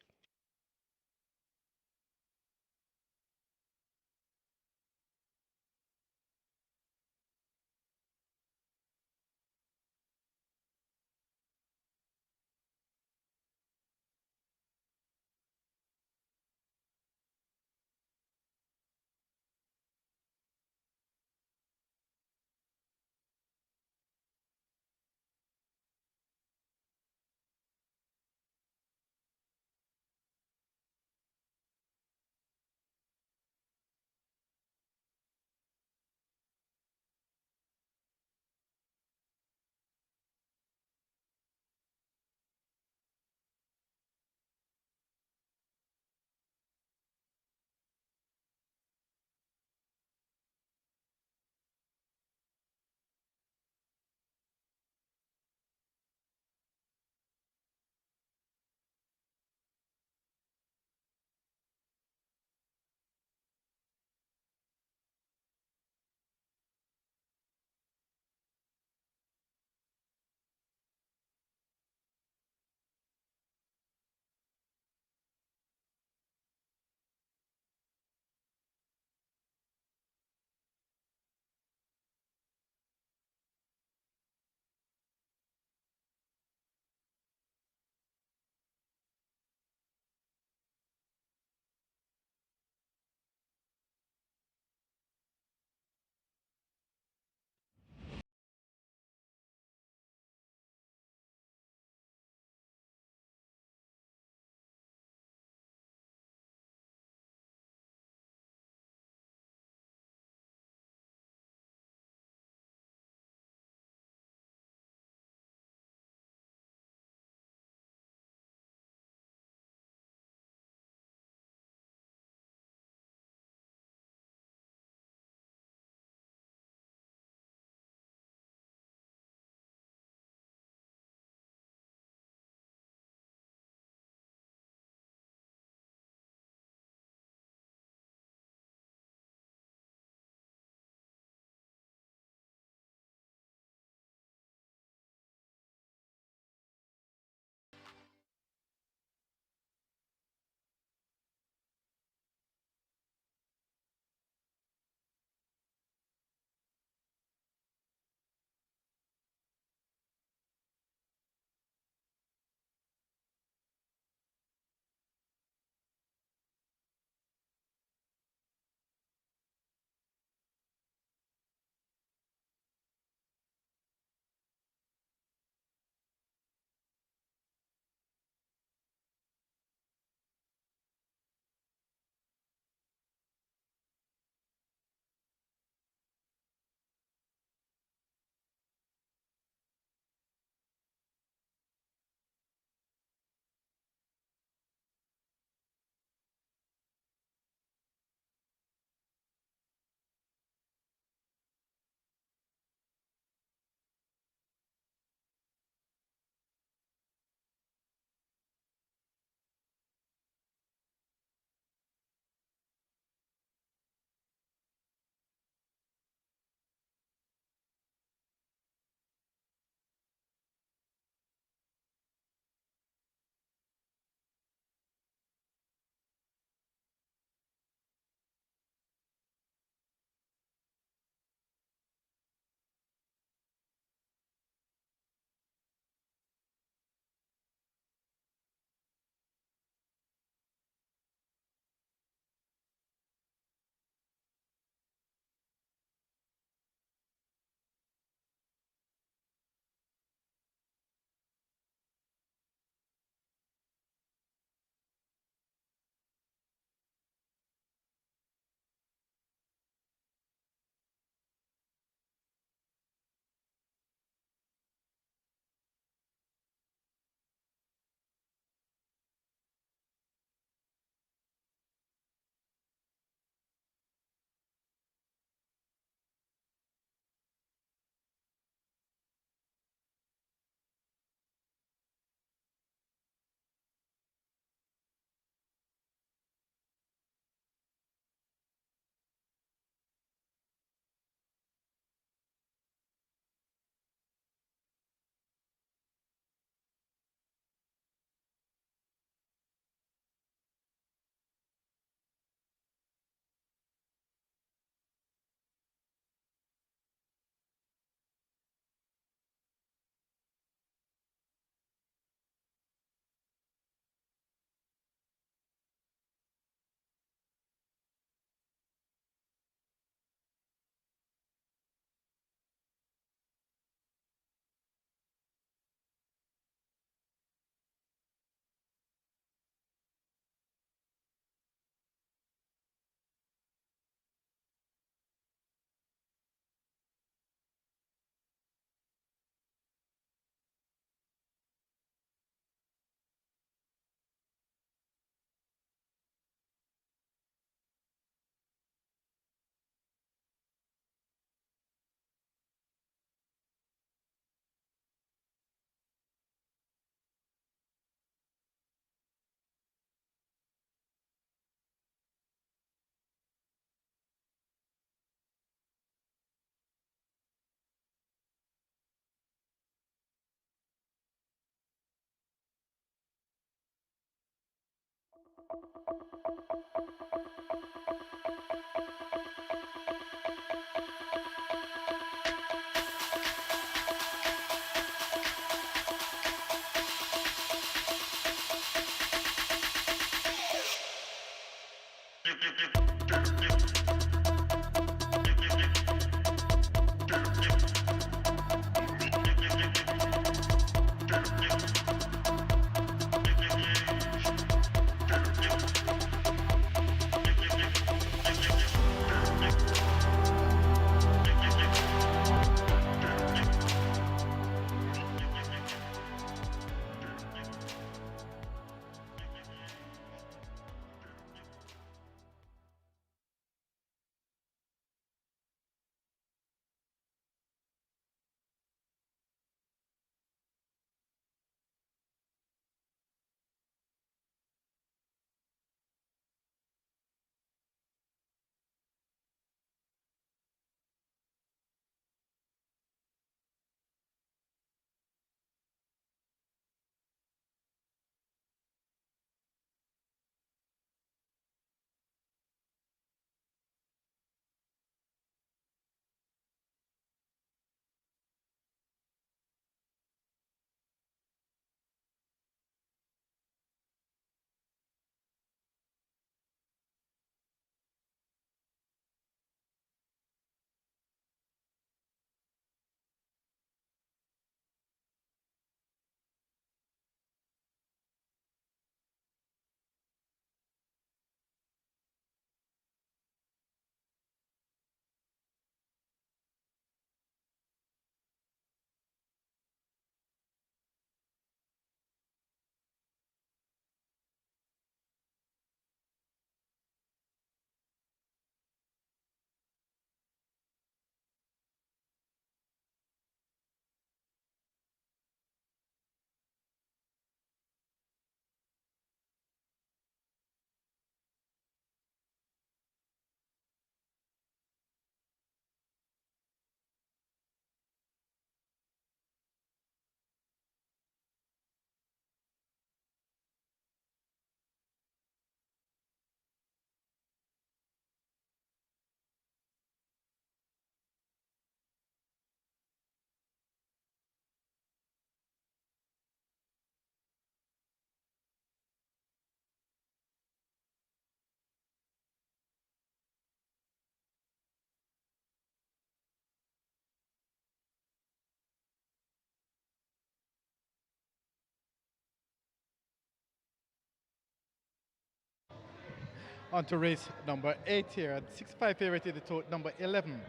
On to race number 8 here. 65 favorite in the tote, number 11.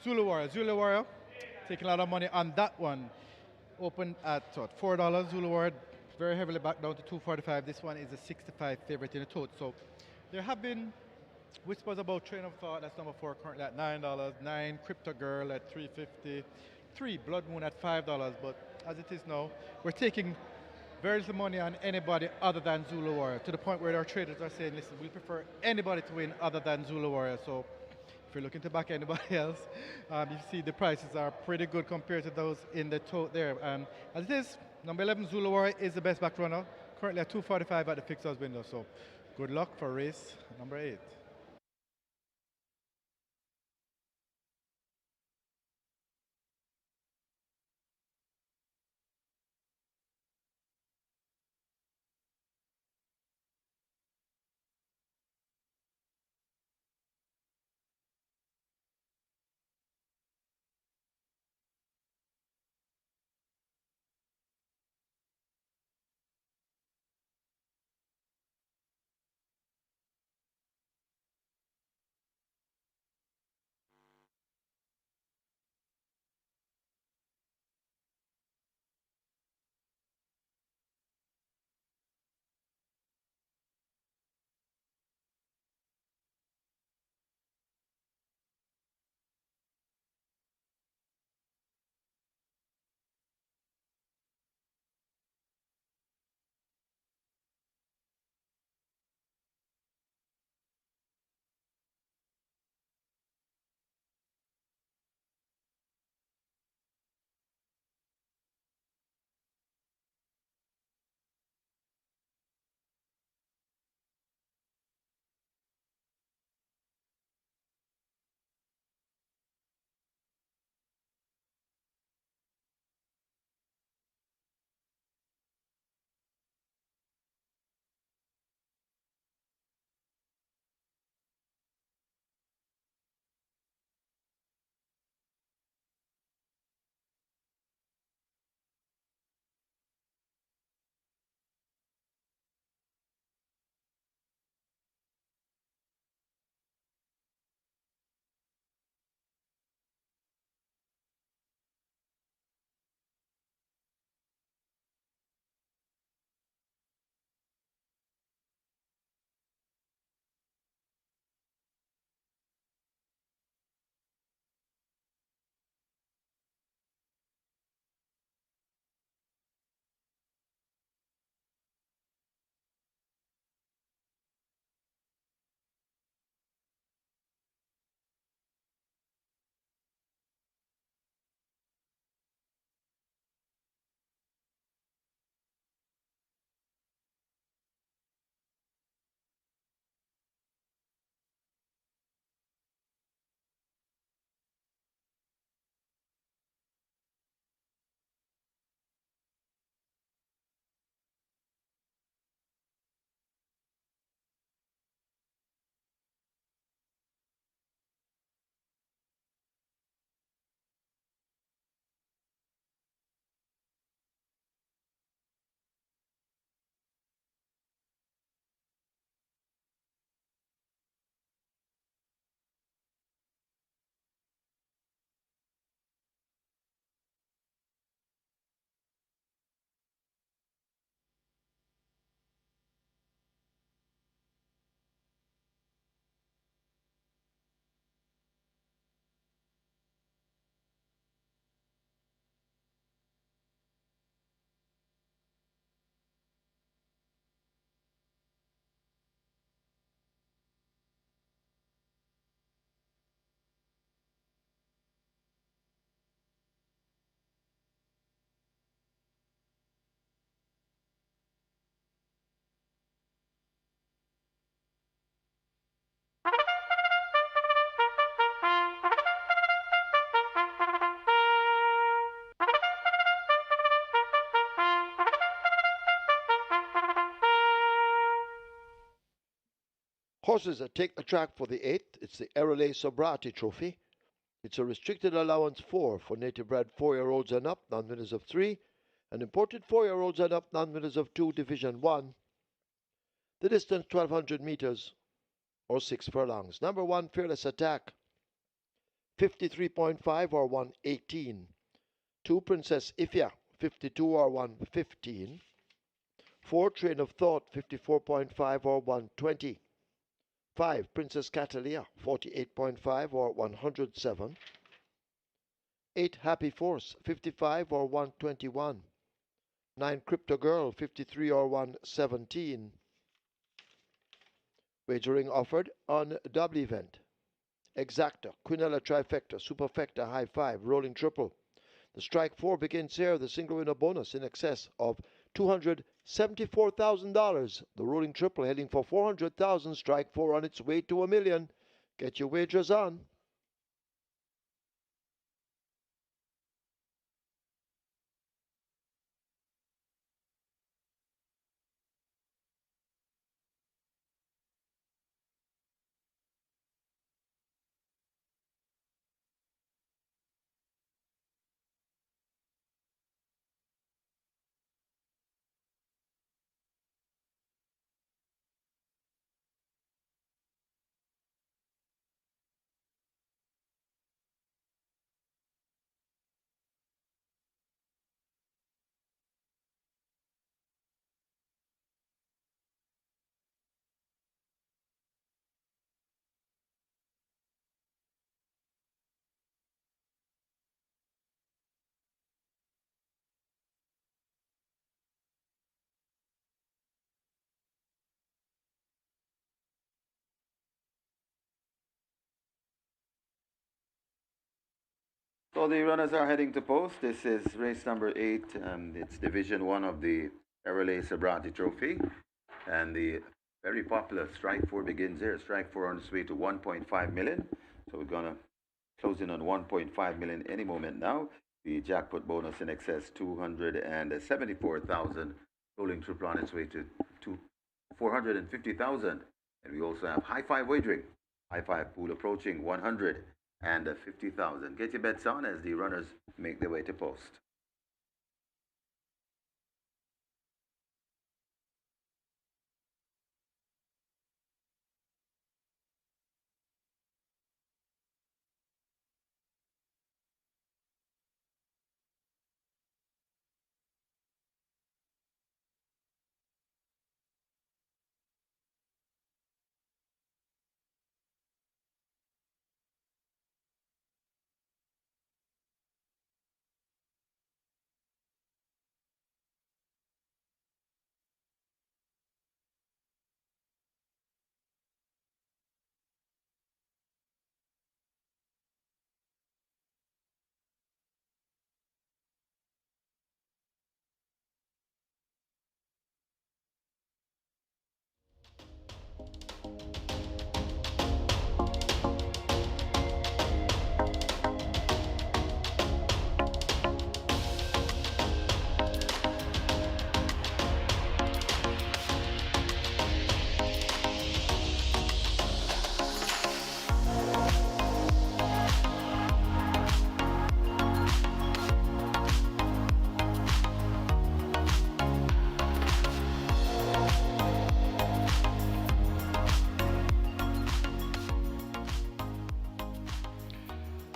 Zulu Warrior. Zulu Warrior taking a lot of money on that one. Opened at what, $4. Zulu Warrior very heavily back down to 245. This one is a 65 favorite in the tote. So there have been whispers about Train of Thought, that's number 4, currently at $9. 9 Crypto Girl at $3.50. 3 Blood Moon at $5. But as it is now, we're taking very little money on anybody other than Zulu Warrior, to the point where our traders are saying, listen, we prefer anybody to win other than Zulu Warrior. So if you're looking to back anybody else, you see the prices are pretty good compared to those in the tote there. And as it is, number 11 Zulu Warrior is the best back runner, currently at 245 at the fixers window. So good luck for race number 8. Horses that take the track for the 8th, it's the ERROL SUBRATIE Trophy. It's a restricted allowance 4 for native bred 4-year-olds and up, non-winners of 3, and imported 4-year-olds and up, non-winners of 2, Division 1. The distance 1200 meters or 6 furlongs. Number 1, Fearless Attack, 53.5 or 118. 2, Princess Ifya, 52 or 115. 4, Train of Thought, 54.5 or 120. 5, Princess Catalia, 48.5 or 107. 8, Happy Force, 55 or 121. 9, Crypto Girl, 53 or 117. Wagering offered on double event. Exacta, Quinella Trifecta, Superfecta, High 5, Rolling Triple. The Strike 4 begins here, the single winner bonus in excess of $274,000. The Rolling Triple heading for $400,000, Strike 4 on its way to $1 million. Get your wagers on. So the runners are heading to post. This is race number 8, and it's Division 1 of the ERROL Sabrati Trophy. And the very popular Strike 4 begins here. Strike 4 on its way to 1.5 million. So we're going to close in on 1.5 million any moment now. The jackpot bonus in excess 274,000. Rolling triple on its way to 450,000. And we also have High 5 wagering. High 5 pool approaching 150,000. Get your bets on as the runners make their way to post.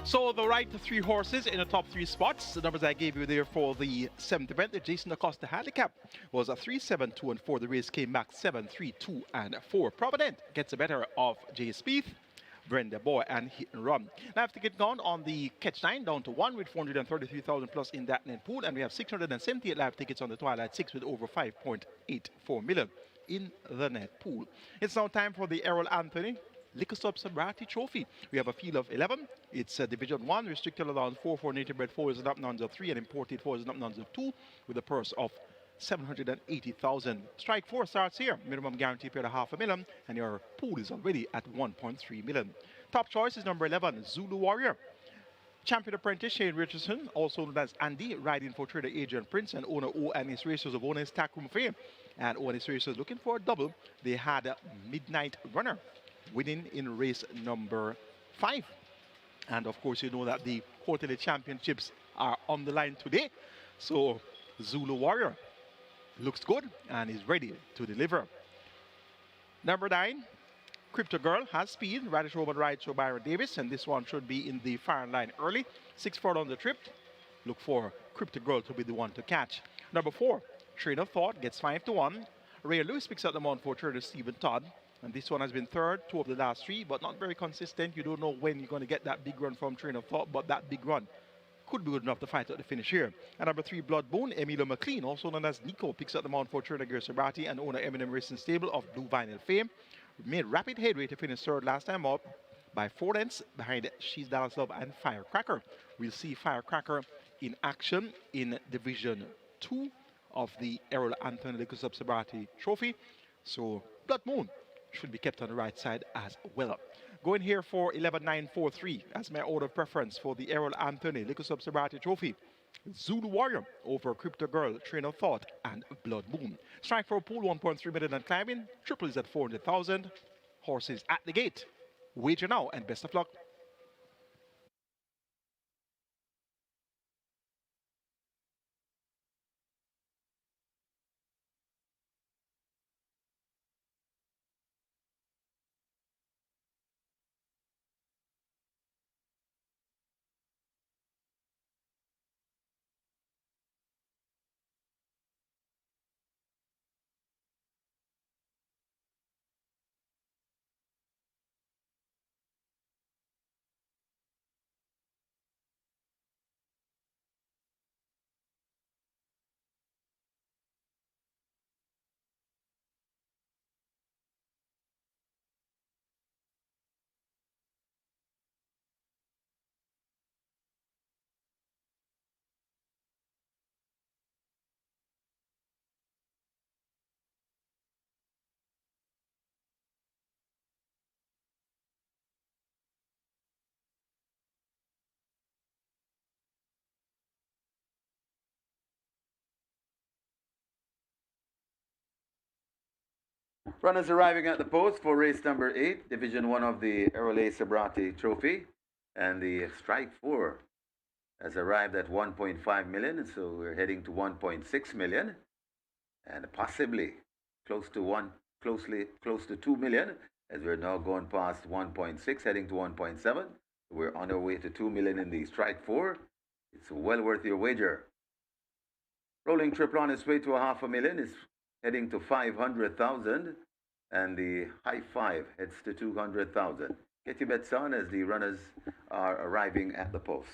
So the right 3 horses in the top 3 spots. The numbers I gave you there for the 7th event, the Jason Costa handicap, was a 3, 7, 2, and 4. The race came back 7, 3, 2, and 4. Provident gets the better of Jay Spieth, Brenda Boy, and Hit and Run. Now I have to get gone on the Catch 9 down to 1 with 433,000 plus in that net pool, and we have 678 live tickets on the Twilight 6 with over 5.84 million in the net pool. It's now time for the ERROL Anthony Liquor Stop Sabrati Trophy. We have a field of 11. It's Division 1, restricted allowance 4 for native bred 4s and up nuns of 3, and imported 4s and up nuns of 2, with a purse of 780,000. Strike 4 starts here. Minimum guarantee paid $500,000, and your pool is already at 1.3 million. Top choice is number 11, Zulu Warrior. Champion apprentice Shane Richardson, also known as Andy, riding for trader Adrian Prince and owner O and his racers of owner is Tackroom Fame. And when this race was looking for a double, they had a Midnight Runner winning in race number 5. And of course, you know that the quarterly championships are on the line today. So Zulu Warrior looks good and is ready to deliver. Number 9, Crypto Girl has speed. Radish Robot rides to Byron Davis, and this one should be in the firing line early. 6 forward on the trip. Look for Crypto Girl to be the one to catch. Number 4, Train of Thought gets 5 to 1. Ray Lewis picks up the mount for trader Stephen Todd. And this one has been third, 2 of the last 3, but not very consistent. You don't know when you're going to get that big run from Train of Thought, but that big run could be good enough to fight at the finish here. And number 3, Bloodbone, Emilio McLean, also known as Nico, picks up the mount for trader Sabrati and owner Eminem Racing Stable of Blue Vinyl fame. Made rapid headway to finish third last time up by 4 lengths behind She's Dallas Love and Firecracker. We'll see Firecracker in action in Division 2 of the ERROL Anthony Liquor Sabrati Trophy. So Blood Moon should be kept on the right side as well. Going here for 11.943 as my order of preference for the ERROL Anthony Liquor Sabrati Trophy. Zulu Warrior over Crypto Girl, Train of Thought, and Blood Moon. Strike for a pool, 1.3 million and climbing. Triple is at 400,000. Horses at the gate. Wager now and best of luck. Runners arriving at the post for race number 8, Division 1 of the ERROL Sabrati Trophy. And the strike 4 has arrived at 1.5 million, so we're heading to 1.6 million. And possibly close to 2 million, as we're now going past 1.6, heading to 1.7. We're on our way to 2 million in the strike 4. It's well worth your wager. Rolling triple on its way to 500,000 is heading to 500,000, and the high 5 heads to 200,000. Get your bets on as the runners are arriving at the post.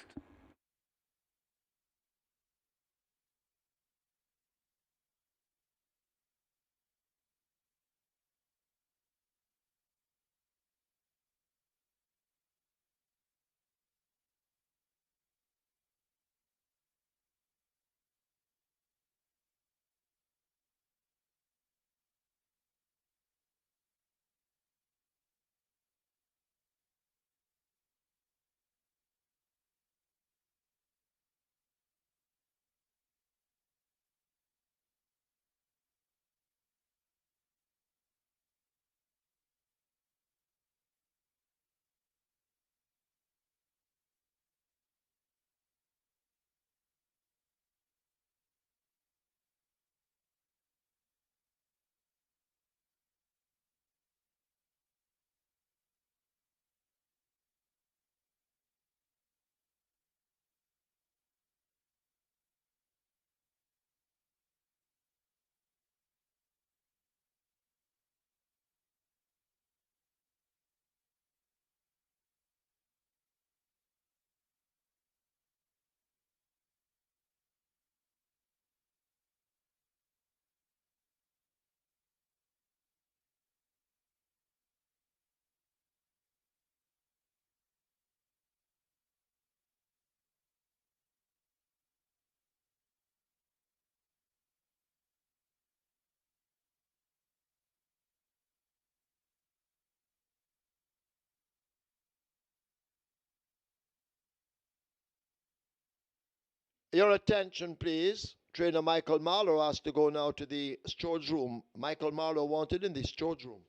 Your attention, please. Trainer Michael Marlowe has to go now to the storage room. Michael Marlowe wanted in the storage room.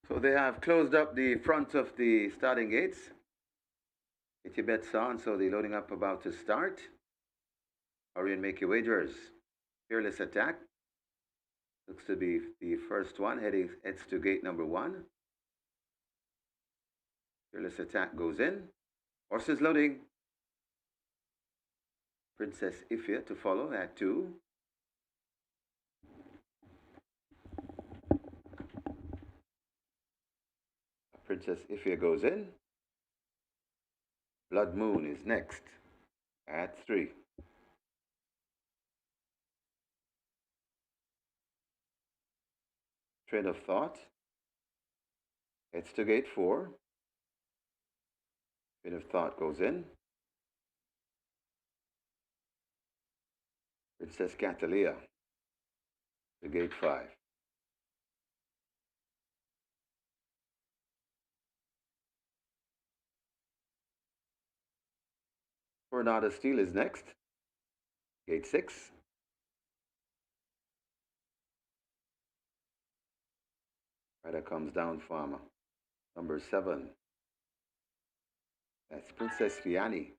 So they have closed up the front of the starting gates. Get your bets on, so the loading up about to start. Hurry and make your wagers. Fearless Attack looks to be the first one, heads to gate number 1. Fearless Attack goes in. Horses loading. Princess Ifya to follow at 2. Princess Ifya goes in. Blood Moon is next at 3. Train of Thought heads to gate 4. Train of Thought goes in. Princess Catalia to gate 5. Tornado Steel is next. Gate 6. Rider comes down from number 7. That's Princess Fiani.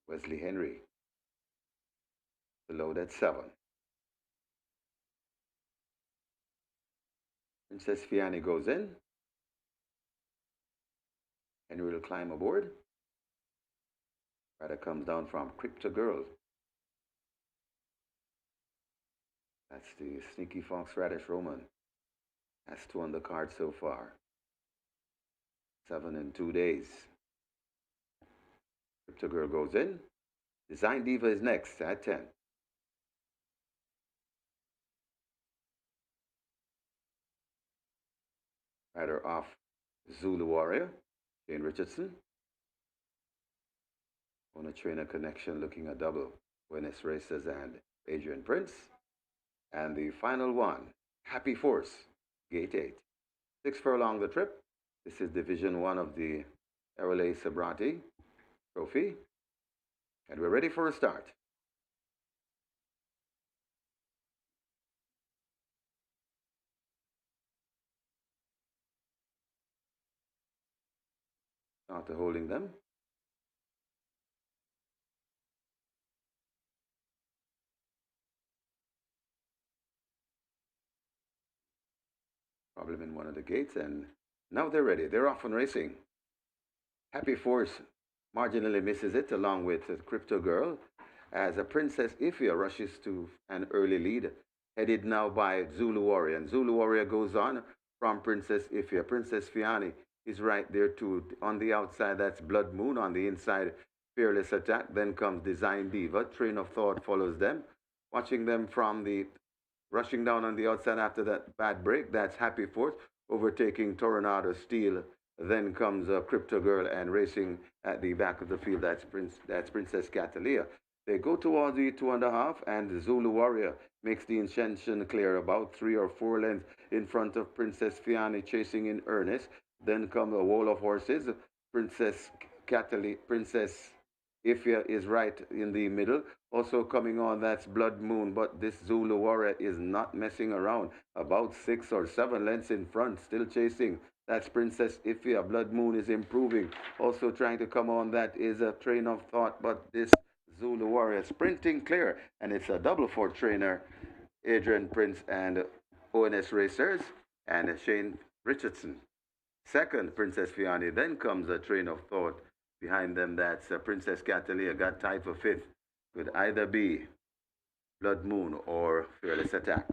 Wesley Henry. The load at 7. Princess Fiani goes in. Henry will climb aboard. Rider comes down from Crypto Girl. That's the Sneaky Fox Radish Roman. That's 2 on the card so far. 7 in 2 days. Crypto Girl goes in. Design Diva is next at 10. Rider off Zulu Warrior, Shane Richardson. On a trainer connection looking a double. Buenos Races and Adrian Prince. And the final one, Happy Force, Gate 8. 6 furlong the trip. This is Division 1 of the ERROL Sabrati Trophy. And we're ready for a start. After holding them. Problem in one of the gates, and now they're ready. They're off and racing. Happy Force marginally misses it along with Crypto Girl as a Princess Ifya rushes to an early lead, headed now by Zulu Warrior. And Zulu Warrior goes on from Princess Ifya. Princess Fiani is right there too. On the outside, that's Blood Moon. On the inside, Fearless Attack. Then comes Design Diva. Train of Thought follows them. Watching them from the rushing down on the outside after that bad break, that's Happy Force, overtaking Tornado Steel. Then comes Crypto Girl, and racing at the back of the field, that's Princess Catalia. They go towards the 2.5, and the Zulu Warrior makes the intention clear, about 3 or 4 lengths in front of Princess Fiani, chasing in earnest. Then come a wall of horses. Princess Ifya is right in the middle. Also coming on, that's Blood Moon, but this Zulu Warrior is not messing around. About 6 or 7 lengths in front, still chasing. That's Princess Ifya. Blood Moon is improving. Also trying to come on, that is a Train of Thought, but this Zulu Warrior sprinting clear, and it's a double for trainer Adrian Prince and ONS Racers and Shane Richardson. Second, Princess Fiani. Then comes a Train of Thought Behind them, that's Princess Catalia, got tied for fifth. Could either be Blood Moon or Fearless Attack.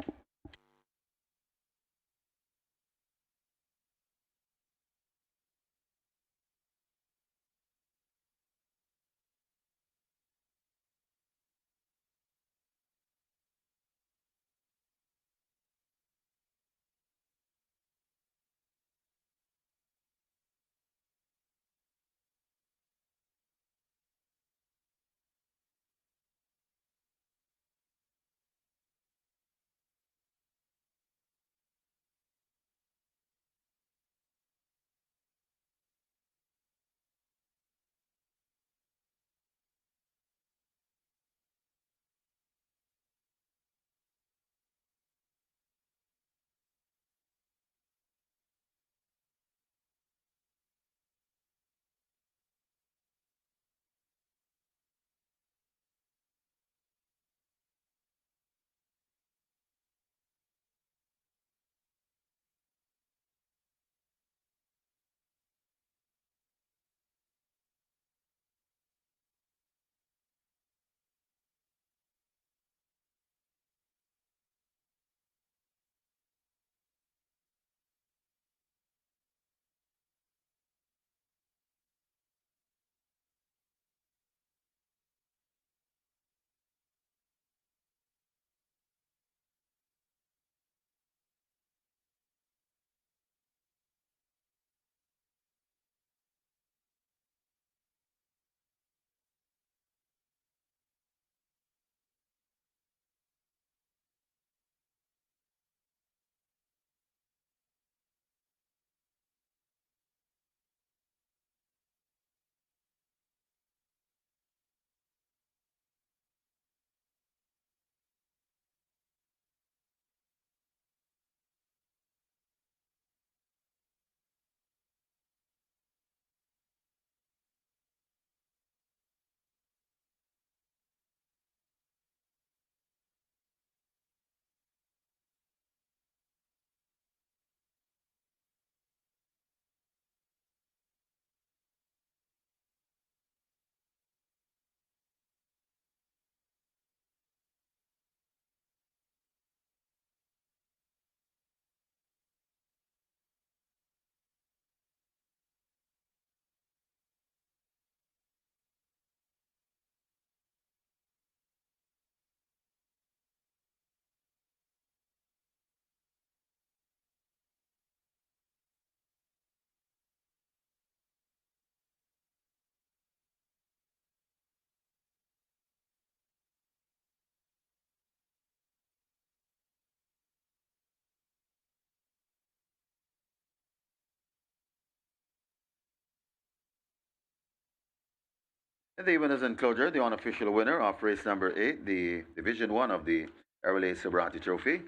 And the winners enclosure, the unofficial winner of race number 8, the Division 1 of the ERROL Sabrati Trophy,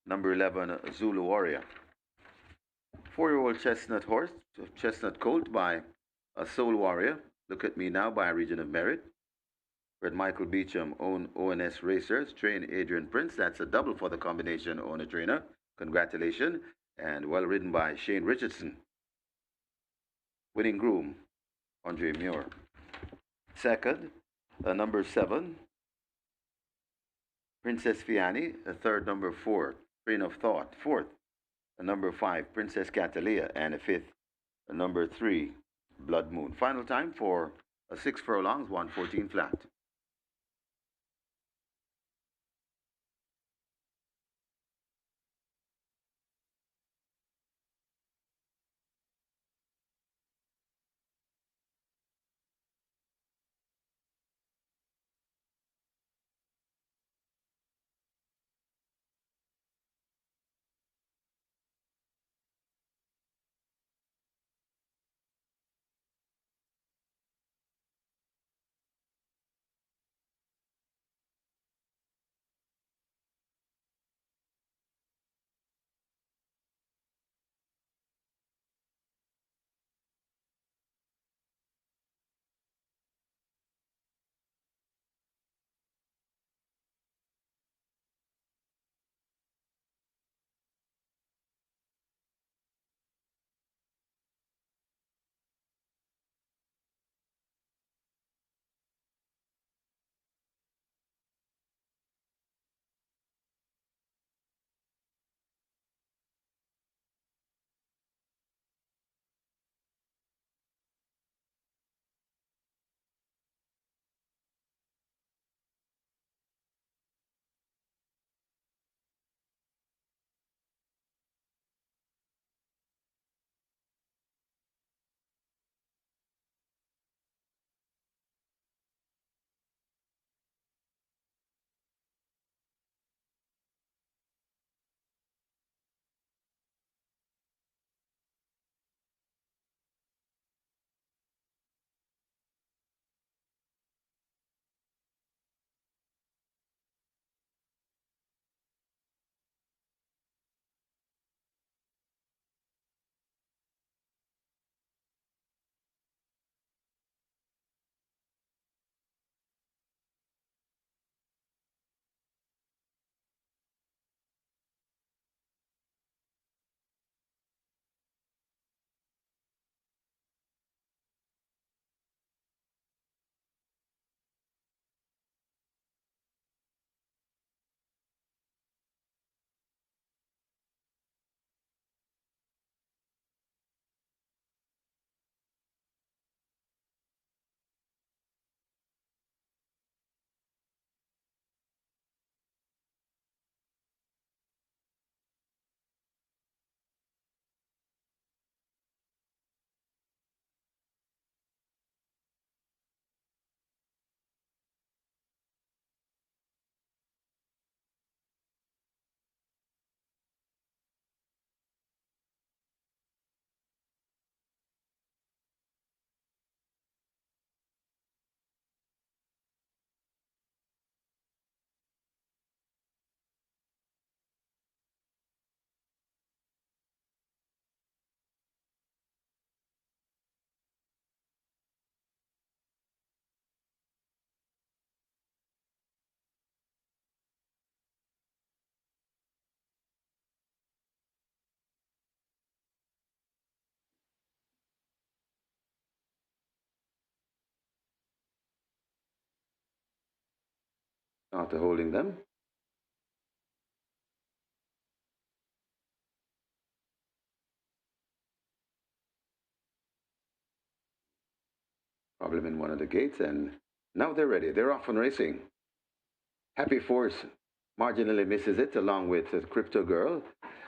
number 11, Zulu Warrior. 4-year-old chestnut horse, chestnut colt by a Soul Warrior. Look at Me Now by Region of Merit. Red Michael Beecham, own ONS Racers, train Adrian Prince. That's a double for the combination owner trainer. Congratulations. And well ridden by Shane Richardson. Winning groom, Andre Muir. Second, number 7, Princess Fiani. Third, number 4, Train of Thought. Fourth, number 5, Princess Catalia. And a fifth, number 3, Blood Moon. Final time for 6 furlongs, 114 flat. after holding them. Problem in one of the gates, and now they're ready. They're off and racing. Happy Force marginally misses it along with Crypto Girl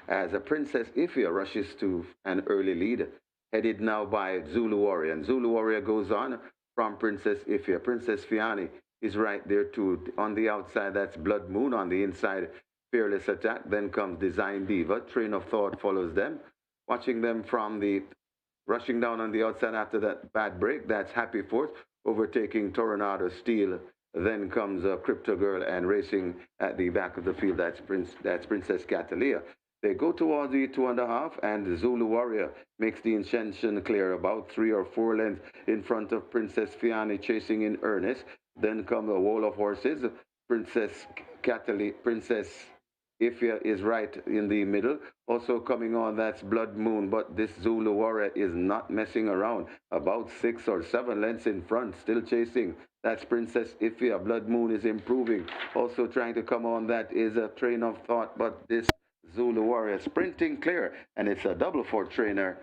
as a Princess Ifia rushes to an early lead, headed now by Zulu Warrior. And Zulu Warrior goes on from Princess Ifia. Princess Fiani is right there too. On the outside, that's Blood Moon. On the inside, Fearless Attack. Then comes Design Diva. Train of Thought follows them. Watching them from the rushing down on the outside after that bad break, that's Happy Force overtaking Tornado Steel. Then comes Crypto Girl and racing at the back of the field. That's Princess Catalia. They go towards the 2.5, and the Zulu Warrior makes the intention clear about 3 or 4 lengths in front of Princess Fiani, chasing in earnest. Then come a wall of horses. Princess Catalia, Princess Ifia is right in the middle. Also coming on, that's Blood Moon, but this Zulu Warrior is not messing around. About 6 or 7 lengths in front, still chasing. That's Princess Ifia. Blood Moon is improving. Also trying to come on, that is a Train of Thought, but this Zulu Warrior sprinting clear, and it's a double for trainer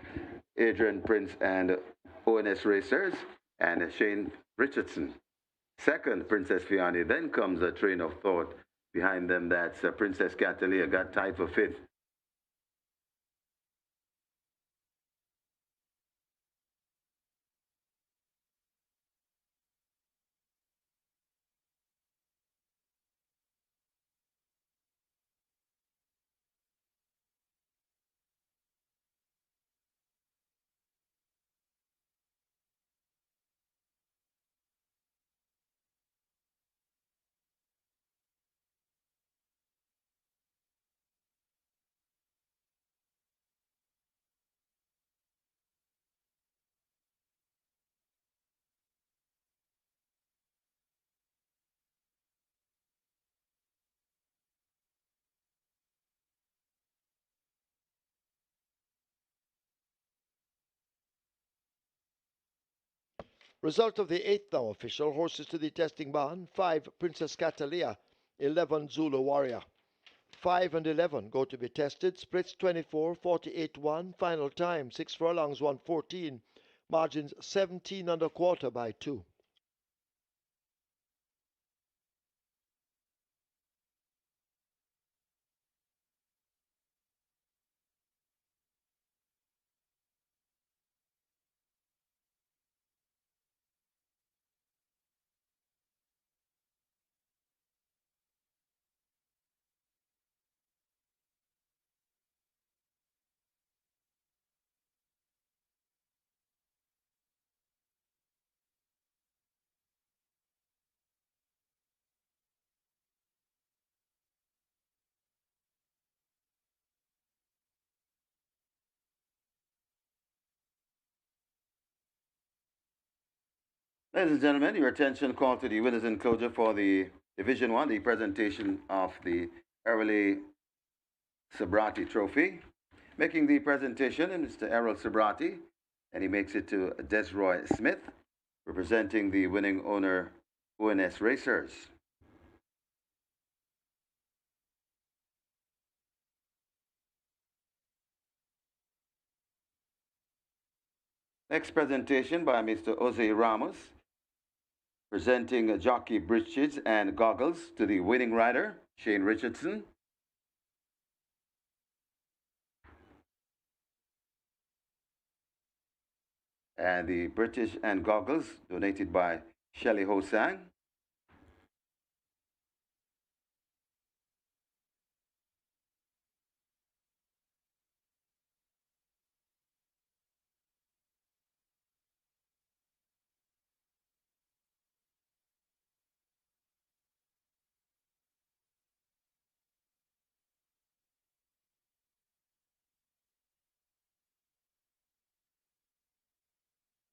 Adrian Prince and ONS Racers and Shane Richardson. Second, Princess Fiani. Then comes a Train of Thought. Behind them, that's Princess Catalia, got tied for 5th. Result of the 8th now official. Horses to the testing barn. 5, Princess Catalia. 11, Zulu Warrior. 5 and 11 go to be tested. Splits 24, 48, 1. Final time 6 furlongs, 114. Margins 17 and a quarter by 2. Ladies and gentlemen, your attention called to the winners enclosure for the Division 1, the presentation of the ERROL Sabrati Trophy. Making the presentation is Mr. ERROL Sabrati, and he makes it to Desroy Smith, representing the winning owner, ONS Racers. Next presentation by Mr. Jose Ramos, presenting jockey breeches and goggles to the winning rider, Shane Richardson. And the British and goggles donated by Shelley Hosang.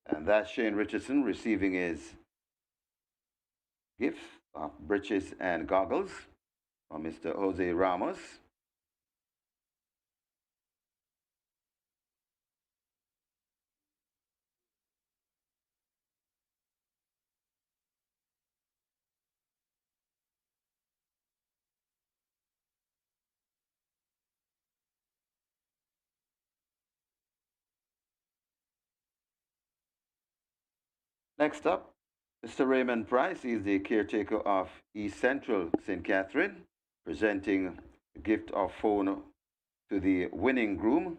And that's Shane Richardson receiving his gift of breeches and goggles from Mr. Jose Ramos. Next up, Mr. Raymond Price. He is the caretaker of East Central St. Catherine, presenting a gift of phone to the winning groom.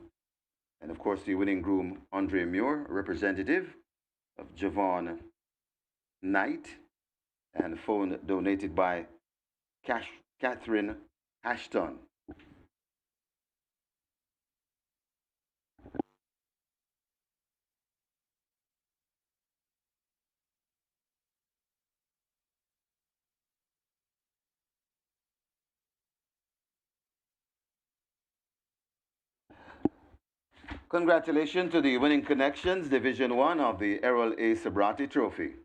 And of course, the winning groom, Andre Muir, representative of Javon Knight, and phone donated by Catherine Ashton. Congratulations to the winning connections, Division 1 of the ERROL A Sabrati Trophy.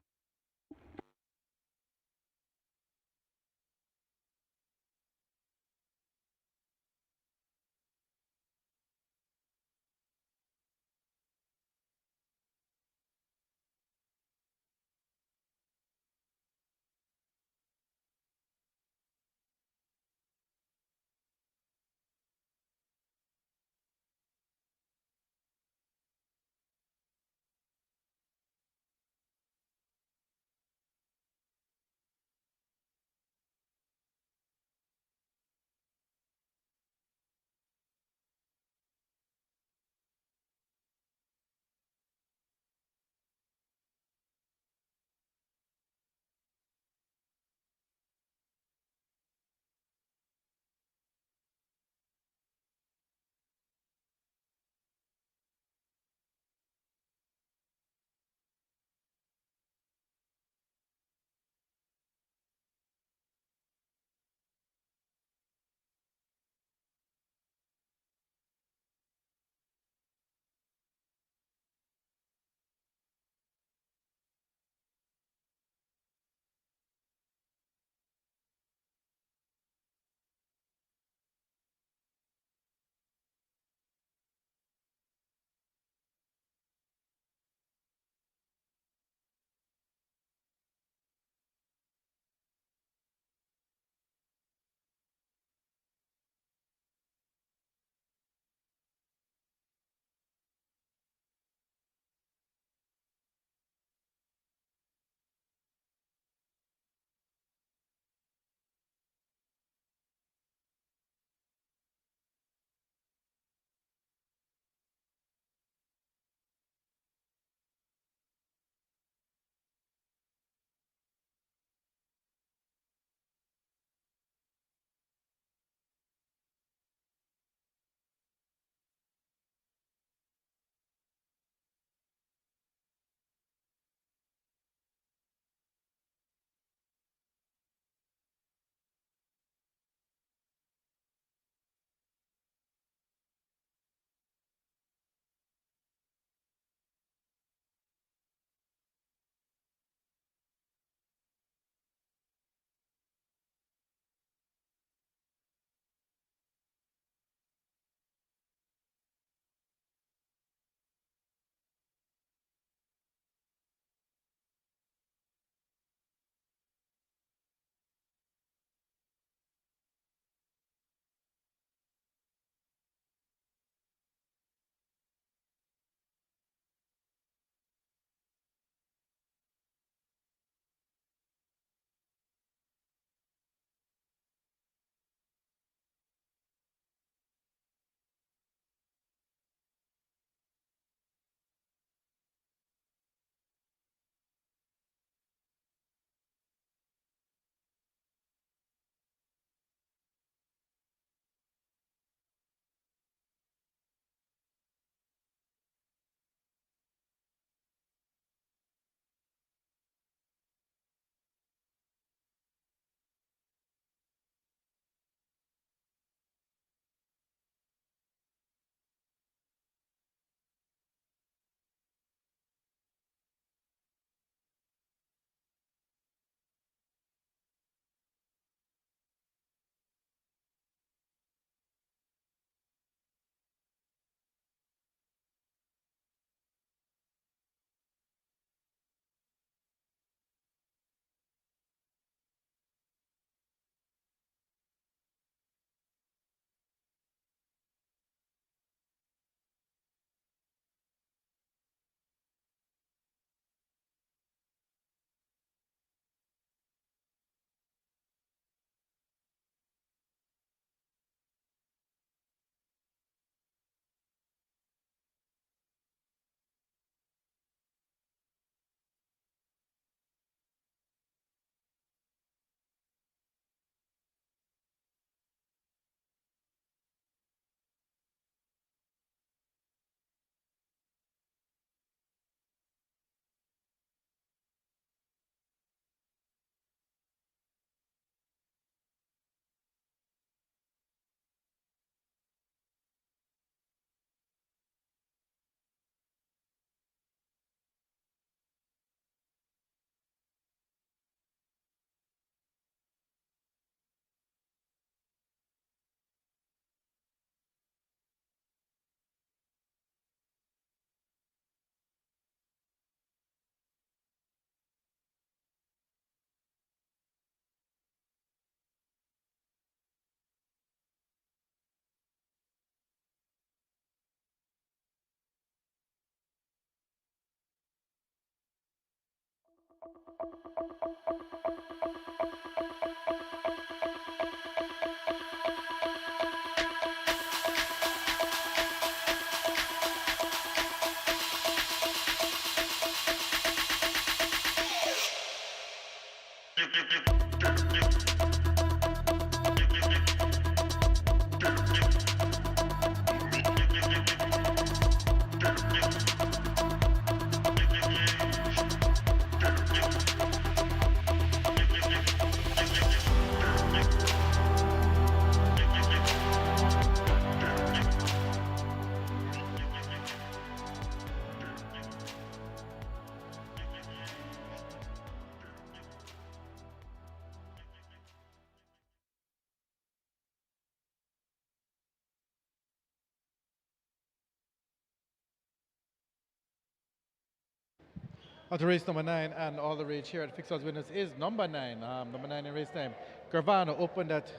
To race number 9, and all the rage here at Fixed Odds Winners is number 9. Number 9 in race time. Gravano opened at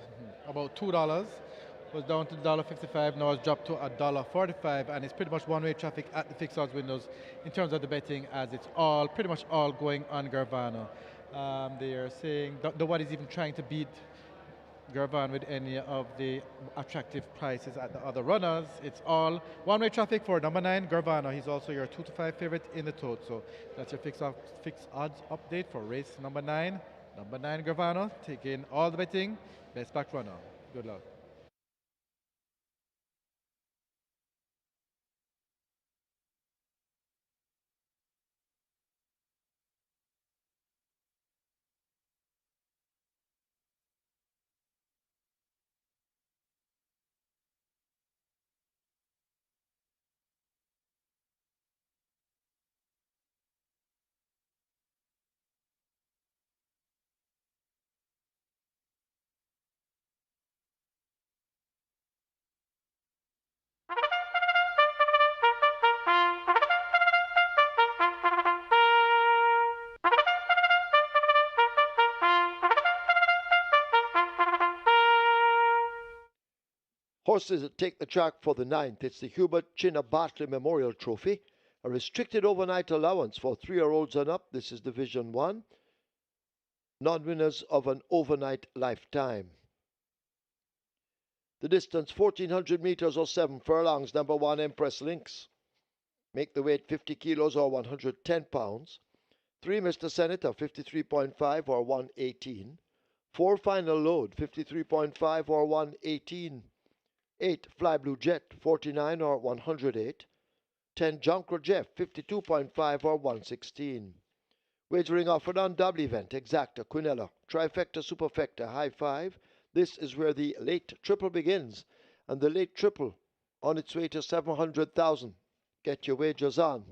about $2, was down to $1.55, now it's dropped to $1.45, and it's pretty much one-way traffic at the Fixed Odds Windows in terms of the betting, as it's all pretty much all going on Gravano. They are saying nobody's even trying to beat Garvan with any of the attractive prices at the other runners. It's all one-way traffic for number 9, Garvano. He's also your 2 to 5 favorite in the tote. So that's your fixed odds update for race number 9. Number 9, Garvano, taking all the betting. Best back runner. Good luck. Horses that take the track for the 9th. It's the HUBERT CHINNA Bartley Memorial Trophy. A restricted overnight allowance for 3-year-olds and up. This is Division 1. Non-winners of an overnight lifetime. The distance 1400 meters or 7 furlongs. Number 1, Empress Lynx. Make the weight 50 kilos or 110 pounds. 3, Mr. Senator, 53.5 or 118. 4, Final Load, 53.5 or 118. 8, Fly Blue Jet, 49 or 108. 10, Jonker Jeff, 52.5 or 116. Wagering offered on double event, Exacta, Quinella, Trifecta, Superfecta, High Five. This is where the late triple begins, and the late triple on its way to 700,000. Get your wagers on.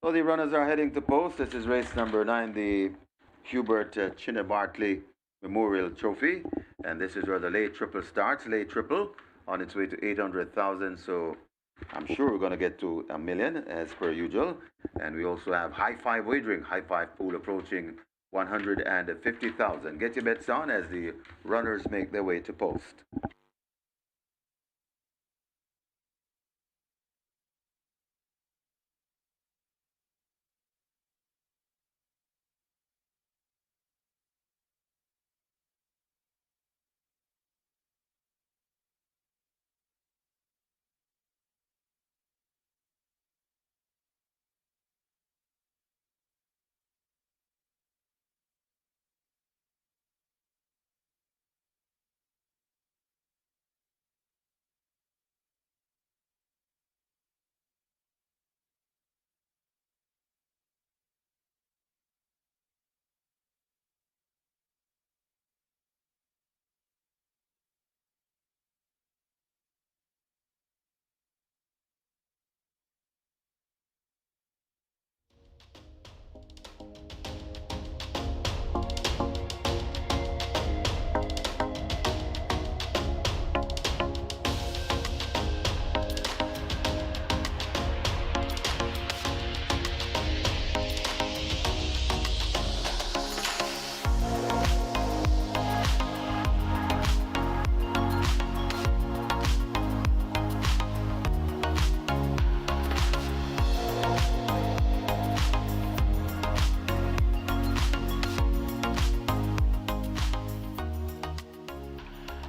So the runners are heading to post. This is race number 9, the HUBERT CHINNA Bartley Memorial Trophy. And this is where the late triple starts. Late triple on its way to 800,000. So I'm sure we're going to get to a million as per usual. And we also have high five wagering, high five pool approaching 150,000. Get your bets on as the runners make their way to post.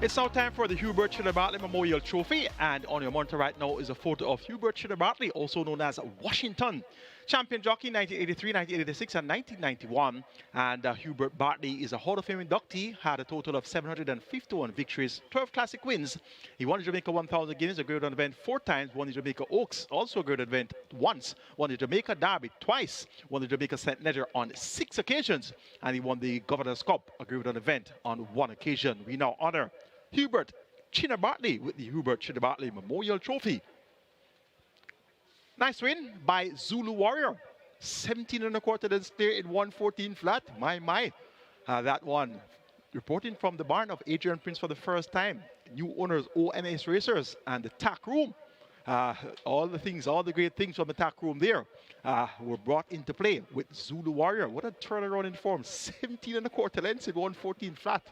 It's now time for the HUBERT CHINNA Bartley Memorial Trophy, and on your monitor right now is a photo of HUBERT CHINNA Bartley, also known as Washington. Champion jockey 1983, 1986, and 1991. And HUBERT Bartley is a Hall of Fame inductee, had a total of 751 victories, 12 classic wins. He won the Jamaica 1000 Guineas, a Great event 4 times, won the Jamaica Oaks, also a Great event once, won the Jamaica Derby twice, won the Jamaica St. Ledger on 6 occasions, and he won the Governor's Cup, a Great event, on 1 occasion. We now honor HUBERT CHINNA Bartley with the HUBERT CHINNA Bartley Memorial Trophy. Nice win by Zulu Warrior. 17 1/4 lengths clear in 114 flat. My. That one. Reporting from the barn of Adrian Prince for the first time. New owners, OMS Racers, and the tack room. All the great things from the tack room there were brought into play with Zulu Warrior. What a turnaround in form. 17 1/4 lengths in 114 flat.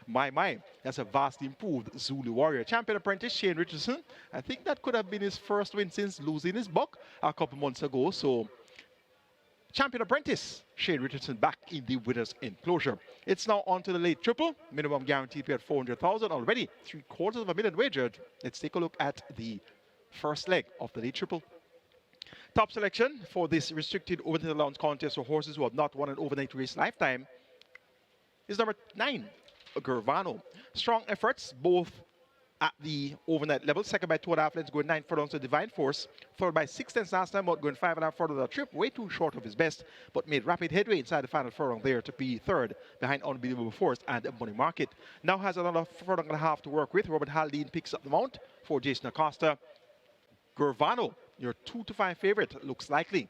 My, that's a vastly improved Zulu Warrior. Champion apprentice Shane Richardson. I think that could have been his first win since losing his buck a couple months ago. So, champion apprentice Shane Richardson back in the winner's enclosure. It's now on to the late triple. Minimum guaranteed pay at 400,000 already. 750,000 wagered. Let's take a look at the first leg of the late triple. Top selection for this restricted overnight allowance contest for horses who have not won an overnight race lifetime is number 9. Gervano. Strong efforts both at the overnight level. Second by 2.5 lengths, going 9 furlongs to Divine Force. Followed by 6 lengths last time, but going 5.5 furlongs the trip. Way too short of his best, but made rapid headway inside the final furlong there to be third behind Unbelievable Force and Money Market. Now has another furlong and a half to work with. Robert Haldane picks up the mount for Jason Acosta. Gervano, your 2 to 5 favorite, looks likely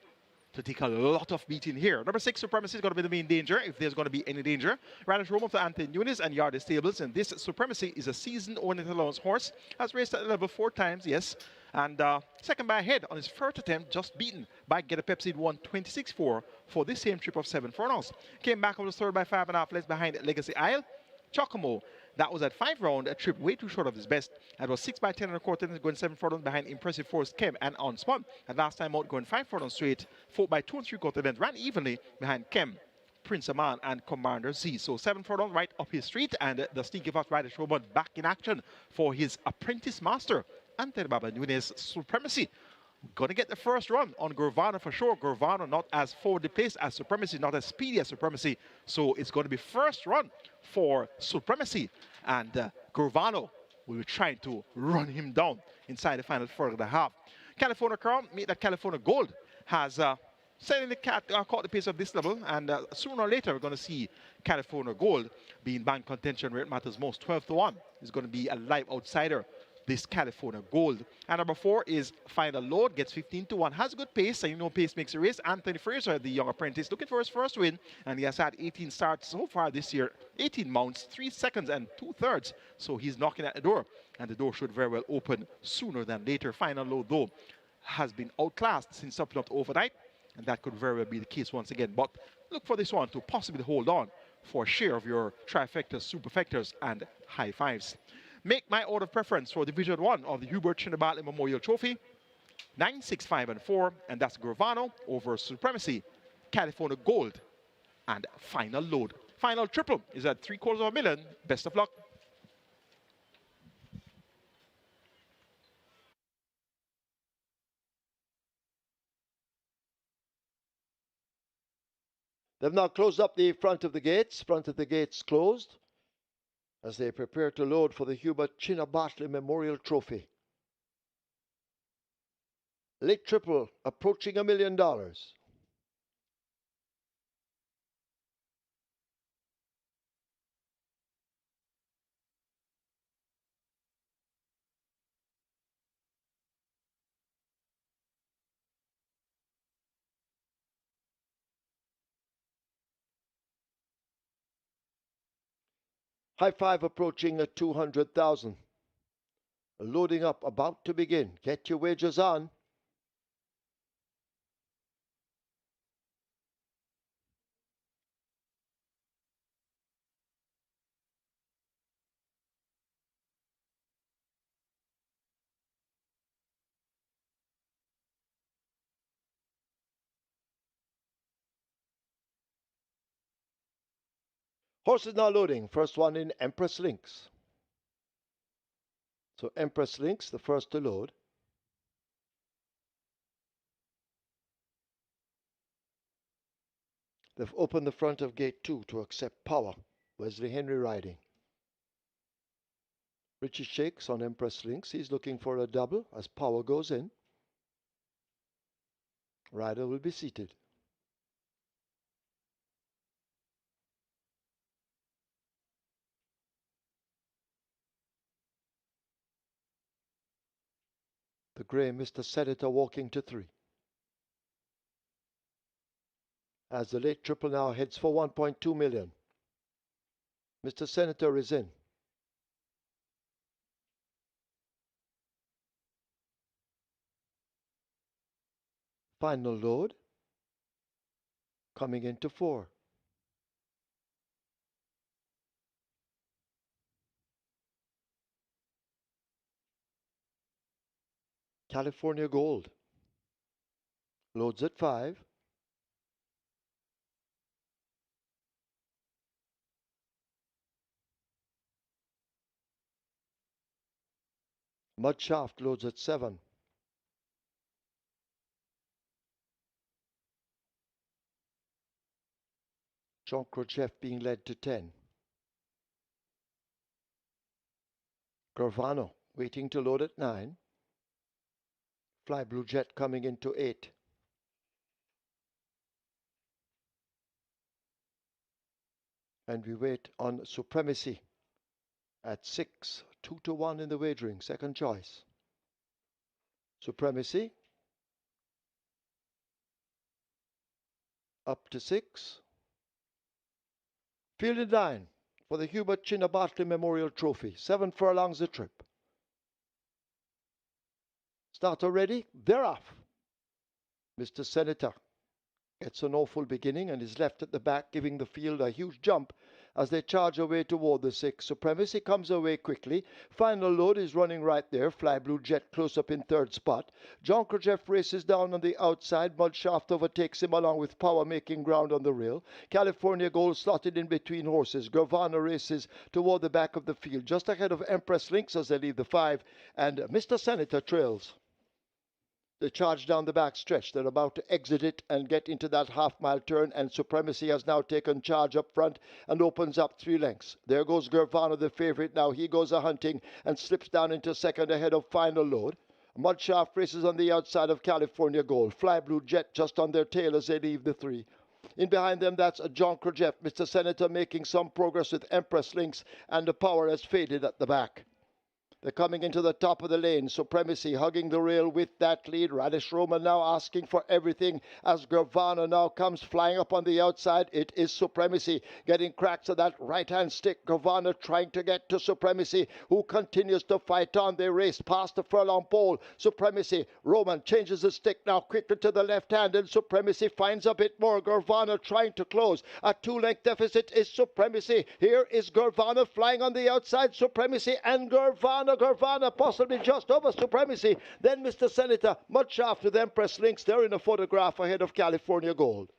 to take a lot of beating here. Number 6, Supremacy, is going to be the main danger, if there's going to be any danger. Radish Roma for Anthony Nunes and Yardley Stables, and this Supremacy is a seasoned overnight allowance horse. Has raced at level 4 times, yes, and second by a head on his first attempt, just beaten by Get a Pepsi 126.4 for this same trip of 7 furlongs. Came back on the third by 5.5 lengths behind Legacy Isle. Chocomo, that was at 5 round, a trip way too short of his best. That was 6 by 10 1/4, going 7 furlongs behind Impressive Force Kem and On Spot. And last time out, going 5 furlongs straight, 4 by 2 3/4 ran evenly behind Kem, Prince Aman, and Commander Z. So 7 furlongs right up his street, and the sneaky fast rider Showman back in action for his apprentice master, Anthony Baba Nunes Supremacy. Gonna get the first run on Gervano for sure. Gervano not as forwardly placed as Supremacy, not as speedy as Supremacy. So it's going to be first run for Supremacy. And Gervano will be trying to run him down inside the final third and a half. California Crown, meet that California Gold, has suddenly caught the pace of this level. And sooner or later, we're going to see California Gold be in bank contention where it matters most. 12 to 1 is going to be a live outsider this California Gold. And number 4 is Final Load, gets 15 to 1, has a good pace, and you know pace makes a race. Anthony Fraser, the young apprentice, looking for his first win, and he has had 18 starts so far this year, 18 mounts, 3 seconds and 2/3. So he's knocking at the door, and the door should very well open sooner than later. Final Load, though, has been outclassed since up overnight, and that could very well be the case once again. But look for this one to possibly hold on for a share of your trifectas, superfectas, and high fives. Make my order of preference for Division 1 of the HUBERT CHINNA Bartley Memorial Trophy. 9, 6, 5, and 4, and that's Gravano over Supremacy, California Gold, and Final Load. Final triple is at $750,000. Best of luck. They've now closed up the front of the gates. Front of the gates closed as they prepare to load for the HUBERT CHINNA Bartley Memorial Trophy. Late triple approaching $1 million. High five approaching at 200,000. Loading up, about to begin. Get your wagers on. Horses now loading. First one in Empress Links. So Empress Links, the first to load. They've opened the front of gate 2 to accept power. Wesley Henry riding. Richie Shakes on Empress Links. He's looking for a double as power goes in. Rider will be seated. The grey Mr. Senator walking to 3. As the late triple now heads for 1.2 million. Mr. Senator is in. Final load. Coming into 4. California Gold. Loads at 5. Mud Shaft loads at 7. Jean Krochev being led to 10. Gravano waiting to load at 9. Fly Blue Jet coming into 8. And we wait on Supremacy at 6. 2 to 1 in the wagering, second choice. Supremacy up to 6. Fielded 9 for the HUBERT CHINNA Bartley Memorial Trophy. 7 furlongs a trip. Starter ready? They're off. Mr. Senator gets an awful beginning and is left at the back, giving the field a huge jump as they charge away toward the 6. Supremacy comes away quickly. Final Load is running right there. Fly Blue Jet close up in 3rd spot. John Krochev races down on the outside. Mud Shaft overtakes him along with Power making ground on the rail. California Gold slotted in between horses. Gravano races toward the back of the field, just ahead of Empress Links as they leave the 5. And Mr. Senator trails. They charge down the back stretch. They're about to exit it and get into that half-mile turn, and Supremacy has now taken charge up front and opens up 3 lengths. There goes Gravano, the favorite now. He goes a-hunting and slips down into 2nd ahead of Final Load. Mud Shaft races on the outside of California Gold. Fly Blue Jet just on their tail as they leave the 3. In behind them, that's John Krochev. Mr. Senator making some progress with Empress Links, and the Power has faded at the back. They're coming into the top of the lane. Supremacy hugging the rail with that lead. Radish Roman now asking for everything as Gravano now comes flying up on the outside. It is Supremacy getting cracks of that right-hand stick. Gravano trying to get to Supremacy, who continues to fight on. They race past the furlong pole. Supremacy. Roman changes the stick now quickly to the left hand, and Supremacy finds a bit more. Gravano trying to close. A 2-length deficit is Supremacy. Here is Gravano flying on the outside. Supremacy and Gravano possibly just over Supremacy. Then Mr. Senator, much after the Empress Links there in a photograph ahead of California Gold.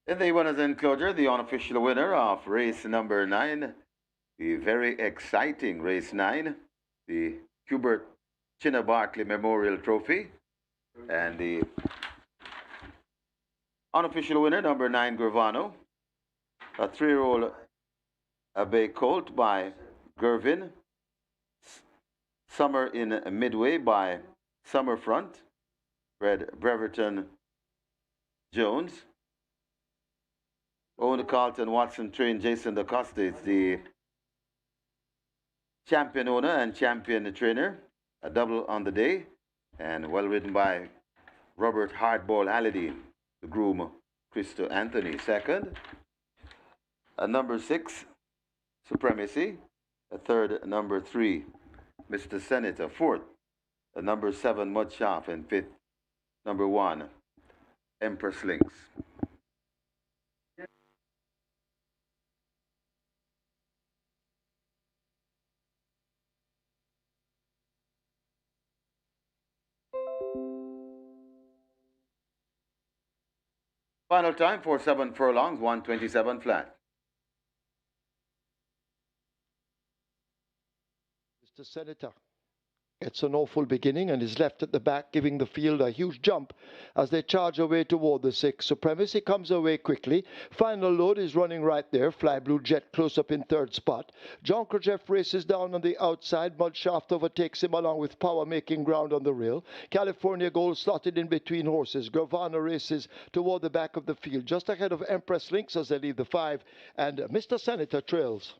In the winners enclosure, the unofficial winner of race number 9, the very exciting race 9, the HUBERT CHINNA Bartley Memorial Trophy, and the unofficial winner, number 9, Gravano, a 3-year-old bay colt by Gervin, Summer in Midway by Summerfront, bred Breverton Jones, Owen Carlton Watson trained Jason da Costa is the champion owner and champion trainer, a double on the day, and well ridden by Robert Hardball Aladdin, the groom Christo Anthony. Second, number 6, Supremacy. A third, number 3, Mr. Senator. Fourth, number 7, Mudshaft. And fifth, number 1, Empress Links. Final time for 7 furlongs, 127 flat. Mr. Senator gets an awful beginning and is left at the back, giving the field a huge jump as they charge away toward the 6. Supremacy comes away quickly. Final Load is running right there. Fly Blue Jet close up in 3rd spot. John Krajef races down on the outside. Mudshaft overtakes him along with Power making ground on the rail. California Gold slotted in between horses. Gurvana races toward the back of the field, just ahead of Empress Lynx as they leave the 5, and Mr. Senator trails.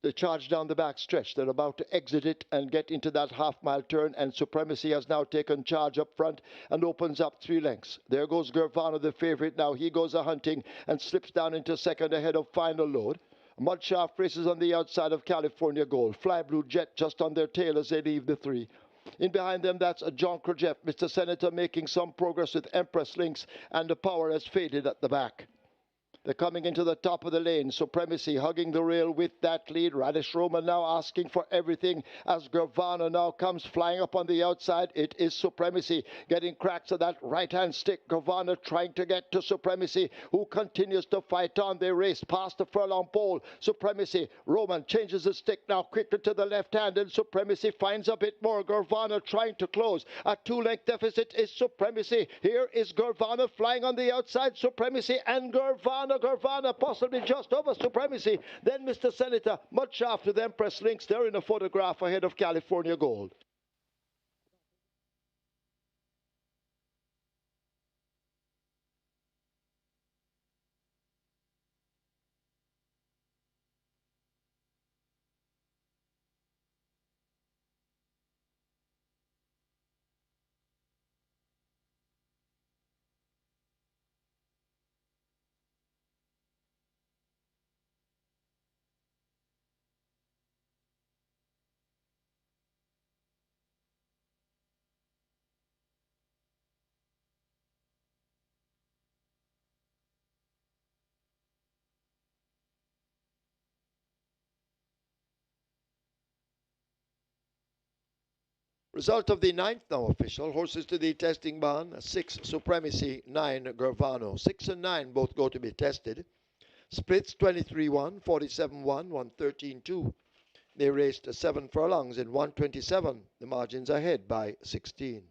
They charge down the back stretch. They're about to exit it and get into that half-mile turn, and Supremacy has now taken charge up front and opens up 3 lengths. There goes Gurvana, the favorite. Now he goes a-hunting and slips down into 2nd ahead of Final Load. Mudshaft races on the outside of California Gold. Fly Blue Jet just on their tail as they leave the 3. In behind them, that's a John Krajef. Mr. Senator making some progress with Empress Lynx, and the Power has faded at the back. They're coming into the top of the lane. Supremacy hugging the rail with that lead. Radish Roman now asking for everything as Gurvana now comes flying up on the outside. It is Supremacy getting cracks of that right-hand stick. Gurvana trying to get to Supremacy, who continues to fight on. They race past the furlong pole. Supremacy. Roman changes the stick now quickly to the left hand, and Supremacy finds a bit more. Gurvana trying to close. A 2-length deficit is Supremacy. Here is Gurvana flying on the outside. Supremacy and Gurvana possibly just over Supremacy. Then Mr. Senator, much after the Empress Lynx. They're in a photograph ahead of California Gold. Result of the 9th now official. Horses to the testing barn. 6 Supremacy, 9 Gurvano. 6 and 9 both go to be tested. Splits 23-1, 47-1, 113-2. They raced 7 furlongs in 127. The margins ahead by 16.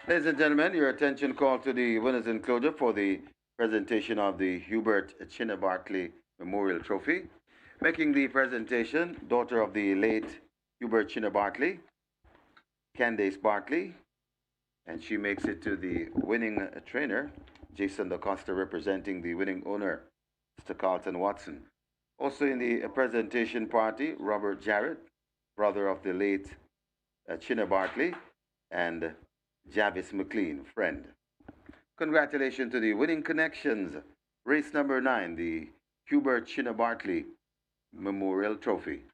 Ladies and gentlemen, your attention called to the winners enclosure for the presentation of the Hubert CHINNA Bartley Memorial Trophy. Making the presentation, daughter of the late Hubert CHINNA Bartley, Candace Bartley, and she makes it to the winning trainer, Jason da Costa, representing the winning owner, Mr. Carlton Watson. Also in the presentation party, Robert Jarrett, brother of the late CHINNA Bartley, and Javis McLean, friend. Congratulations to the winning connections. Race number 9, the Hubert CHINNA Bartley Memorial Trophy.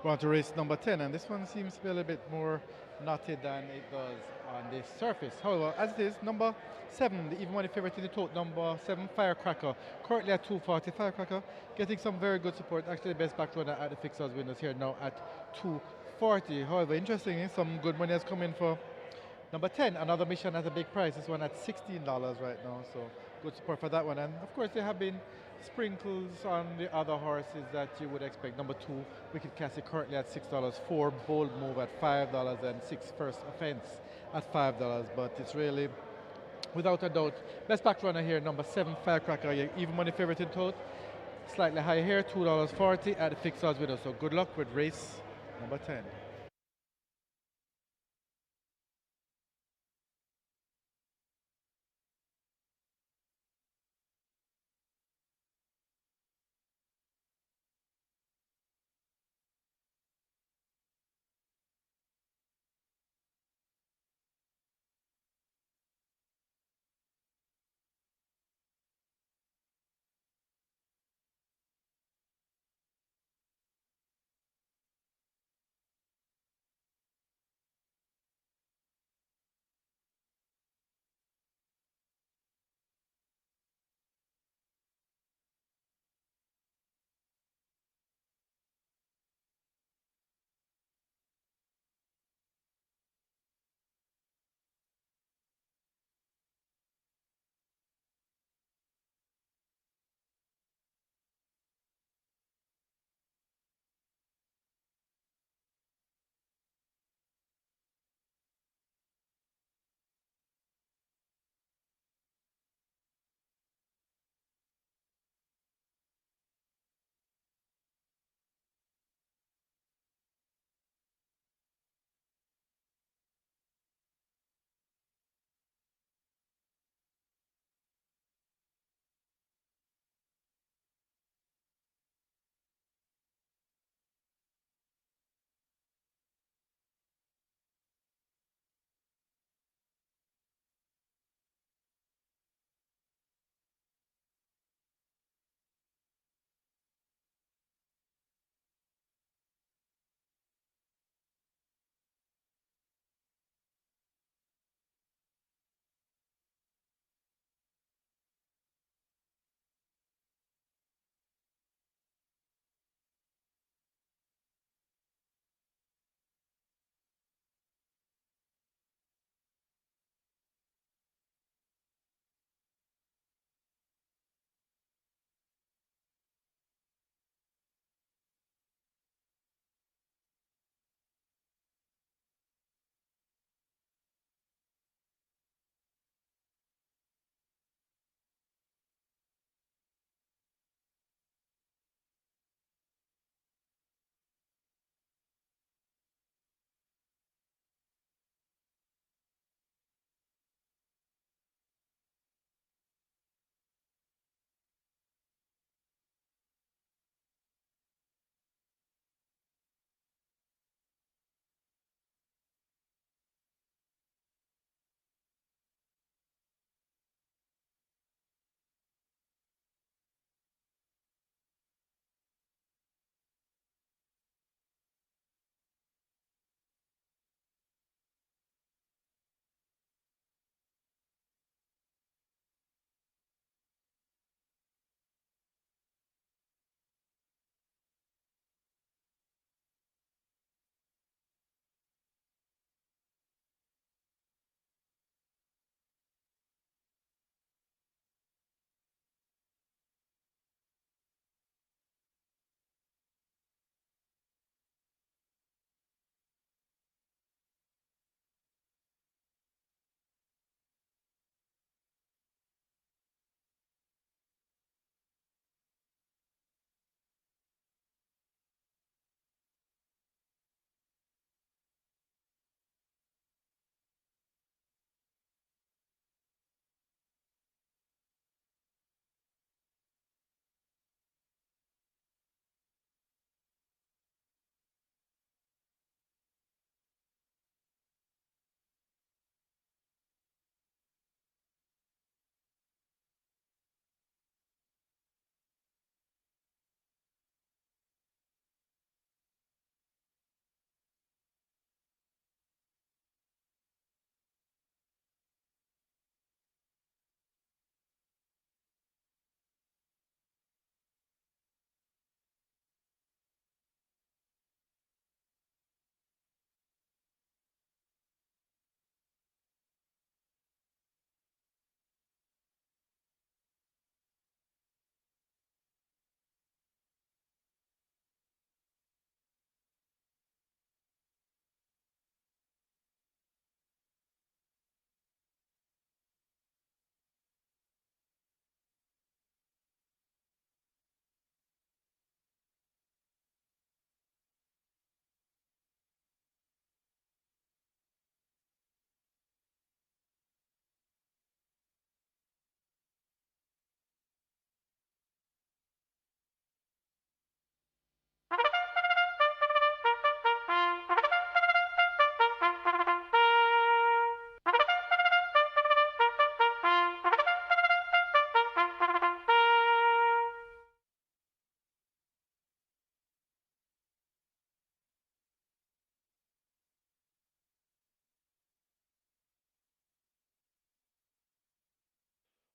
We're on to race number 10, and this one seems to be a little bit more knotted than it does on the surface. However, as it is, number 7, the even money favorite in the tote, number 7, Firecracker, currently at 240. Firecracker getting some very good support, actually the best back runner at the fixers winners here now at 240. However, interestingly, some good money has come in for number 10, another mission at a big price. This one at $16 right now, so good support for that one. And of course, there have been sprinkles on the other horses that you would expect. Number 2, Wicked Cassie currently at $6, 4, Bold Move at $5, and 6, First Offense at $5. But it's really, without a doubt, best back runner here, number 7, Firecracker, even money favorite in tote. Slightly higher here, $2.40 at the fixed odds winner. So good luck with race number 10.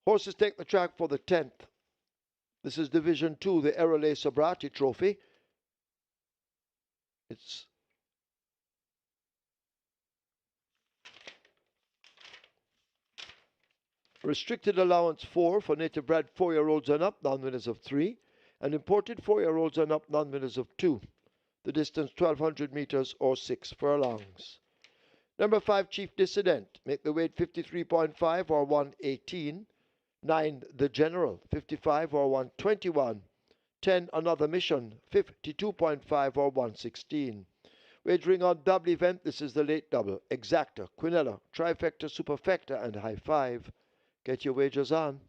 Horses take the track for the 10th. This is Division 2, the ERROL SUBRATIE Trophy. It's restricted allowance 4 for native bred 4-year-olds and up, non-winners of 3, and imported 4-year-olds and up, non-winners of 2. The distance 1,200 meters or 6 furlongs. Number 5, Chief Dissident, make the weight 53.5 or 118. 9, The General, 55 or 121. 10, Another Mission, 52.5 or 116. Wagering on double event, this is the late double. Exacta, Quinella, Trifecta, Superfecta, and High Five. Get your wagers on.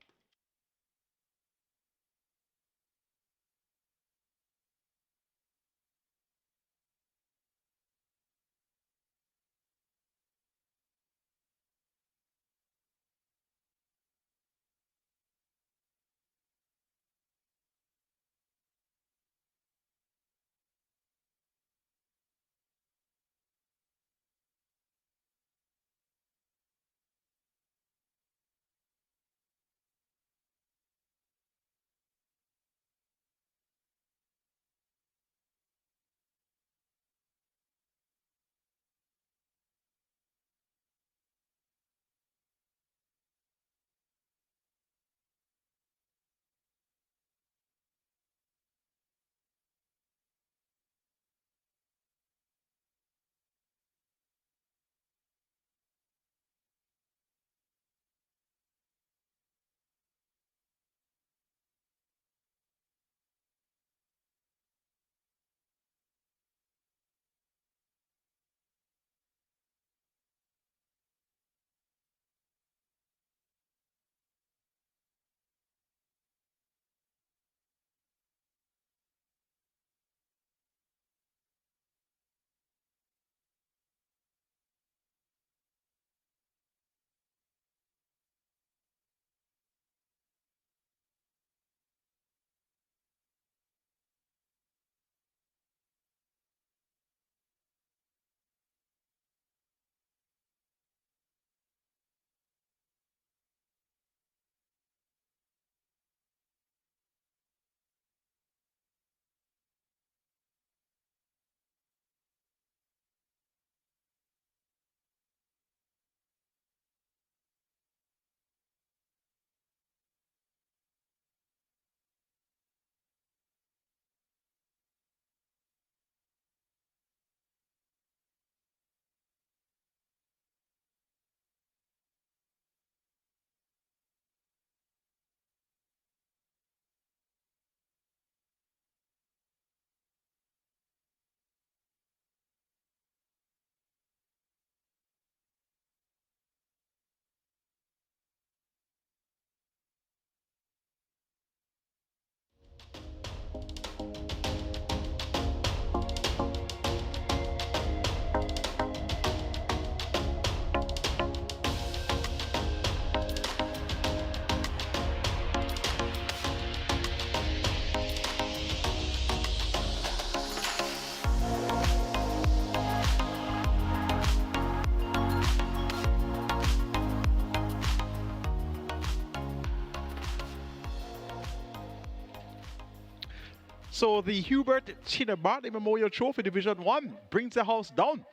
So the HUBERT CHINNA Bartley Memorial Trophy Division 1 brings the house down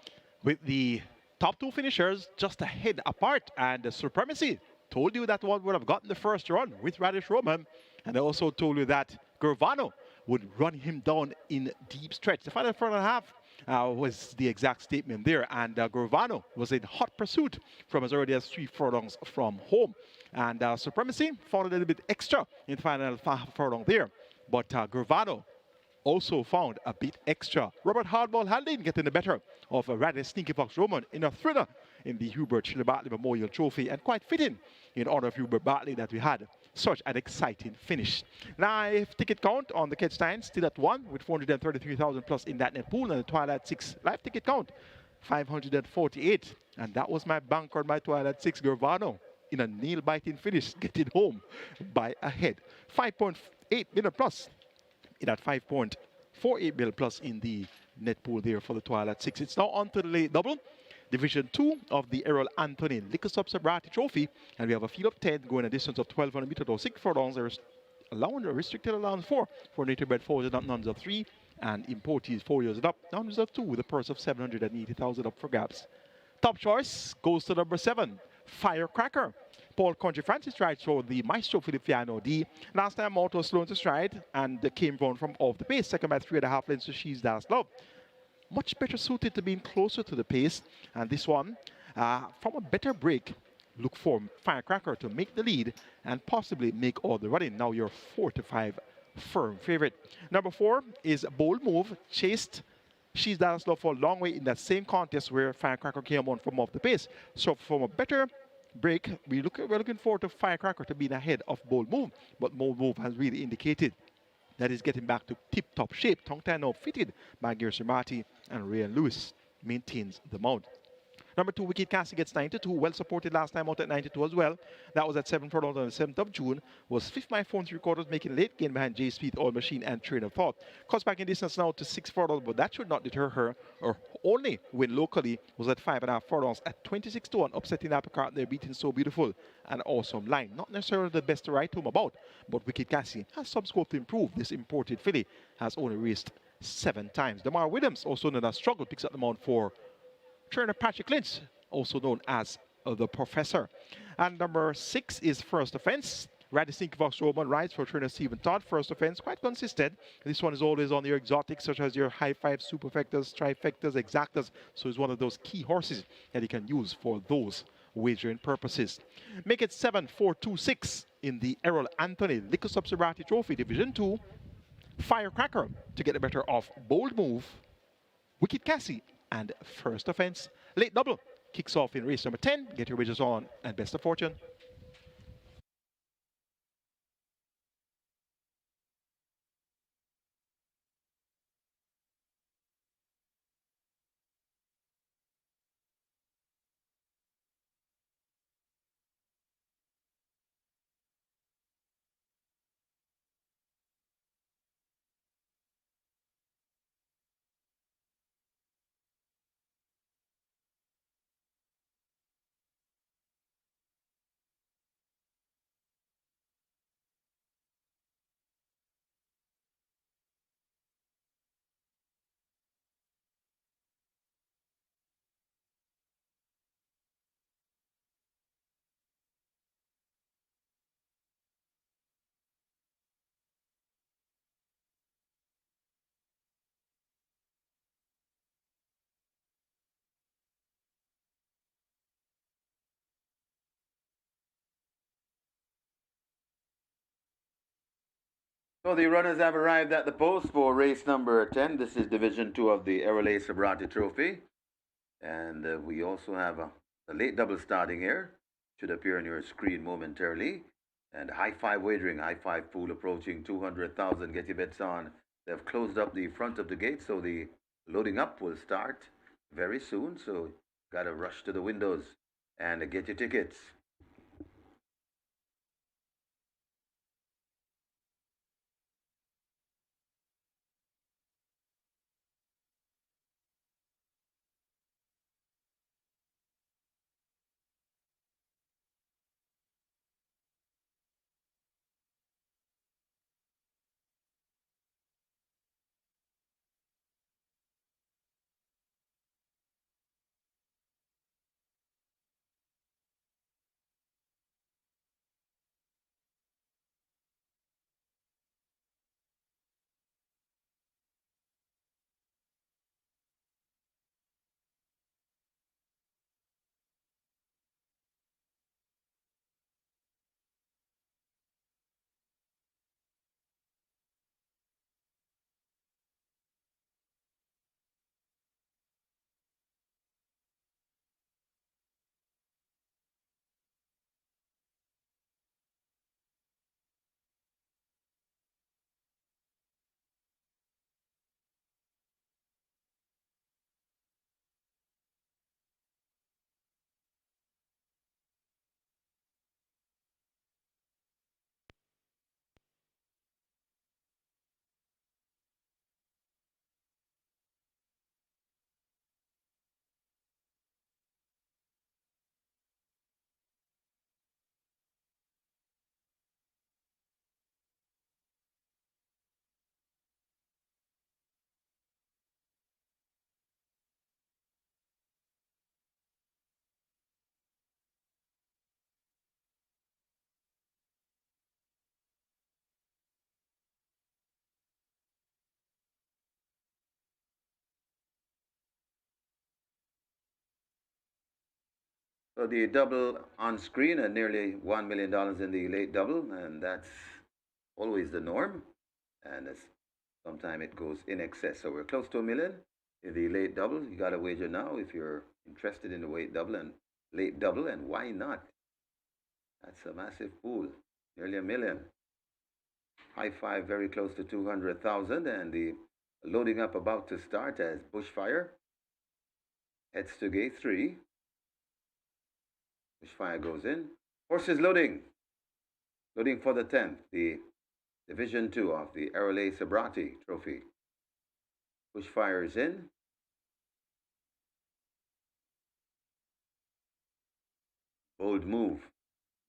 with the top 2 finishers just a head apart. And the Supremacy told you that one would have gotten the first run with Radish Roman. And I also told you that Gervano would run him down in deep stretch. The final 4.5 was the exact statement there. And Gervano was in hot pursuit from as early as 3 furlongs from home. And Supremacy found a little bit extra in the final furlong there. But Gervano also found a bit extra. Robert Hardball Haldane getting the better of Radish Sneaky Fox Roman in a thriller in the HUBERT CHINNA Bartley Memorial Trophy, and quite fitting in honor of HUBERT Bartley that we had such an exciting finish. Live ticket count on the catch line still at 1 with 433,000 plus in that net pool, and the Twilight 6 live ticket count 548, and that was my bank on my Twilight 6 Gervano in a nail-biting finish, getting home by a head. 5.8 million plus in at 5.48 million plus in the net pool there for the Twilight 6. It's now on to the late double. Division 2 of the ERROL Anthony Liquor Sabrati Trophy, and we have a field of 10 going a distance of 1,200 meters or 6 furlongs. There's allowing a restricted allowance for native bred 4 years and up, nuns of 3, and importees 4 years and up, nuns of 2, with a purse of 780,000 up for grabs. Top choice goes to number 7, Firecracker. Paul Country Francis rides for the Maestro Filippiano D. Last time out was slow to stride and came round from off the pace, second by 3.5 lengths to She's Das Love. Much better suited to being closer to the pace, and this one, from a better break, look for Firecracker to make the lead and possibly make all the running. Now you're 4 to 5 firm favorite. Number 4 is Bold Move, chased She's Das Love for a long way in that same contest where Firecracker came on from off the pace. So from a better break, we're looking forward to Firecracker to being ahead of Bold Move, but Bold Move has really indicated that is getting back to tip-top shape. Tongue tie now fitted by Sabrati, and Ray and Lewis maintains the mount. Number 2, Wicked Cassie gets 92, well supported last time out at 92 as well. That was at 7 furlongs on the 7th of June. Was 5th by 4 3/4, making a late gain behind J Speed, All Machine, and Train of Thought. Cuts back in distance now to 6 furlongs, but that should not deter her. Her only win locally was at 5.5 furlongs at 26 to 1, upsetting Apricot there, beating So Beautiful and Awesome Line. Not necessarily the best to write home about, but Wicked Cassie has some scope to improve. This imported filly has only raced 7 times. Damar Williams, also known as Struggle, picks up the mount for trainer Patrick Lynch, also known as the Professor. And number 6 is First Offense. Radisson Vox Roman rides for trainer Stephen Todd. First Offense, quite consistent. This one is always on your exotics, such as your high five, superfectas, trifectas, exactas. So it's one of those key horses that you can use for those wagering purposes. Make it 7, 4, 2, 6 in the ERROL Anthony Liquor Sabrati Trophy Division 2. Firecracker to get the better of Bold Move, Wicked Cassie, and First Offense. Late double kicks off in race number 10. Get your wagers on and best of fortune. So the runners have arrived at the post for race number 10. This is Division 2 of the ERROL Sabrati Trophy. And we also have a late double starting here. Should appear on your screen momentarily. And high five wagering, high five pool approaching 200,000. Get your bets on. They've closed up the front of the gate, so the loading up will start very soon. So gotta rush to the windows and get your tickets. So the double on screen and nearly $1 million in the late double, and that's always the norm. And sometimes it goes in excess. So we're close to $1 million in the late double. You got to wager now if you're interested in the late double, and why not? That's a massive pool, nearly $1 million. High five, very close to 200,000, and the loading up about to start as Bushfire heads to gate 3. Bushfire goes in. Horses loading for the 10th, the Division 2 of the ERROL Sabrati Trophy. Bushfire is in. Bold Move,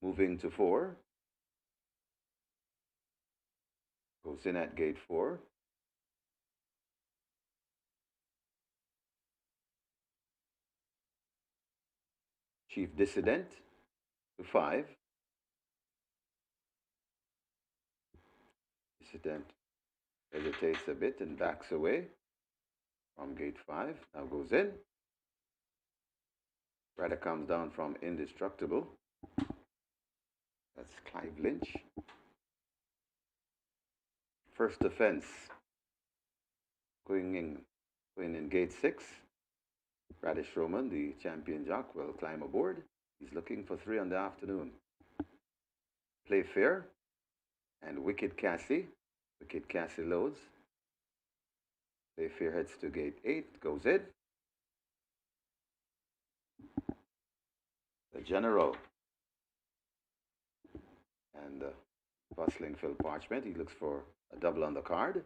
moving to 4. Goes in at gate 4. Chief Dissident to 5. Dissident hesitates a bit and backs away from gate 5. Now goes in. Rider comes down from Indestructible. That's Clive Lynch. First offense going in gate 6. Radish Roman, the champion jock, will climb aboard. He's looking for 3 on the afternoon. Play Fair and Wicked Cassie. Wicked Cassie loads. Play Fair heads to gate 8, goes in. The General and Bustling Phil Parchment. He looks for a double on the card.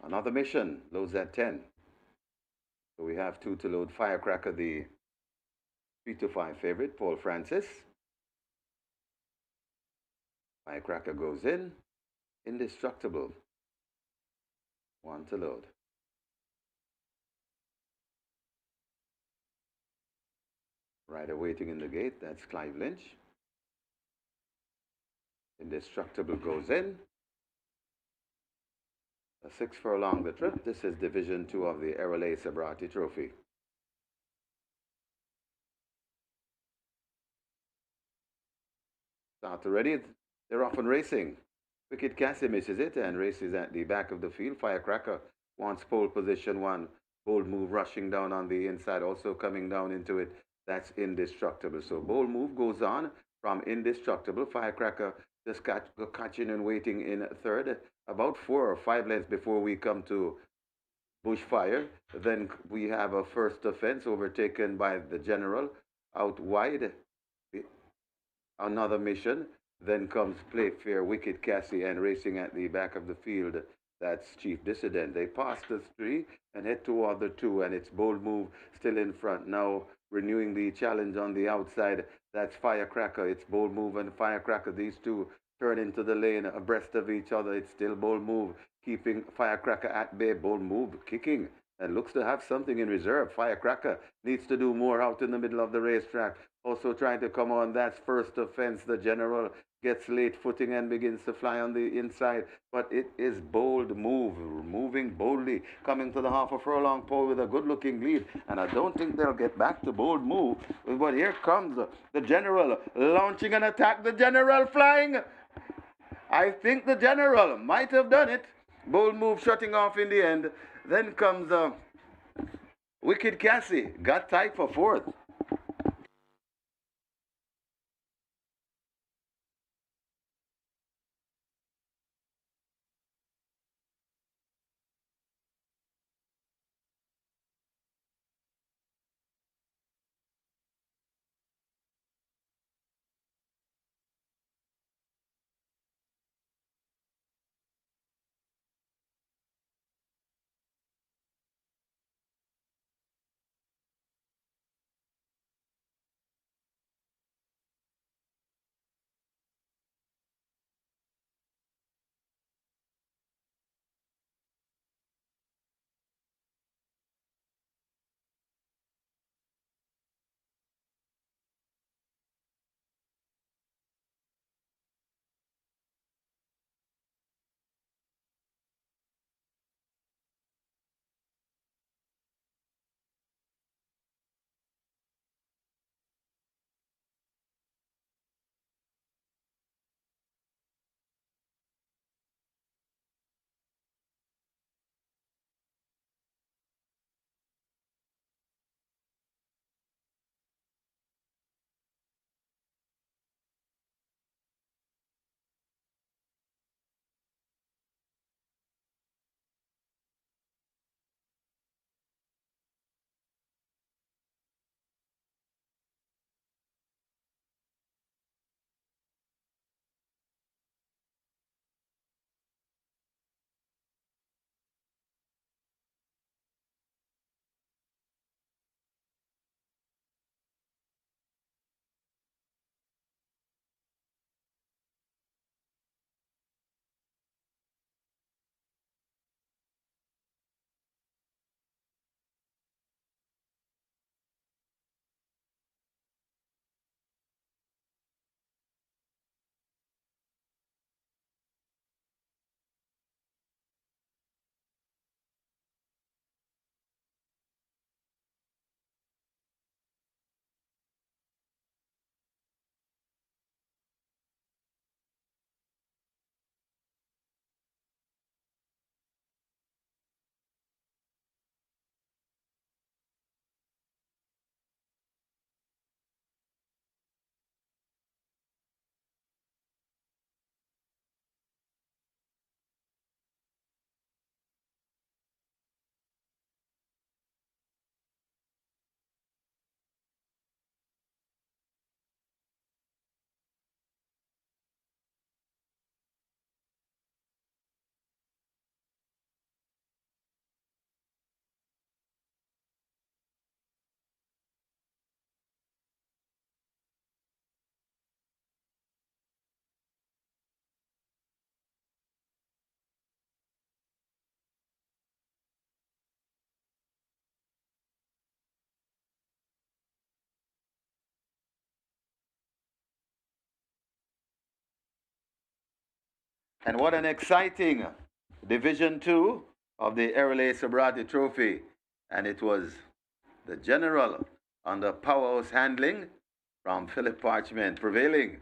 Another Mission loads at 10. So we have 2 to load. Firecracker, the 3-5 favorite, Paul Francis. Firecracker goes in. Indestructible, 1 to load. Rider waiting in the gate, that's Clive Lynch. Indestructible goes in. A 6 furlong the trip. This is Division 2 of the ERROL Sabrati Trophy. Start already. They're off and racing. Wicked Cassie misses it and races at the back of the field. Firecracker wants pole position 1. Bold Move rushing down on the inside, also coming down into it. That's Indestructible. So Bold Move goes on from Indestructible. Firecracker just catching and waiting in 3rd. About 4 or 5 lengths before we come to Bushfire. Then we have a first offense overtaken by the General out wide. Another Mission. Then comes Play Fair, Wicked Cassie, and racing at the back of the field, that's Chief Dissident. They pass the 3 and head toward the 2, and it's Bold Move still in front. Now renewing the challenge on the outside, that's Firecracker. It's Bold Move and Firecracker. These 2 turn into the lane abreast of each other. It's still Bold Move keeping Firecracker at bay. Bold Move kicking and looks to have something in reserve. Firecracker needs to do more out in the middle of the racetrack. Also trying to come on. That's first offense. The General gets late footing and begins to fly on the inside. But it is Bold Move, moving boldly, coming to the half a furlong pole with a good-looking lead. And I don't think they'll get back to Bold Move. But here comes the General launching an attack. The General flying. I think the General might have done it. Bold Move shutting off in the end. Then comes Wicked Cassie. Got tight for 4th. And what an exciting Division 2 of the ERROL Sabrati Trophy. And it was the general under powerhouse handling from Philip Parchment prevailing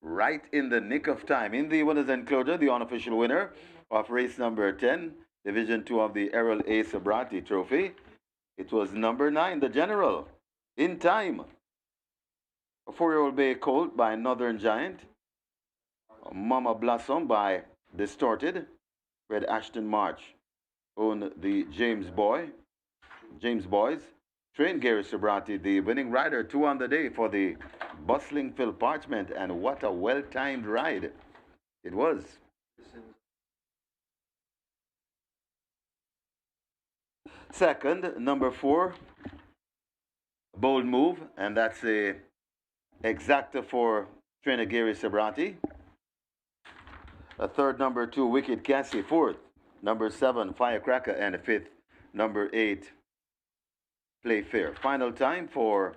right in the nick of time. In the winner's enclosure, the unofficial winner of race number 10, Division 2 of the ERROL Sabrati Trophy, it was number 9, the general, in time. A 4-year-old bay colt by Northern Giant, Mama Blossom by Distorted, Red Ashton March owned the James Boys. Trained Gary Sabrati, the winning rider, 2 on the day for the bustling Phil Parchment, and what a well-timed ride it was. Second, number 4, Bold Move, and that's a exacta for trainer Gary Sabrati. A third, number 2, Wicked Cassie. Fourth, number 7, Firecracker. And fifth, number 8, Play Fair. Final time for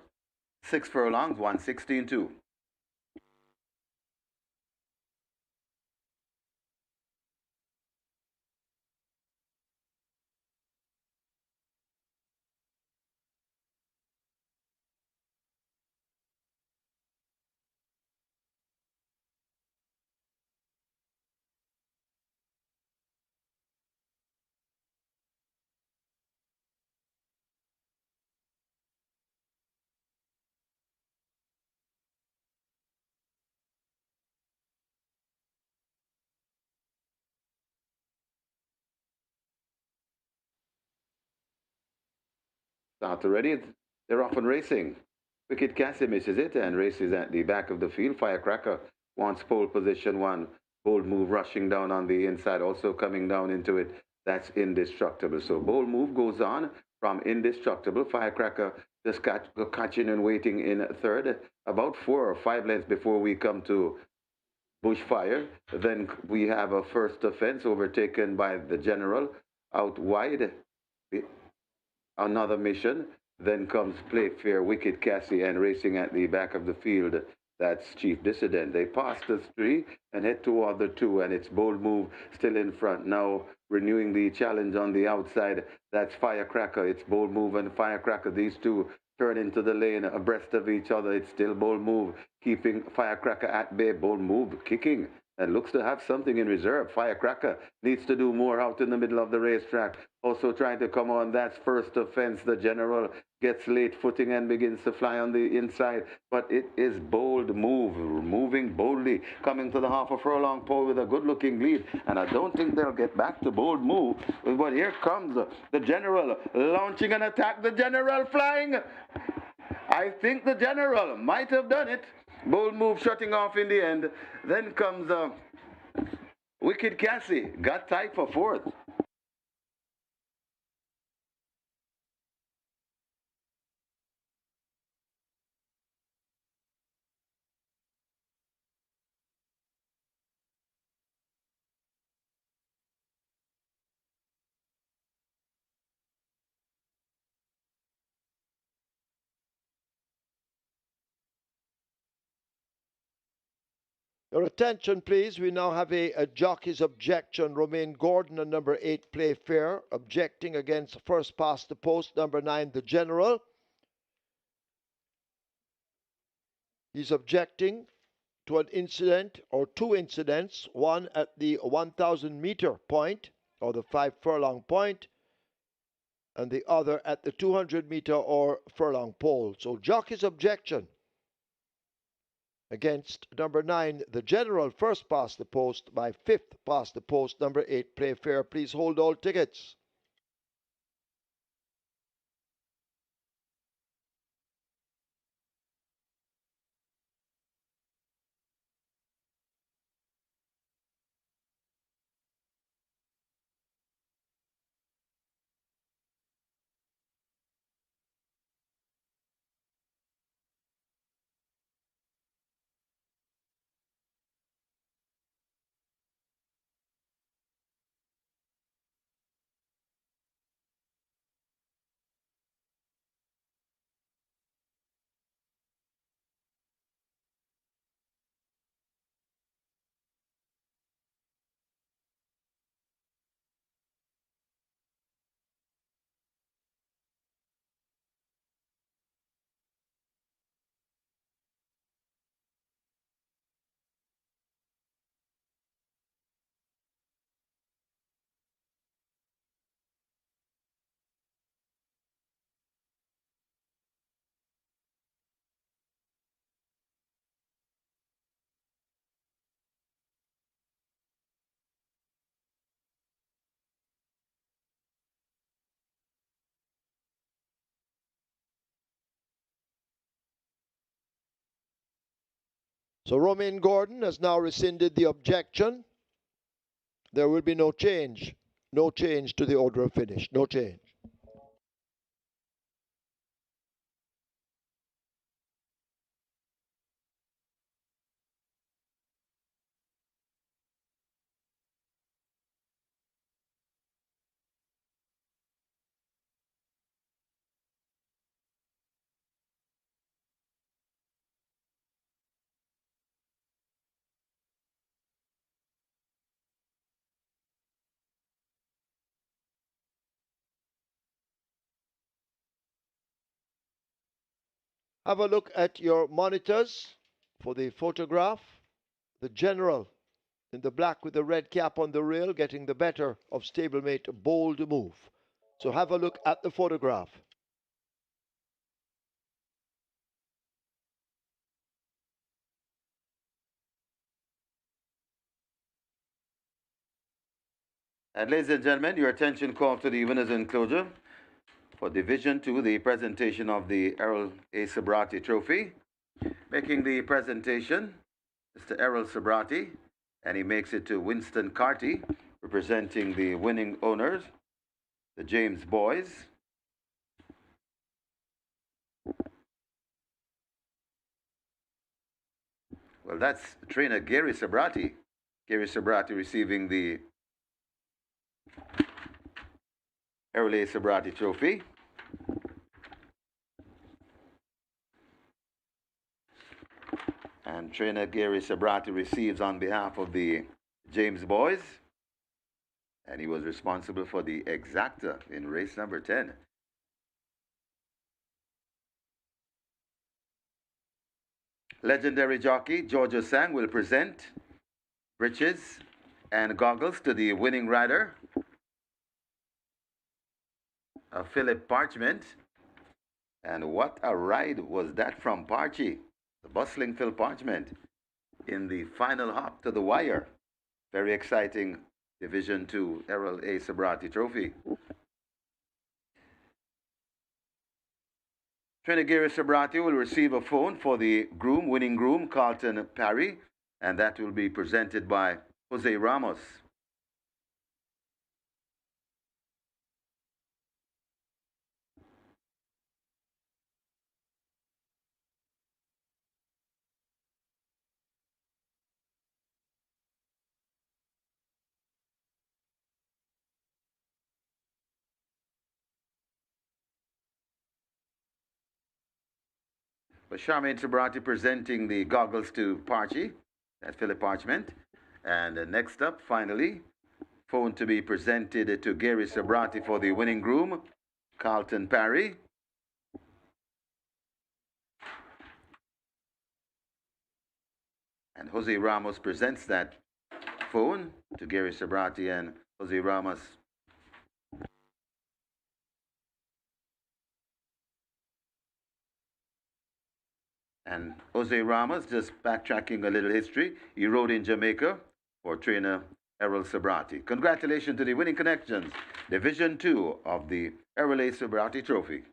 6 furlongs, 1:16.2. Start already. They're off and racing. Wicked Cassie misses it and races at the back of the field. Firecracker wants pole position 1. Bold Move rushing down on the inside, also coming down into it. That's Indestructible. So Bold Move goes on from Indestructible. Firecracker just catching and waiting in third. About 4 or 5 lengths before we come to Bushfire. Then we have a first offense overtaken by the General out wide. Another mission. Then comes Play Fair, Wicked Cassie, and racing at the back of the field. That's Chief Dissident. They pass the 3 and head toward the 2, and it's Bold Move still in front. Now renewing the challenge on the outside. That's Firecracker. It's Bold Move and Firecracker. These two turn into the lane abreast of each other. It's still Bold Move keeping Firecracker at bay. Bold Move kicking and looks to have something in reserve. Firecracker needs to do more out in the middle of the racetrack. Also trying to come on. That's first offense. The General gets late footing and begins to fly on the inside. But it is Bold Move, moving boldly, coming to the half a furlong pole with a good-looking lead. And I don't think they'll get back to Bold Move. But here comes the General launching an attack. The General flying. I think the General might have done it. Bold Move shutting off in the end. Then comes Wicked Cassie. Got tight for 4th. Your attention, please. We now have a jockey's objection. Romain Gordon and number 8, Play Fair, objecting against first past the post, number 9, the General. He's objecting to an incident or 2 incidents, one at the 1,000-meter point or the 5 furlong point, and the other at the 200-meter or furlong pole. So jockey's objection against number 9, the General, first past the post by 5th past the post, number 8, Play Fair. Please hold all tickets. So Romain Gordon has now rescinded the objection. There will be no change. No change to the order of finish. No change. Have a look at your monitors for the photograph. The general in the black with the red cap on the rail getting the better of stablemate Bold Move. So have a look at the photograph. And ladies and gentlemen, your attention called to the winners enclosure for Division 2, the presentation of the ERROL A. Sabrati Trophy. Making the presentation, Mr. ERROL Sabrati, and he makes it to Winston Carty, representing the winning owners, the James Boys. Well, that's trainer Gary Sabrati. Gary Sabrati receiving the ERROL A. Sabrati Trophy. And trainer Gary Sabrati receives on behalf of the James Boys. And he was responsible for the exacta in race number 10. Legendary jockey Georgia Sang will present breeches and goggles to the winning rider, Philip Parchment. And what a ride was that from Parchy, the bustling Phil Parchment, in the final hop to the wire. Very exciting Division 2 ERROL A. Sabrati Trophy. Trainer Gary Sabrati will receive a phone for the winning groom, Carlton Parry, and that will be presented by Jose Ramos. But Charmaine Sabrati presenting the goggles to Parchy, that's Philip Parchment. And next up, finally, phone to be presented to Gary Sabrati for the winning groom, Carlton Parry. And Jose Ramos presents that phone to Gary Sabrati, and Jose Ramos just backtracking a little history. He rode in Jamaica for trainer ERROL Sabrati. Congratulations to the winning connections, Division 2 of the ERROL A. Sabrati Trophy.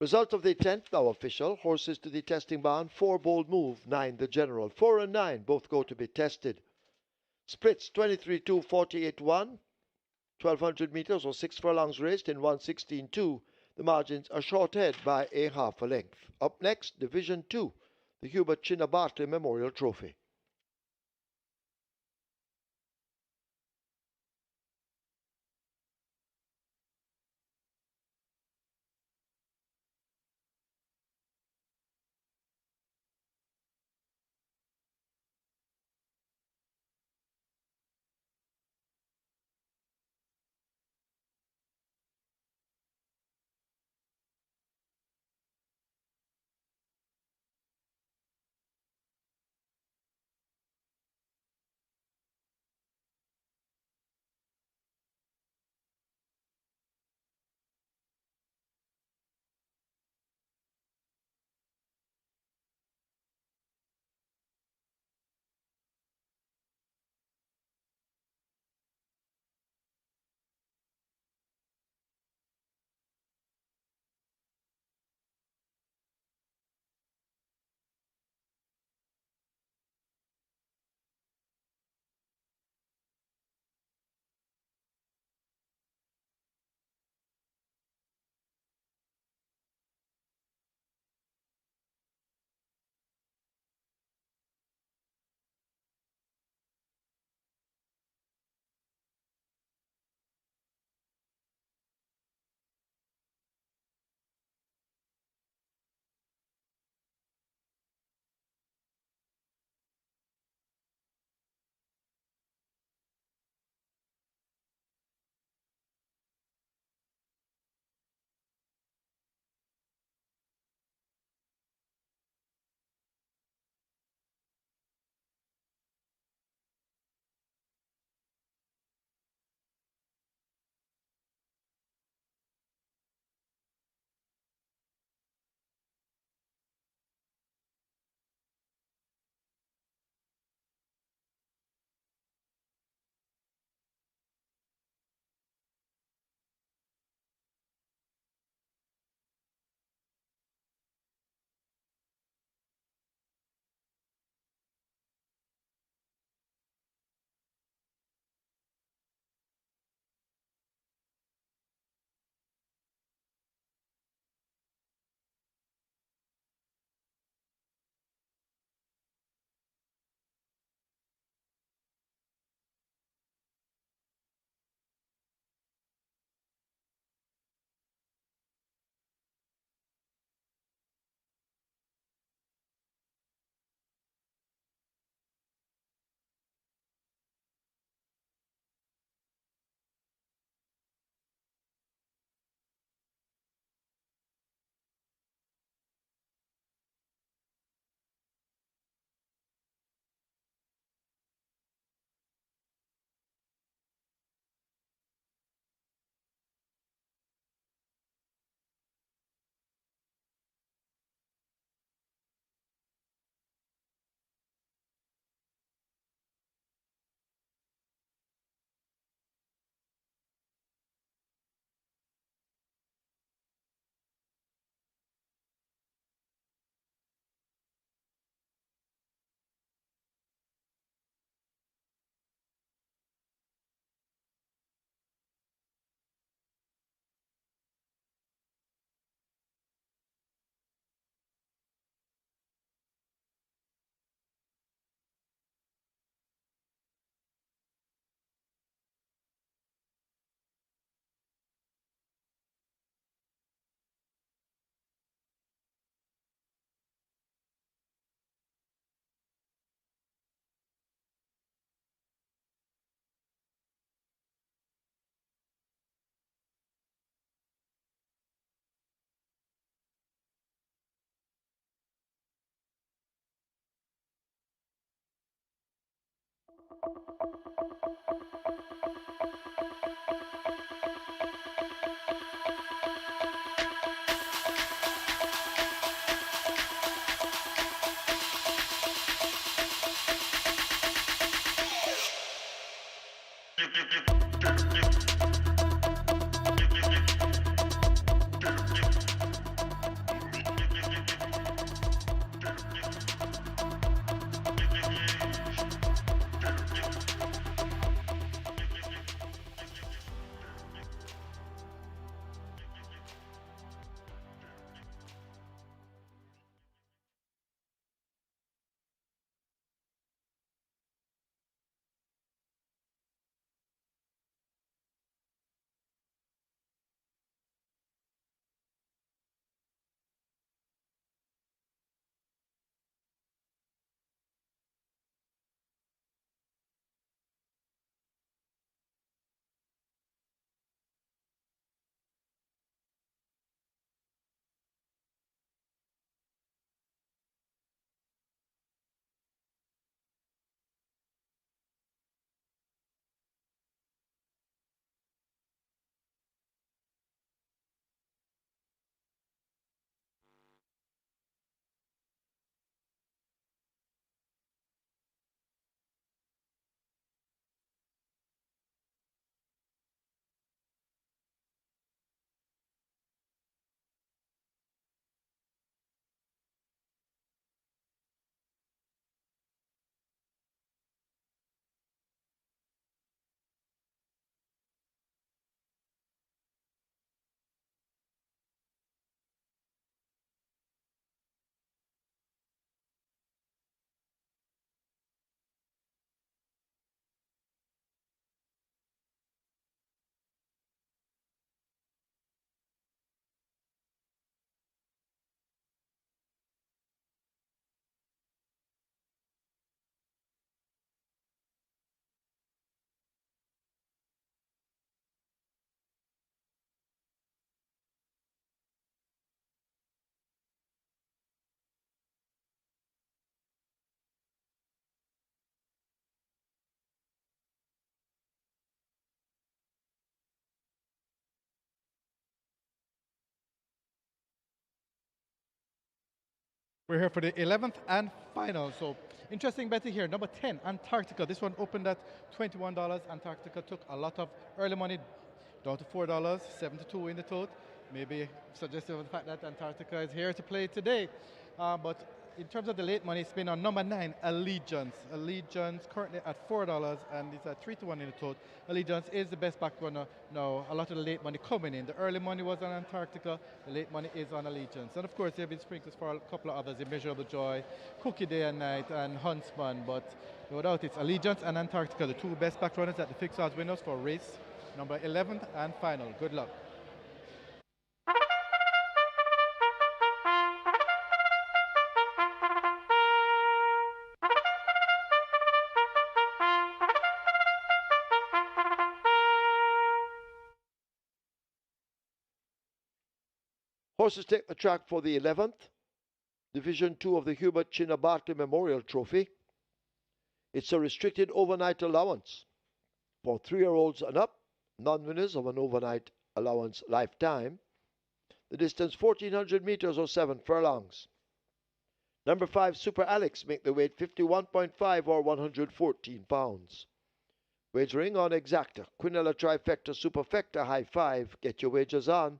Result of the 10th now official. Horses to the testing barn. 4 Bold Move, 9 the general. 4 and 9 both go to be tested. Splits 23-2, 48-1. 1200 meters or 6 furlongs raced in 1:16.2. The margins are short head by a half a length. Up next, Division 2, the HUBERT CHINNA Bartley Memorial Trophy. We're here for the 11th and final. So interesting betting here. Number 10, Antarctica. This one opened at $21. Antarctica took a lot of early money down to $4, 72 in the tote. Maybe suggestive of the fact that Antarctica is here to play today. But in terms of the late money, it's been on number 9, Allegiance. Allegiance currently at $4 and it's at 3 to 1 in the tote. Allegiance is the best back runner now. A lot of the late money coming in. The early money was on Antarctica, the late money is on Allegiance. And of course, there have been sprinkles for a couple of others, Immeasurable Joy, Cookie Day and Night, and Huntsman. But no doubt it's Allegiance and Antarctica, the two best back runners at the fixed odds winners for race number 11th and final. Good luck. Horses take the track for the 11th, Division 2 of the HUBERT CHINNA Bartley Memorial Trophy. It's a restricted overnight allowance for 3-year-olds and up, non-winners of an overnight allowance lifetime. The distance 1,400 meters or 7 furlongs. Number 5, Super Alex, make the weight 51.5 or 114 pounds. Wagering on Exacta, Quinella Trifecta, Superfecta, High 5. Get your wagers on.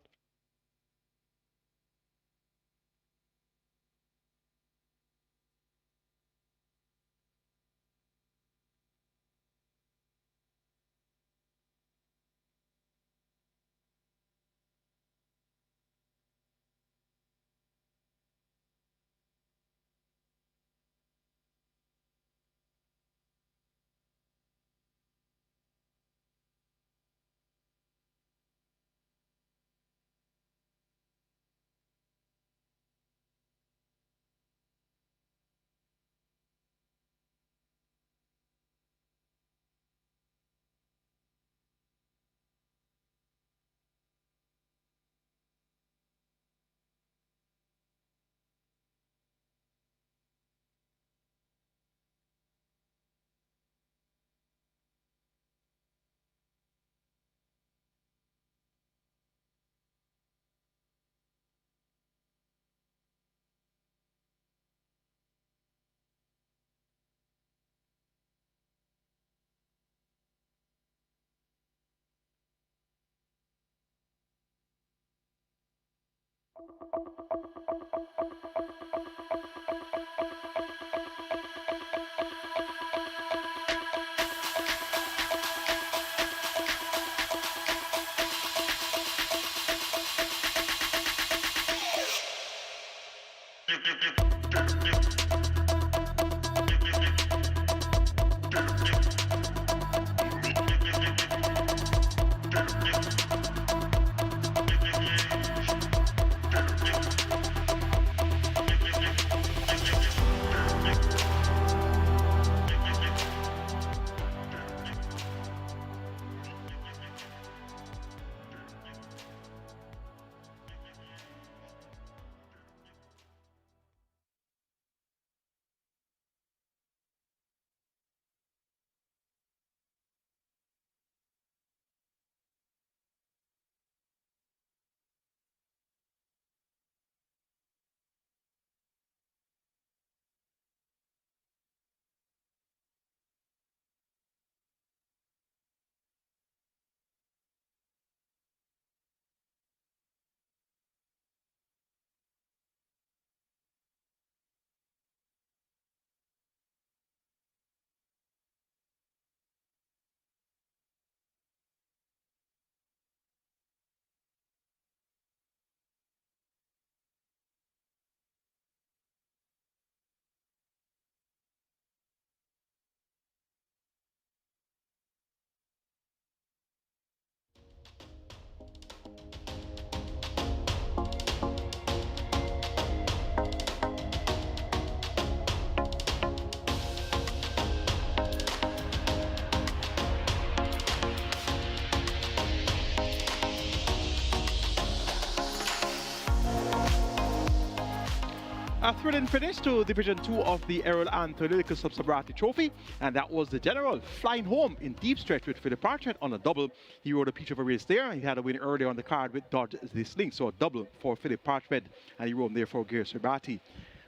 A thrilling finish to Division 2 of the ERROL and Sabrati Trophy, and that was the General flying home in deep stretch with Philip Parchment on a double. He rode a peach of a race there. He had a win earlier on the card with Dodge This Link, so a double for Philip Parchment, and he rode there for Sabrati.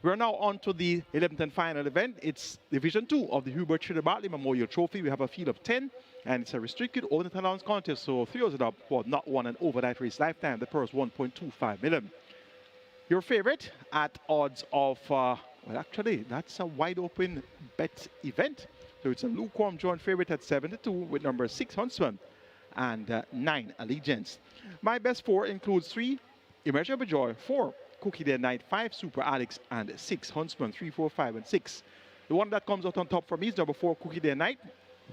We're now on to the 11th and final event. It's Division 2 of the HUBERT Bartley Memorial Trophy. We have a field of 10, and it's a restricted over the allowance contest, so 3 it up for not one and over that race lifetime. The purse 1.25 million. Your favorite at odds of, well, actually, that's a wide open bet event. So it's a lukewarm joint favorite at 7-2 with number 6 Huntsman and 9 Allegiance. My best 4 includes 3 Immeasurable Joy, 4 Cookie Day Night, 5 Super Alex, and 6 Huntsman, 3, 4, 5, and 6. The one that comes out on top for me is number 4 Cookie Day Night.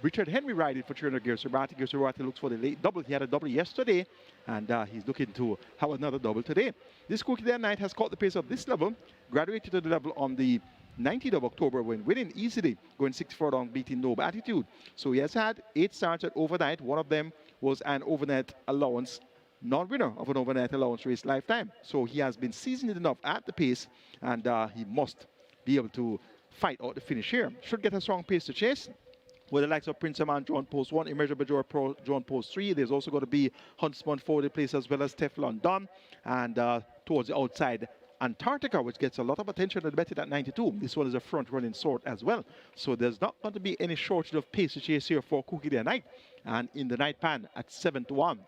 Richard Henry riding for trainer Sabrati. Sabrati looks for the late double. He had a double yesterday, and he's looking to have another double today. This Cookie Day Night has caught the pace of this level, graduated to the level on the 19th of October when winning easily, going 6 furlong, beating No Attitude. So he has had 8 starts at overnight. One of them was an overnight allowance, non-winner of an overnight allowance race lifetime. So he has been seasoned enough at the pace, and he must be able to fight out the finish here. Should get a strong pace to chase, with the likes of Prince Amman drawn post 1, Immeasurable Joy Pro drawn post 3. There's also going to be Huntsman forward place as well as Teflon Don. And towards the outside, Antarctica, which gets a lot of attention and betted at 92. This one is a front-running sort as well. So there's not going to be any shortage of pace to chase here for Cookie Day Night. And in the night pan at 7-1,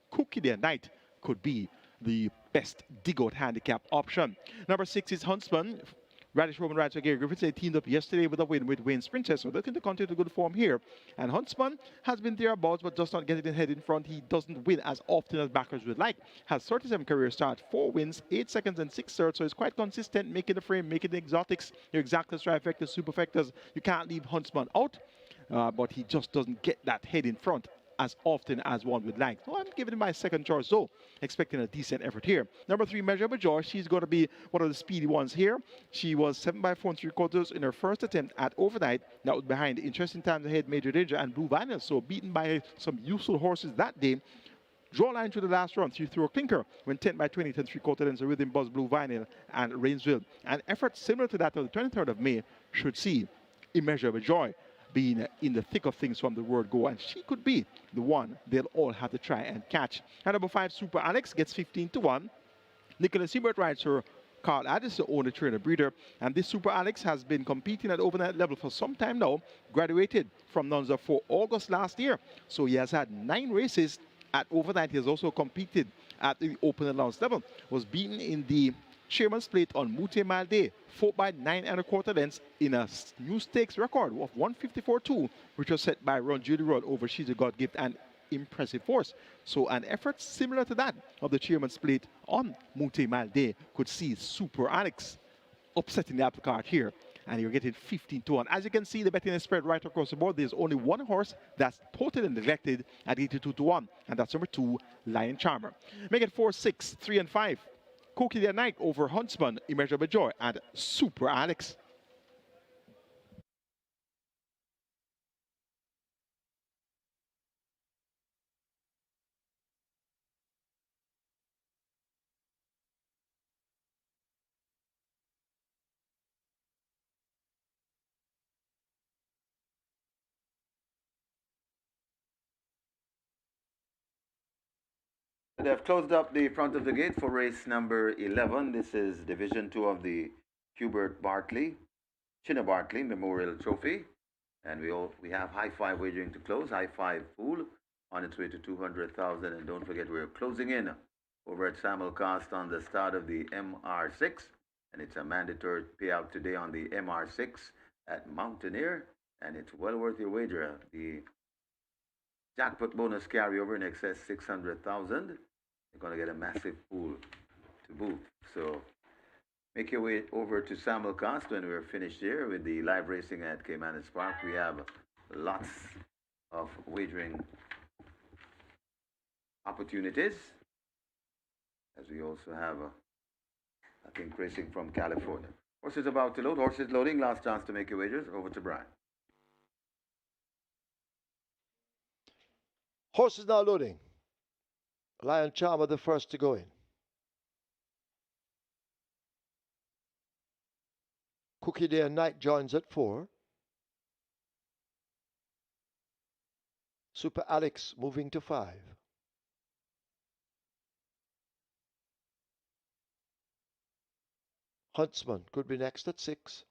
Cookie Day Night could be the best dig-out handicap option. Number 6 is Huntsman. Radish Roman rides Gary Griffiths. They teamed up yesterday with a win with Wayne's Princess, so they're going to continue to good form here. And Huntsman has been thereabouts, but just not getting ahead in front. He doesn't win as often as backers would like. Has 37 career starts, 4 wins, 8 seconds, and 6 thirds, so it's quite consistent, making the frame, making the exotics, your exactas, trifectas, superfectas. You can't leave Huntsman out, but he just doesn't get that head in front as often as one would like. So I'm giving him my second choice, so expecting a decent effort here. Number 3, Immeasurable Joy. She's going to be one of the speedy ones here. She was 7 by 4 3/4 in her first attempt at overnight. That was behind Interesting Times Ahead, Major Danger, and Blue Vinyl. So beaten by some useful horses that day. Draw line to the last run. She threw a clinker when 10 by 20 10 3/4 lengths, Rhythm Buzz, Blue Vinyl, and Rainsville. An effort similar to that of the 23rd of May should see Immeasurable Joy being in the thick of things from the word go, and she could be the one they'll all have to try and catch. And number 5, Super Alex, gets 15-1. Nicholas Hubert rides her Carl Addis, the owner, trainer, breeder, and this Super Alex has been competing at overnight level for some time now, graduated from Nunza for August last year. So he has had 9 races at overnight. He has also competed at the open allowance level, was beaten in the Chairman's Plate on Mute Mile Day, 4 by 9 1/4 lengths in a new stakes record of 154.2, which was set by Ron Judy Rod over She's a God Gift and Impressive Force. So an effort similar to that of the Chairman's Plate on Mute Mile Day could see Super Alex upsetting the apple cart here. And you're getting 15-1. As you can see, the betting is spread right across the board. There's only one horse that's totally neglected at 82-1, and that's number 2, Lion Charmer. Make it 4, 6, 3, and 5. Cookie Day Night over Huntsman, Immeasurable Joy, and Super Alex. They've closed up the front of the gate for race number 11. This is Division 2 of the HUBERT Bartley, CHINNA Bartley Memorial Trophy. And we have high five wagering to close. High five pool on its way to 200,000. And don't forget, we're closing in over at Samuel Costa on the start of the MR6. And it's a mandatory payout today on the MR6 at Mountaineer. And it's well worth your wager. The jackpot bonus carryover in excess 600,000. You're going to get a massive pool to boot. So make your way over to Samuel Cost when we're finished here with the live racing at Caymanas Park. We have lots of wagering opportunities, as we also have, I think, racing from California. Horses about to load. Horses loading. Last chance to make your wagers. Over to Brian. Horses now loading. Lion Charmer the first to go in. Cookie Day and Night joins at 4. Super Alex moving to 5. Huntsman could be next at 6.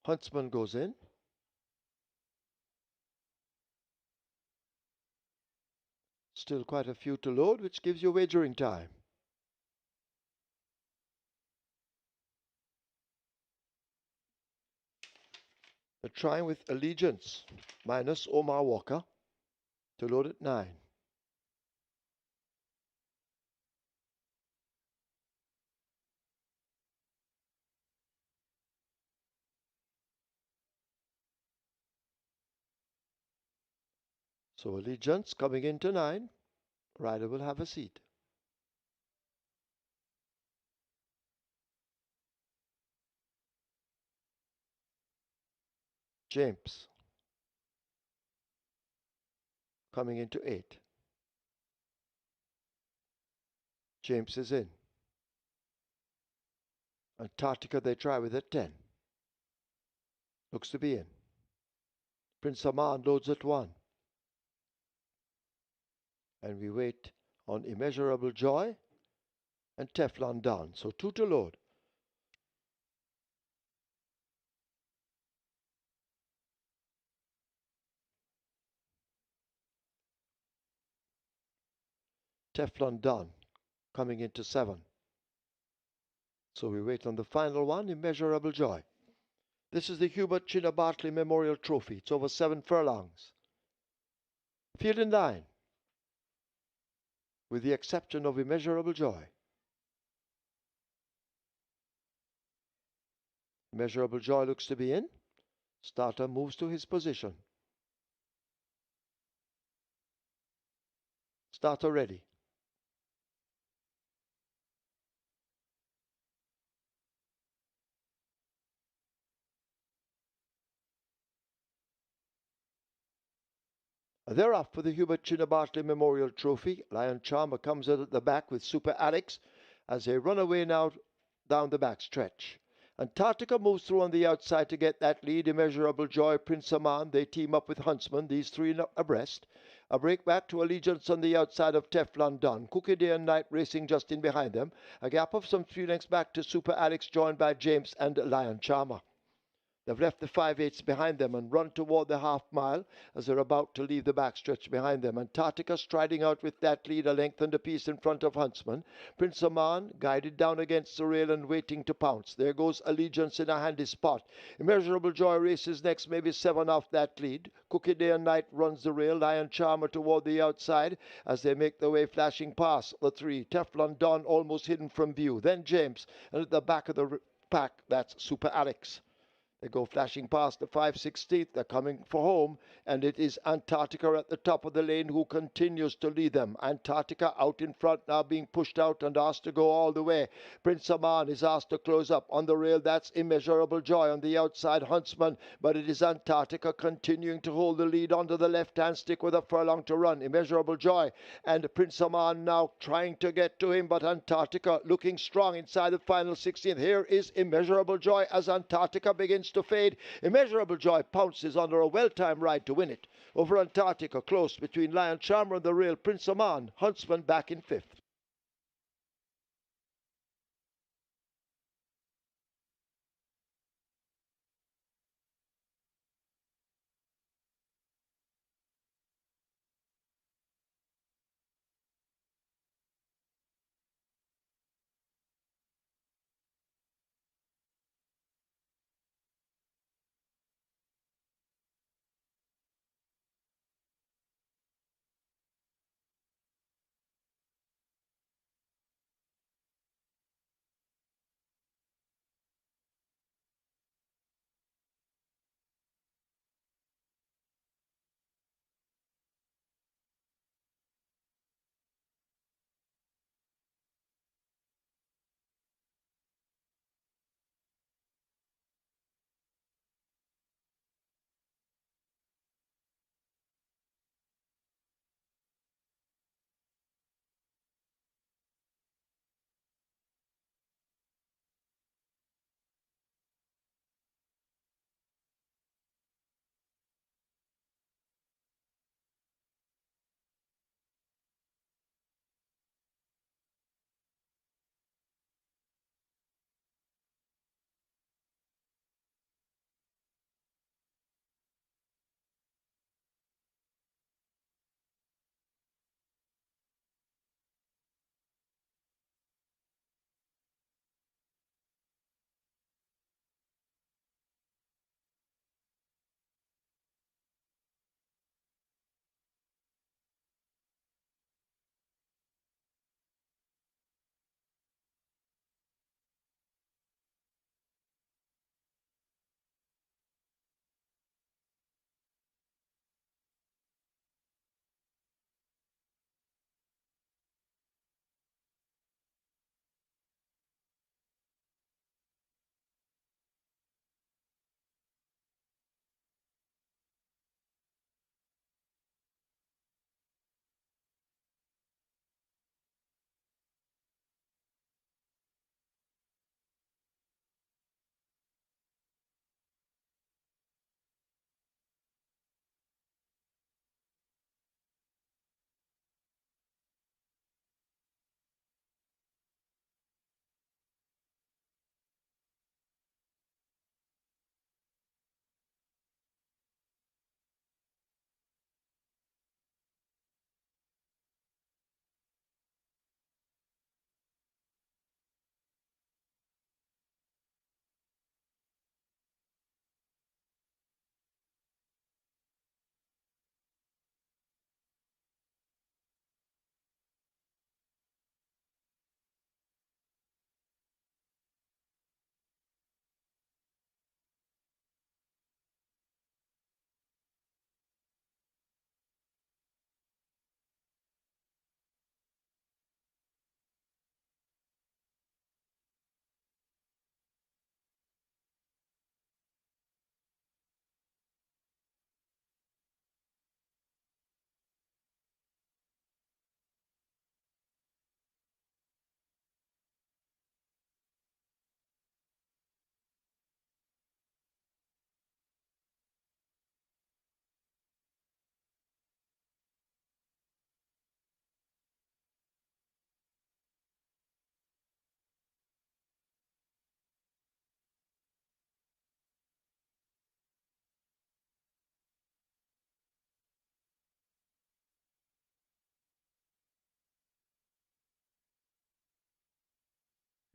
Huntsman goes in. Still quite a few to load, which gives you wagering time. We're trying with Allegiance minus Omar Walker to load at 9. So Allegiance coming into 9. Rider will have a seat. James coming into 8. James is in. Antarctica they try with a 10. Looks to be in. Prince Aman loads at 1. And we wait on Immeasurable Joy and Teflon down. So 2 to load. Teflon down, coming into 7. So we wait on the final one, Immeasurable Joy. This is the Hubert CHINNA Bartley Memorial Trophy. It's over 7 furlongs. Field in 9. With the exception of Immeasurable Joy. Immeasurable Joy looks to be in. Starter moves to his position. Starter ready. They're off for the Hubert CHINNA Bartley Memorial Trophy. Lion Charmer comes out at the back with Super Alex as they run away now down the back stretch. Antarctica moves through on the outside to get that lead. Immeasurable Joy, Prince Aman, they team up with Huntsman, these 3 abreast. A break back to Allegiance on the outside of Teflon Don. Cookie Day and Night racing just in behind them. A gap of some 3 lengths back to Super Alex, joined by James and Lion Charmer. They've left the 5/8 behind them and run toward the half mile as they're about to leave the backstretch behind them. Antarctica striding out with that lead a length and a piece in front of Huntsman. Prince Aman guided down against the rail and waiting to pounce. There goes Allegiance in a handy spot. Immeasurable Joy races next, maybe 7 off that lead. Cookie Day and Night runs the rail. Lion Charmer toward the outside as they make their way flashing past the 3. Teflon Don almost hidden from view. Then James, and at the back of the pack, that's Super Alex. They go flashing past the 5/16th. They're coming for home, and it is Antarctica at the top of the lane who continues to lead them. Antarctica out in front now, being pushed out and asked to go all the way. Prince Aman is asked to close up on the rail. That's Immeasurable Joy on the outside. Huntsman, but it is Antarctica continuing to hold the lead onto the left-hand stick with a furlong to run. Immeasurable Joy and Prince Aman now trying to get to him, but Antarctica looking strong inside the final 16th. Here is Immeasurable Joy as Antarctica begins to fade. Immeasurable Joy pounces under a well-timed ride to win it. Over Antarctica, close between Lion Charmer and the rail. Prince Aman, Huntsman back in 5th.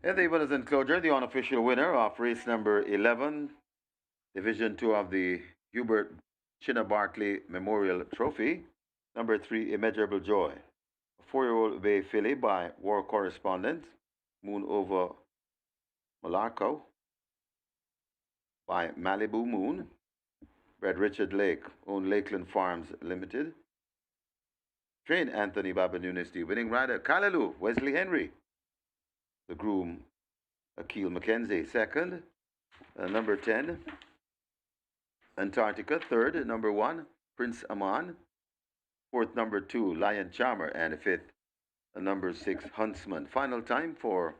And the winners enclosure, the unofficial winner of race number 11, Division 2 of the Hubert CHINNA Bartley Memorial Trophy. Number 3, Immeasurable Joy. A 4-year-old bay filly by War Correspondent, Moon Over Malarco, by Malibu Moon, bred Richard Lake, owned Lakeland Farms Limited. Trained Anthony Babanunis, the winning rider. Callaloo, Wesley Henry. The groom, Akil McKenzie, second. Number 10, Antarctica, third. Number 1, Prince Aman. Fourth, number 2, Lion Charmer. And fifth, number 6, Huntsman. Final time for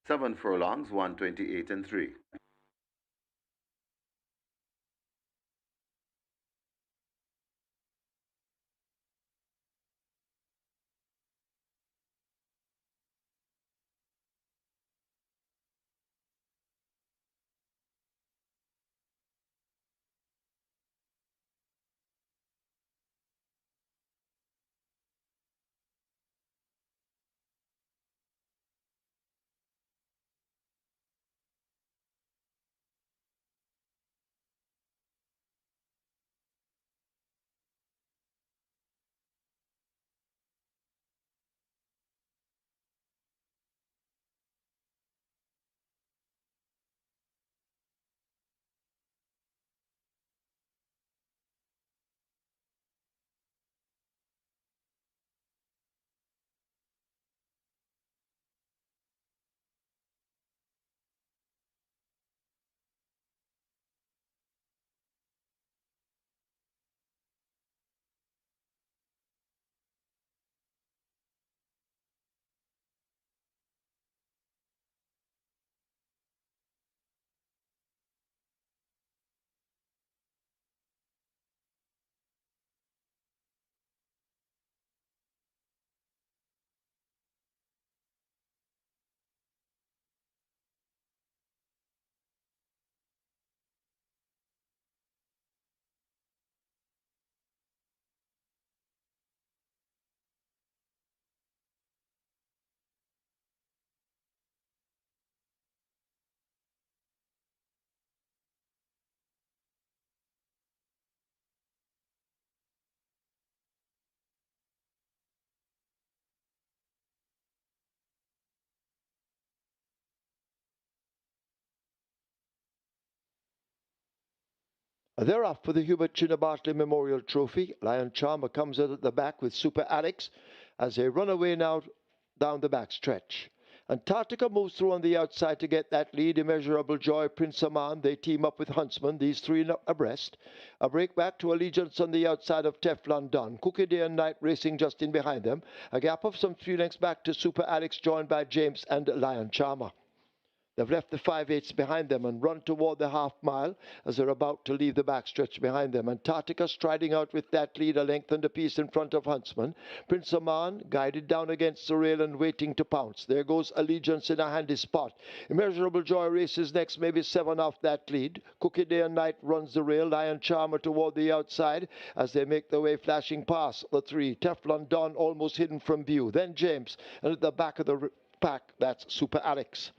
7 furlongs, 1:28 and 3. They're off for the Hubert CHINNA Bartley Memorial Trophy. Lion Charmer comes out at the back with Super Alex as they run away now down the back stretch. Antarctica moves through on the outside to get that lead. Immeasurable Joy, Prince Aman, they team up with Huntsman, these three abreast. A break back to Allegiance on the outside of Teflon Don. Cookie Day and Night racing just in behind them. A gap of some 3 lengths back to Super Alex, joined by James and Lion Charmer. They've left the 5/8 behind them and run toward the half mile as they're about to leave the backstretch behind them. Antarctica striding out with that lead a length and a piece in front of Huntsman. Prince Aman guided down against the rail and waiting to pounce. There goes Allegiance in a handy spot. Immeasurable Joy races next, maybe 7 off that lead. Cookie Day and Night runs the rail. Lion Charmer toward the outside as they make their way flashing past the 3. Teflon Don almost hidden from view. Then James, and at the back of the pack, that's Super Alex.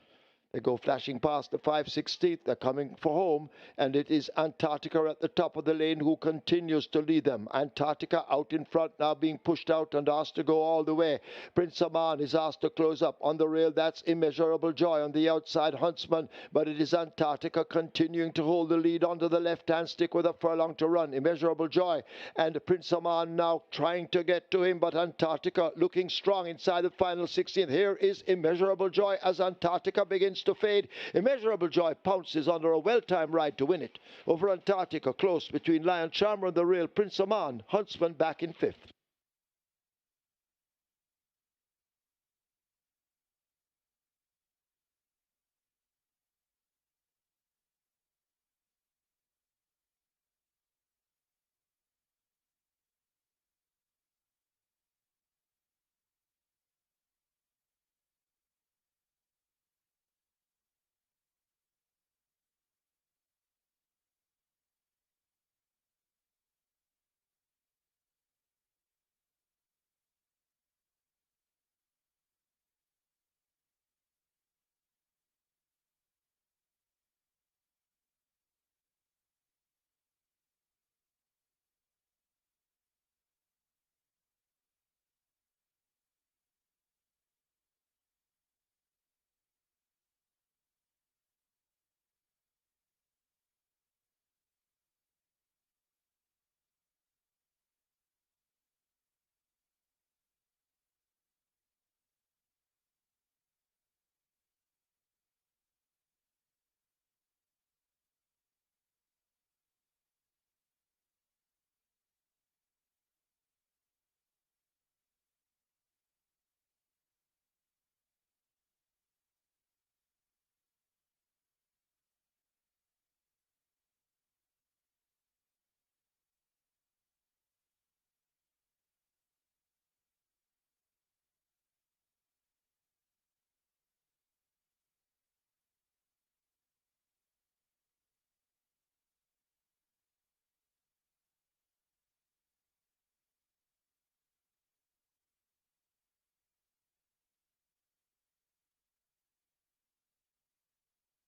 They go flashing past the 5/16. They're coming for home, and it is Antarctica at the top of the lane who continues to lead them. Antarctica out in front now, being pushed out and asked to go all the way. Prince Aman is asked to close up on the rail. That's Immeasurable Joy on the outside, Huntsman, but it is Antarctica continuing to hold the lead onto the left-hand stick with a furlong to run. Immeasurable Joy and Prince Aman now trying to get to him, but Antarctica looking strong inside the final 16th. Here is Immeasurable Joy as Antarctica begins to fade. Immeasurable Joy pounces under a well-timed ride to win it. Over Antarctica, close between Lion Charmer and the rail. Prince Aman, Huntsman back in 5th.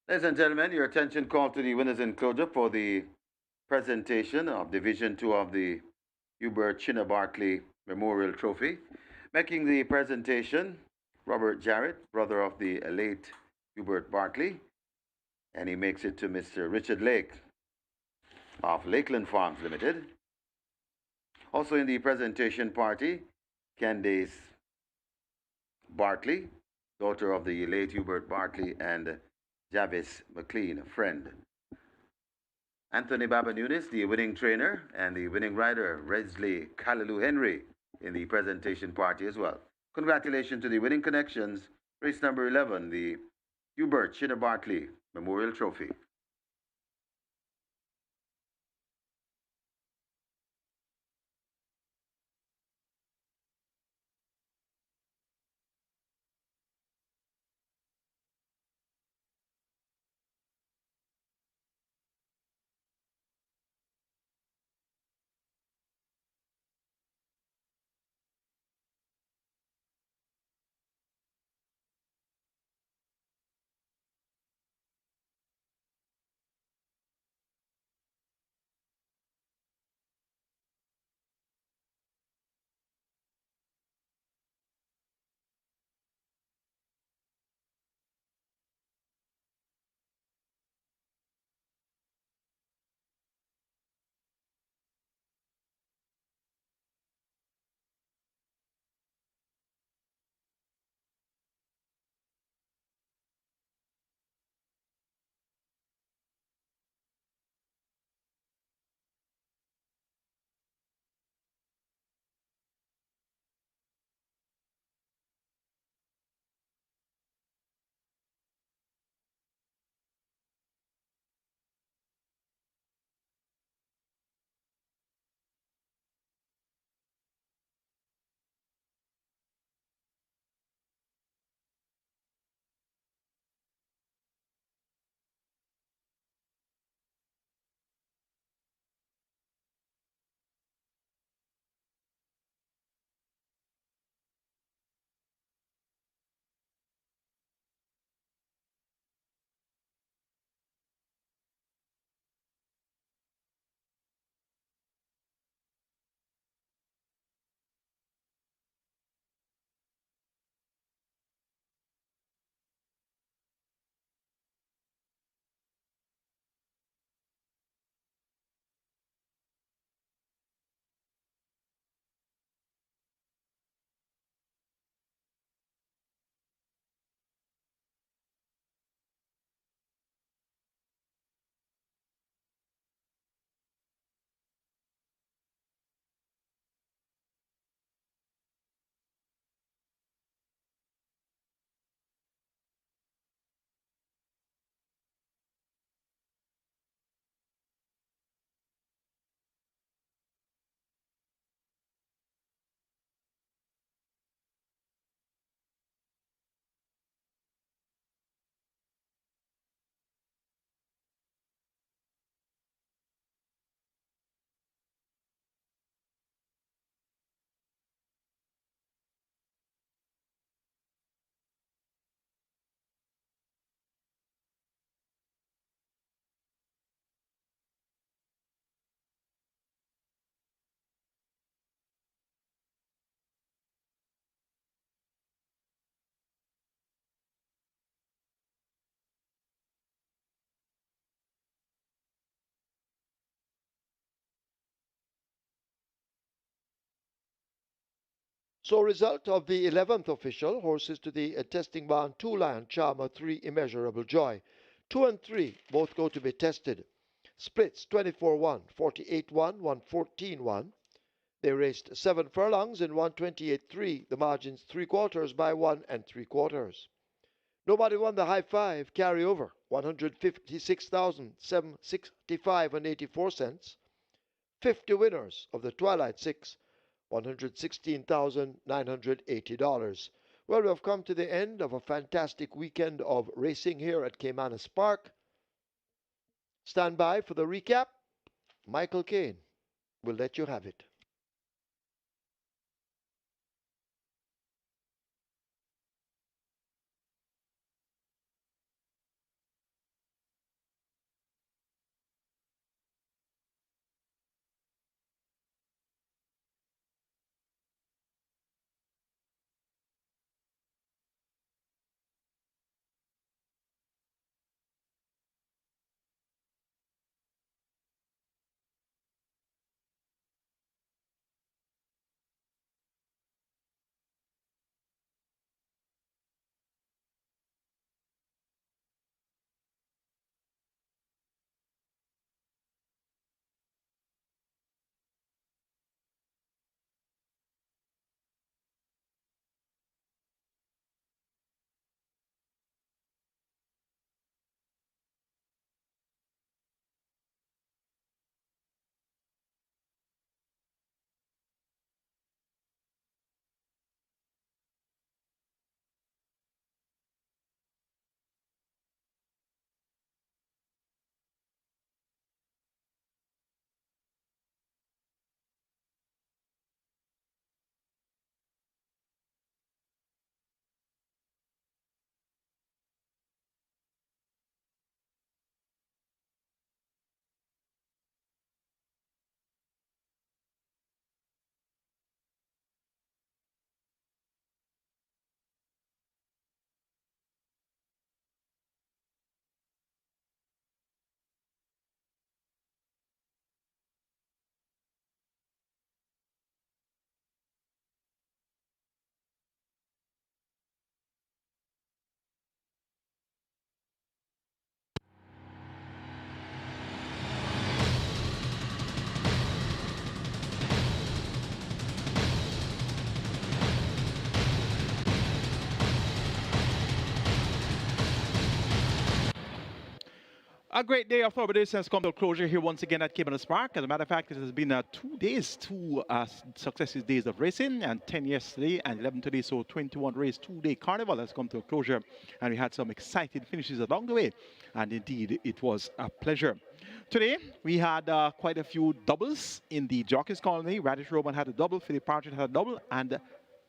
Ladies and gentlemen, your attention called to the winners enclosure for the presentation of Division 2 of the HUBERT CHINNA Bartley Memorial Trophy. Making the presentation, Robert Jarrett, brother of the late HUBERT Bartley, and he makes it to Mr. Richard Lake of Lakeland Farms Limited. Also in the presentation party, Candace Bartley, daughter of the late HUBERT Bartley, and Javis McLean, a friend. Anthony Babanunis, the winning trainer, and the winning rider, Resley Callaloo Henry, in the presentation party as well. Congratulations to the winning connections, race number 11, the HUBERT CHINNA Bartley Memorial Trophy. So result of the 11th official, horses to the testing barn, 2 Lion Charmer, 3 Immeasurable Joy. 2 and 3 both go to be tested. Splits 24-1, 48-1, 114-1. They raced 7 furlongs in 128-3, the margins 3/4 by 1 3/4. Nobody won the high five carryover, 156,765 and 84 cents. 50 winners of the Twilight 6, $116,980. Well, we have come to the end of a fantastic weekend of racing here at Caymanas Park. Stand by for the recap. Michael Kane will let you have it. A great day of Thursday has come to a closure here once again at Caymanas Park. As a matter of fact, it has been 2 days, two successive days of racing, and 10 yesterday and 11 today, so 21 race, 2-day carnival has come to a closure, and we had some exciting finishes along the way, and indeed it was a pleasure. Today, we had quite a few doubles in the Jockeys Colony. Radish Roman had a double, Philip Partridge had a double, and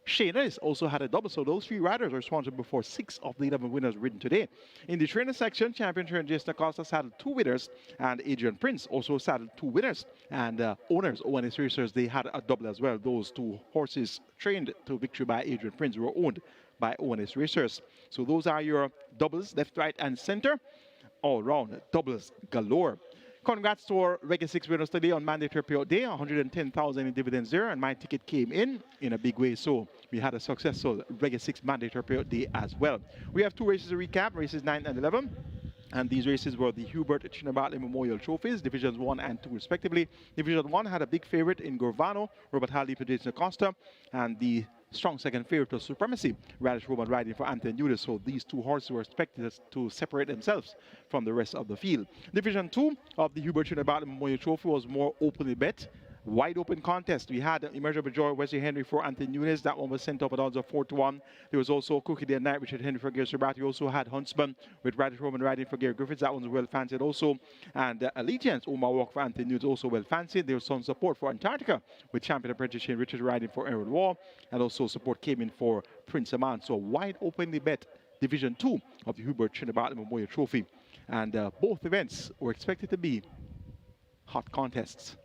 CHINNA also had a double, so those 3 riders are responsible for 6 of the 11 winners ridden today. In the trainer section, champion trainer Jason Costa saddled 2 winners, and Adrian Prince also saddled 2 winners. And owners, ONS Racers, they had a double as well. Those 2 horses trained to victory by Adrian Prince were owned by ONS Racers. So those are your doubles, left, right, and center. All round doubles galore. Congrats to our Regular 6 winners today on mandatory payout day, 110,000 in dividends there, and my ticket came in a big way, so we had a successful Regular 6 mandatory payout day as well. We have 2 races to recap, races 9 and 11. And these races were the HUBERT CHINNA Bartley Memorial Trophies, Divisions 1 and 2 respectively. Division 1 had a big favorite in Gorvano, Robert Halley for Jason Costa, and the strong second favorite was Supremacy, Radish Roman riding for Anthony Nudis. So these 2 horses were expected to separate themselves from the rest of the field. Division 2 of the HUBERT CHINNA Bartley Memorial Trophy was more openly bet. Wide open contest. We had Immeasurable Joy, Wesley Henry for Anthony Nunes. That one was sent up at odds of 4-1. There was also Cookie Day and Night, Richard Henry for Gary Sabrati. We also had Huntsman with Radish Roman riding for Gary Griffiths. That one's well fancied also. And Allegiance, Omar Walk for Anthony Nunes, also well fancied. There was some support for Antarctica with champion apprentice Shane Richard riding for Aaron Wall. And also support came in for Prince Aman. So wide openly bet Division 2 of the HUBERT CHINNA Bartley Memorial Trophy. And both events were expected to be hot contests.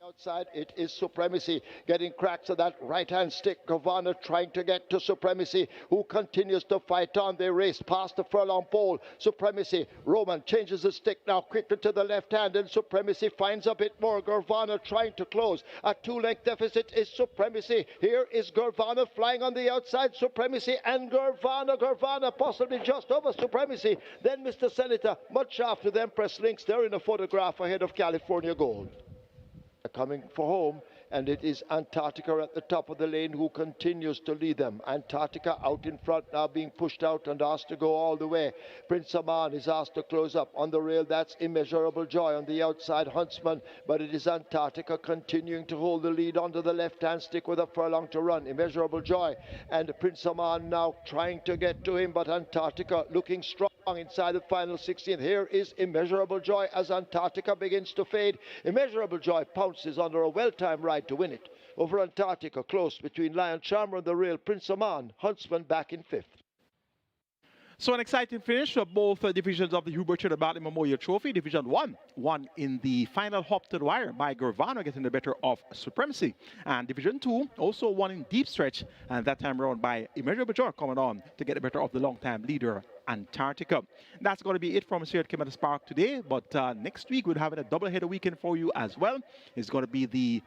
Outside, it is Supremacy getting cracks of that right-hand stick. Govana trying to get to Supremacy, who continues to fight on. They race past the furlong pole. Supremacy, Roman changes the stick now quickly to the left hand, and Supremacy finds a bit more. Govana trying to close. A 2-length deficit is Supremacy. Here is Govana flying on the outside. Supremacy and Govana possibly just over Supremacy. Then Mr. Senator, much after them, press links there in a photograph ahead of California Gold. Coming for home, and it is Antarctica at the top of the lane who continues to lead them. Antarctica out in front now, being pushed out and asked to go all the way. Prince Aman is asked to close up on the rail. That's Immeasurable Joy on the outside, Huntsman, but it is Antarctica continuing to hold the lead onto the left-hand stick with a furlong to run. Immeasurable Joy and Prince Aman now trying to get to him, but Antarctica looking strong inside the final 16th. Here is Immeasurable Joy as Antarctica begins to fade. Immeasurable Joy pounces under a well-timed ride to win it. Over Antarctica, close between Lion Charmer and the rail. Prince Aman, Huntsman back in 5th. So an exciting finish for both divisions of the HUBERT CHINNA Bartley Memorial Trophy. Division 1 won in the final hop to the wire by Gorvano, getting the better of Supremacy. And Division 2 also won in deep stretch, and that time around by Immeasurable Joy coming on to get the better of the long-time leader, Antarctica. That's going to be it from us here at Caymanas Park today, but next week we're having a double-header weekend for you as well. It's going to be the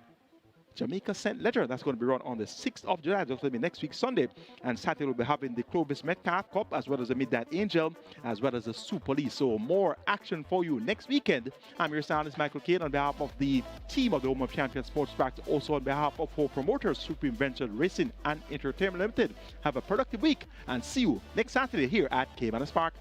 Jamaica St. Ledger. That's going to be run on the 6th of July. That's going to be next week, Sunday. And Saturday we'll be having the Clovis Metcalf Cup, as well as the Midnight Angel, as well as the Super League. So more action for you next weekend. I'm your stylist, Michael Kane, on behalf of the team of the Home of Champions Sports Practice, also on behalf of our promoters, Supreme Venture Racing and Entertainment Limited. Have a productive week, and see you next Saturday here at Caymanas Park.